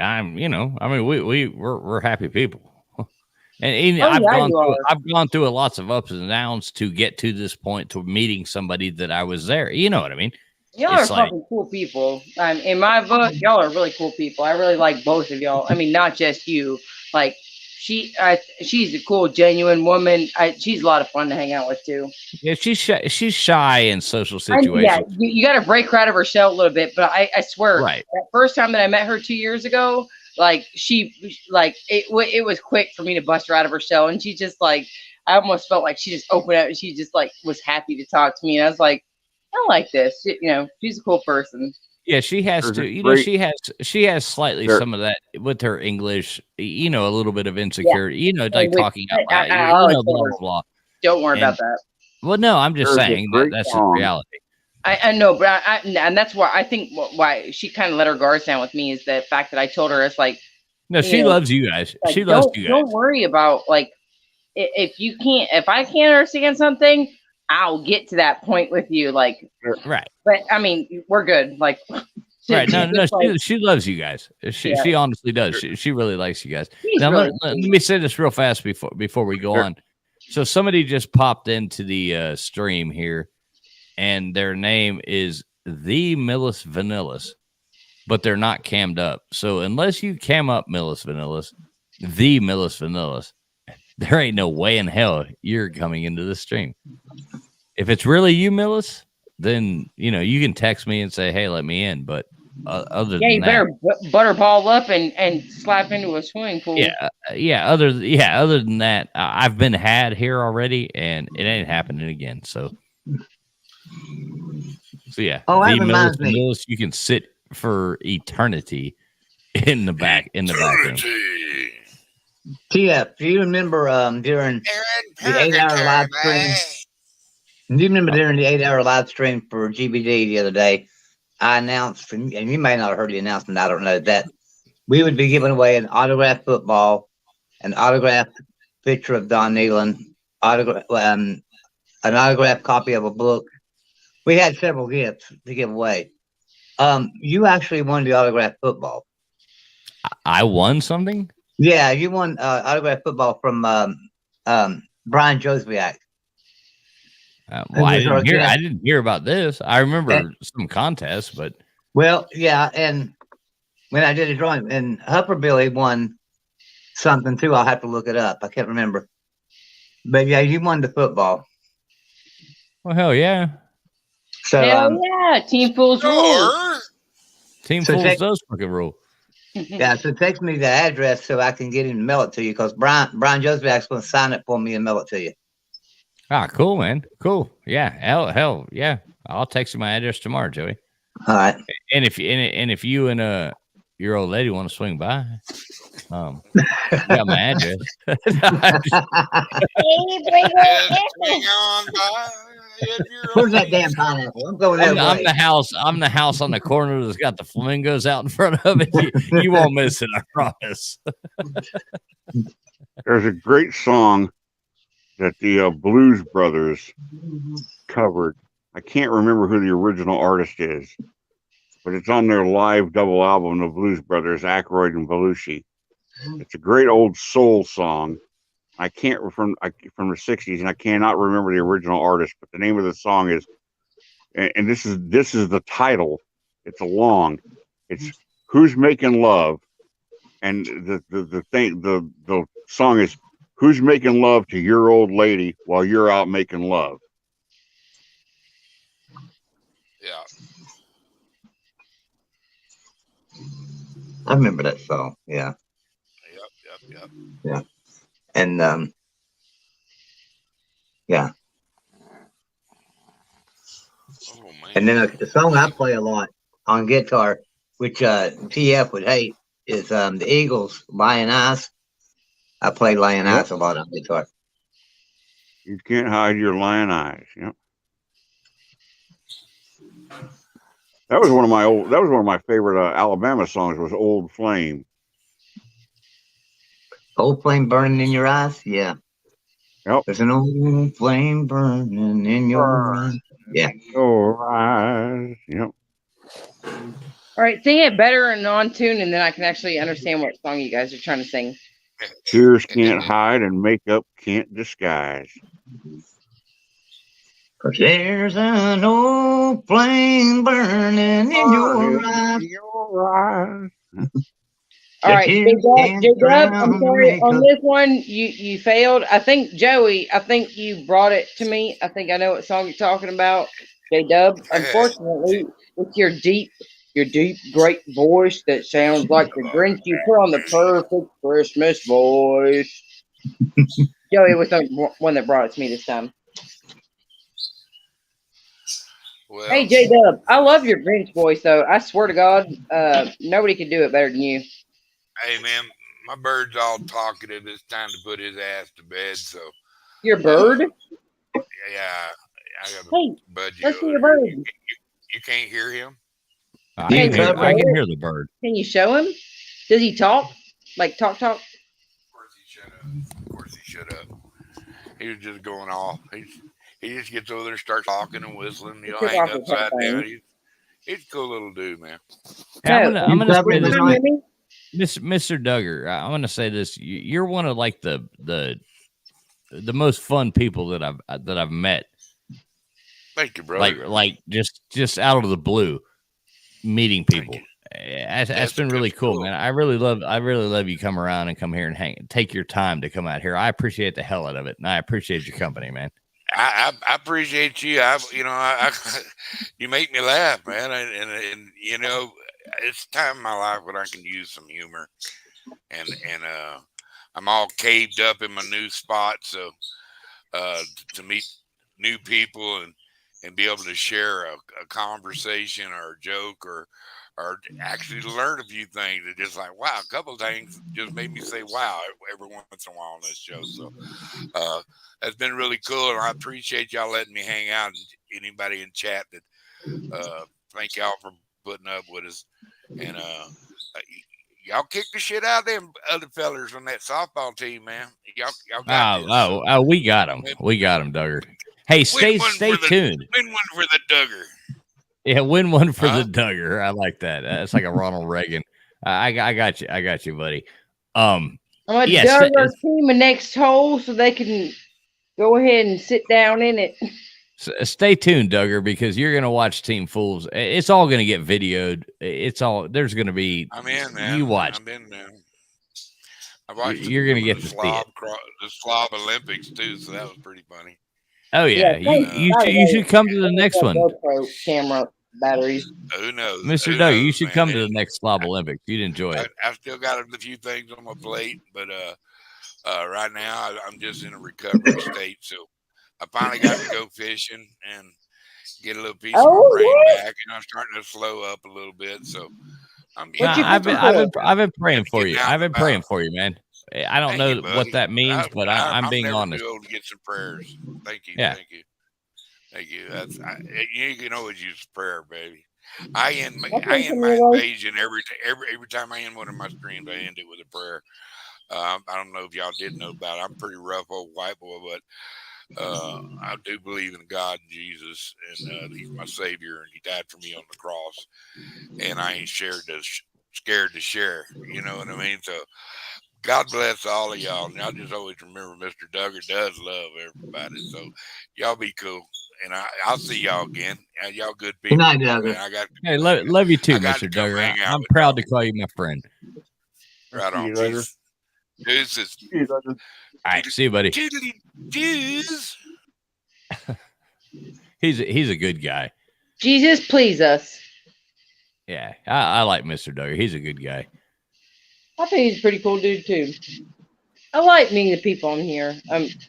We're happy people. And I've gone through lots of ups and downs to get to this point, to meeting somebody that I was there. You know what I mean? Y'all are fucking cool people. In my book, y'all are really cool people. I really like both of y'all. I mean, not just you. Like, she's a cool, genuine woman. She's a lot of fun to hang out with too. Yeah, she's shy in social situations. You got to break her out of her shell a little bit. But I swear, that first time that I met her 2 years ago, it was quick for me to bust her out of her shell, and she just I almost felt like she just opened up and she just was happy to talk to me, and I was like, I like this. She's a cool person. Yeah, she has to. She has slightly some of that with her English. A little bit of insecurity. Talking out loud. Blah blah blah. Don't worry about that. Well, no, I'm just saying that's the reality. I know, but and that's why I think why she kind of let her guards down with me is the fact that I told her it's like. No, she loves you guys. She loves you guys. Don't worry about if I can't understand something, I'll get to that point with you. Right. But I mean, we're good. Right. No, she loves you guys. She honestly does. She really likes you guys. Now, really let me say this real fast before we go on. So somebody just popped into the stream here, and their name is the Millis Vanillas, but they're not cammed up. So unless you cam up Millis Vanillas, the Millis Vanillas, there ain't no way in hell you're coming into the stream. If it's really you, Millis, then you can text me and say, "Hey, let me in." But other than you better butterball up and slap into a swimming pool. Other than that, I've been had here already, and it ain't happening again. So yeah. Oh, that reminds me. Millis, you can sit for eternity in the bathroom. TF, do you remember during the 8-hour live stream? Do you remember during the 8-hour live stream for GBD the other day, I announced, and you may not have heard the announcement, I don't know, that we would be giving away an autographed football an autographed picture of Don Neyland, an autographed copy of a book. We had several gifts to give away. You actually won the autographed football. I won something? Yeah, you won autographed football from Brian Josviak. Well, I didn't hear about this. I remember some contest, but yeah, and when I did a drawing, and Hupper Billy won something too. I'll have to look it up. I can't remember. But yeah, you won the football. Well, hell yeah. So hell yeah, Team Fools rule. Team Fools does fucking rule. Yeah, so text me the address so I can get him to mail it to you, because Brian Joseph's going to sign it for me and mail it to you. Ah, cool, man. Cool. Yeah. Hell, yeah. I'll text you my address tomorrow, Joey. All right. And if you and your old lady want to swing by, got my address. Where's that damn pineapple? I'm going that way. I'm the house on the corner that's got the flamingos out in front of it. You won't miss it, I promise. There's a great song that the Blues Brothers covered. I can't remember who the original artist is, but it's on their live double album, the Blues Brothers, Aykroyd and Belushi. It's a great old soul song. I can't from the 60s, and I cannot remember the original artist, but the name of the song is, and this is the title. It's it's Who's Making Love, and the song is Who's Making Love to Your Old Lady While You're Out Making Love. Yeah. I remember that song. Yeah. Yep. Yeah. And yeah. Oh, and then the song I play a lot on guitar, which TF would hate, is the Eagles' Lion Eyes. I play Lion Eyes a lot on guitar. You can't hide your lion eyes. Yep. That was one of my favorite Alabama songs. Was Old Flame. Old flame burning in your eyes? Yeah. Yep. There's an old flame burning in your eyes. Yeah. Your eyes. Yep. All right, sing it better and on tune, and then I can actually understand what song you guys are trying to sing. Tears can't hide and makeup can't disguise. 'Cause there's an old flame burning in your eyes. All right, J-Dub, I'm sorry. On this one, you failed. I think, Joey, you brought it to me. I think I know what song you're talking about. J-Dub, unfortunately, with your deep, great voice that sounds like the Grinch, you put on the perfect Christmas voice. Joey was the one that brought it to me this time. Well, hey, J-Dub, I love your Grinch voice, though. I swear to God, nobody can do it better than you. Hey, man, my bird's all talkative. It's time to put his ass to bed. So your bird? Yeah, I got to budge you. Let's see your bird. You can't hear him? I can hear the bird. Can you show him? Does he talk? Like talk? Of course he shut up. He was just going off. He just gets over there and starts talking and whistling. You know, hang upside down. He's a cool little dude, man. I'm gonna say this, Mr. Duggar. I'm gonna say this. You're one of like the most fun people that I've met. Thank you, brother. Like just out of the blue, meeting people. That's been really cool, man. I really love you come around and come here and take your time to come out here. I appreciate the hell out of it, and I appreciate your company, man. I appreciate you. You make me laugh, man. And you know, it's time in my life when I can use some humor, and I'm all caved up in my new spot, so to meet new people and be able to share a conversation or a joke or actually learn a few things. It's just like, wow, a couple of things just made me say, wow, every once in a while on this show. So that's been really cool. And I appreciate y'all letting me hang out. Anybody in chat that thank y'all for putting up with us. And y'all kick the shit out of them other fellers on that softball team, man. Y'all got this. Oh, we got him. We got him, Duggar. Hey, stay tuned. Win one for the Duggar. Yeah, win one for the Duggar. I like that. That's like a Ronald Reagan. I got you. I got you, buddy. I'm gonna dug our team a next hole so they can go ahead and sit down in it. Stay tuned, Duggar, because you're gonna watch Team Fools. It's all gonna get videoed. It's all there's gonna be. I'm in, man. You watch. I'm in, man. I watched you're gonna get to see it. The Slob Olympics too, so that was pretty funny. Oh yeah, you should come to the next one. Camera batteries. Who knows, Mr. Duggar? You should come to the next Slob Olympics. You'd enjoy it. I've still got a few things on my plate, but right now I'm just in a recovery state. So I finally got to go fishing and get a little piece of my brain back, and I'm starting to slow up a little bit. So I've been praying for you. I've been praying for you, man. I don't know what that means, but I'm being honest. Able to get some prayers. Thank you. Yeah. Thank you. You can always use prayer, baby. I end my invasion every time I end one of my streams. I end it with a prayer. I don't know if y'all did know about it. I'm a pretty rough old white boy, but I do believe in God and Jesus, and He's my Savior, and He died for me on the cross. And I ain't scared to share. You know what I mean? So God bless all of y'all. And y'all just always remember Mr. Duggar does love everybody. So y'all be cool. And I'll see y'all again. Y'all good people. Good night, Duggar. Hey, love you too, Mr. Duggar. I'm proud to call you my friend. Right on. Deuces. All right, see you, buddy. Cheers. He's a good guy. Jesus, please us. Yeah, I like Mr. Duggar. He's a good guy. I think he's a pretty cool dude too. I like meeting the people on here.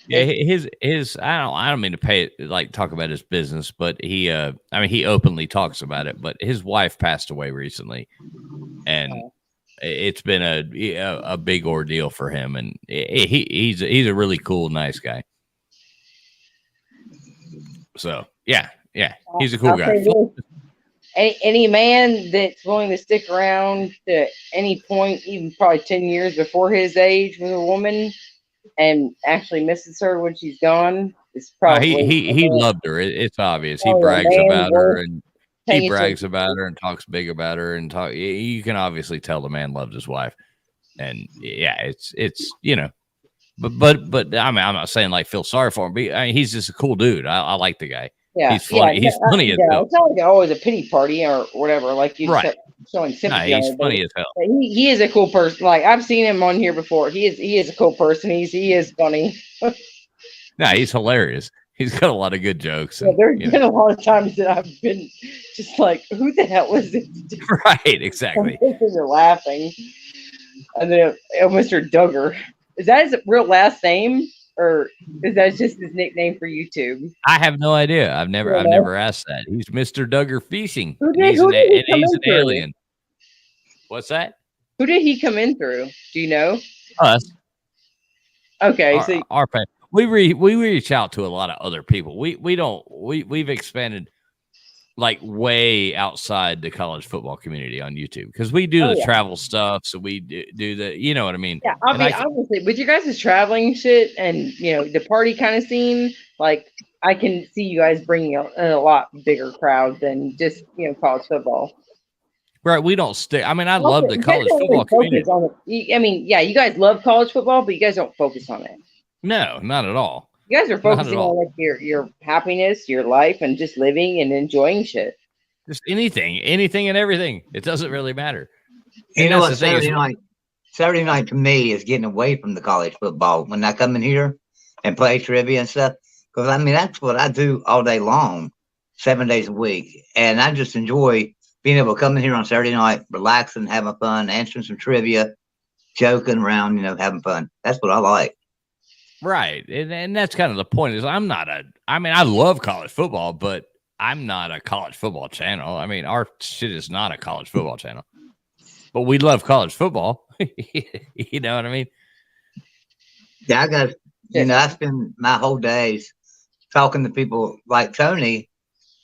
Yeah, his I don't mean to talk about his business, but he openly talks about it. But his wife passed away recently, and it's been a big ordeal for him. And he's a really cool, nice guy. So yeah, he's a cool guy. Any man that's willing to stick around to any point, even probably 10 years before his age with a woman, and actually misses her when she's gone, is probably he loved her. It's obvious. He brags about her, and he brags about her and talks big about her, and you can obviously tell the man loved his wife. And yeah, it's but I mean, I'm not saying like feel sorry for him, but he's just a cool dude. I like the guy. Yeah, he's funny. He's funny as hell. It's not like always a pity party or whatever. Like you showing sympathy. He's funny as hell. He is a cool person. Like I've seen him on here before. He is a cool person. He is funny. He's hilarious. He's got a lot of good jokes. Yeah, there's been a lot of times that I've been just like, who the hell is this? Right, exactly. They're laughing. And then Mr. Duggar. Is that his real last name? Or is that just his nickname for YouTube? I have no idea. I've never asked that. He's Mr. Duggar Fishing. He's an alien. What's that? Who did he come in through? Do you know? Us. Okay, we reach out to a lot of other people. We've expanded like way outside the college football community on YouTube because we do the travel stuff. So we do the, you know what I mean? Yeah, obviously with you guys' traveling shit and the party kind of scene, like I can see you guys bringing a lot bigger crowd than just college football. Right, we don't stick. I mean, I love the college football community. You guys love college football, but you guys don't focus on it. No, not at all. You guys are focusing on like your happiness, your life, and just living and enjoying shit. Just anything and everything. It doesn't really matter. You know what? Saturday night to me is getting away from the college football when I come in here and play trivia and stuff. Because I mean, that's what I do all day long, 7 days a week, and I just enjoy being able to come in here on Saturday night, relaxing, having fun, answering some trivia, joking around, having fun. That's what I like. Right. And that's kind of the point is I love college football, but I'm not a college football channel. I mean, our shit is not a college football channel, but we love college football. You know what I mean? Yeah, I spend my whole days talking to people like Tony.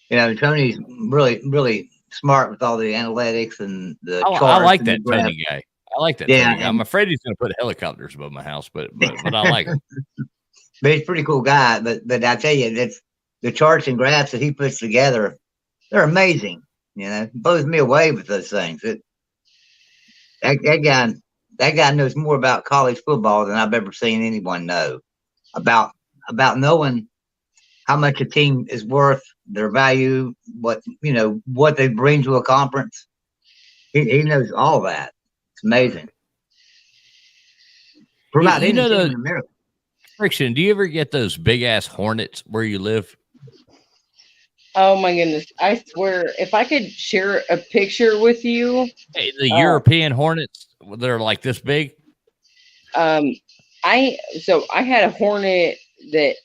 Tony's really, really smart with all the analytics and the charts. I like that Tony guy. I like that. Yeah, I'm afraid he's going to put helicopters above my house, but I like him. But he's a pretty cool guy. But I tell you, that's the charts and graphs that he puts together. They're amazing. You know, blows me away with those things. That guy knows more about college football than I've ever seen anyone know about knowing how much a team is worth, their value, what they bring to a conference. He knows all that. It's amazing. For about any team in America. Friction, do you ever get those big ass hornets where you live? Oh my goodness. I swear, if I could share a picture with you. Hey, the European hornets, they're like this big. I had a hornet that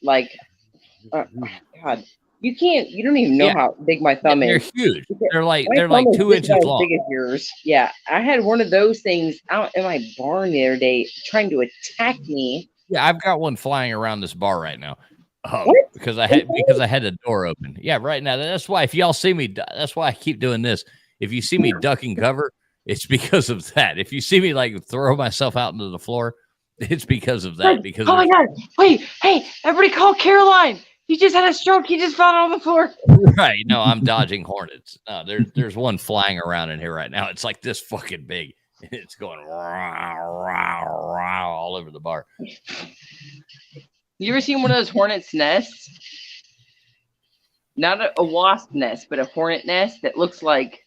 God, you don't even know how big my thumb is. They're huge. They're like 2 inches long. Big as yours. Yeah. I had one of those things out in my barn the other day trying to attack me. Yeah, I've got one flying around this bar right now. Because I had the door open. Yeah, right now. That's why if y'all see me, that's why I keep doing this. If you see me duck and cover, it's because of that. If you see me like throw myself out into the floor, it's because of that. Because my God! Wait, hey, everybody, call Caroline. He just had a stroke. He just fell on the floor. Right? No, I'm dodging hornets. No, there's one flying around in here right now. It's like this fucking big. It's going rah, rah, rah, all over the bar. You ever seen one of those hornets' nests? Not a wasp nest, but a hornet nest that looks like.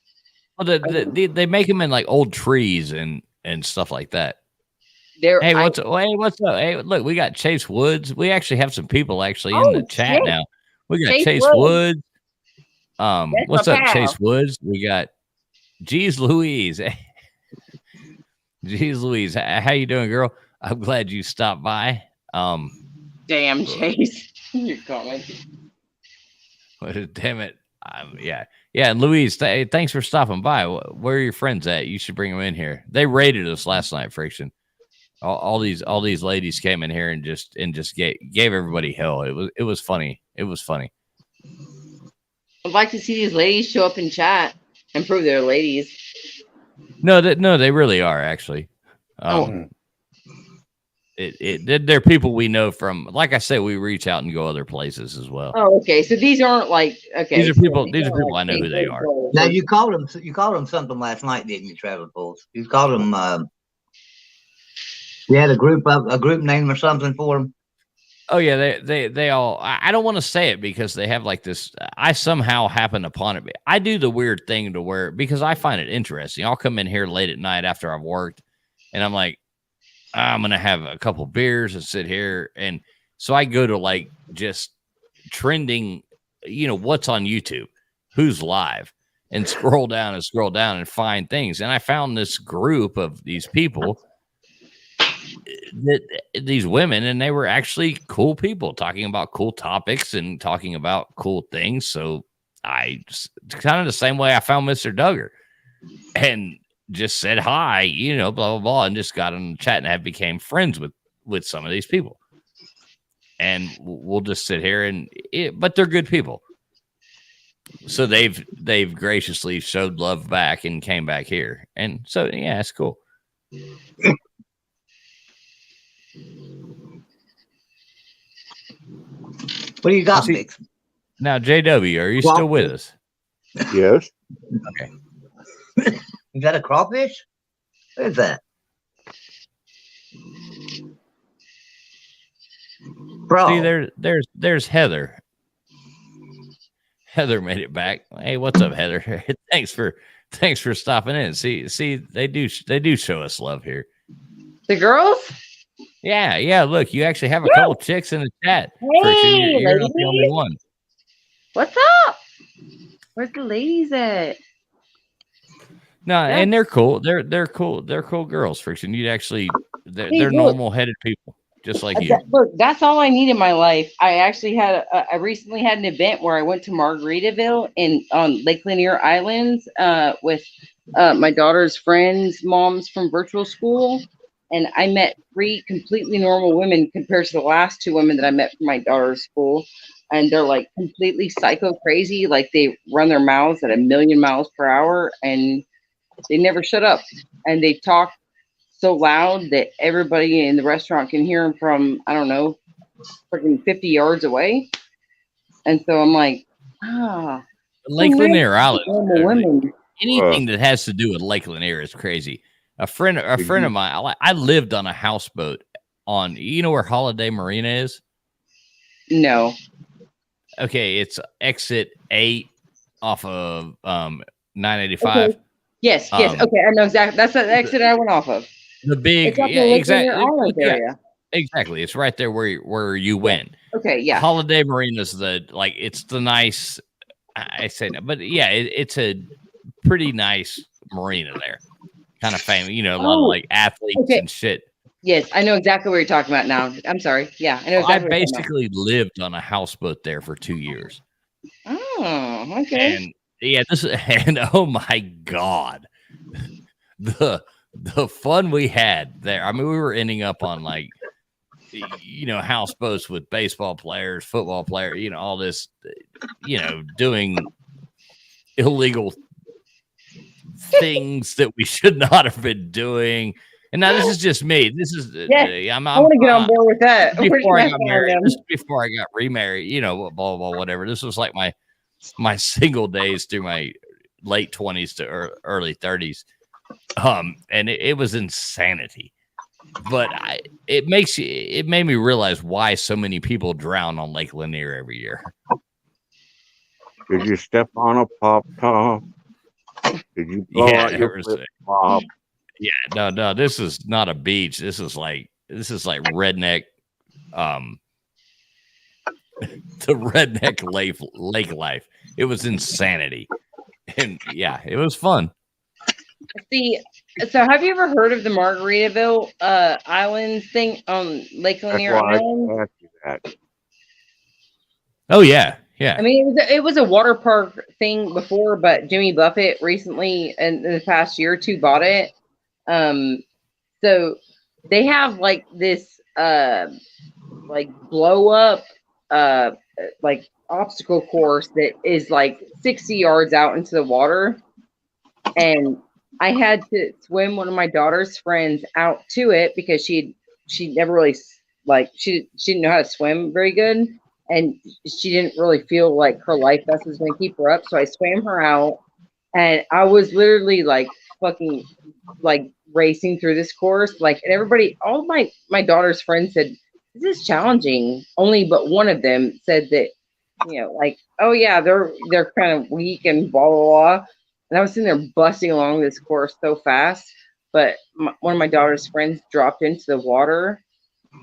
Well, they make them in like old trees and stuff like that. What's up? Hey, look, we got Chase Woods. We actually have some people in the chat now. We got Chase Woods. What's up, Chase Woods? We got Geez Louise. Geez Louise, how you doing, girl? I'm glad you stopped by. Damn, Chase. You're coming. Damn it. Yeah. And Louise, thanks for stopping by. Where are your friends at? You should bring them in here. They raided us last night, Friction. All these ladies came in here and just gave everybody hell. It was funny. It was funny. I'd like to see these ladies show up in chat and prove they're ladies. No, they really are actually. They're people we know from. Like I said, we reach out and go other places as well. Oh, okay. So these aren't like These are people. These are people I know who they are. Now you called them something last night, didn't you, Travel Pulse? You called them. You had a group name or something for them. Oh yeah, they all. I don't want to say it because they have like this. I somehow happen upon it. I do the weird thing to where because I find it interesting. I'll come in here late at night after I've worked, and I'm like, I'm gonna have a couple beers and sit here, and so I go to like just trending, what's on YouTube, who's live, and scroll down and find things. And I found this group of these people. These women, and they were actually cool people talking about cool topics and talking about cool things. So I kind of the same way I found Mr. Duggar and just said hi, blah, blah, blah, and just got on the chat and I became friends with some of these people. And we'll just sit here but they're good people. So they've graciously showed love back and came back here. And so, yeah, it's cool. What do you got, Mix? Now, JW, are you still with us? Yes. Okay. You got a crawfish? What is that? Bro. See, there's Heather. Heather made it back. Hey, what's up, Heather? Thanks for stopping in. See, they do show us love here. The girls? Yeah. Look, you actually have a couple chicks in the chat. Hey, you're not the only one. What's up? Where's the ladies at? No, and they're cool. They're cool. They're cool girls, Friction. You'd actually, they're normal-headed people, just like you. Look, that's all I need in my life. I recently had an event where I went to Margaritaville on Lake Lanier Islands with my daughter's friends' moms from virtual school. And I met 3 completely normal women compared to the last 2 women that I met from my daughter's school. And they're like completely psycho crazy. Like they run their mouths at 1,000,000 miles per hour and they never shut up. And they talk so loud that everybody in the restaurant can hear him from, I don't know, freaking 50 yards away. And so I'm like, Lake Lanier Island. Women. Anything that has to do with Lake Lanier is crazy. A friend of mine, I lived on a houseboat on, you know where Holiday Marina is? No. Okay, it's exit 8 off of 985. Okay. Yes. Okay, I know exactly. That's the exit I went off of. The big, exactly. Yeah, exactly. It's right there where you went. Okay, yeah. Holiday Marina's it's the nice. I say no, but yeah, it's a pretty nice marina there. Kind of famous, a lot of like athletes and shit. Yes, I know exactly what you're talking about now. I'm sorry. Yeah, I know exactly. I basically lived on a houseboat there for 2 years. Oh, okay. And yeah, and oh my God, the fun we had there. I mean, we were ending up on like, houseboats with baseball players, football players, all this, doing illegal things that we should not have been doing. And now this is just me. This is I want to get on board with that. Before I got married, before I got remarried, blah blah whatever. This was like my single days through my late 20s to early 30s. And it was insanity. But it made me realize why so many people drown on Lake Lanier every year. Did you step on a pop top? Did you blow out your flip flop? Yeah, no, this is not a beach. This is like redneck, the redneck lake life. It was insanity, and yeah, it was fun. See, so have you ever heard of the Margaritaville Island thing on Lake Lanier Island? Oh yeah. Yeah. I mean, it was a water park thing before, but Jimmy Buffett recently, in the past year or two, bought it. So they have like this, like blow up, like obstacle course that is like 60 yards out into the water. And I had to swim one of my daughter's friends out to it because she never really, like, she didn't know how to swim very good. And she didn't really feel like her life vest was going to keep her up. So I swam her out, and I was literally like fucking like racing through this course. Like, and everybody, all my daughter's friends said, this is challenging. Only but one of them said that, like, oh yeah, they're kind of weak and blah, blah, blah. And I was sitting there busting along this course so fast. But one of my daughter's friends dropped into the water,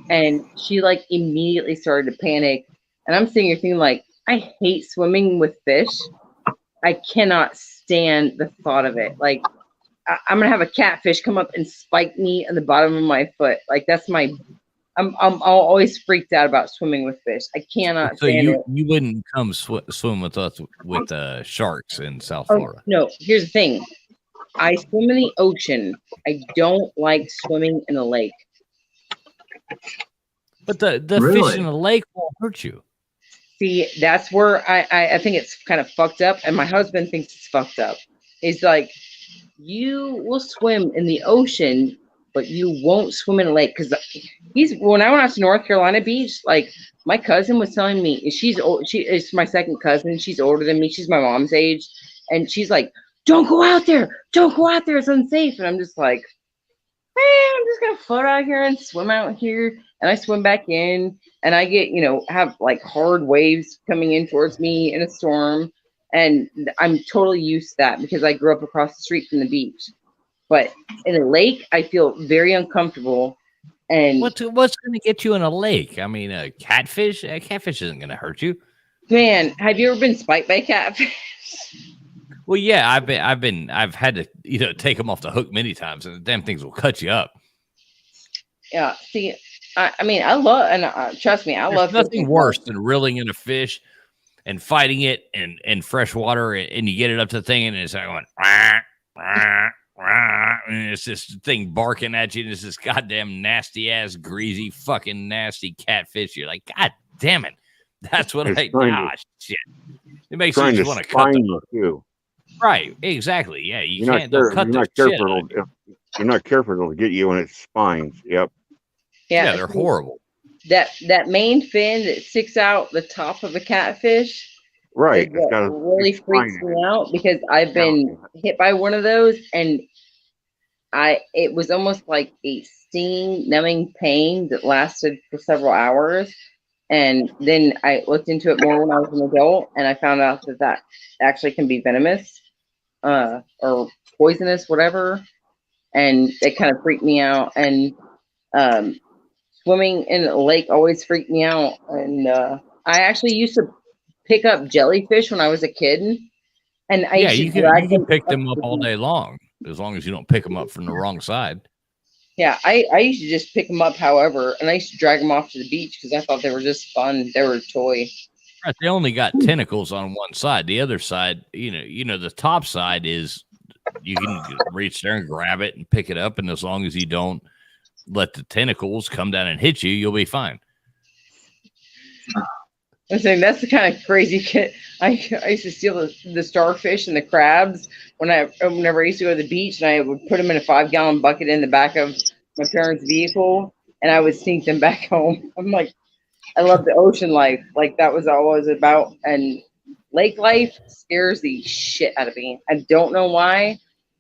and she like immediately started to panic. And I'm sitting here thinking, like, I hate swimming with fish. I cannot stand the thought of it. Like, I'm gonna have a catfish come up and spike me at the bottom of my foot. Like, that's I'm always freaked out about swimming with fish. I cannot. So you wouldn't come swim with us with sharks in South Florida? No. Here's the thing. I swim in the ocean. I don't like swimming in a lake. But the fish in the lake won't hurt you. See, that's where I think it's kind of fucked up, and my husband thinks it's fucked up. He's like, you will swim in the ocean, but you won't swim in a lake. Because when I went out to North Carolina Beach, like, my cousin was telling me, she is my second cousin. She's older than me. She's my mom's age, and she's like, don't go out there. Don't go out there. It's unsafe. And I'm just like, man, I'm just gonna float out here and swim out here. And I swim back in, and I get, have like hard waves coming in towards me in a storm. And I'm totally used to that because I grew up across the street from the beach. But in a lake, I feel very uncomfortable. And what's going to get you in a lake? I mean, a catfish? A catfish isn't going to hurt you. Man, have you ever been spiked by a catfish? Well, yeah, I've had to, take them off the hook many times, and the damn things will cut you up. Yeah. See, I mean, I love, and trust me, I love nothing worse than reeling in a fish and fighting it in fresh water, and you get it up to the thing, and it's like going, rah, rah, rah, and it's this thing barking at you, and it's this goddamn nasty ass, greasy, fucking nasty catfish. You're like, God damn it. That's what shit. It makes you just want to cut them. You. Right, exactly. Yeah, you you're can't cut not the careful. you're not careful, it'll get you in its spines. Yep. Yeah, they're horrible. That main fin that sticks out the top of a catfish. Right. Is what really freaks me out because I've been hit by one of those and it was almost like a stinging, numbing pain that lasted for several hours. And then I looked into it more when I was an adult, and I found out that actually can be venomous, or poisonous, whatever. And it kind of freaked me out. And swimming in a lake always freaked me out. And I actually used to pick up jellyfish when I was a kid. And you can pick them up all day long as you don't pick them up from the wrong side. Yeah, I used to just pick them up, however, and I used to drag them off to the beach because I thought they were just fun. They were a toy. Right, they only got tentacles on one side. The other side, the top side is you can reach there and grab it and pick it up, and as long as you don't let the tentacles come down and hit you, you'll be fine. I'm saying that's the kind of crazy kid. I used to steal the starfish and the crabs whenever I used to go to the beach, and I would put them in a 5-gallon bucket in the back of my parents' vehicle, and I would sneak them back home. I'm like, I love the ocean life. Like that was all it was about. And lake life scares the shit out of me. I don't know why,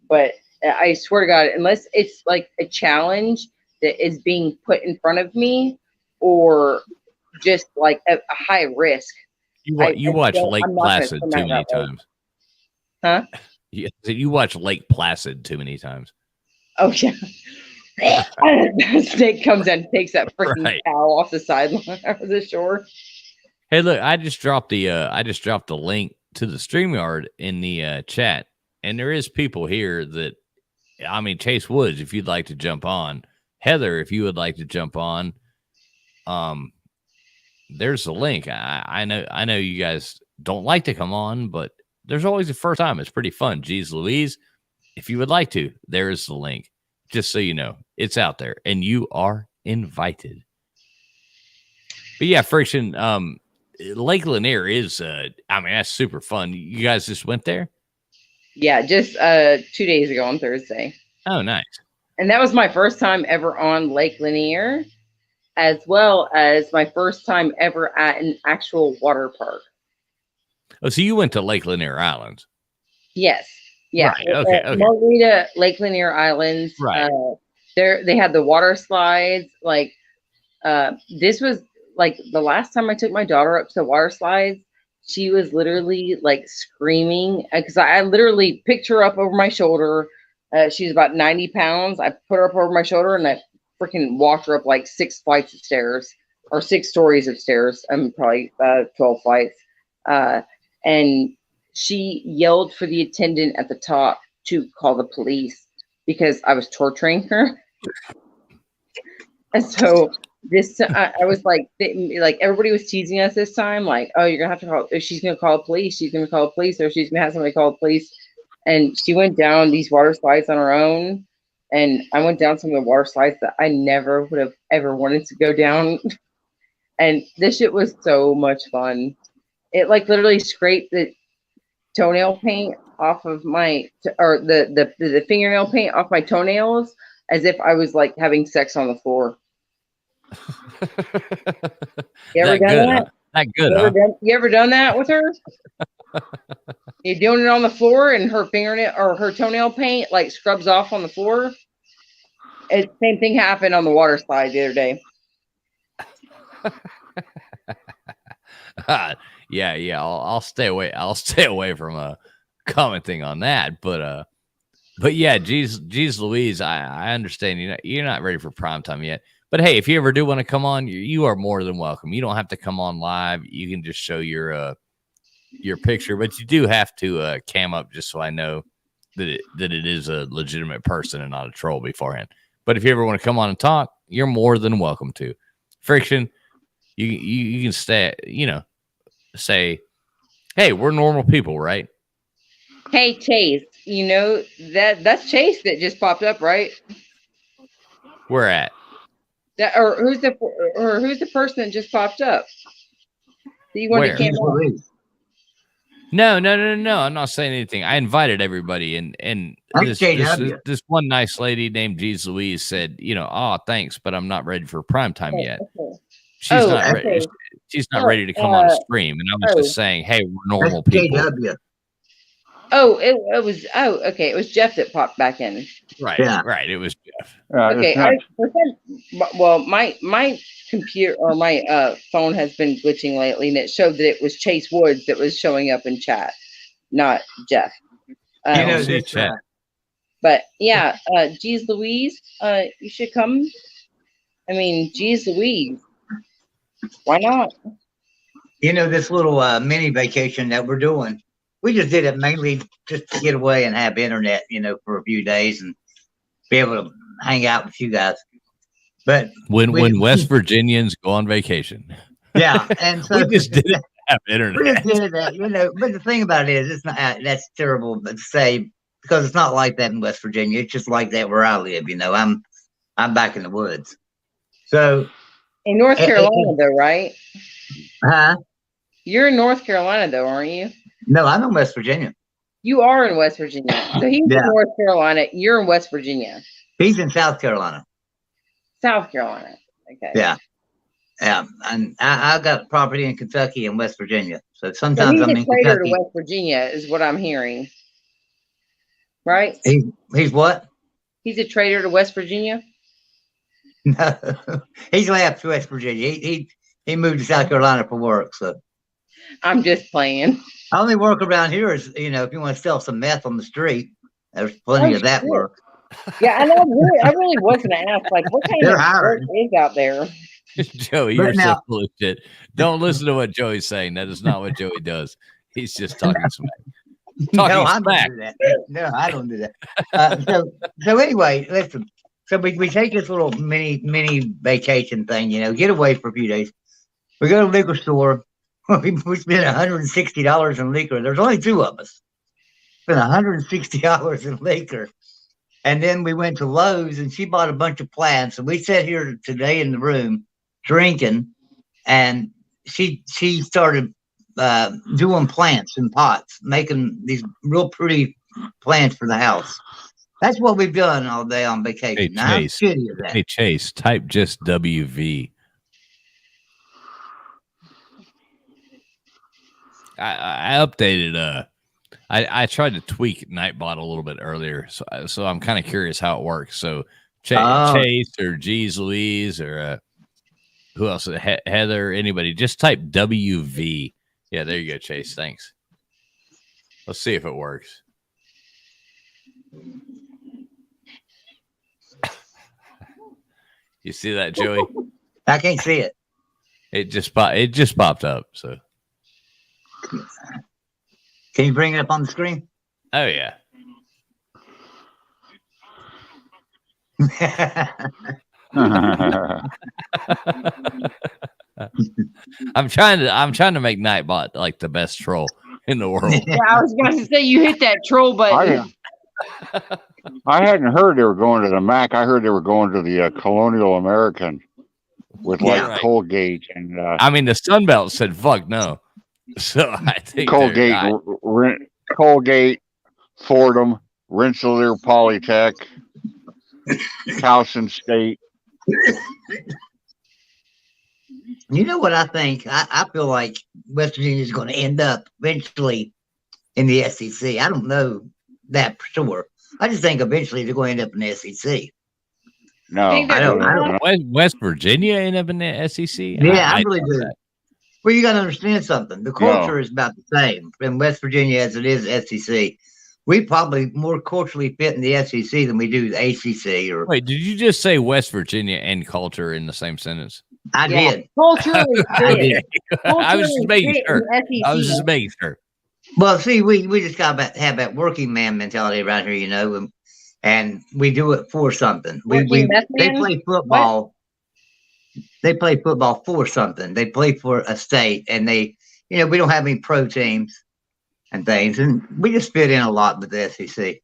but I swear to God, unless it's like a challenge that is being put in front of me or just like a high risk. You watch Lake Placid too many times. Huh? Yeah, you watch Lake Placid too many times. Oh yeah. The snake comes in and takes that freaking cow off the sideline of the shore. Hey, look, I just dropped the link to the StreamYard in the chat, and there is people here that, Chase Woods, if you'd like to jump on, Heather, if you would like to jump on, there's the link. I know you guys don't like to come on, but there's always a first time. It's pretty fun. Geez Louise, if you would like to, there is the link. Just so you know, it's out there and you are invited. But yeah, Friction, Lake Lanier is, that's super fun. You guys just went there? Yeah, just 2 days ago on Thursday. Oh, nice. And that was my first time ever on Lake Lanier, as well as my first time ever at an actual water park. Oh, so you went to Lake Lanier Islands? Yes. Yeah. Right. Okay. Margarita, Lake Lanier Islands. Right. They had the water slides. Like, this was like the last time I took my daughter up to the water slides. She was literally like screaming because I literally picked her up over my shoulder. She's about 90 pounds. I put her up over my shoulder and I freaking walked her up like 6 flights of stairs or 6 stories of stairs. Probably 12 flights. And she yelled for the attendant at the top to call the police because I was torturing her. And so I was like everybody was teasing us this time, like, oh, you're gonna have to call. She's gonna call the police. She's gonna call the police, or she's gonna have somebody call the police. And she went down these water slides on her own, and I went down some of the water slides that I never would have ever wanted to go down. And this shit was so much fun. It like literally scraped the toenail paint off of the fingernail paint off my toenails as if I was like having sex on the floor. You ever done that? That good, huh? You ever done that with her? You're doing it on the floor and her fingernail or her toenail paint like scrubs off on the floor. Same thing happened on the water slide the other day. Yeah. I'll stay away. I'll stay away from commenting on that. But yeah, geez Louise, I understand you're not ready for prime time yet. But hey, if you ever do want to come on, you are more than welcome. You don't have to come on live. You can just show your picture, but you do have to cam up just so I know that it is a legitimate person and not a troll beforehand. But if you ever want to come on and talk, you're more than welcome to. Friction, you can stay, say, hey, we're normal people, right? Hey, Chase, that's Chase that just popped up, right? Where at? Who's the person that just popped up? Do you want to cam up? No. I'm not saying anything. I invited everybody, and this one nice lady named Jeez Louise said, oh, thanks, but I'm not ready for prime time yet. Okay. She's not ready. She's not ready to come on a stream, and I was just saying, hey, we're normal people. JW. Okay. It was Jeff that popped back in. Right. It was Jeff. Okay. My computer or my phone has been glitching lately, and it showed that it was Chase Woods that was showing up in chat, not Jeff. Chat. But yeah, geez Louise, you should come. I mean, geez Louise, why not? This little mini vacation that we're doing, we just did it mainly just to get away and have internet, for a few days and be able to hang out with you guys. But when West Virginians go on vacation, yeah, and so we just didn't have internet. We just did that, But the thing about it is, it's not that's terrible to say because it's not like that in West Virginia. It's just like that where I live. I'm back in the woods. So in North Carolina, though, right? Huh? You're in North Carolina, though, aren't you? No, I'm in West Virginia. You are in West Virginia. So he's in North Carolina. You're in West Virginia. He's in South Carolina. South Carolina. Okay. Yeah. And I got property in Kentucky and West Virginia. So sometimes I'm in Kentucky. Kentucky. To West Virginia is what I'm hearing. Right? He's what? He's a traitor to West Virginia? No. He's left to West Virginia. He moved to South Carolina for work. So I'm just playing. I only work around here is, if you want to sell some meth on the street, there's plenty of that work. Yeah, I really was going to ask, like, what kind of work is out there? Joey, you're so full of shit. Don't listen to what Joey's saying. That is not what Joey does. He's just talking smack. No, I don't do that. No, I don't do that. So anyway, listen. So we take this little mini vacation thing, get away for a few days. We go to the liquor store. We spent $160 in liquor. There's only two of us. Spent $160 in liquor. And then we went to Lowe's and she bought a bunch of plants. And we sat here today in the room drinking. And she started doing plants in pots, making these real pretty plants for the house. That's what we've done all day on vacation. Hey, Chase, type just WV. I updated. I tried to tweak Nightbot a little bit earlier, so I'm kind of curious how it works. So Chase or Jeez Louise or who else? Heather, anybody? Just type WV. Yeah, there you go, Chase. Thanks. Let's see if it works. You see that, Joey? I can't see it. It just popped up. So, can you bring it up on the screen? Oh yeah. I'm trying to make Nightbot like the best troll in the world. Yeah, I was going to say you hit that troll button. I hadn't heard they were going to the Mac. I heard they were going to the Colonial American with Colgate and. I mean, the Sunbelt said "fuck no," so I think Colgate, Fordham, Rensselaer Polytech, Towson State. You know what I think? I feel like West Virginia is going to end up eventually in the SEC. I don't know that for sure. I just think eventually they're going to end up in the SEC. No, I don't. West Virginia end up in the SEC? Yeah, I really do. Well, you got to understand something. The culture is about the same in West Virginia as it is SEC. We probably more culturally fit in the SEC than we do the ACC. Or wait, did you just say West Virginia and culture in the same sentence? I did. Culturally fit. I was just making sure. Well, see, we just got to have that working man mentality around here, and we do it for something. They play football. What? They play football for something. They play for a state, and we don't have any pro teams and things, and we just fit in a lot with the SEC.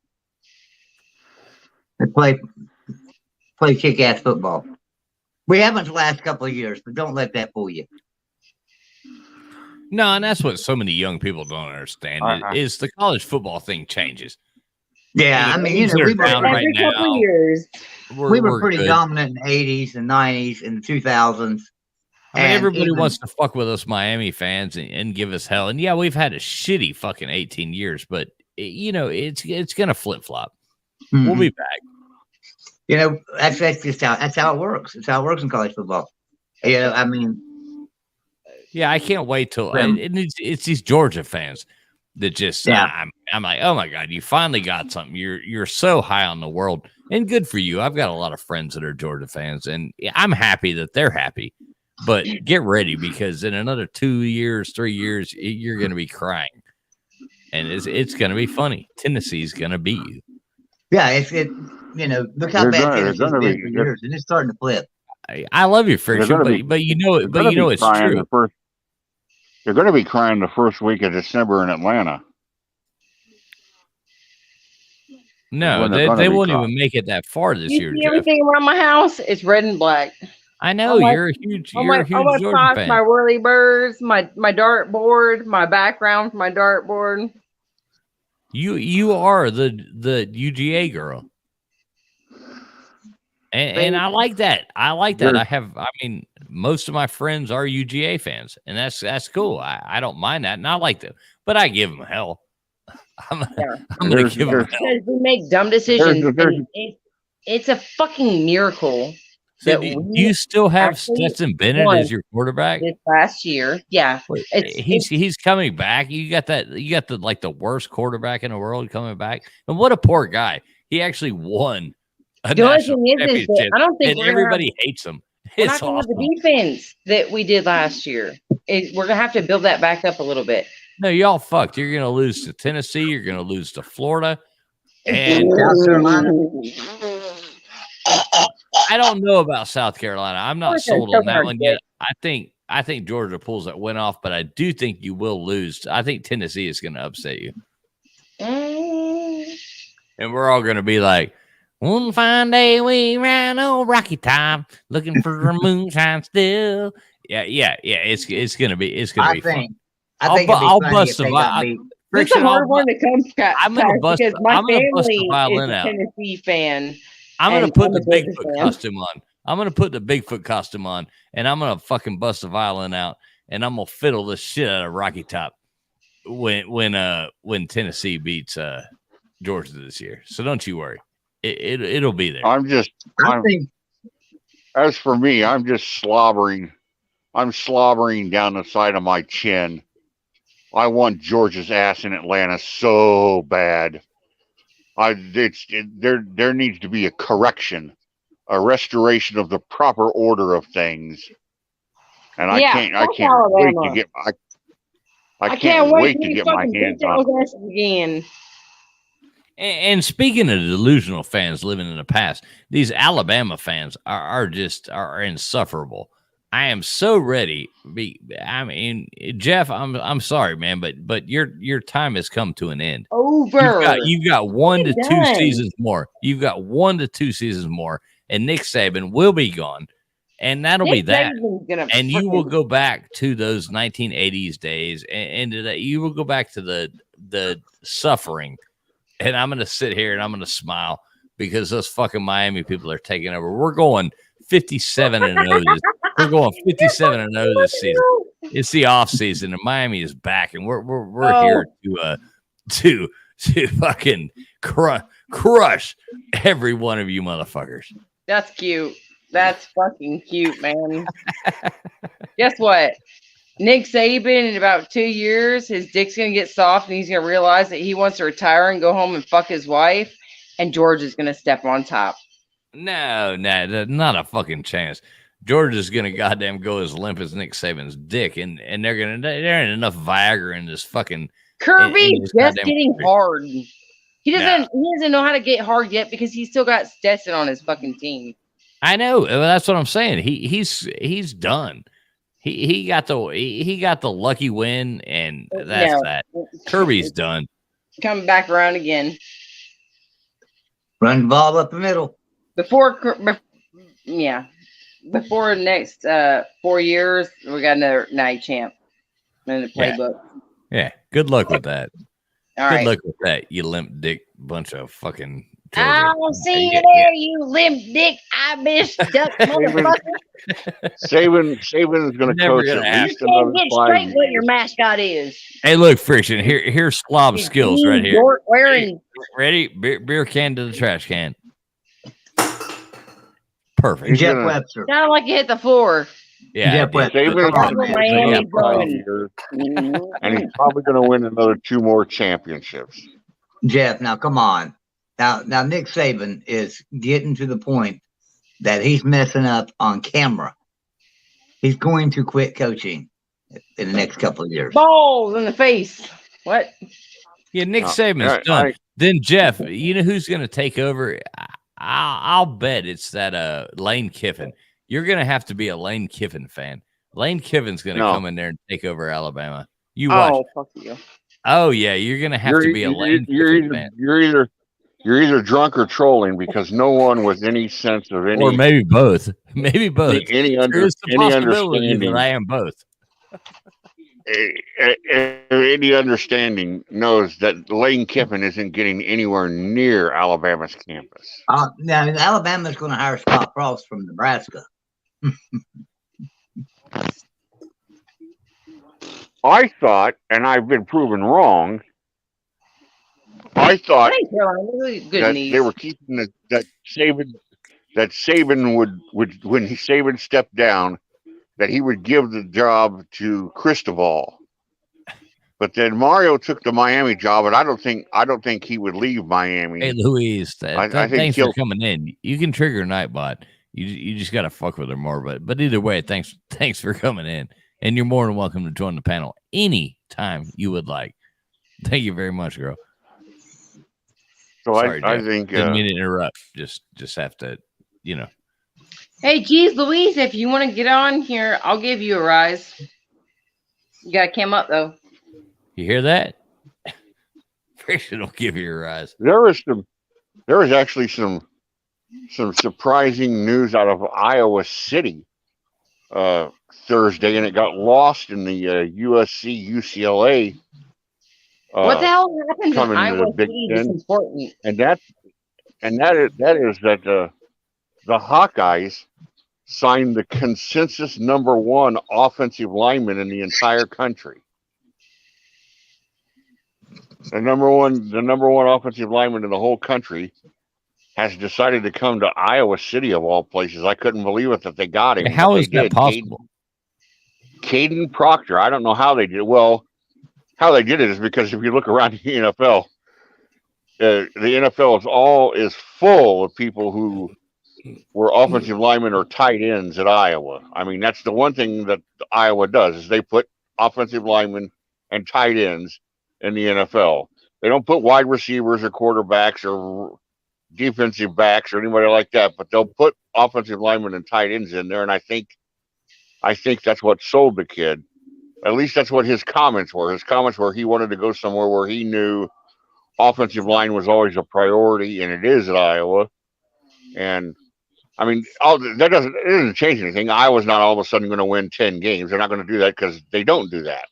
They play kick-ass football. We haven't the last couple of years, but don't let that fool you. No, and that's what so many young people don't understand is the college football thing changes. Yeah, I mean, you know, we were every couple years. We were pretty good. dominant in the 80s and 90s and the 2000s. I mean, everybody wants to fuck with us Miami fans and give us hell. And yeah, we've had a shitty fucking 18 years, but you know, it's going to flip flop. Mm-hmm. We'll be back. You know, that's just how it works. It's how it works in college football. You know, I mean, yeah, I can't wait till it's these Georgia fans that just I'm like, oh my God, you finally got something. You're so high on the world, and good for you. I've got a lot of friends that are Georgia fans, and I'm happy that they're happy. But get ready, because in another 2 years, 3 years, you're going to be crying, and it's going to be funny. Tennessee's going to beat you. Yeah, you know, look how bad Tennessee's been for years, and it's starting to flip. I love your friction, but you know it's true. You're going to be crying the first week of December in Atlanta. No, they won't even make it that far this year. See everything around my house, it's red and black. I know you're a huge Georgia fan. My whirly birds, my dartboard, my background for my dartboard. You are the UGA girl. And I like that. I like that. I mean, most of my friends are UGA fans, and that's cool. I don't mind that, and I like them, but I give them hell. I'm gonna give them hell. Because we make dumb decisions. It's a fucking miracle. So do you still have Stetson Bennett as your quarterback? This last year, yeah. He's coming back. You got the worst quarterback in the world coming back, and what a poor guy. He actually won a national championship. I don't think everybody hates him. We're not going to have the defense that we did last year. We're going to have to build that back up a little bit. No, y'all fucked. You're going to lose to Tennessee. You're going to lose to Florida. And South Carolina. I don't know about South Carolina. I'm not sold on that one yet. I think Georgia pulls that win off, but I do think you will lose. I think Tennessee is going to upset you. And we're all going to be like, one fine day we ran on Rocky Top, looking for moonshine still. Yeah. It's going to be fun. I'll bust the It's a hard one to come because my family is a Tennessee fan. I'm going to put the Bigfoot costume on. I'm going to put the Bigfoot costume on, and I'm going to fucking bust the violin out, and I'm going to fiddle the shit out of Rocky Top when Tennessee beats Georgia this year. So don't you worry. It'll be there. As for me, I'm just slobbering. I'm slobbering down the side of my chin. I want Georgia's ass in Atlanta so bad. There needs to be a correction, a restoration of the proper order of things, and I can't wait to get my hands on it. And speaking of delusional fans living in the past, these Alabama fans are insufferable. I am so ready. I mean, Jeff, I'm sorry, man, but your time has come to an end. Over. You've got 1 to 2 seasons more. You've got 1 to 2 seasons more, and Nick Saban will be gone, and that'll be that. And you will go back to those 1980s days, and you will go back to the suffering. And I'm going to sit here and I'm going to smile because those fucking Miami people are taking over. We're going 57-0. We're going 57-0 this season. It's the off season, and Miami is back, and we're here to fucking crush every one of you motherfuckers. That's cute. That's fucking cute, man. Guess what? Nick Saban, in about 2 years, his dick's going to get soft, and he's going to realize that he wants to retire and go home and fuck his wife, and Georgia's going to step on top. No, not a fucking chance. Georgia's going to goddamn go as limp as Nick Saban's dick, and there ain't enough Viagra in this fucking Kirby's just getting hard. He doesn't know how to get hard yet because he's still got Stetson on his fucking team. I know. That's what I'm saying. He's done. He got the lucky win, and that's that. Kirby's done. Coming back around again. Run the ball up the middle. Before next 4 years, we got another night champ. in the playbook. Yeah. Good luck with that. All Good right. luck with that, you limp dick bunch of fucking. I'll see you there, you limp dick, Irish duck motherfucker. Saban is going to coach at least another Get 5 straight years. what your mascot is. Hey, look, Friction. Here's slob skills right here. Wearing. Ready? Beer can to the trash can. Perfect. Jeff Webster. Sound like you hit the floor. Yeah, Jeff Webster. That's what Miami's doing. And he's probably going to win another 2 more championships. Jeff, now come on. Now Nick Saban is getting to the point that he's messing up on camera. He's going to quit coaching in the next couple of years. Balls in the face. What? Yeah, Nick Saban's done. Then Jeff, you know who's going to take over? I'll bet it's that Lane Kiffin. You're going to have to be a Lane Kiffin fan. Lane Kiffin's going to come in there and take over Alabama. You watch. Oh, fuck you. Oh yeah, you're going to have to be a Lane Kiffin fan. You're either drunk or trolling because no one with any sense of any, or maybe both. Maybe both. Any understanding that I am both. Any understanding knows that Lane Kiffin isn't getting anywhere near Alabama's campus. Now Alabama's going to hire Scott Frost from Nebraska. I thought, and I've been proven wrong. I thought that they were keeping that Saban would when Saban stepped down, that he would give the job to Cristobal. But then Mario took the Miami job, and I don't think he would leave Miami. Hey Louise, I think thanks for coming in. You can trigger Nightbot. You just got to fuck with her more. But either way, thanks for coming in, and you're more than welcome to join the panel anytime you would like. Thank you very much, girl. So sorry, I think didn't mean to interrupt. Just have to, Hey, geez, Louise, if you want to get on here, I'll give you a rise. You got to come up though. You hear that? Friction will give you a rise. There was actually some surprising news out of Iowa City Thursday, and it got lost in the USC UCLA. What the hell happens in Iowa City is important, and that is that the Hawkeyes signed the consensus #1 offensive lineman in the entire country. The number one offensive lineman in the whole country has decided to come to Iowa City of all places. I couldn't believe it that they got him. How is that possible? Caden Proctor. I don't know how they did it. Well, how they did it is because if you look around the NFL, the NFL is full of people who were offensive linemen or tight ends at Iowa. I mean, that's the one thing that Iowa does is they put offensive linemen and tight ends in the NFL. They don't put wide receivers or quarterbacks or defensive backs or anybody like that, but they'll put offensive linemen and tight ends in there. And I think that's what sold the kid. At least that's what his comments were. His comments were he wanted to go somewhere where he knew offensive line was always a priority, and it is at Iowa. And I mean, it doesn't change anything. Iowa's not all of a sudden going to win 10 games. They're not going to do that because they don't do that.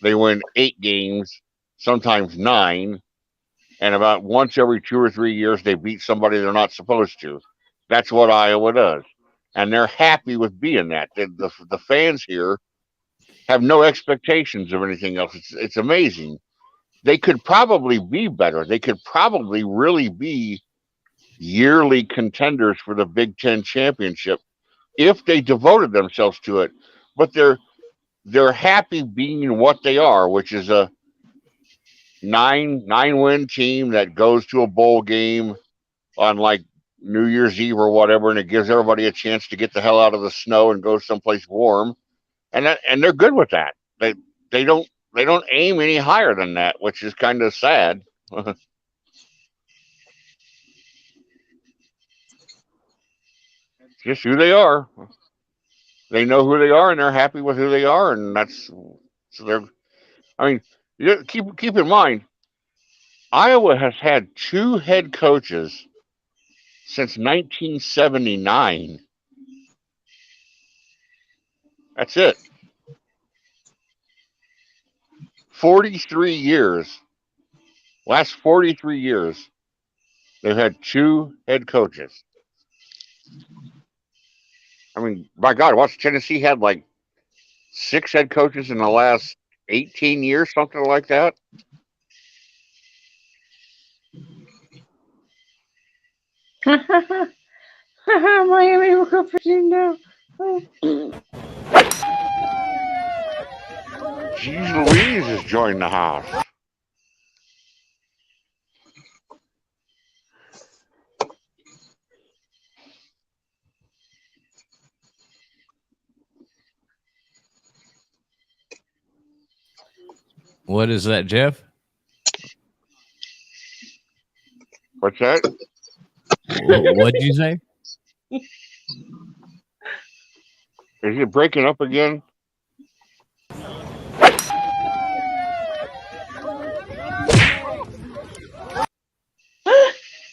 They win 8 games, sometimes 9, and about once every 2 or 3 years they beat somebody they're not supposed to. That's what Iowa does, and they're happy with being that. The fans here have no expectations of anything else. It's amazing. They could probably be better. They could probably really be yearly contenders for the Big Ten championship if they devoted themselves to it. But they're happy being what they are, which is a 9-win team that goes to a bowl game on like New Year's Eve or whatever, and it gives everybody a chance to get the hell out of the snow and go someplace warm. And they're good with that. They don't aim any higher than that, which is kind of sad. Just who they are. They know who they are, and they're happy with who they are, and that's so they're. I mean, keep in mind, Iowa has had 2 head coaches since 1979. That's it. 43 years, last 43 years, they've had 2 head coaches. I mean, my God, what's Tennessee had like 6 head coaches in the last 18 years, something like that? Miami will go 15 now. Jeez Louise has joined the house. What is that, Jeff? What's that? What'd you say? Is it breaking up again?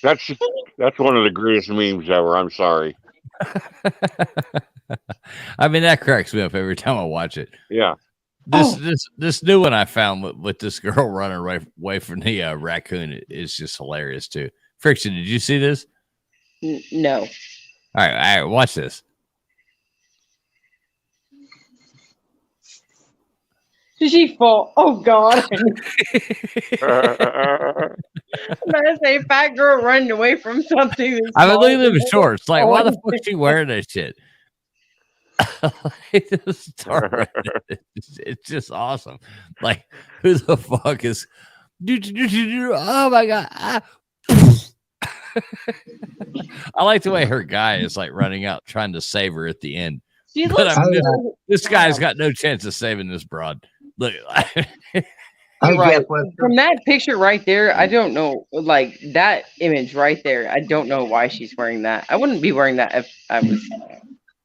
That's one of the greatest memes ever. I'm sorry. I mean, that cracks me up every time I watch it. Yeah. This new one I found with this girl running away from the raccoon is just hilarious too. Friction, did you see this? No. All right, watch this. Did she fall? Oh God! I say, fat girl running away from something. I mean, look at them shorts. Like, why the fuck is she wearing that shit? It's just awesome. Like, who the fuck is? Oh my God! I like the way her guy is like running out trying to save her at the end. But I mean, this guy's got no chance of saving this broad. Look, right. From that picture right there, I don't know, like that image right there. I don't know why she's wearing that. I wouldn't be wearing that if I was.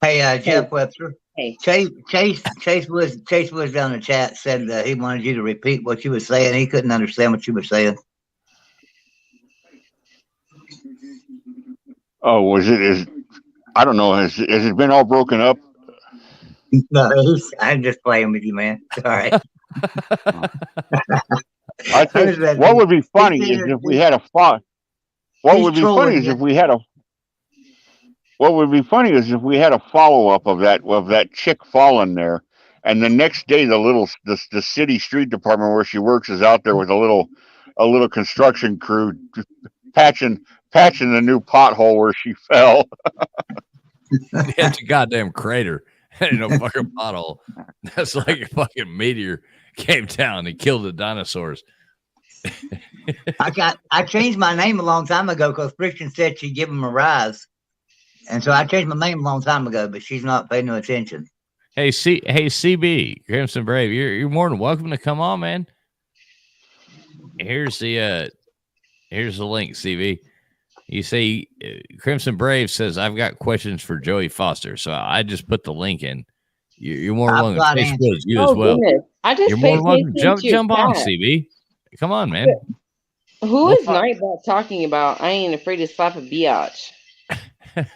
Hey, Jeff Webster. Hey. Chase was down in the chat said that he wanted you to repeat what you were saying. He couldn't understand what you were saying. Oh, I don't know. Has it been all broken up? No, I'm just playing with you, man. All right. I think what would be funny is if we had a follow. What would be funny is if we had a. What would be funny is if we had a follow up of that chick falling there, and the next day the city street department where she works is out there with a little construction crew patching the new pothole where she fell. It's a goddamn crater. Ain't no fucking pothole. That's like a fucking meteor came down and killed the dinosaurs. I changed my name a long time ago because Friction said she'd give him a rise. And so I changed my name a long time ago, but she's not paying no attention. Hey, CB, Crimson Brave, you're more than welcome to come on, man. Here's the link, CB. You see, Crimson Brave says, I've got questions for Joey Foster. So I just put the link in. You're more than welcome. Facebook, you as well. Goodness. I just you're more than welcome. Jump on, CB. Come on, man. Who is Nightbot talking about? I ain't afraid to slap a biatch.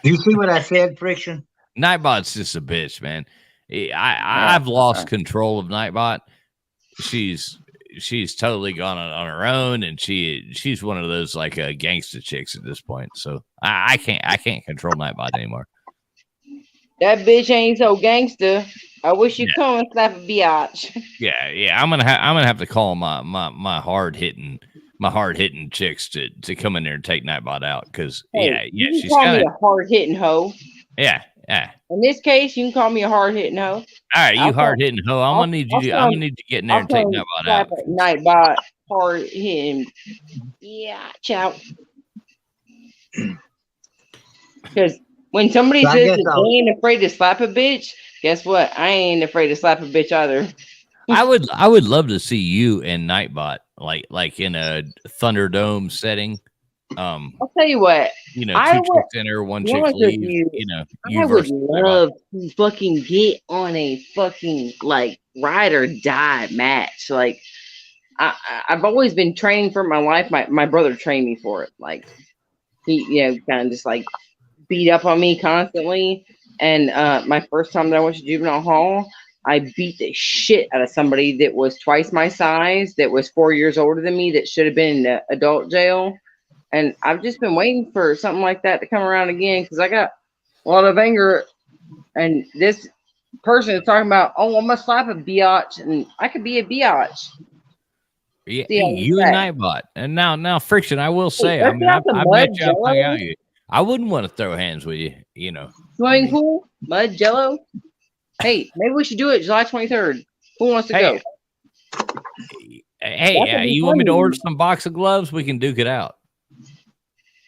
You see what I said, Friction? Nightbot's just a bitch, man. I've lost control of Nightbot. She's totally gone on her own, and she's one of those like gangsta chicks at this point. So I can't control Nightbot anymore. That bitch ain't so gangster. I wish you'd come and slap a biatch. Yeah. I'm gonna have to call my hard hitting chicks to come in there and take Nightbot out because she's call me a hard hitting hoe. Yeah. In this case, you can call me a hard hitting hoe. All right, you hard hitting hoe. I'm gonna need to get in there and take Nightbot out. Nightbot hard hitting. Yeah, chow. Because when somebody says that they ain't afraid to slap a bitch, guess what? I ain't afraid to slap a bitch either. I would love to see you and Nightbot like in a Thunderdome setting. I'll tell you what. You know, two chicks in there, one chick leaves. I would love to fucking get on a fucking like ride or die match. Like I've always been training for my life. My brother trained me for it. Like he, kind of just like beat up on me constantly. And my first time that I went to juvenile hall, I beat the shit out of somebody that was twice my size, that was 4 years older than me, that should have been in the adult jail. And I've just been waiting for something like that to come around again because I got a lot of anger. And this person is talking about, oh, I'm going to slap a biatch, and I could be a biatch. Yeah, you and Nightbot. And now, Friction, I will say, Let's I mean, I've met you, I've hung out Jello. you. I wouldn't want to throw hands with you, you know. Swimming pool, mud, Jello. Hey, maybe we should do it July 23rd. Who wants to go? Hey, you want me to order some box of gloves? We can duke it out.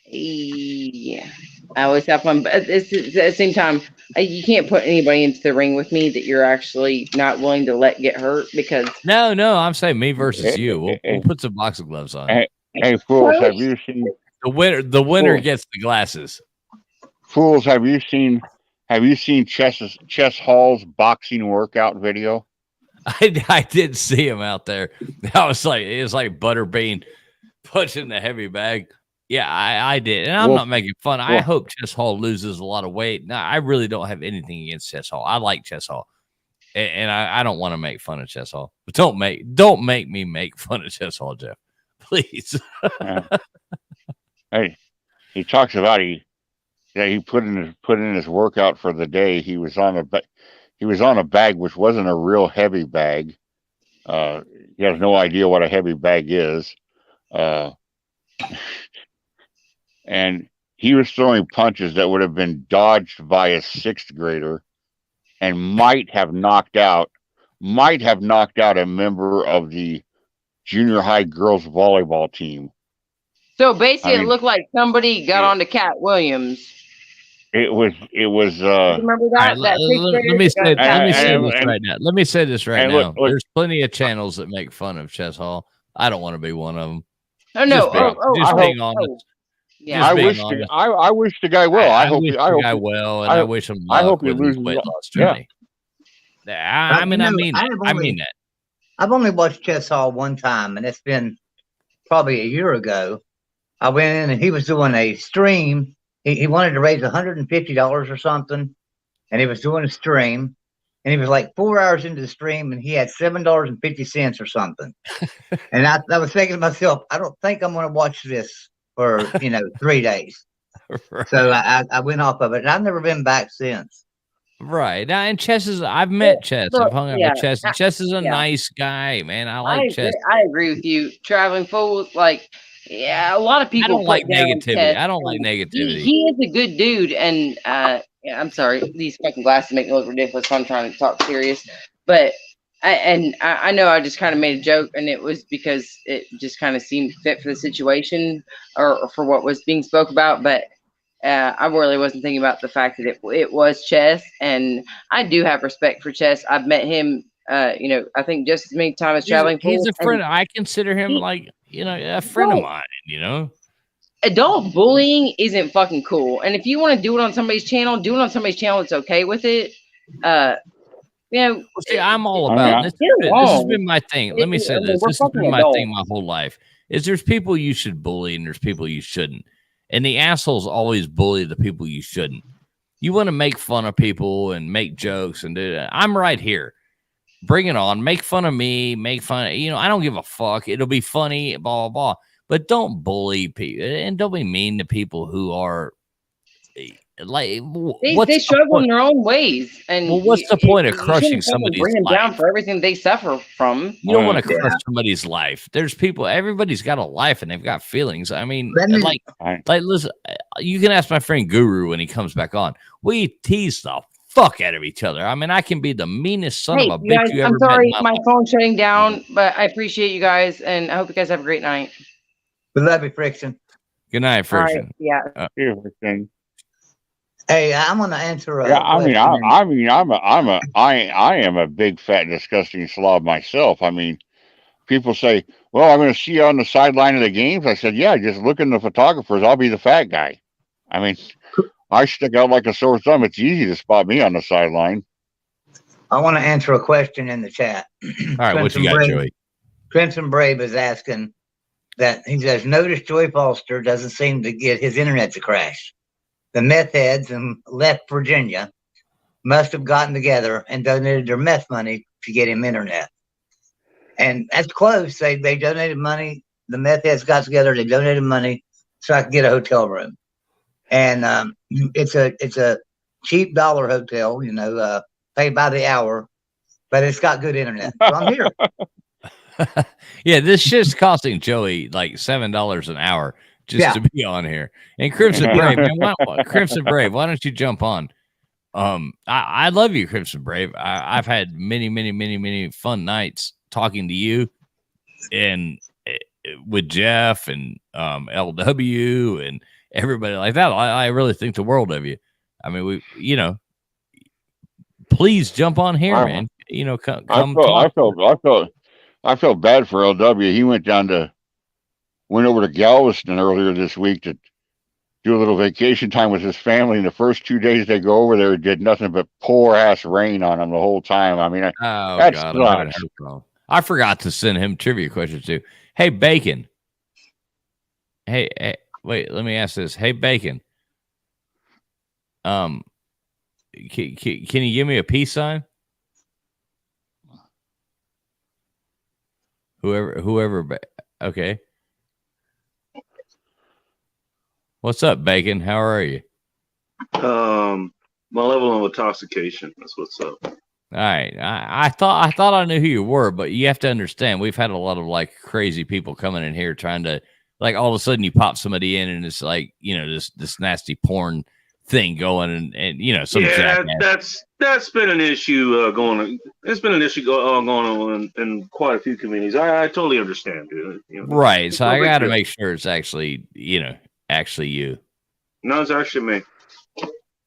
Yeah, I always have fun, but at the same time, you can't put anybody into the ring with me that you're actually not willing to let get hurt because. No, I'm saying me versus you. We'll put some box of gloves on. Hey, fools! Have you seen the winner gets the glasses? Fools! Have you seen Chess Hall's boxing workout video? I did see him out there. It was like Butterbean punching the heavy bag. Yeah, I did, and I'm not making fun. I hope Chess Hall loses a lot of weight. No, I really don't have anything against Chess Hall. I like Chess Hall, and I don't want to make fun of Chess Hall. But don't make me make fun of Chess Hall, Jeff. Please. Hey, he talks about he put in his workout for the day. He was on a bag which wasn't a real heavy bag. He has no idea what a heavy bag is. And he was throwing punches that would have been dodged by a 6th grader and might have knocked out a member of the junior high girls volleyball team. So basically, it looked like somebody got onto Cat Williams. It was. Remember that? Let me say this right now. Let me say this right now. Look, there's plenty of channels that make fun of Chess Hall. I don't want to be one of them. Oh no! Just being honest. Yeah, I wish the guy well. I wish the guy well, and I wish him luck. I hope he loses weight loss journey. Yeah. I mean that. I've only watched Chess Hall one time, and it's been probably a year ago. I went in and he was doing a stream. He wanted to raise $150 or something, and he was doing a stream, and he was like 4 hours into the stream, and he had $7.50 or something. And I was thinking to myself, I don't think I'm going to watch this for 3 days. Right. So I went off of it, and I've never been back since. Right now, and I've met Chess. I've hung out with Chess. Chess is a nice guy, man. I like Chess. I agree with you. Traveling fools, a lot of people. I don't like negativity. I don't like negativity. He is a good dude, and I'm sorry, these fucking glasses make me look ridiculous. So I'm trying to talk serious, but I know I just kind of made a joke, and it was because it just kind of seemed fit for the situation or for what was being spoke about, but. I really wasn't thinking about the fact that it was Chess, and I do have respect for Chess. I've met him, I think just as many times as traveling. He's a friend. I consider him a friend of mine. Adult bullying isn't fucking cool, and if you want to do it on somebody's channel, do it on somebody's channel. It's okay with it. See, I'm all about this. This has been my thing. Let me say this. This has been my thing my whole life. Is there's people you should bully, and there's people you shouldn't. And the assholes always bully the people you shouldn't. You want to make fun of people and make jokes and do that. I'm right here. Bring it on. Make fun of me. Make fun of, I don't give a fuck. It'll be funny, blah, blah, blah. But don't bully people. And don't be mean to people who are they struggle in their own ways. And what's the point of crushing somebody's bring them life? Down for everything they suffer from. You don't want to crush somebody's life. There's people, everybody's got a life and they've got feelings. I mean, listen, you can ask my friend Guru when he comes back on. We tease the fuck out of each other. I mean, I can be the meanest son of a bitch you ever met. I'm sorry, my phone's shutting down, but I appreciate you guys and I hope you guys have a great night. We love you, Friction. Good night, Friction. Right, Here, Friction. Hey, I'm gonna answer. I am a big fat disgusting slob myself. I mean, people say, "Well, I'm going to see you on the sideline of the games." I said, "Yeah, just look in the photographers. I'll be the fat guy." I mean, I stick out like a sore thumb. It's easy to spot me on the sideline. I want to answer a question in the chat. All right, what you got, Joey? Crimson Brave is asking that he says, "Notice Joey Foster doesn't seem to get his internet to crash. The meth heads in left Virginia must have gotten together and donated their meth money to get him internet. And that's close. They donated money. The meth heads got together. They donated money so I could get a hotel room. And it's a cheap dollar hotel, paid by the hour, but it's got good internet. So I'm here. Yeah, this shit's costing Joey like $7 an hour just to be on here. And Crimson Brave, man, Crimson Brave, why don't you jump on? I love you, Crimson Brave. I've had many fun nights talking to you and with Jeff and LW and everybody like that. I really think the world of you. I mean, please jump on here, man. Come. I felt bad for LW. He went over to Galveston earlier this week to do a little vacation time with his family. And the first 2 days they go over there, it did nothing but poor ass rain on him the whole time. I mean, I forgot to send him trivia questions too. Hey, Bacon. Hey, wait, let me ask this. Hey, Bacon. Can you give me a peace sign? Whoever. Okay. What's up, Bacon? How are you? My level of intoxication. That's what's up. All right. I thought I knew who you were, but you have to understand we've had a lot of like crazy people coming in here trying to like all of a sudden you pop somebody in and it's like, this nasty porn thing going and some jackass. That's been an issue going on. It's been an issue going on in quite a few communities. I totally understand, dude. Right. So I got to make sure it's actually, actually you. No, it's actually me.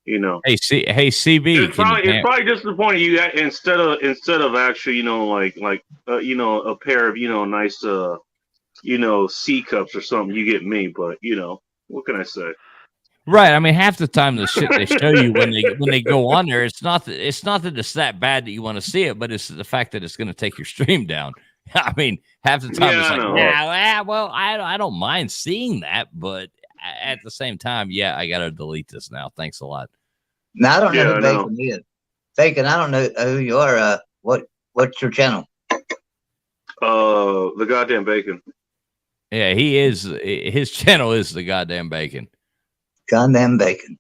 Hey, CB. It's probably just the point of you instead of actually, a pair of nice C cups or something. You get me, but what can I say? Right. I mean, half the time the shit they show you when they go on there, it's not that it's that bad that you want to see it, but it's the fact that it's going to take your stream down. I mean, half the time it's like, well, I don't mind seeing that, but at the same time, I got to delete this now. Thanks a lot. Now I don't know who Bacon is. Bacon, I don't know who you are. What's your channel? The goddamn Bacon. Yeah, he is. His channel is the goddamn Bacon. Goddamn Bacon.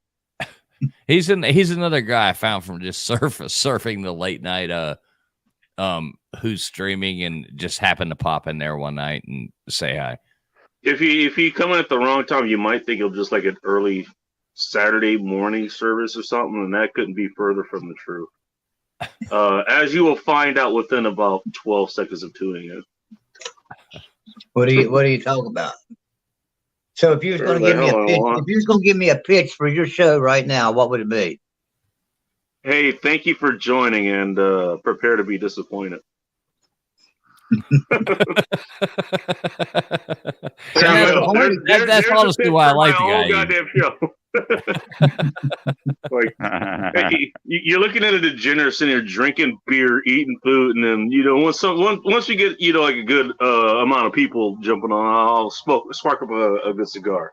He's another guy I found from just surfing the late night who's streaming and just happened to pop in there one night and say hi. If you come in at the wrong time, you might think of just like an early Saturday morning service or something, and that couldn't be further from the truth. As you will find out within about 12 seconds of tuning in. What are you talking about? So if you was going to give me a pitch for your show right now, what would it be? Hey, thank you for joining, and prepare to be disappointed. That's honestly why I like the guy. Goddamn show. Hey, you're looking at a degenerate sitting here drinking beer, eating food, and then once you get like a good amount of people jumping on, I'll spark up a good cigar.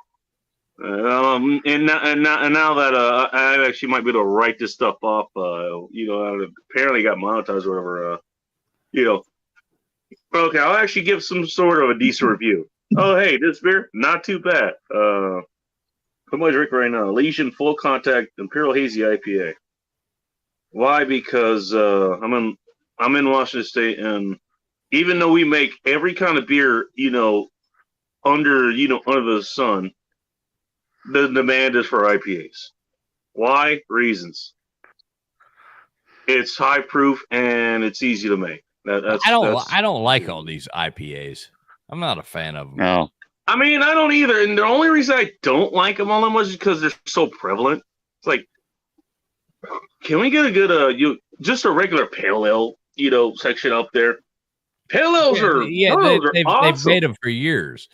And now that I actually might be able to write this stuff off, I apparently got monetized or whatever. Okay, I'll actually give some sort of a decent review. Oh, hey, this beer, not too bad. Put my drink right now. Legion Full Contact Imperial Hazy IPA. Why? Because I'm in Washington State, and even though we make every kind of beer, under the sun, the demand is for IPAs. Why? Reasons. It's high proof and it's easy to make. I don't like all these IPAs. I'm not a fan of them. No. I mean, I don't either. And the only reason I don't like them all that much is because they're so prevalent. It's like, can we get a good just a regular pale ale, section up there? Pale ales are awesome. They've made them for years.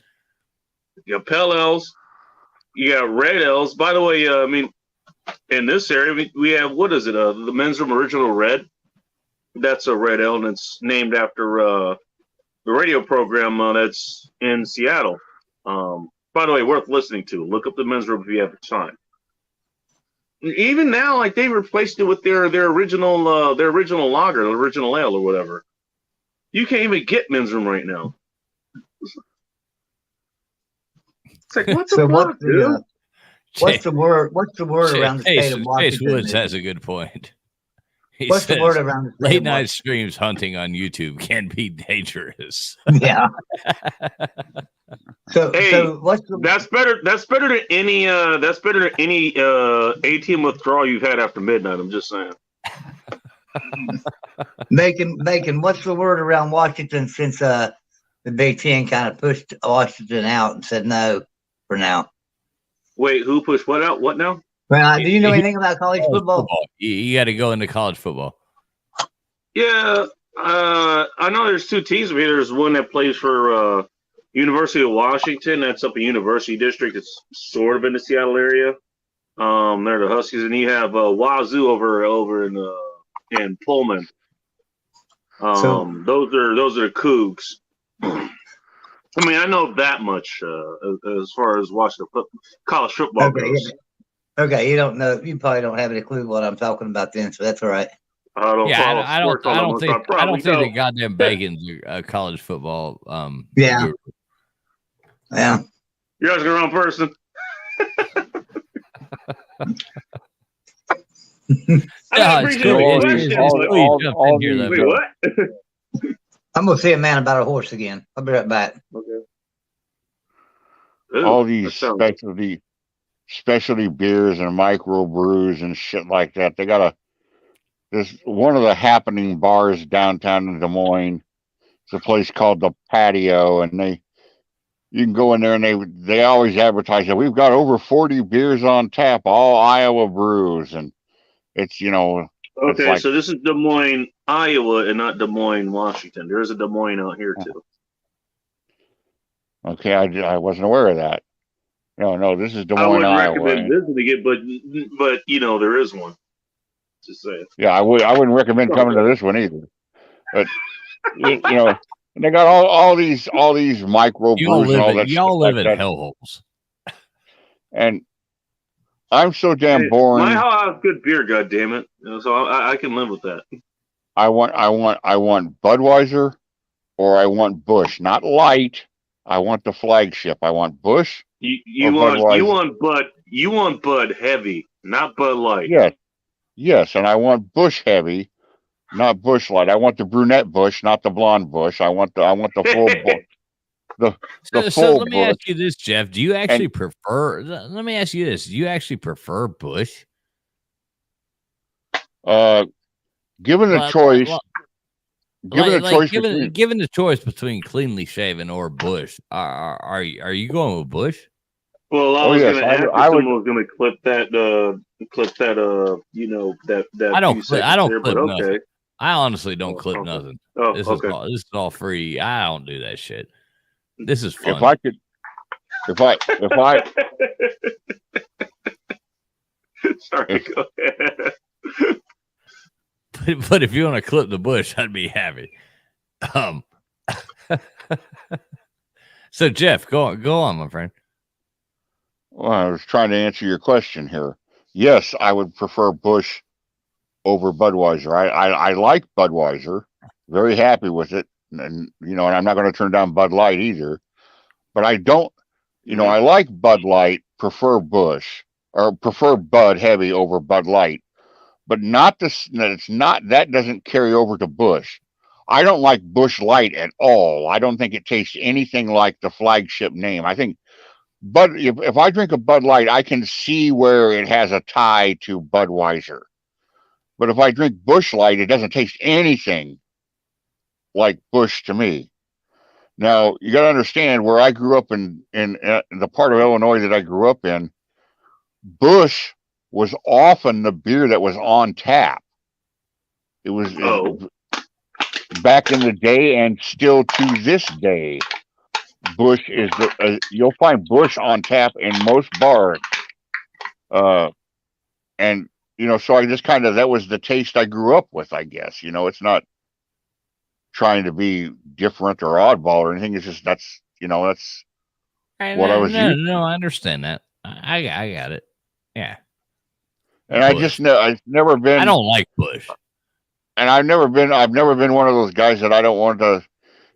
You got pale ales. You got red ales. By the way, in this area, we have, what is it? The Men's Room Original Red. That's a red ale, and it's named after the radio program that's in Seattle. By the way, worth listening to. Look up the Men's Room if you have the time. even now, like they replaced it with their original lager, the original ale or whatever. You can't even get men's room right now. It's like what the So fuck, dude? What's the word? What's the word around the state of Chase Washington? Woods has a good point. He What's says, the word around the state late of night Washington? streams hunting on YouTube can be dangerous. Yeah. So what's that's better than any ATM withdrawal you've had after midnight. I'm just saying. Bacon, what's the word around Washington since the Big Ten kind of pushed Washington out and said no for now? Wait, who pushed what out? What now? Well, do you know anything about college football? You got to go into college football. Yeah, I know there's two teams over here. There's one that plays for University of Washington. That's up in University District. It's sort of in the Seattle area. They're the Huskies, and you have Wazoo over in Pullman. Those are the Cougs. I mean, I know that much as far as watching college football goes. Okay, you don't know. You probably don't have any clue what I'm talking about then, so that's all right. I don't think the goddamn Bacon's a college football. Yeah. Guru. Yeah. You're asking the wrong person. I'm gonna say a man about a horse again. I'll be right back. Okay. All these specialty beers and micro brews and shit like that. They got there's one of the happening bars downtown in Des Moines. It's a place called the Patio, and you can go in there and they always advertise that we've got over 40 beers on tap, all Iowa brews, and it's Okay, so this is Des Moines, Iowa, and not Des Moines, Washington. There is a Des Moines out here too. Okay, I wasn't aware of that. No, this is Des Moines, Iowa. I wouldn't recommend visiting it, but there is one. Just saying. Yeah, I wouldn't recommend coming to this one either. But and they got all these micro brews and all that. Y'all live in hellholes. And I'm so damn boring. My house has good beer, goddammit. So I can live with that. I want Budweiser, or I want Busch, not light. I want the flagship. I want Busch. You want Bud heavy, not Bud Light. Yes, and I want Busch heavy, not Busch Light. I want the brunette Busch, not the blonde Busch. I want the full Busch. So let me ask you this, Jeff. Do you actually prefer? Let me ask you this. Do you actually prefer Busch? Given the choice. Given the choice between cleanly shaven or Busch, are you going with Busch? Well, I was going to ask if someone was going to clip that. That. I don't clip but nothing. Okay. I honestly don't clip nothing. Oh, this okay. is all free. I don't do that shit. This is fun. If I Sorry, go ahead. But if you want to clip the Busch, I'd be happy. So Jeff, go on, my friend. Well, I was trying to answer your question here. Yes, I would prefer Busch over Budweiser. I like Budweiser. Very happy with it. And and I'm not going to turn down Bud Light either. But I don't, I like Bud Light, prefer Busch, or prefer Bud Heavy over Bud Light. But that doesn't carry over to Busch. I don't like Busch Light at all. I don't think it tastes anything like the flagship name. I think if I drink a Bud Light, I can see where it has a tie to Budweiser. But if I drink Busch Light, it doesn't taste anything like Busch to me. Now, you got to understand, where I grew up in the part of Illinois that I grew up in, Busch was often the beer that was on tap. It was back in the day, and still to this day, Busch is you'll find Busch on tap in most bars. And so I just that was the taste I grew up with, I guess. It's not trying to be different or oddball or anything. It's just that's what I was used to. No, I understand that. I got it. Yeah. And I just know I've never been. I don't like Bush. And I've never been one of those guys that I don't want to.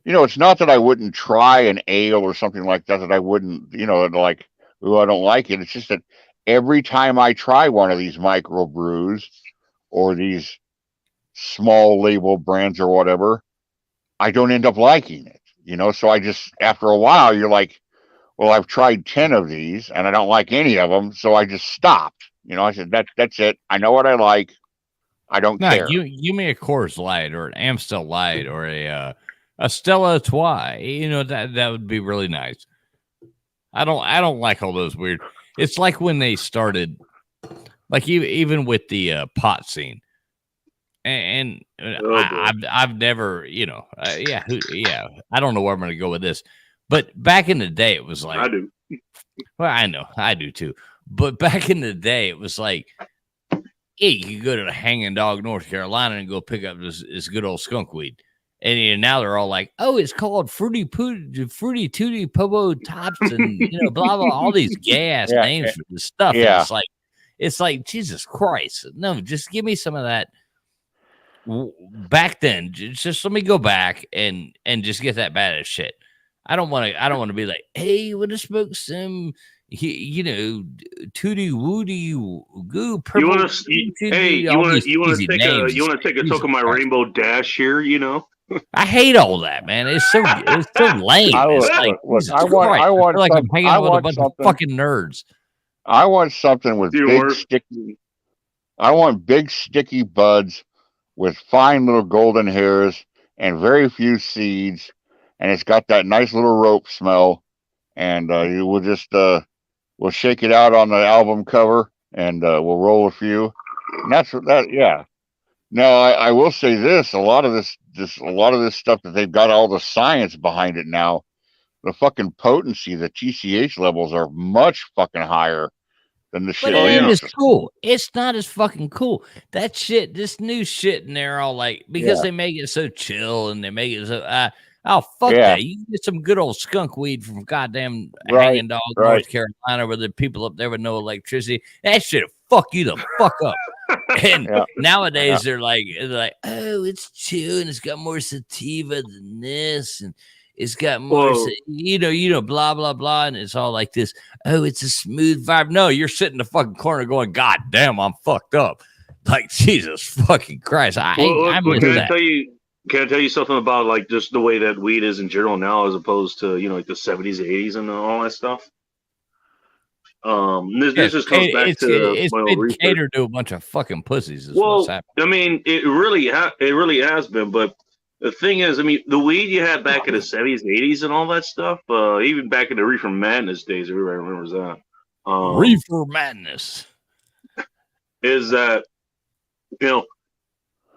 It's not that I wouldn't try an ale or something like that I wouldn't. Like, ooh, I don't like it. It's just that every time I try one of these microbrews or these small label brands or whatever, I don't end up liking it. So I just, after a while, you're like, well, I've tried 10 of these and I don't like any of them, so I just stopped. I said that's it. I know what I like. I don't care. Give me a Coors Light or an Amstel Light or a Stella Artois. That would be really nice. I don't like all those weird. It's like when they started, like even with the pot scene, and I've never, I don't know where I'm going to go with this, but back in the day, it was like I do. Well, I know I do too, but back in the day, it was like, hey, you could go to the Hanging Dog, North Carolina, and go pick up this good old skunk weed. And now they're all like, oh, it's called Fruity Tooty Pobo Tops and blah blah, all these gay ass names for this stuff. Yeah. And it's like Jesus Christ. No, just give me some of that. Back then, just let me go back and just get that badass shit. I don't want to be like, hey, you want to smoke some, Tooty Woody Goo Purple? You want to take a toke of my Rainbow Dash here? I hate all that, man. It's so lame. I want like I'm hanging out with a bunch of something. fucking nerds. I want something with sticky. I want big sticky buds with fine little golden hairs and very few seeds, and it's got that nice little rope smell. And you will just we'll shake it out on the album cover, and we'll roll a few. And that's that. Yeah. Now I will say this: a lot of this stuff that they've got all the science behind it now. The fucking potency, the TCH levels are much fucking higher than the shit. But it ain't as cool. It's not as fucking cool. That shit, this new shit in there, all like because they make it so chill and they make it so. Fuck that! You can get some good old skunk weed from goddamn Hanging Dog, North Carolina, where the people up there with no electricity. That shit fuck you the fuck up. And nowadays they're like, oh, it's chill and it's got more sativa than this, and it's got more, blah blah blah, and it's all like this. Oh, it's a smooth vibe. No, you're sitting in the fucking corner going, God damn, I'm fucked up. Like Jesus fucking Christ, I miss that. Can I tell you something about like just the way that weed is in general now, as opposed to like the 70s, 80s, and all that stuff? This just comes back to it's been catered to a bunch of fucking pussies. Well, I mean, it really has been. But the thing is, I mean, the weed you had back in the 70s, 80s, and all that stuff, even back in the Reefer Madness days, everybody remembers that. Reefer Madness is that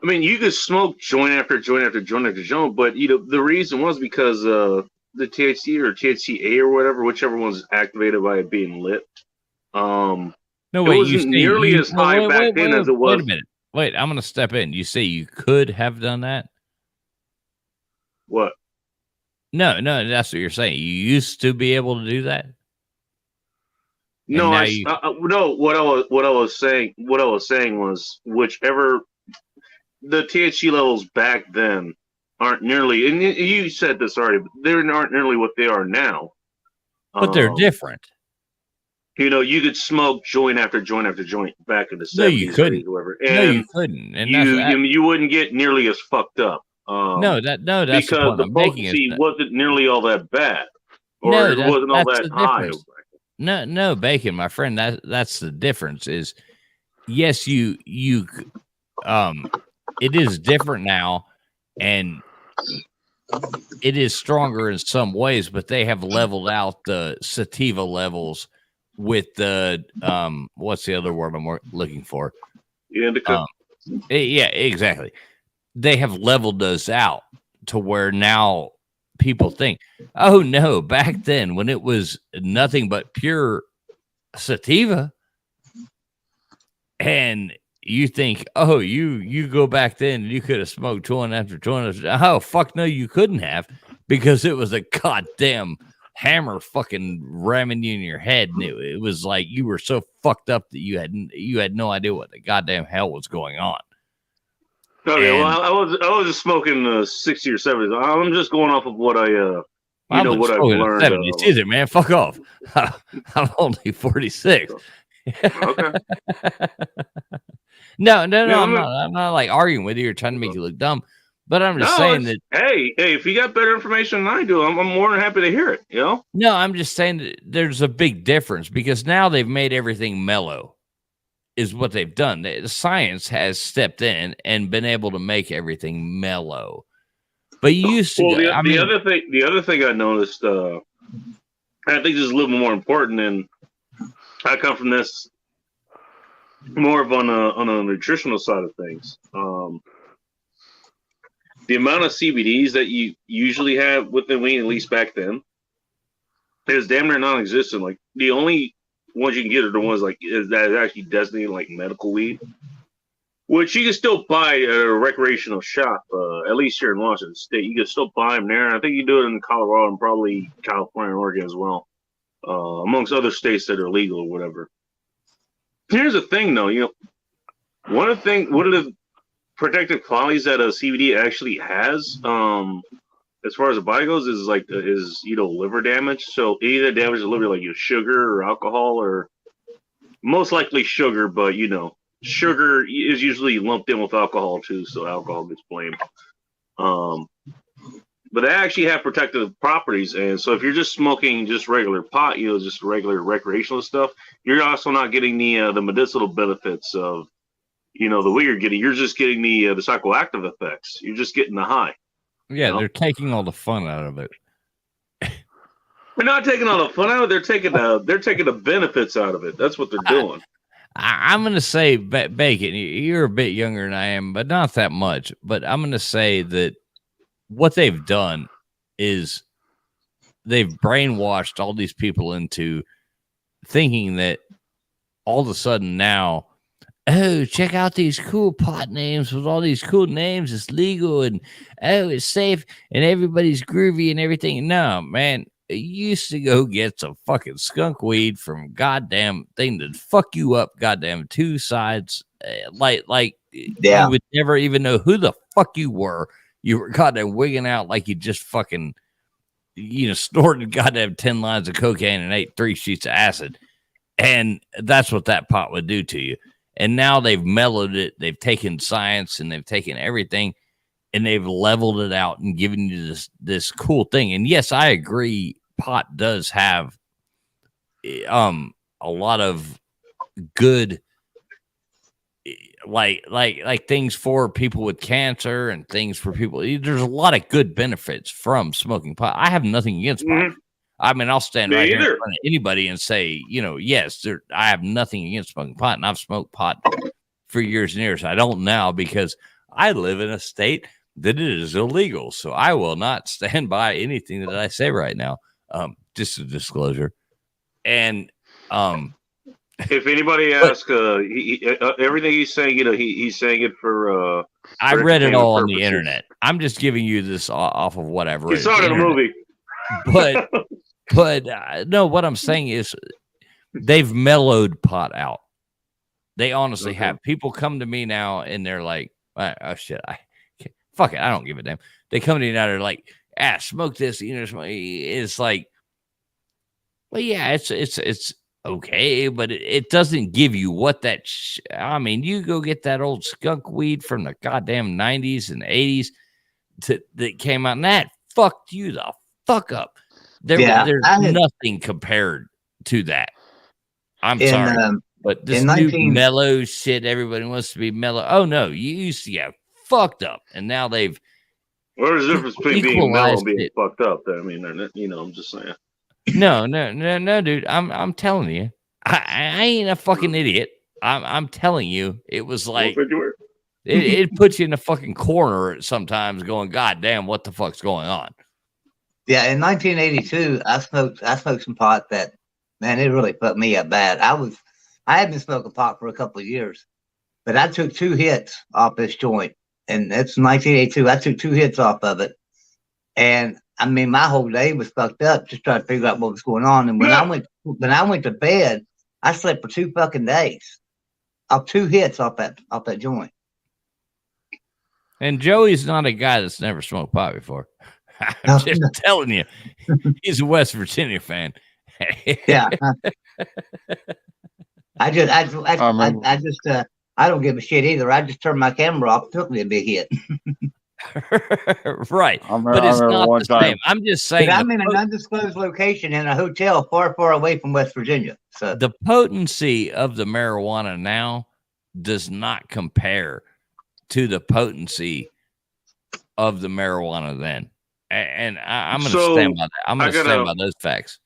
I mean, you could smoke joint after joint after joint after joint, but the reason was because the THC or THCA or whichever one's activated by it being lit. No, it wasn't nearly as high back then as it was. Wait a minute. Wait, I'm gonna step in. You say you could have done that? What? No, that's what you're saying. You used to be able to do that. No, no. What I was saying was whichever. The THC levels back then aren't nearly, and you said this already, but they aren't nearly what they are now. But they're different. You could smoke joint after joint after joint back in the 70s. No, you couldn't. And you couldn't. And you wouldn't get nearly as fucked up. That's because the potency wasn't nearly all that bad, or it wasn't all that high. No, Bacon, my friend. That's the difference. Is yes, you it is different now, and it is stronger in some ways, but they have leveled out the sativa levels with the what's the other word I'm looking for? Indica. Yeah, exactly. They have leveled those out to where now people think, oh no, back then when it was nothing but pure sativa, and you think, oh, you go back then and you could have smoked joint after joint. Oh, fuck no, you couldn't have, because it was a goddamn hammer fucking ramming you in your head, and it was like you were so fucked up that you had no idea what the goddamn hell was going on. Okay, well, I was just smoking 60 or 70. I'm just going off of what what I've learned. 70s either, man. Fuck off. I'm only 46. Okay. No, I'm not like arguing with you or trying to make you look dumb, but I'm just saying that. Hey, if you got better information than I do, I'm more than happy to hear it. You know? No, I'm just saying that there's a big difference because now they've made everything mellow, is what they've done. The science has stepped in and been able to make everything mellow. But you used to. Well, the other thing I noticed, I think this is a little more important, and I come from this more of on a nutritional side of things. The amount of CBDs that you usually have with the weed, at least back then, is damn near non-existent. Like the only ones you can get are the ones that is actually designated like medical weed, which you can still buy at a recreational shop. At least here in Washington State, you can still buy them there. I think you do it in Colorado and probably California and Oregon as well, amongst other states that are legal or whatever. Here's the thing, though. One of the protective qualities that a CBD actually has, as far as the body goes, is liver damage. So either damage the liver, like sugar or alcohol, or most likely sugar, but sugar is usually lumped in with alcohol too, so alcohol gets blamed. But they actually have protective properties, and so if you're just smoking just regular pot, just regular recreational stuff, you're also not getting the medicinal benefits of the way you're getting. You're just getting the psychoactive effects. You're just getting the high. Yeah, they're taking all the fun out of it. They're not taking all the fun out of it. They're taking the benefits out of it. That's what they're doing. I'm going to say, Bacon, you're a bit younger than I am, but not that much. But I'm going to say that what they've done is they've brainwashed all these people into thinking that all of a sudden now, oh, check out these cool pot names with all these cool names. It's legal and, oh, it's safe and everybody's groovy and everything. No, man. You used to go get some fucking skunk weed from goddamn thing that fuck you up goddamn two sides. You would never even know who the fuck you were. You were goddamn wigging out like you just fucking, snorted goddamn 10 lines of cocaine and ate 3 sheets of acid. And that's what that pot would do to you. And now they've mellowed it. They've taken science and they've taken everything and they've leveled it out and given you this cool thing. And yes, I agree. Pot does have a lot of good like things for people with cancer and things for people. There's a lot of good benefits from smoking pot. I have nothing against pot. I mean, I'll stand right here in front of anybody and say, yes, I have nothing against smoking pot, and I've smoked pot for years and years. I don't now because I live in a state that it is illegal, so I will not stand by anything that I say right now. Just a disclosure. And if anybody asks, everything he's saying, he's saying it for. I read it all on the internet. I'm just giving you this off of what I've read. You saw it in a movie, but no. What I'm saying is, they've mellowed pot out. They honestly have. People come to me now and they're like, "Oh shit, fuck it, I don't give a damn." They come to me now, they're like, smoke this, it's like, well, yeah, it's okay, but it doesn't give you what that, I mean, you go get that old skunk weed from the goddamn 90s and 80s that came out, and that fucked you the fuck up. There's nothing compared to that. I'm sorry, but this new mellow shit, everybody wants to be mellow. Oh, no, you used to get fucked up, and now they've Where's the difference between being mellow and being fucked up? I mean, I'm just saying. No, dude. I'm telling you, I ain't a fucking idiot. I'm telling you, it was like it puts you in a fucking corner sometimes, going, God damn, what the fuck's going on? Yeah, in 1982, I smoked some pot that, man, it really put me up bad. I had been smoking pot for a couple of years, but I took 2 hits off this joint. And that's 1982. I took 2 hits off of it. And I mean, my whole day was fucked up just trying to figure out what was going on. And when I went to bed, I slept for 2 fucking days. Off 2 hits off that joint. And Joey's not a guy that's never smoked pot before. I'm just telling you, he's a West Virginia fan. Yeah. I don't give a shit either. I just turned my camera off. It took me a big hit. Right. But it's not the same. I'm just saying. I'm in an undisclosed location in a hotel far, far away from West Virginia. So the potency of the marijuana now does not compare to the potency of the marijuana then. And I'm going to stand by that. I'm going to stand by those facts.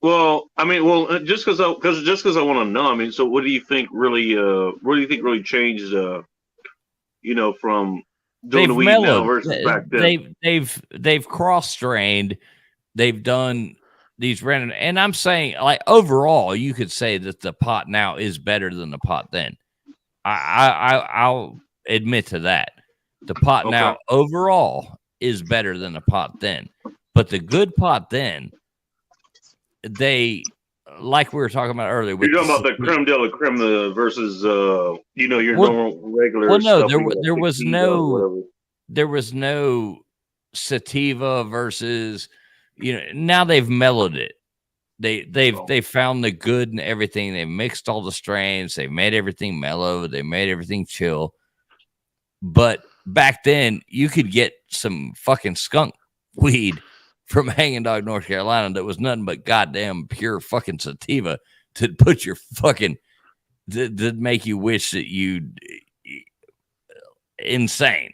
Well, I mean, just because I want to know. I mean, so what do you think really? What do you think really changed? From doing the weed now versus back then. They've cross-strained. They've done these random, and I'm saying, like, overall, you could say that the pot now is better than the pot then. I'll admit to that. The pot now overall is better than the pot then, but the good pot then, they, like we were talking about earlier. You're talking about the creme de la creme versus your normal regular. Well, no, there was no sativa versus, now they've mellowed it. They found the good and everything. They mixed all the strains. They made everything mellow. They made everything chill. But back then, you could get some fucking skunk weed from Hanging Dog, North Carolina, that was nothing but goddamn pure fucking sativa to put your fucking to make you wish that you'd insane.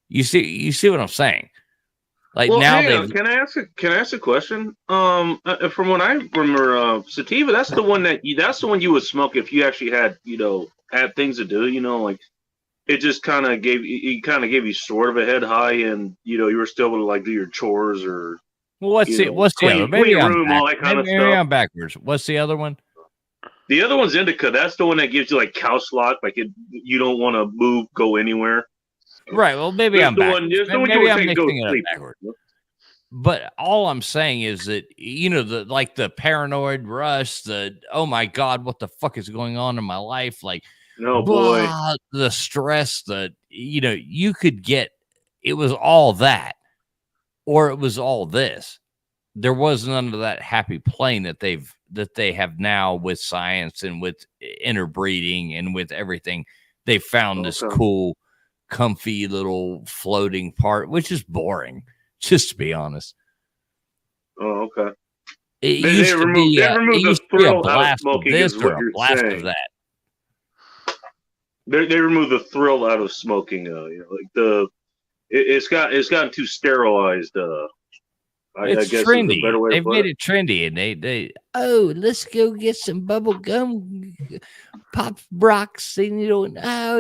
You see what I'm saying? Like, well, now can I ask a question? From what I remember, sativa, that's the one you would smoke if you actually had had things to do. Like it just kind of gave you sort of a head high, and you were still able to like do your chores or. Well, what's the other? Maybe I'm backwards. What's the other one? The other one's indica. That's the one that gives you like couch lock, like you don't want to move, go anywhere. Right. Well, maybe I'm backwards. Maybe I'm mixing it up backwards. But all I'm saying is that the paranoid rush, the oh my god, what the fuck is going on in my life? Like, boy, the stress that you could get. It was all that. Or it was all this. There was none of that happy plane that they have now with science and with interbreeding and with everything. They found this cool, comfy little floating part, which is boring, just to be honest. Oh, okay. They removed the thrill out of smoking, is what you're saying. They removed the thrill out of smoking. It's gotten too sterilized. I guess trendy. They've made it trendy, and they let's go get some bubble gum, pop rocks, and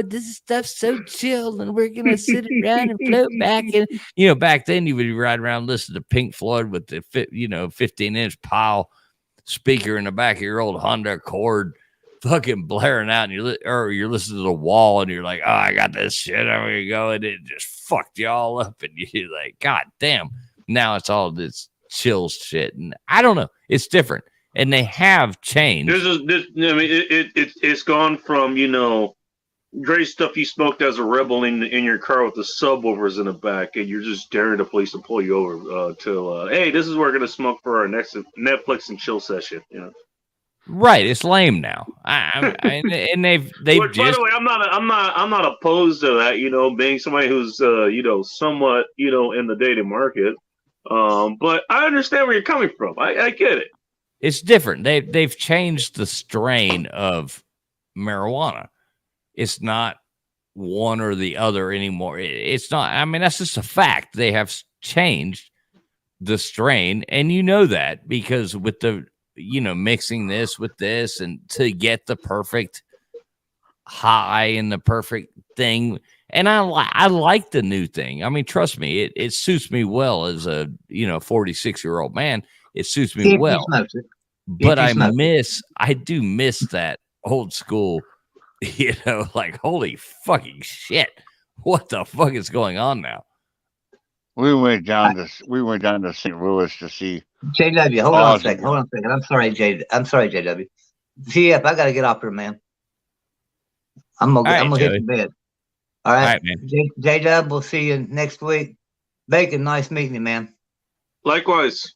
this stuff's so chill, and we're gonna sit around and float back. And back then you would ride around listening to Pink Floyd with the 15-inch pile speaker in the back of your old Honda Accord, fucking blaring out, and you're listening to the wall, and you're like, oh, I got this shit, I'm gonna go, and it just fucked you all up, and you're like, god damn. Now it's all this chill shit, and I don't know, it's different, and they have changed. It's gone from great stuff you smoked as a rebel in your car with the subwoofers in the back, and you're just daring the police to pull you over till hey, this is where we're gonna smoke for our next Netflix and chill session. Right, it's lame now. And they've By the way, I'm not opposed to that. Being somebody who's somewhat in the dating market, but I understand where you're coming from. I get it. It's different. They've changed the strain of marijuana. It's not one or the other anymore. It's not. I mean, that's just a fact. They have changed the strain, and that because with the mixing this with this and to get the perfect high and the perfect thing. And I like the new thing. I mean, trust me, it suits me well as a 46-year-old man. It suits me well. But I do miss that old school, like, holy fucking shit. What the fuck is going on now? We went down to St. Louis to see JW. Hold on a Ozzy. second. Hold on a second. I'm sorry, JW. GF, I gotta get off here, man. I'm gonna hit the bed. All right, man. JW, we'll see you next week. Bacon, nice meeting you, man. Likewise.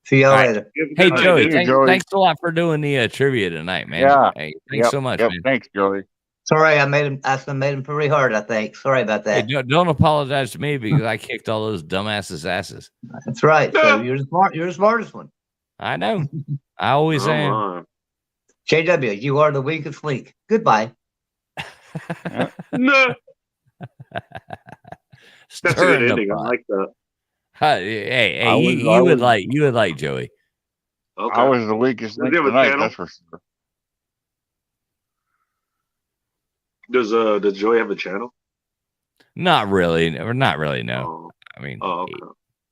See y'all later. Hey, Joey, thanks a lot for doing the trivia tonight, man. Yeah. Hey, thanks so much, man. Thanks, Joey. Sorry, I made him pretty hard, I think. Sorry about that. Hey, don't apologize to me because I kicked all those dumbasses' asses. That's right. So you're the smartest one. I know. I always am. JW, you are the weakest link. Goodbye. No. That's a good ending. I like that. Hey, you would like Joey. Okay. I was the weakest link tonight, that's for sure. Does Joey have a channel? Not really. No. I mean,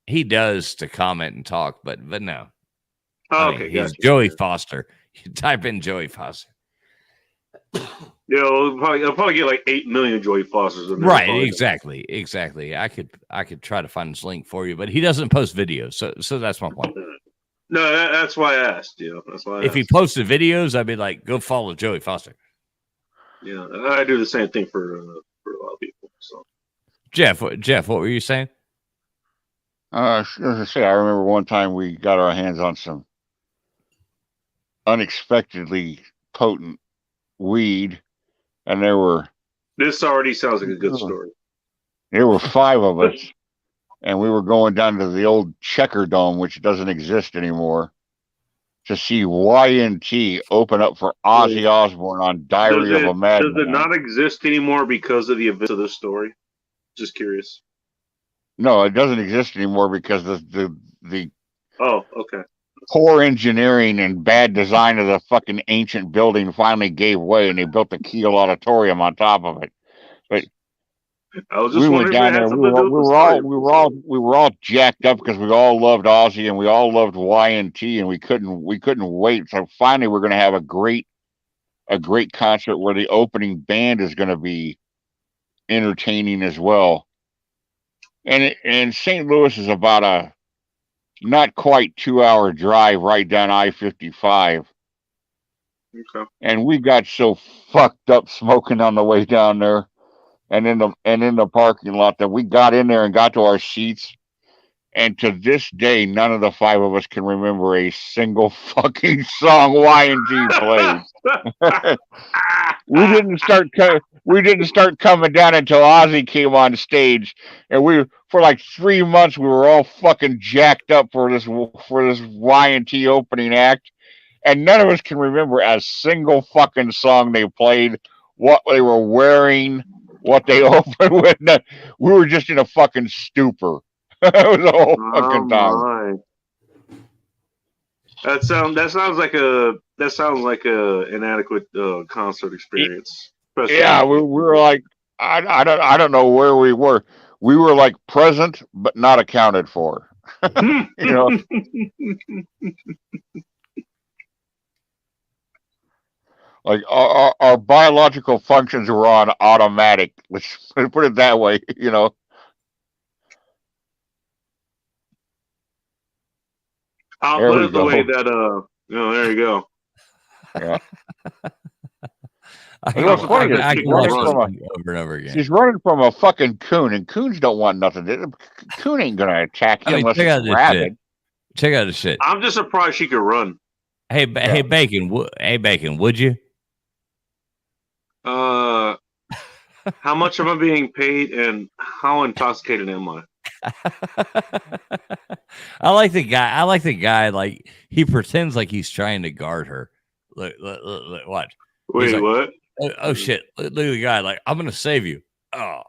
he does to comment and talk, but no. Oh, okay, he's Joey Foster. You type in Joey Foster. Yeah, it'll probably get like 8 million Joey Fosters in there. Right, exactly. I could try to find his link for you, but he doesn't post videos, so that's my point. No, that's why I asked. That's why. If he posted videos, I'd be like, go follow Joey Foster. Yeah, I do the same thing for a lot of people. So, Jeff, what were you saying? As I say, I remember one time we got our hands on some unexpectedly potent weed, and this already sounds like a good story. There were 5 of us, and we were going down to the old Checker Dome, which doesn't exist anymore, to see YNT open up for Ozzy Osbourne on Diary of a Madman. Does it not exist anymore because of the events of this story? Just curious. No, it doesn't exist anymore because the Oh, okay. poor engineering and bad design of the fucking ancient building finally gave way, and they built the Kiel Auditorium on top of it. But I was just wondering if it had something to do with we were all jacked up because we all loved Ozzy and we all loved YNT, and we couldn't wait. So finally, we're going to have a great concert where the opening band is going to be entertaining as well. And St. Louis is about a not quite 2-hour drive right down I-55. Okay. And we got so fucked up smoking on the way down there and in the parking lot that we got in there and got to our seats. And to this day, none of the 5 of us can remember a single fucking song YNT played. We didn't start coming down until Ozzy came on stage, and for like 3 months we were all fucking jacked up for this YNT opening act, and none of us can remember a single fucking song they played, what they were wearing, what they opened with. We were just in a fucking stupor. It was the whole fucking time. That sounds like a inadequate concert experience. Yeah, we were like, I don't know where we were. We were like present but not accounted for. You know. Like our biological functions were on automatic. Let's put it that way, you know. I'll put it the way that there you go. Yeah. I can watch over and over again. She's running from a fucking coon, and coons don't want nothing. Coon ain't gonna attack you unless it's rabid. Check out the shit. I'm just surprised she could run. Hey, Bacon. Would you? How much am I being paid, and how intoxicated am I? I like the guy. Like he pretends like he's trying to guard her. Look, watch. Wait, like, what? Oh shit! Look at the guy. Like I'm gonna save you. Oh.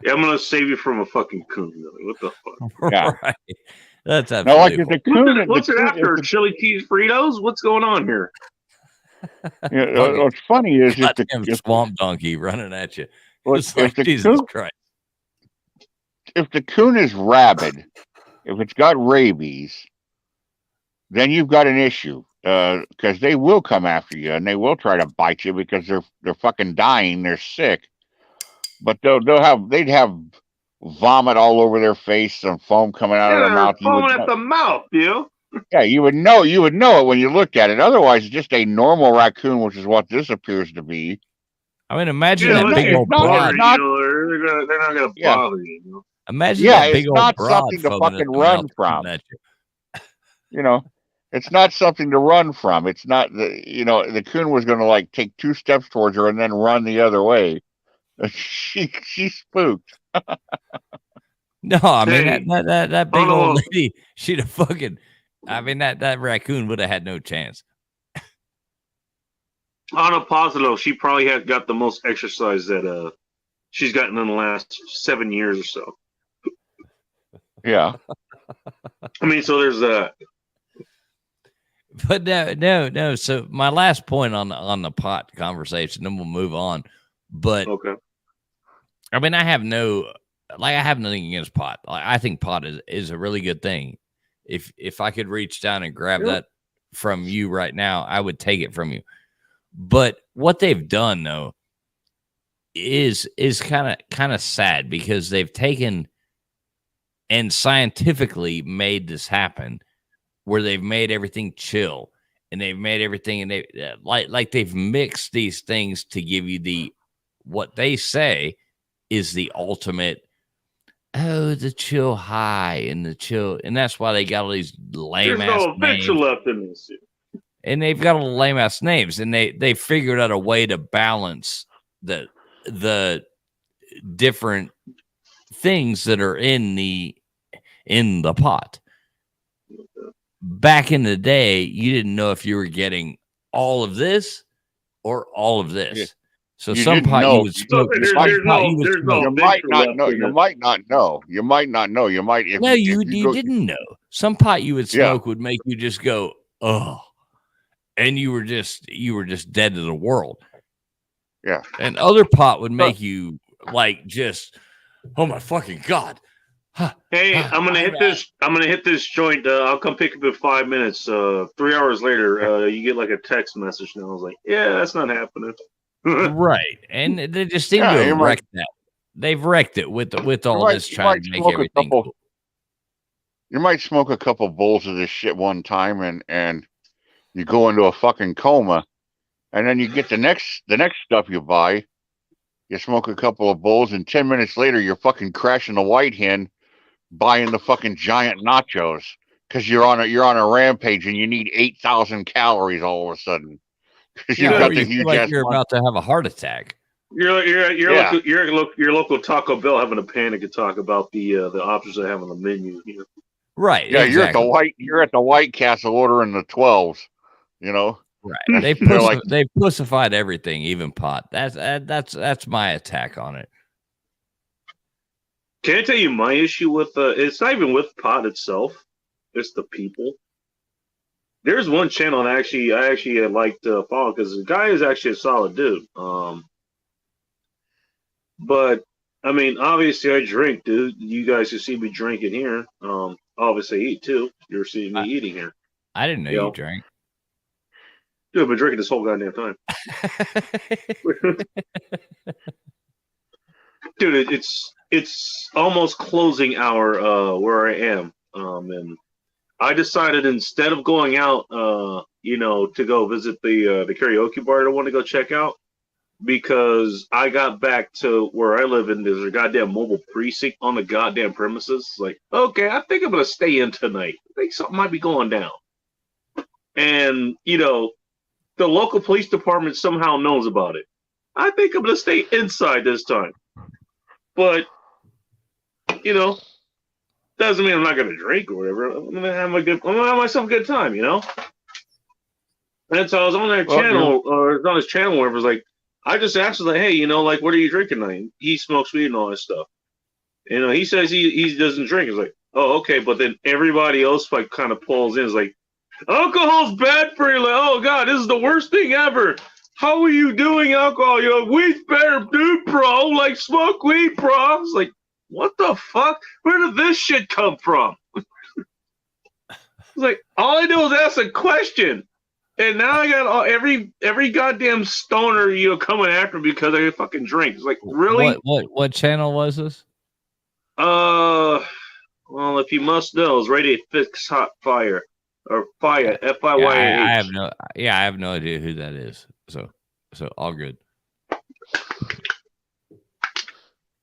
Yeah, I'm gonna save you from a fucking coon. What the fuck? Yeah. Right. That's absolutely. No, like the coon. What's it after? Chili cheese Fritos? What's going on here? What's funny is if the swamp donkey running at you. It's like, Jesus coon, Christ. If the coon is rabid, if it's got rabies, then you've got an issue. Because they will come after you and they will try to bite you because they're fucking dying, they're sick. But they'd have vomit all over their face, some foam coming out of their mouth. Foaming at the mouth, Yeah, you would know it when you looked at it. Otherwise, it's just a normal raccoon, which is what this appears to be. I mean, imagine that big old broad. They're not going to bother you. Imagine that big old not broad something to foaming fucking at the run mouth from. at you. It's not something to run from. It's not the coon was going to like take 2 steps towards her and then run the other way. She spooked. No, I mean that big old lady, she'd have fucking. I mean that raccoon would have had no chance. On a positive, she probably had got the most exercise that she's gotten in the last 7 years or so. Yeah. I mean, so there's that. But no. So my last point on the pot conversation, then we'll move on. But okay. I mean, I have nothing against pot. I think pot is a really good thing. If I could reach down and grab that from you right now, I would take it from you. But what they've done though is kind of sad, because they've taken and scientifically made this happen, where they've made everything chill and they've made everything, and they like they've mixed these things to give you what they say is the ultimate. Oh, the chill high and the chill, and that's why they got all these lame ass names. There's no left in this. And they've got all the lame ass names, and they figured out a way to balance the different things that are in the pot. Back in the day, you didn't know if you were getting all of this or all of this. Yeah. So some pot you would smoke. You might not know. You might not know. You might not know. You might. No, you didn't know. Some pot you would smoke would make you just go, oh, and you were just dead to the world. Yeah. And other pot would make you like just, oh my fucking God. Hey, I'm gonna hit this. I'm gonna hit this joint. I'll come pick up in 5 minutes. 3 hours later, you get like a text message, and I was like, "Yeah, that's not happening." Right, and they just seem to have wrecked that. They've wrecked it with all this trying to make everything cool. You might smoke a couple bowls of this shit one time, and you go into a fucking coma, and then you get the next stuff you buy. You smoke a couple of bowls, and 10 minutes later, you're fucking crashing the White Hen, buying the fucking giant nachos because you're on a rampage and you need 8,000 calories all of a sudden because you've got the huge ass. You're about to have a heart attack. You're local Taco Bell having a panic attack about the options they have on the menu here. Right. Yeah, exactly. you're at the White Castle ordering the 12s. Right. They've pussified everything, even pot. That's my attack on it. Can I tell you my issue with it's not even with pot itself, it's the people. There's one channel that I actually liked to follow because the guy is actually a solid dude. But I mean, obviously I drink, dude. You guys can see me drinking here. Obviously I eat too. You're seeing me eating here. I didn't know you drank. Dude, I've been drinking this whole goddamn time. Dude, it's almost closing hour where I am. And I decided instead of going out to go visit the karaoke bar that I want to go check out, because I got back to where I live and there's a goddamn mobile precinct on the goddamn premises. Like, okay, I think I'm gonna stay in tonight. I think something might be going down. And the local police department somehow knows about it. I think I'm going to stay inside this time. But, doesn't mean I'm not going to drink or whatever. I'm going to have myself a good time, And so I was on that channel, or on his channel where it was like, I just asked him, like, hey, what are you drinking tonight? He smokes weed and all that stuff. He says he doesn't drink. It's like, oh, okay. But then everybody else like kind of pulls in. It's like, alcohol's bad for you. Like, oh God, this is the worst thing ever. How are you doing alcohol? Weed's better, dude, bro. Like, smoke weed, bro. I was like, what the fuck? Where did this shit come from? It's like, all I do is ask a question. And now I got every goddamn stoner, coming after me because I fucking drink. It's like, really? What channel was this? Well, if you must know, it's ready to fix hot fire or fire. Yeah, FIYAH. I have no idea who that is. So all good.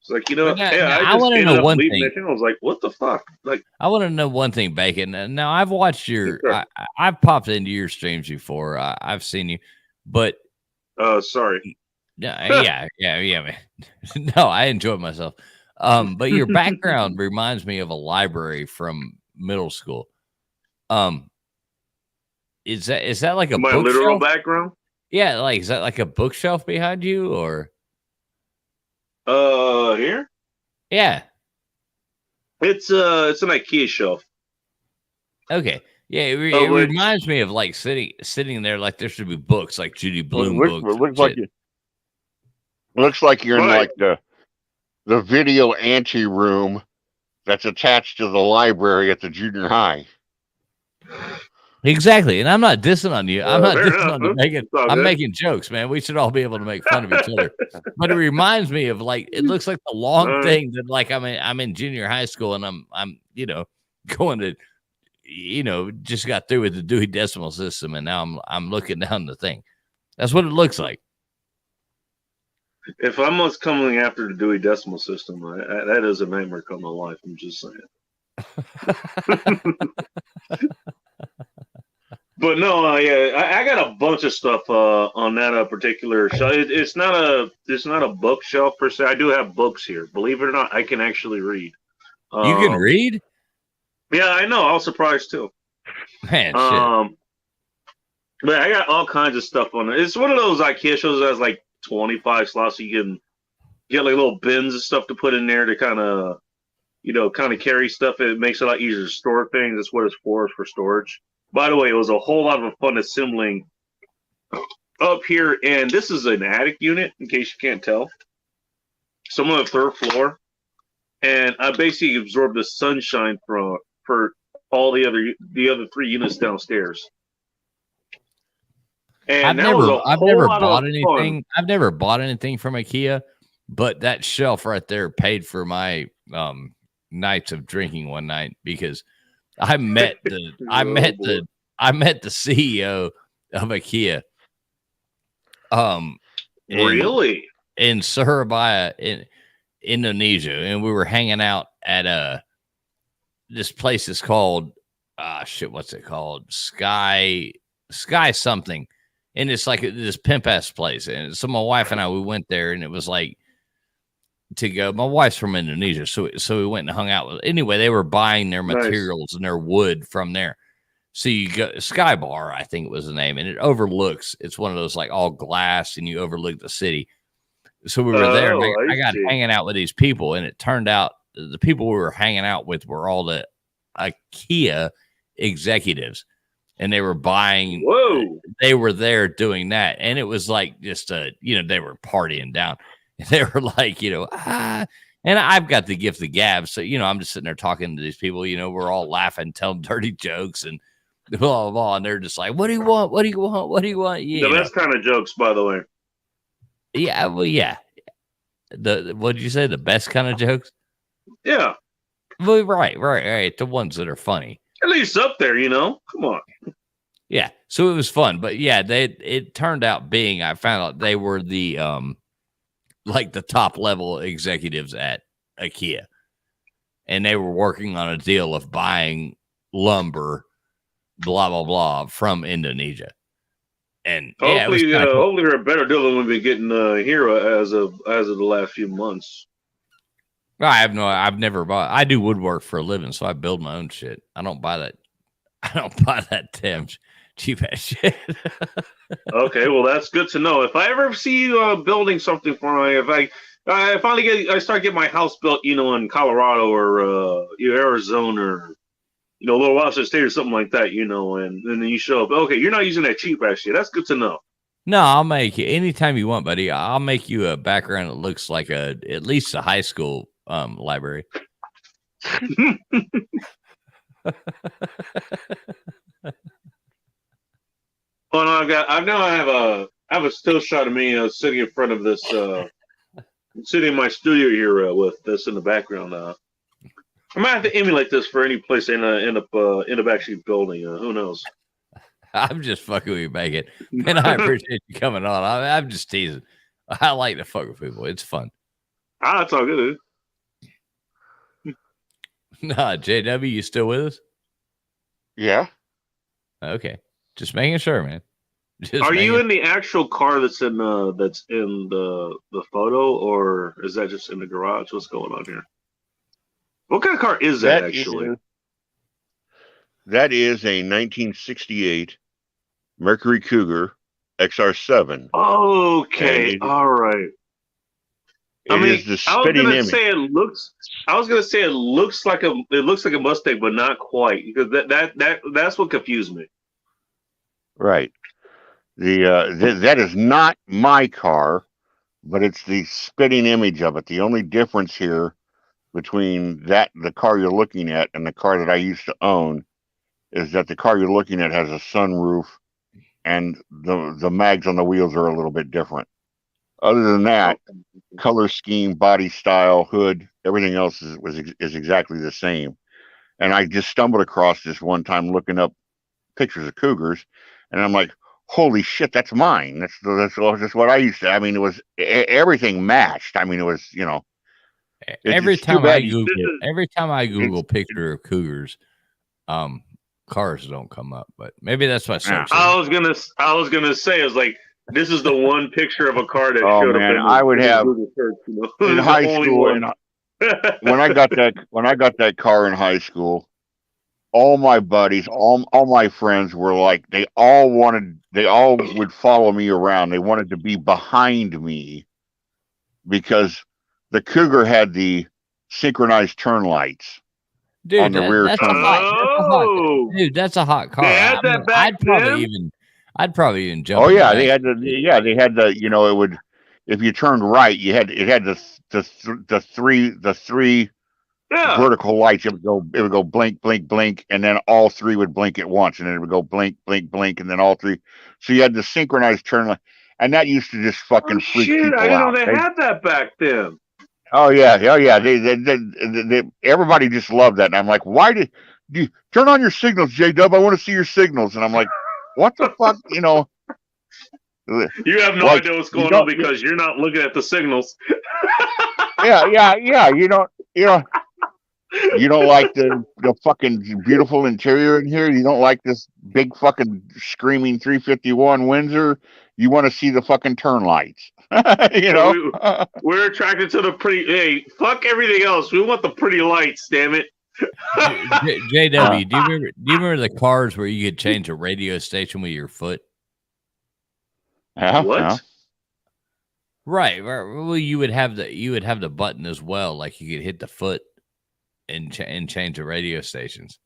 It's like, I want to know one thing. I was like, what the fuck? Like, I want to know one thing, Bacon. Now I've watched I've popped into your streams before. I've seen you, but sorry. Yeah, man. No, I enjoyed myself. But your background reminds me of a library from middle school. Is that like a my bookshelf? Literal background? Yeah, like is that like a bookshelf behind you or? Here? Yeah. It's an IKEA shelf. Okay. Yeah, it reminds me of like sitting there like there should be books like Judy Blume books. Looks like you're in like the video ante room that's attached to the library at the junior high. Exactly, and I'm not dissing on you. I'm not dissing on you, Megan. I'm making jokes, man. We should all be able to make fun of each other. But it reminds me of like it looks like the long thing that like I'm in junior high school and I'm going to just got through with the Dewey Decimal System and now I'm looking down the thing. That's what it looks like. If I'm what's coming after the Dewey Decimal System, that is a nightmare come to life. I'm just saying. But no, I got a bunch of stuff on that particular shelf. It's not a bookshelf per se. I do have books here. Believe it or not, I can actually read. You can read? Yeah, I know. I was surprised too. Man, shit. But I got all kinds of stuff on it. It's one of those IKEA shows that has like 25 slots. So you can get like little bins and stuff to put in there to kind of carry stuff. It makes it a lot easier to store things. That's what it's for storage. By the way, it was a whole lot of fun assembling up here. And this is an attic unit, in case you can't tell. So I'm on the third floor. And I basically absorbed the sunshine for all the other three units downstairs. And I've never bought anything. I've never bought anything from IKEA, but that shelf right there paid for my nights of drinking one night because I met the CEO of IKEA. Really? In Surabaya in Indonesia, and we were hanging out at this place is called what's it called? Sky something. And it's like this pimp ass place. And so my wife and I, we went there and it was like to go. My wife's from Indonesia. So we went and hung out with. Anyway, they were buying their materials and their wood from there. So you go Sky Bar, I think it was the name. And it overlooks, it's one of those like all glass and you overlook the city. So we were there. And I got hanging out with these people. And it turned out the people we were hanging out with were all the IKEA executives. And they were buying. Whoa! They were there doing that, and it was like just they were partying down. And they were like, and I've got the gift of gab, so I'm just sitting there talking to these people. We're all laughing, telling dirty jokes, and blah blah blah. And they're just like, "What do you want? What do you want? What do you want?" The best kind of jokes, by the way. Yeah, well, yeah. What did you say? The best kind of jokes? Yeah. Well, right. The ones that are funny. At least up there, come on. Yeah, so it was fun, but yeah, it turned out being. I found out they were the like the top level executives at IKEA, and they were working on a deal of buying lumber, blah blah blah, from Indonesia. And hopefully, cool. Hopefully, they're a better deal than we've been getting here as of the last few months. I've never bought. I do woodwork for a living, so I build my own shit. I don't buy that damn cheap ass shit. Okay, well that's good to know. If I ever see you building something for me, if I finally start getting my house built, in Colorado or Arizona or Little Washington State or something like that, and then you show up. Okay, you're not using that cheap ass shit. That's good to know. No, I'll make you anytime you want, buddy. I'll make you a background that looks like at least a high school library. Well, no, I have a still shot of me sitting in front of this, sitting in my studio here with this in the background. I might have to emulate this for any place I end up actually building. Who knows? I'm just fucking with you, Megan. Man, I appreciate you coming on. I'm just teasing. I like to fuck with people. It's fun. It's all good. Nah, JW, you still with us? Yeah. Okay. Just making sure, man. Are you in the actual car that's in the photo, or is that just in the garage? What's going on here? What kind of car is that actually? That is a 1968 Mercury Cougar XR7. Okay, all right. I was gonna say it looks like a Mustang, but not quite, because that's what confused me. Right. That is not my car, but it's the spitting image of it. The only difference here between the car you're looking at and the car that I used to own is that the car you're looking at has a sunroof and the mags on the wheels are a little bit different. Other than that, color scheme, body style, hood, everything else is exactly the same. And I just stumbled across this one time looking up pictures of Cougars, and I'm like, holy shit, that's mine. That's what I used to. I mean, it was everything matched. I mean, it was, you know. Every time I Google picture of Cougars, cars don't come up, but maybe that's why. I was gonna say, it's like, this is the one picture of a car that showed up. I would have in high school, when I got that car in high school, all my buddies, all my friends were like, they all would follow me around. They wanted to be behind me because the Cougar had the synchronized turn lights on the rear turn lights. Dude, that's a hot car. I'd probably even jump. Oh yeah, they had the you know, it would, if you turned right, it had the three vertical lights. It would go blink, blink, blink, and then all three would blink at once, and then it would go blink, blink, blink, and then all three. So you had the synchronized turn light, and that used to just fucking freak people out. I didn't know they had that back then. Oh yeah. They everybody just loved that, and I'm like, why do you turn on your signals, J-Dub? I want to see your signals, and I'm like, what the fuck, you know? You have no idea what's going on because you're not looking at the signals. Yeah. You don't like the fucking beautiful interior in here. You don't like this big fucking screaming 351 Windsor. You want to see the fucking turn lights. You know, we're attracted to the pretty. Hey, fuck everything else. We want the pretty lights. Damn it. JW, do you remember the cars where you could change a radio station with your foot? What? Right. Well, you would have the button as well. Like you could hit the foot and change the radio stations.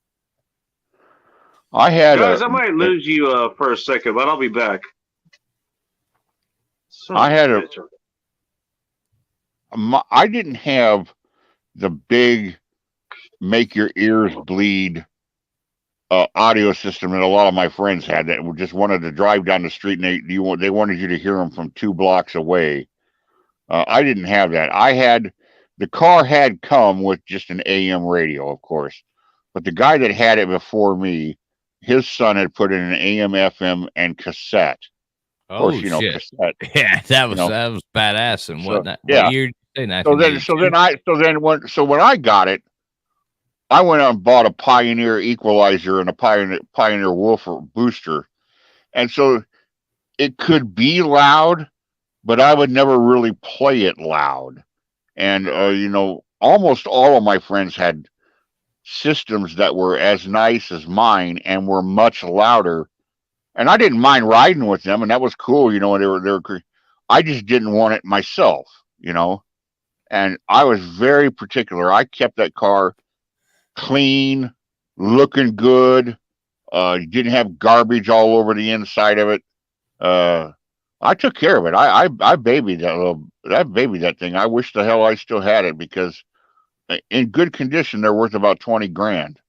Guys, I might lose you for a second, but I'll be back. I didn't have the big make your ears bleed audio system that a lot of my friends had, that just wanted to drive down the street and they wanted you to hear them from 2 blocks away. I didn't have that. The car had come with just an AM radio, of course, but the guy that had it before me, his son had put in an AM, FM, and cassette. Of course, you know, shit. cassette. Yeah, that was badass and whatnot. Yeah. What year did you say? So when I got it, I went out and bought a Pioneer equalizer and a Pioneer woofer booster, and so it could be loud, but I would never really play it loud. And you know, almost all of my friends had systems that were as nice as mine and were much louder. And I didn't mind riding with them, and that was cool, you know. They were. I just didn't want it myself, you know. And I was very particular. I kept that car clean, looking good. Didn't have garbage all over the inside of it. I took care of it. I babied that thing. I wish the hell I still had it, because in good condition they're worth about 20 grand.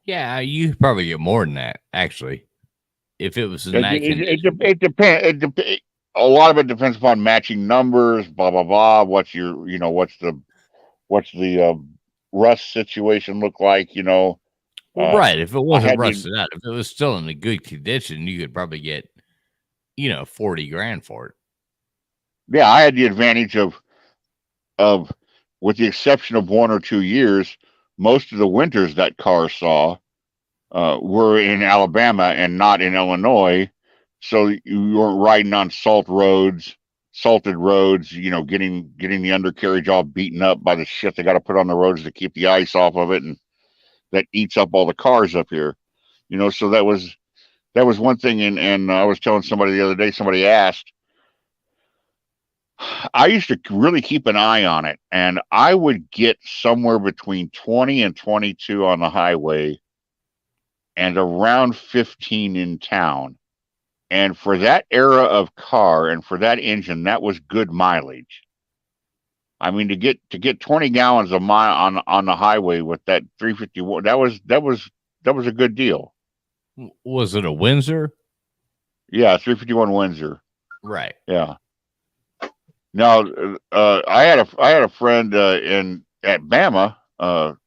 Yeah, you probably get more than that, actually. If it was in that condition. It depends. A lot of it depends upon matching numbers, blah blah blah. What's the rust situation look like? Well, right. If it wasn't rusted out, if it was still in a good condition, you could probably get, 40 grand for it. Yeah, I had the advantage of, with the exception of 1 or 2 years, most of the winters that car saw were in Alabama and not in Illinois. So you weren't riding on salted roads, getting the undercarriage all beaten up by the shit they got to put on the roads to keep the ice off of it, and that eats up all the cars up here. So that was one thing. And I was telling somebody the other day, somebody asked, I used to really keep an eye on it, and I would get somewhere between 20 and 22 on the highway and around 15 in town. And for that era of car and for that engine, that was good mileage. I mean, to get 20 gallons a mile on the highway with that 351, that was a good deal. Was it a Windsor? Yeah, 351 Windsor. Right. Yeah. Now, I had a friend at Bama. Well,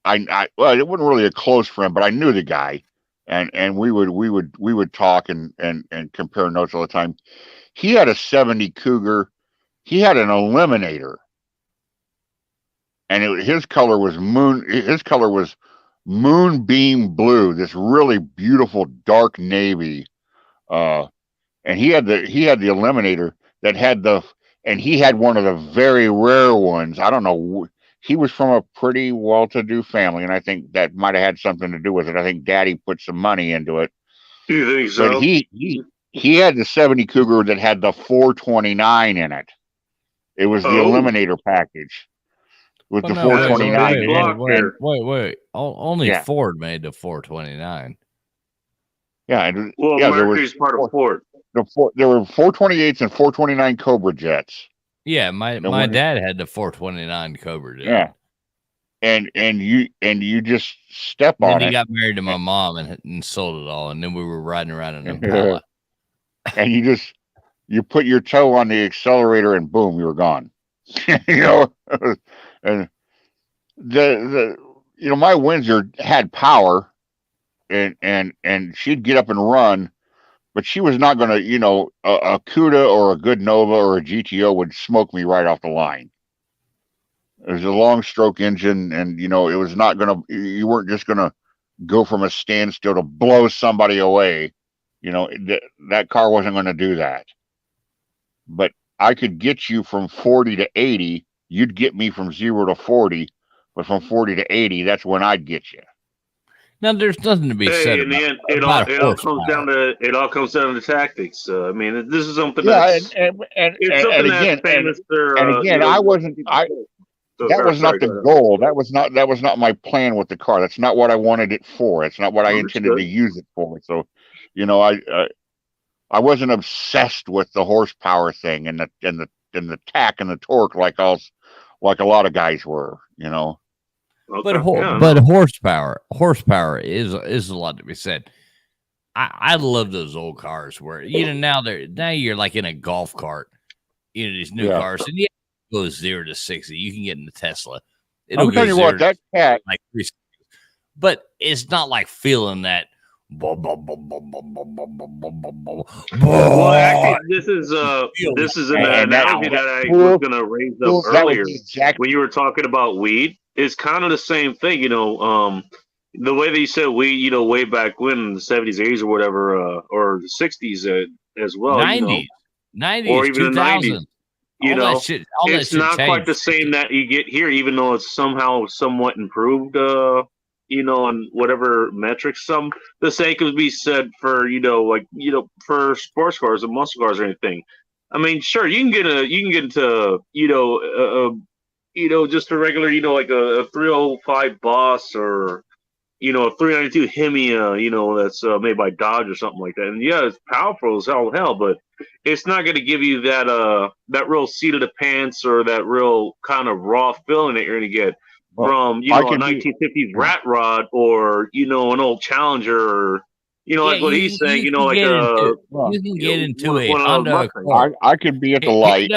it wasn't really a close friend, but I knew the guy, and we would talk and compare notes all the time. He had a 70 Cougar. He had an Eliminator, and his color was moonbeam blue, this really beautiful dark navy. And he had the Eliminator that had and he had one of the very rare ones. I don't know. He was from a pretty well-to-do family, and I think that might have had something to do with it. I think Daddy put some money into it. Do you think so? But he had the 70 Cougar that had the 429 in it. It was the Eliminator package with the 429. Wait. Only Ford made the 429. Yeah. Mercury's part of Ford. There were 428s and 429 Cobra jets. Yeah, my dad had the 429 Cobra jet. Yeah, and you just step on it. And he got married to my mom and sold it all, and then we were riding around in an Impala. And you put your toe on the accelerator, and boom, you were gone. And my Windsor had power, and she'd get up and run. But she was not going to, a CUDA or a good Nova or a GTO would smoke me right off the line. It was a long stroke engine, and, it was not going to, you weren't just going to go from a standstill to blow somebody away. That car wasn't going to do that. But I could get you from 40 to 80. You'd get me from 0 to 40. But from 40 to 80, that's when I'd get you. Now, there's nothing to be said in the end, it all comes down to tactics. I mean, this is something that's famous. I wasn't. That was not the goal. That was not my plan with the car. That's not what I wanted it for. It's not what I intended to use it for. So, I wasn't obsessed with the horsepower thing and the tack and the torque like a lot of guys were. Okay. But horsepower is a lot to be said. I love those old cars where now you're like in a golf cart, these new cars, and it goes 0 to 60. You can get in the Tesla. I'm telling you what, that cat, like 3 seconds. But it's not like feeling that. Well, actually, this is an analogy that I was going to raise up earlier when you were talking about weed. It's kind of the same thing, the way that you said weed, way back when in the 70s, 80s, or whatever, or the 60s as well, 90s, or even 2000. The 90s. It's not quite the same that you get here, even though it's somehow somewhat improved. On whatever metrics. The same could be said for for sports cars and muscle cars or anything. I mean, sure, you can get into just a regular like a 305 Boss or a 392 Hemi, that's made by Dodge or something like that. And yeah, it's powerful as hell, but it's not going to give you that real seat of the pants or that real kind of raw feeling that you're going to get from a 1950s rat rod or an old Challenger or like what he's saying, you can get into a Honda Accord. I could be at the light.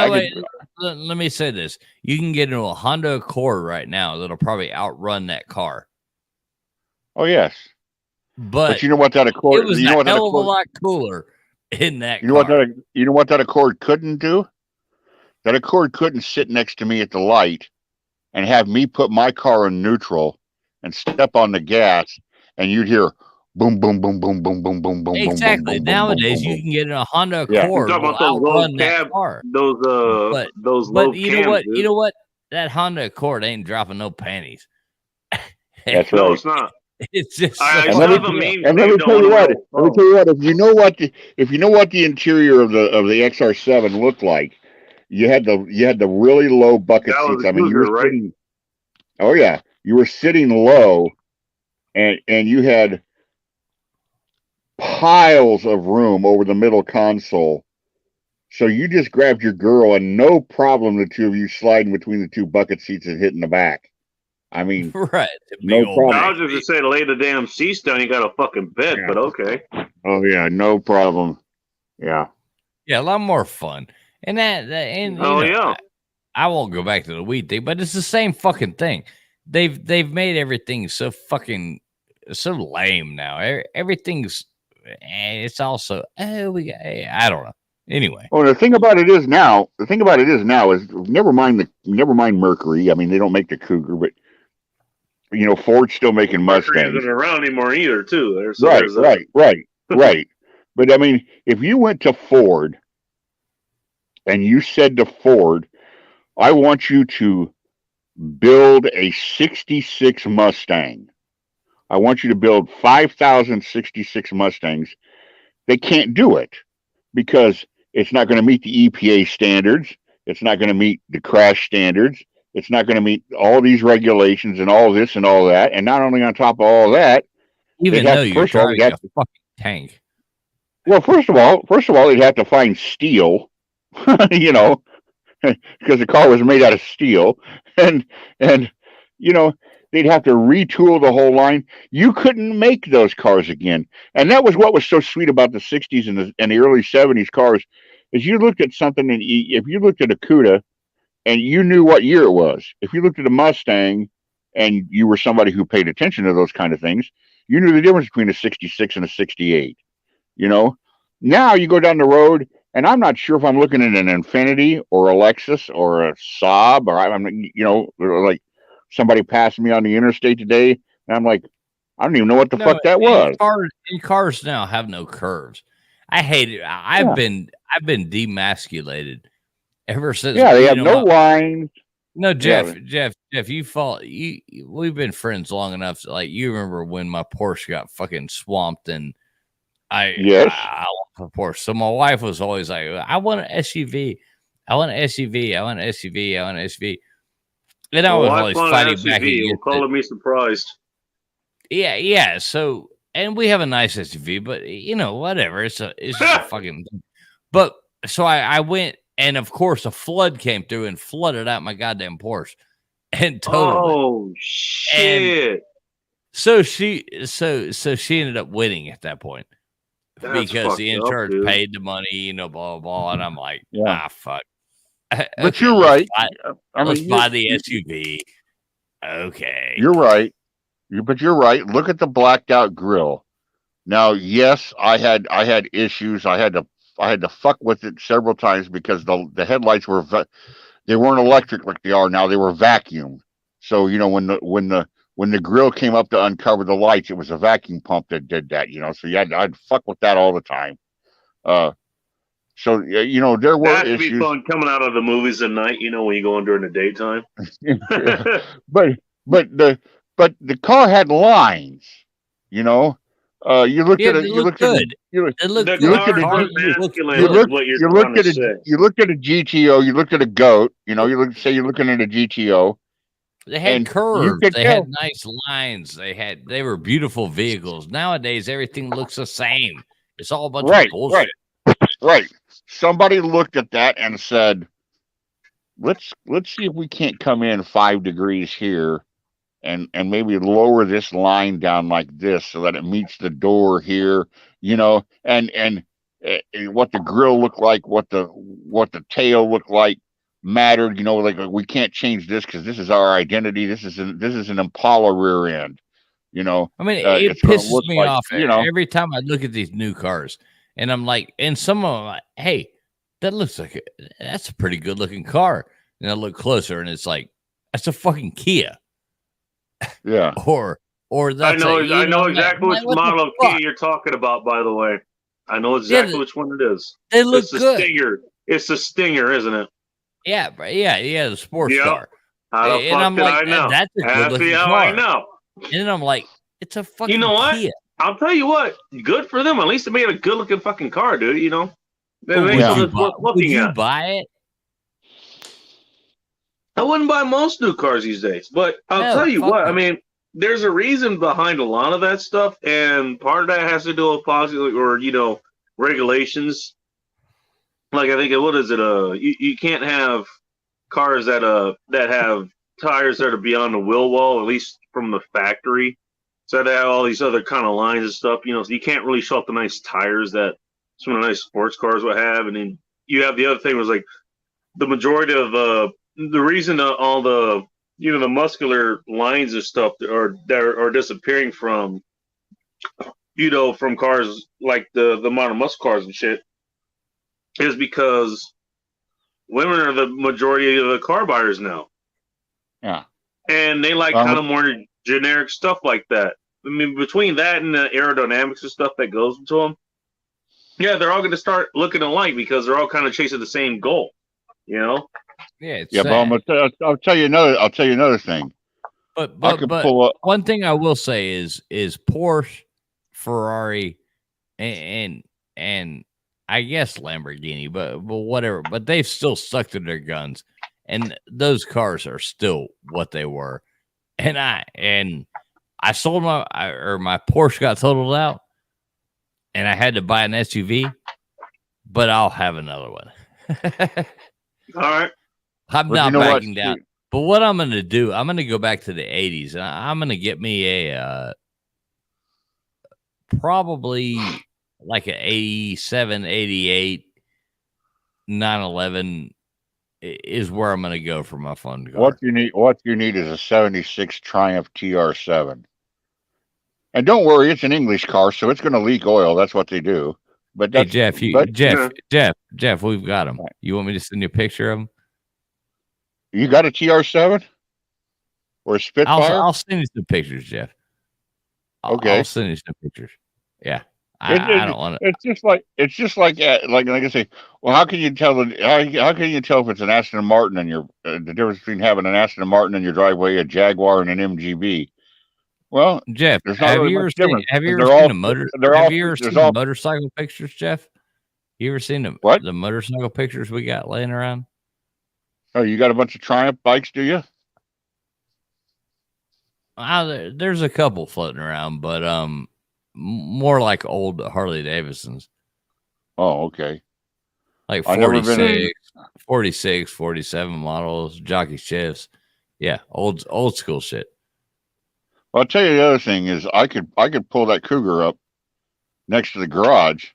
let me say this: you can get into a Honda Accord right now that'll probably outrun that car. Oh yes, but you know what that Accord? It was you know a what that hell of a Accord? lot cooler in that You know car. what that Accord couldn't do? That Accord couldn't sit next to me at the light and have me put my car in neutral and step on the gas, and you'd hear boom, boom, boom, boom, boom, boom, boom, boom, Exactly. boom, boom, boom, Nowadays, boom, you boom. can get in a Honda Yeah. Accord You're talking will about those low outrun that cab, car. those But low you know cams, what? dude. You know what? That Honda Accord ain't dropping no panties. That's No, right. it's not. It's just I so saw the meme And let me saved tell on you one what. of Let me tell you what. If you know what the interior of the XR7 looked like, you had the really low bucket That was seats. a I mean, you Cougar, were right? sitting. Oh yeah, you were sitting low, and you had piles of room over the middle console. So you just grabbed your girl, and no problem, the two of you sliding between the two bucket seats and hitting the back. I mean, right? No problem. I was just to say to lay the damn seats down, you got a fucking bed, Yeah. but okay. Oh yeah, no problem. Yeah. Yeah, a lot more fun. And and Oh, yeah. I won't go back to the weed thing, but it's the same fucking thing. They've made everything so fucking so lame now. Everything's it's also I don't know. Anyway, Well, the thing about it is now is never mind Mercury. I mean, they don't make the Cougar, but you know, Ford's still making Mercury Mustangs. isn't around anymore either, too. There's Right. But I mean, if you went to Ford and you said to Ford, I want you to build a 66 Mustang. I want you to build 5,066 Mustangs. They can't do it because it's not going to meet the EPA standards. It's not going to meet the crash standards. It's not going to meet all these regulations and all this and all that. And not only on top of all that, even though you're driving a fucking tank. Well, first of all, they'd have to find steel, you know, because the car was made out of steel, and you know, they'd have to retool the whole line. You couldn't make those cars again, and that was what was so sweet about the '60s and the early '70s cars, is you looked at something, and if you looked at a Cuda, and you knew what year it was. If you looked at a Mustang, and you were somebody who paid attention to those kind of things, you knew the difference between a '66 and a '68. You know, now you go down the road, and I'm not sure if I'm looking at an Infiniti or a Lexus or a Saab, or I'm, you know, like somebody passed me on the interstate today, and I'm like, I don't even know what the fuck that was. Cars now have no curves. I hate it. I've been demasculated ever since. Yeah, they have no lines. No, Jeff, you fall. We've been friends long enough. Like, you remember when my Porsche got fucking swamped and. I love a Porsche. So my wife was always like, I want an SUV. I want an SUV. I want an SUV. I want an SUV. And I was always fighting back against it. Calling me surprised. Yeah. So, and we have a nice SUV, but you know, whatever. It's just a fucking. But so I went, and of course, a flood came through and flooded out my goddamn Porsche, and totally. Oh shit! And so she ended up winning at that point. That's because the insurance up, paid the money, you know, blah, blah, blah. And I'm like, fuck. But you're right. Let's buy the SUV. Okay. You're right. But you're right. Look at the blacked out grill. Now, yes, I had issues. I had to fuck with it several times because the headlights they weren't electric like they are now. They were vacuum. So, you know, when the grill came up to uncover the lights, it was a vacuum pump that did that, you know. So I'd fuck with that all the time. So you know, there were That'd issues. be fun coming out of the movies at night, you know, when you go in during the daytime. but the car had lines, you know. You looked at it. You looked at it. You looked at a GTO. You looked at a Goat. You know, you're looking at a GTO. They had curves. They had nice lines. They were beautiful vehicles. Nowadays, everything looks the same. It's all a bunch of bullshit. Right. Somebody looked at that and said, "Let's see if we can't come in 5 degrees here, and maybe lower this line down like this so that it meets the door here, you know, and what the grill looked like, what the tail looked like, mattered. You know, like we can't change this because this is our identity. This is an Impala rear end. You know, I mean, it it's going to pisses look me like, off you know, every time I look at these new cars, and I'm like, and some of them, like, hey, that looks like that's a pretty good looking car. And I look closer, and it's like that's a fucking Kia. Yeah. or that's I know exactly like, which model of Kia you're talking about. By the way, I know exactly which one it is. They look it's the good. Stinger. It's the Stinger, isn't it? Yeah, the sports car. How the And fuck I'm did like, I know? that's a good looking how car. I know. And then I'm like, it's a fucking You know what? Kia. I'll tell you what. Good for them. At least they made a good looking fucking car, dude. You know, they But made something that's worth would looking you at. buy it? I wouldn't buy most new cars these days, but I'll tell you what. I mean, there's a reason behind a lot of that stuff, and part of that has to do with policy or regulations. Like I think what is it? You can't have cars that have tires that are beyond the wheel well, at least from the factory. So they have all these other kind of lines and stuff. You know, so you can't really show up the nice tires that some of the nice sports cars would have. And then you have the other thing was like the majority of the reason all the the muscular lines and stuff are disappearing from from cars like the modern muscle cars and shit is because women are the majority of the car buyers now. Yeah. And they like kind of more generic stuff like that. I mean, between that and the aerodynamics and stuff that goes into them, yeah, they're all going to start looking alike because they're all kind of chasing the same goal. You know? Yeah, but I'll tell you another thing. But one thing I will say is Porsche, Ferrari, and I guess Lamborghini, but whatever. But they've still stuck to their guns, and those cars are still what they were. And I sold my Porsche got totaled out, and I had to buy an SUV. But I'll have another one. All right. I'm not backing down. But what I'm going to do, I'm going to go back to the 80s, and I'm going to get me a probably like an 87, 88, 911 is where I'm going to go for my fun car. What you need is a 76 Triumph TR7. And don't worry, it's an English car, so it's going to leak oil. That's what they do. But hey, Jeff, Jeff, we've got them. You want me to send you a picture of them? You got a TR7 or a Spitfire? I'll send you some pictures, Jeff. Okay, I'll send you some pictures. Yeah, I don't want to. It's just like I say. Well, how can you tell how can you tell if it's an Aston Martin and your the difference between having an Aston Martin in your driveway, a Jaguar, and an MGB? Well, Jeff, have you ever seen the motorcycle pictures, Jeff? You ever seen the motorcycle pictures we got laying around? Oh, you got a bunch of Triumph bikes, do you? There's a couple floating around, but more like old Harley Davidsons. Oh, okay. Like 46, 47 models, jockey shifts. Yeah, old school shit. Well, I'll tell you the other thing is I could pull that Cougar up next to the garage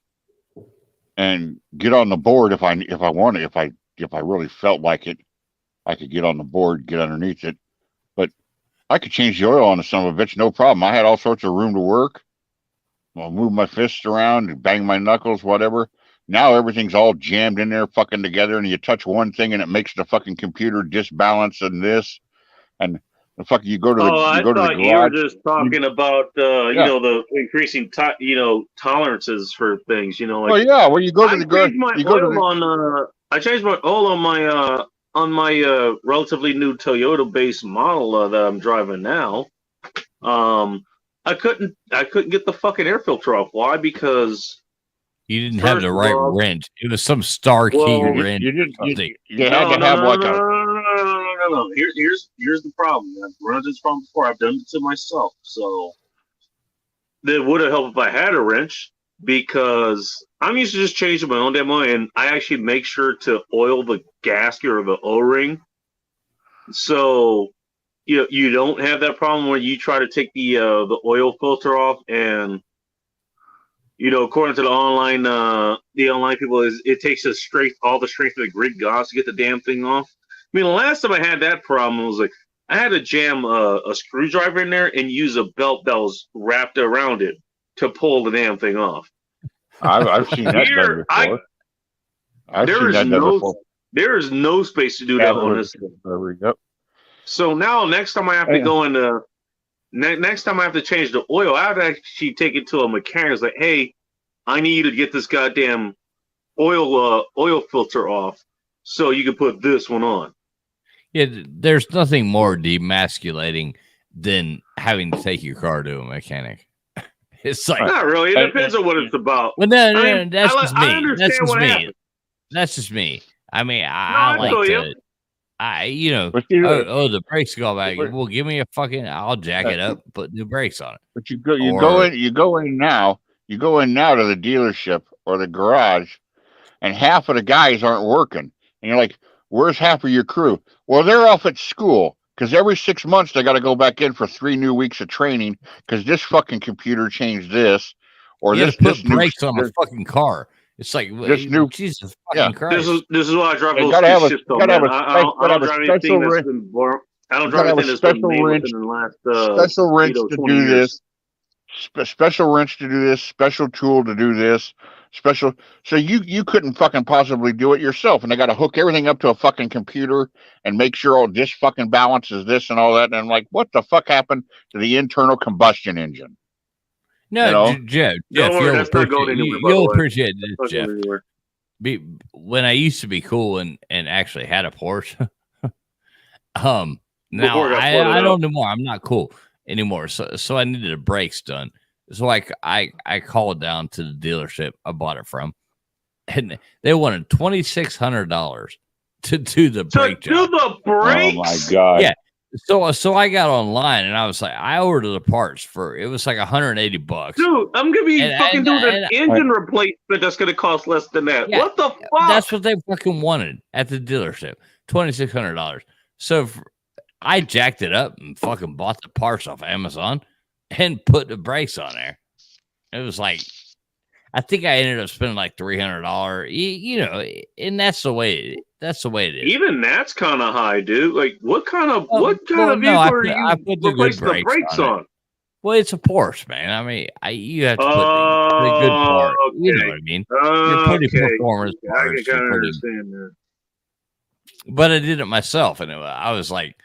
and get on the board if I wanted, if I really felt like it. I could get on the board, get underneath it, but I could change the oil on the son of a bitch, no problem. I had all sorts of room to work. I'll move my fists around and bang my knuckles, whatever. Now everything's all jammed in there, fucking together, and you touch one thing and it makes the fucking computer disbalance and this, and the fuck you go to the I thought you were just talking about you know, the increasing tolerances for things. You know, like well, you go to the garage. I changed my oil on my relatively new Toyota base model that I'm driving now. I couldn't get the fucking air filter off. Why? Because you didn't have the right wrench. It was some star key wrench. You had to have like no. Here's the problem. I've run into this problem before. I've done it to myself. So it would have helped if I had a wrench, because I'm used to just changing my own damn oil, and I actually make sure to oil the gasket or the O-ring. So you don't have that problem where you try to take the oil filter off, and according to the online people, it takes all the strength of the grid gas to get the damn thing off. mean, the last time I had that problem was like I had to jam a screwdriver in there and use a belt that was wrapped around it to pull the damn thing off. I've seen that done before. There is no space to do that on this thing. Yep. So now, next time I have to go into next time I have to change the oil, I have to actually take it to a mechanic. It's like, hey, I need you to get this goddamn oil filter off so you can put this one on. Yeah, there's nothing more demasculating than having to take your car to a mechanic. It's like not really. It depends on what it's about. Well, no, that's just me. That's just me. That's just me. I mean, I like to. The brakes go back. Well, give me a fucking. I'll jack it up, put new brakes on it. But you go in now to the dealership or the garage, and half of the guys aren't working, and you're like, "Where's half of your crew?" Well, they're off at school because every 6 months they got to go back in for 3 new weeks of training because this fucking computer changed this, or you this put brakes on a fucking car. It's like this new Jesus fucking Christ. This is why I drive those shit though, man. I don't drive anything that's been born. I don't drive anything that's been made within the last special wrench to do this. Special wrench to do this. Special tool to do this. Special. So you couldn't fucking possibly do it yourself, and they got to hook everything up to a fucking computer and make sure all this fucking balances this and all that. And I'm like, what the fuck happened to the internal combustion engine? No, Jeff, you'll appreciate this, Jeff. When I used to be cool and actually had a Porsche, now I don't anymore. I'm not cool anymore. So I needed the brakes done. So I called down to the dealership I bought it from, and they wanted $2,600 to do the brake job. Do the brakes? Oh my god! Yeah. So I got online and I was like, I ordered the parts for it was like $180. Dude, I'm gonna be fucking doing an engine replacement that's gonna cost less than that. Yeah, what the fuck? That's what they fucking wanted at the dealership. $2,600. So I jacked it up and fucking bought the parts off Amazon and put the brakes on there. It was like, I think I ended up spending like $300. You know, and that's the way it is. Even that's kind of high, dude. Like, what kind of vehicle are you replacing the brakes on? Well, it's a Porsche, man. I mean, you have to put the good part. Okay. You know what I mean? You're putting performance parts. I can understand that. But I did it myself, and I was like,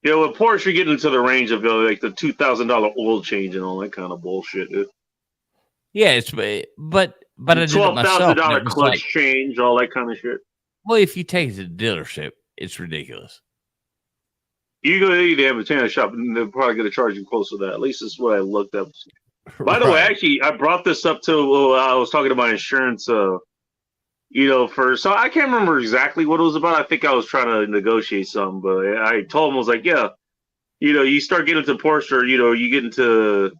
yeah, with Porsche, you're getting into the range of like the $2,000 oil change and all that kind of bullshit, dude. Yeah, it's but I did it myself. $12,000 clutch change, all that kind of shit. Well, if you take it to the dealership, it's ridiculous. You go to the mechanic shop, and they're probably going to charge you close to that. At least that's what I looked up. By the way, actually, I brought this up to I was talking about insurance. So I can't remember exactly what it was about. I think I was trying to negotiate something, but I told him I was like, yeah, you start getting into Porsche, or you get into,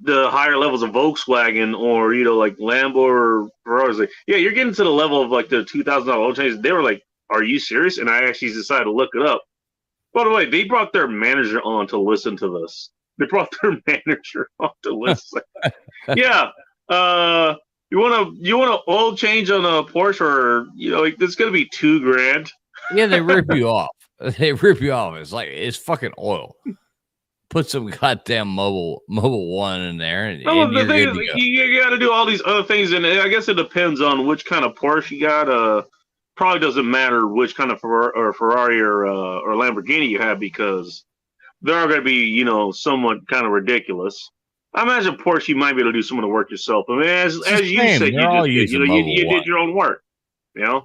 the higher levels of Volkswagen or like Lambo or Ferrari. Like, yeah, you're getting to the level of like the $2,000 oil changes. They were like, "Are you serious?" And I actually decided to look it up. By the way, they brought their manager on to listen to this. They brought their manager on to listen. Yeah, you want to oil change on a Porsche, or it's gonna be $2,000. Yeah, they rip you off. They rip you off. It's like it's fucking oil. Put some goddamn mobile one in there, and the thing is, you got to do all these other things, and I guess it depends on which kind of Porsche you got. Probably doesn't matter which kind of Ferrari or Lamborghini you have, because they're going to be somewhat kind of ridiculous. I imagine Porsche, you might be able to do some of the work yourself. I mean, as you said, you did your own work. You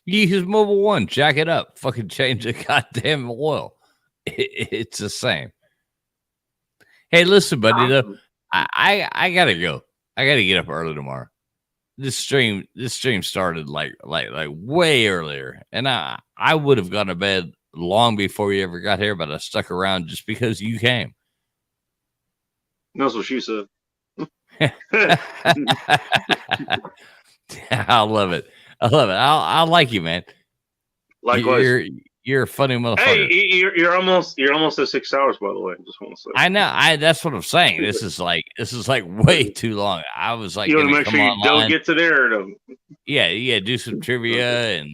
use Mobile One, jack it up, fucking change the goddamn oil. It's the same. Hey, listen, buddy. Though, I gotta go. I gotta get up early tomorrow. This stream started like way earlier, and I would have gone to bed long before you ever got here, but I stuck around just because you came. That's what she said. I love it. I like you, man. Likewise. You're a funny motherfucker. Hey, you're almost at 6 hours, by the way. Just want to say. I know. That's what I'm saying. This is like way too long. I was like, you want to make come sure you online. don't get to there. Or don't. Yeah, do some trivia and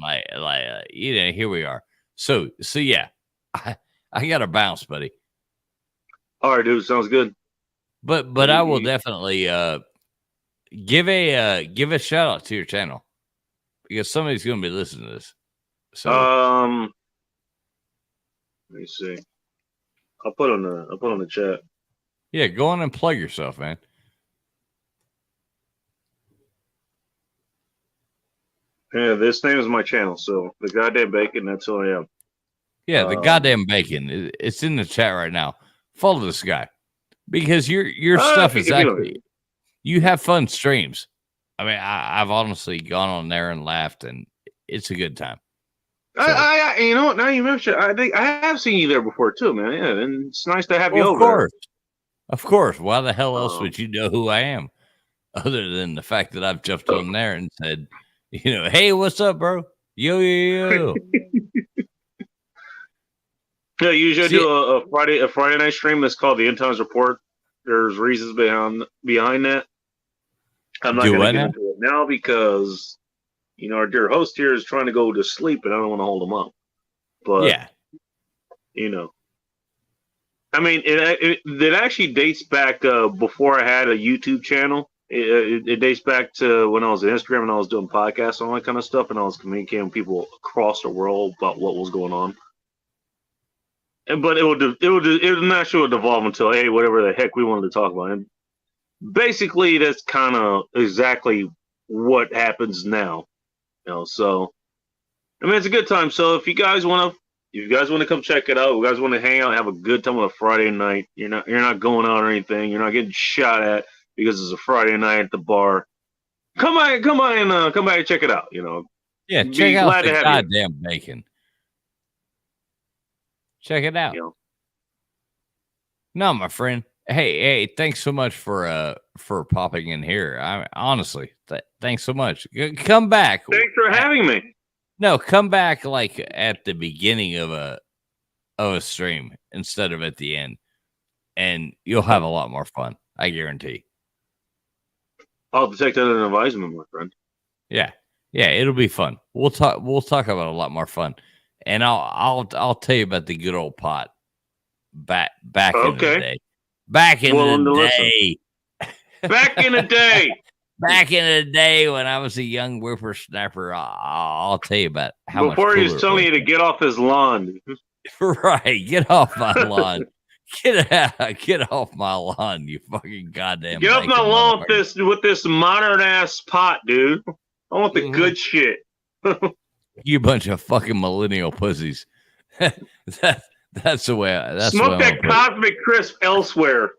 here we are. So yeah, I got to bounce, buddy. All right, dude, sounds good. But I will definitely give a shout out to your channel because somebody's going to be listening to this. So let me see. I'll put on the chat. Yeah, go on and plug yourself, man. Yeah, this name is my channel, so the goddamn bacon. That's who I am. Yeah, the goddamn bacon. It's in the chat right now. Follow this guy because your stuff is actually. You have fun streams. I mean, I've honestly gone on there and laughed, and it's a good time. So. I you know what? Now you mention it, I think I have seen you there before too, man. Yeah, and it's nice to have you over there. Of course. Why the hell else would you know who I am, other than the fact that I've jumped on there and said, hey, what's up, bro? Yo. Yeah, you usually do a Friday night stream. It's called the End Times Report. There's reasons behind that. I'm not going to get into it now because our dear host here is trying to go to sleep, and I don't want to hold him up. But yeah, I mean, it actually dates back before I had a YouTube channel. It dates back to when I was on Instagram and I was doing podcasts and all that kind of stuff, and I was communicating with people across the world about what was going on. But it would naturally devolve until whatever the heck we wanted to talk about. And basically, that's kind of exactly what happens now. So I mean, it's a good time. So if you guys want to come check it out, you guys want to hang out, have a good time on a Friday night. You're not going out or anything. You're not getting shot at because it's a Friday night at the bar. Come by and check it out. Yeah, check out the goddamn bacon. Check it out. No, my friend. Hey, thanks so much for popping in here. Honestly, thanks so much. Come back. Thanks for having me. No, come back like at the beginning of a stream instead of at the end, and you'll have a lot more fun. I guarantee. I'll take that as an advisement, my friend. Yeah, it'll be fun. We'll talk about a lot more fun, and I'll tell you about the good old pot back in the day. Back in the day. Back in the day. Back in the day when I was a young whippersnapper, I'll tell you about how before much he was telling you to get off his lawn. Right, get off my lawn. Get off my lawn, you fucking goddamn. Get off my lawn with this modern ass pot, dude. I want the good shit. You bunch of fucking millennial pussies. That's the way. Smoke that Cosmic Crisp elsewhere.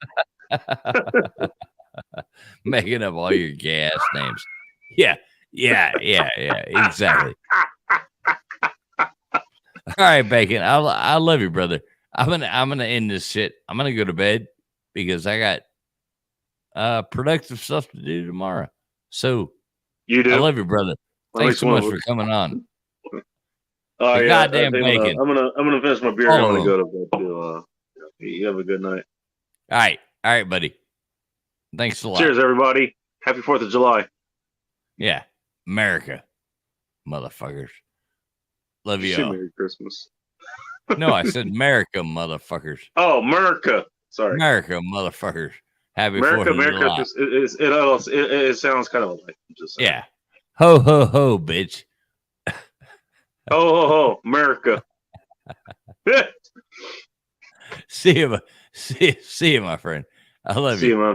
Making up all your gas names. Yeah, exactly. All right, Bacon. I love you, brother. I'm gonna end this shit. I'm gonna go to bed because I got productive stuff to do tomorrow. So you do. I love you, brother. Thanks so much for coming on. Goddamn bacon. I'm gonna finish my beer. I'm gonna go to bed too. You have a good night. All right, buddy. Thanks a lot. Cheers, everybody. Happy 4th of July. Yeah, America, motherfuckers. Love you all. Merry Christmas. No, I said America, motherfuckers. Oh, America. Sorry, America, motherfuckers. Happy 4th of July. It sounds kind of like yeah. Ho ho ho, bitch. Ho ho ho, America. See you, my friend. I love you. See you, man.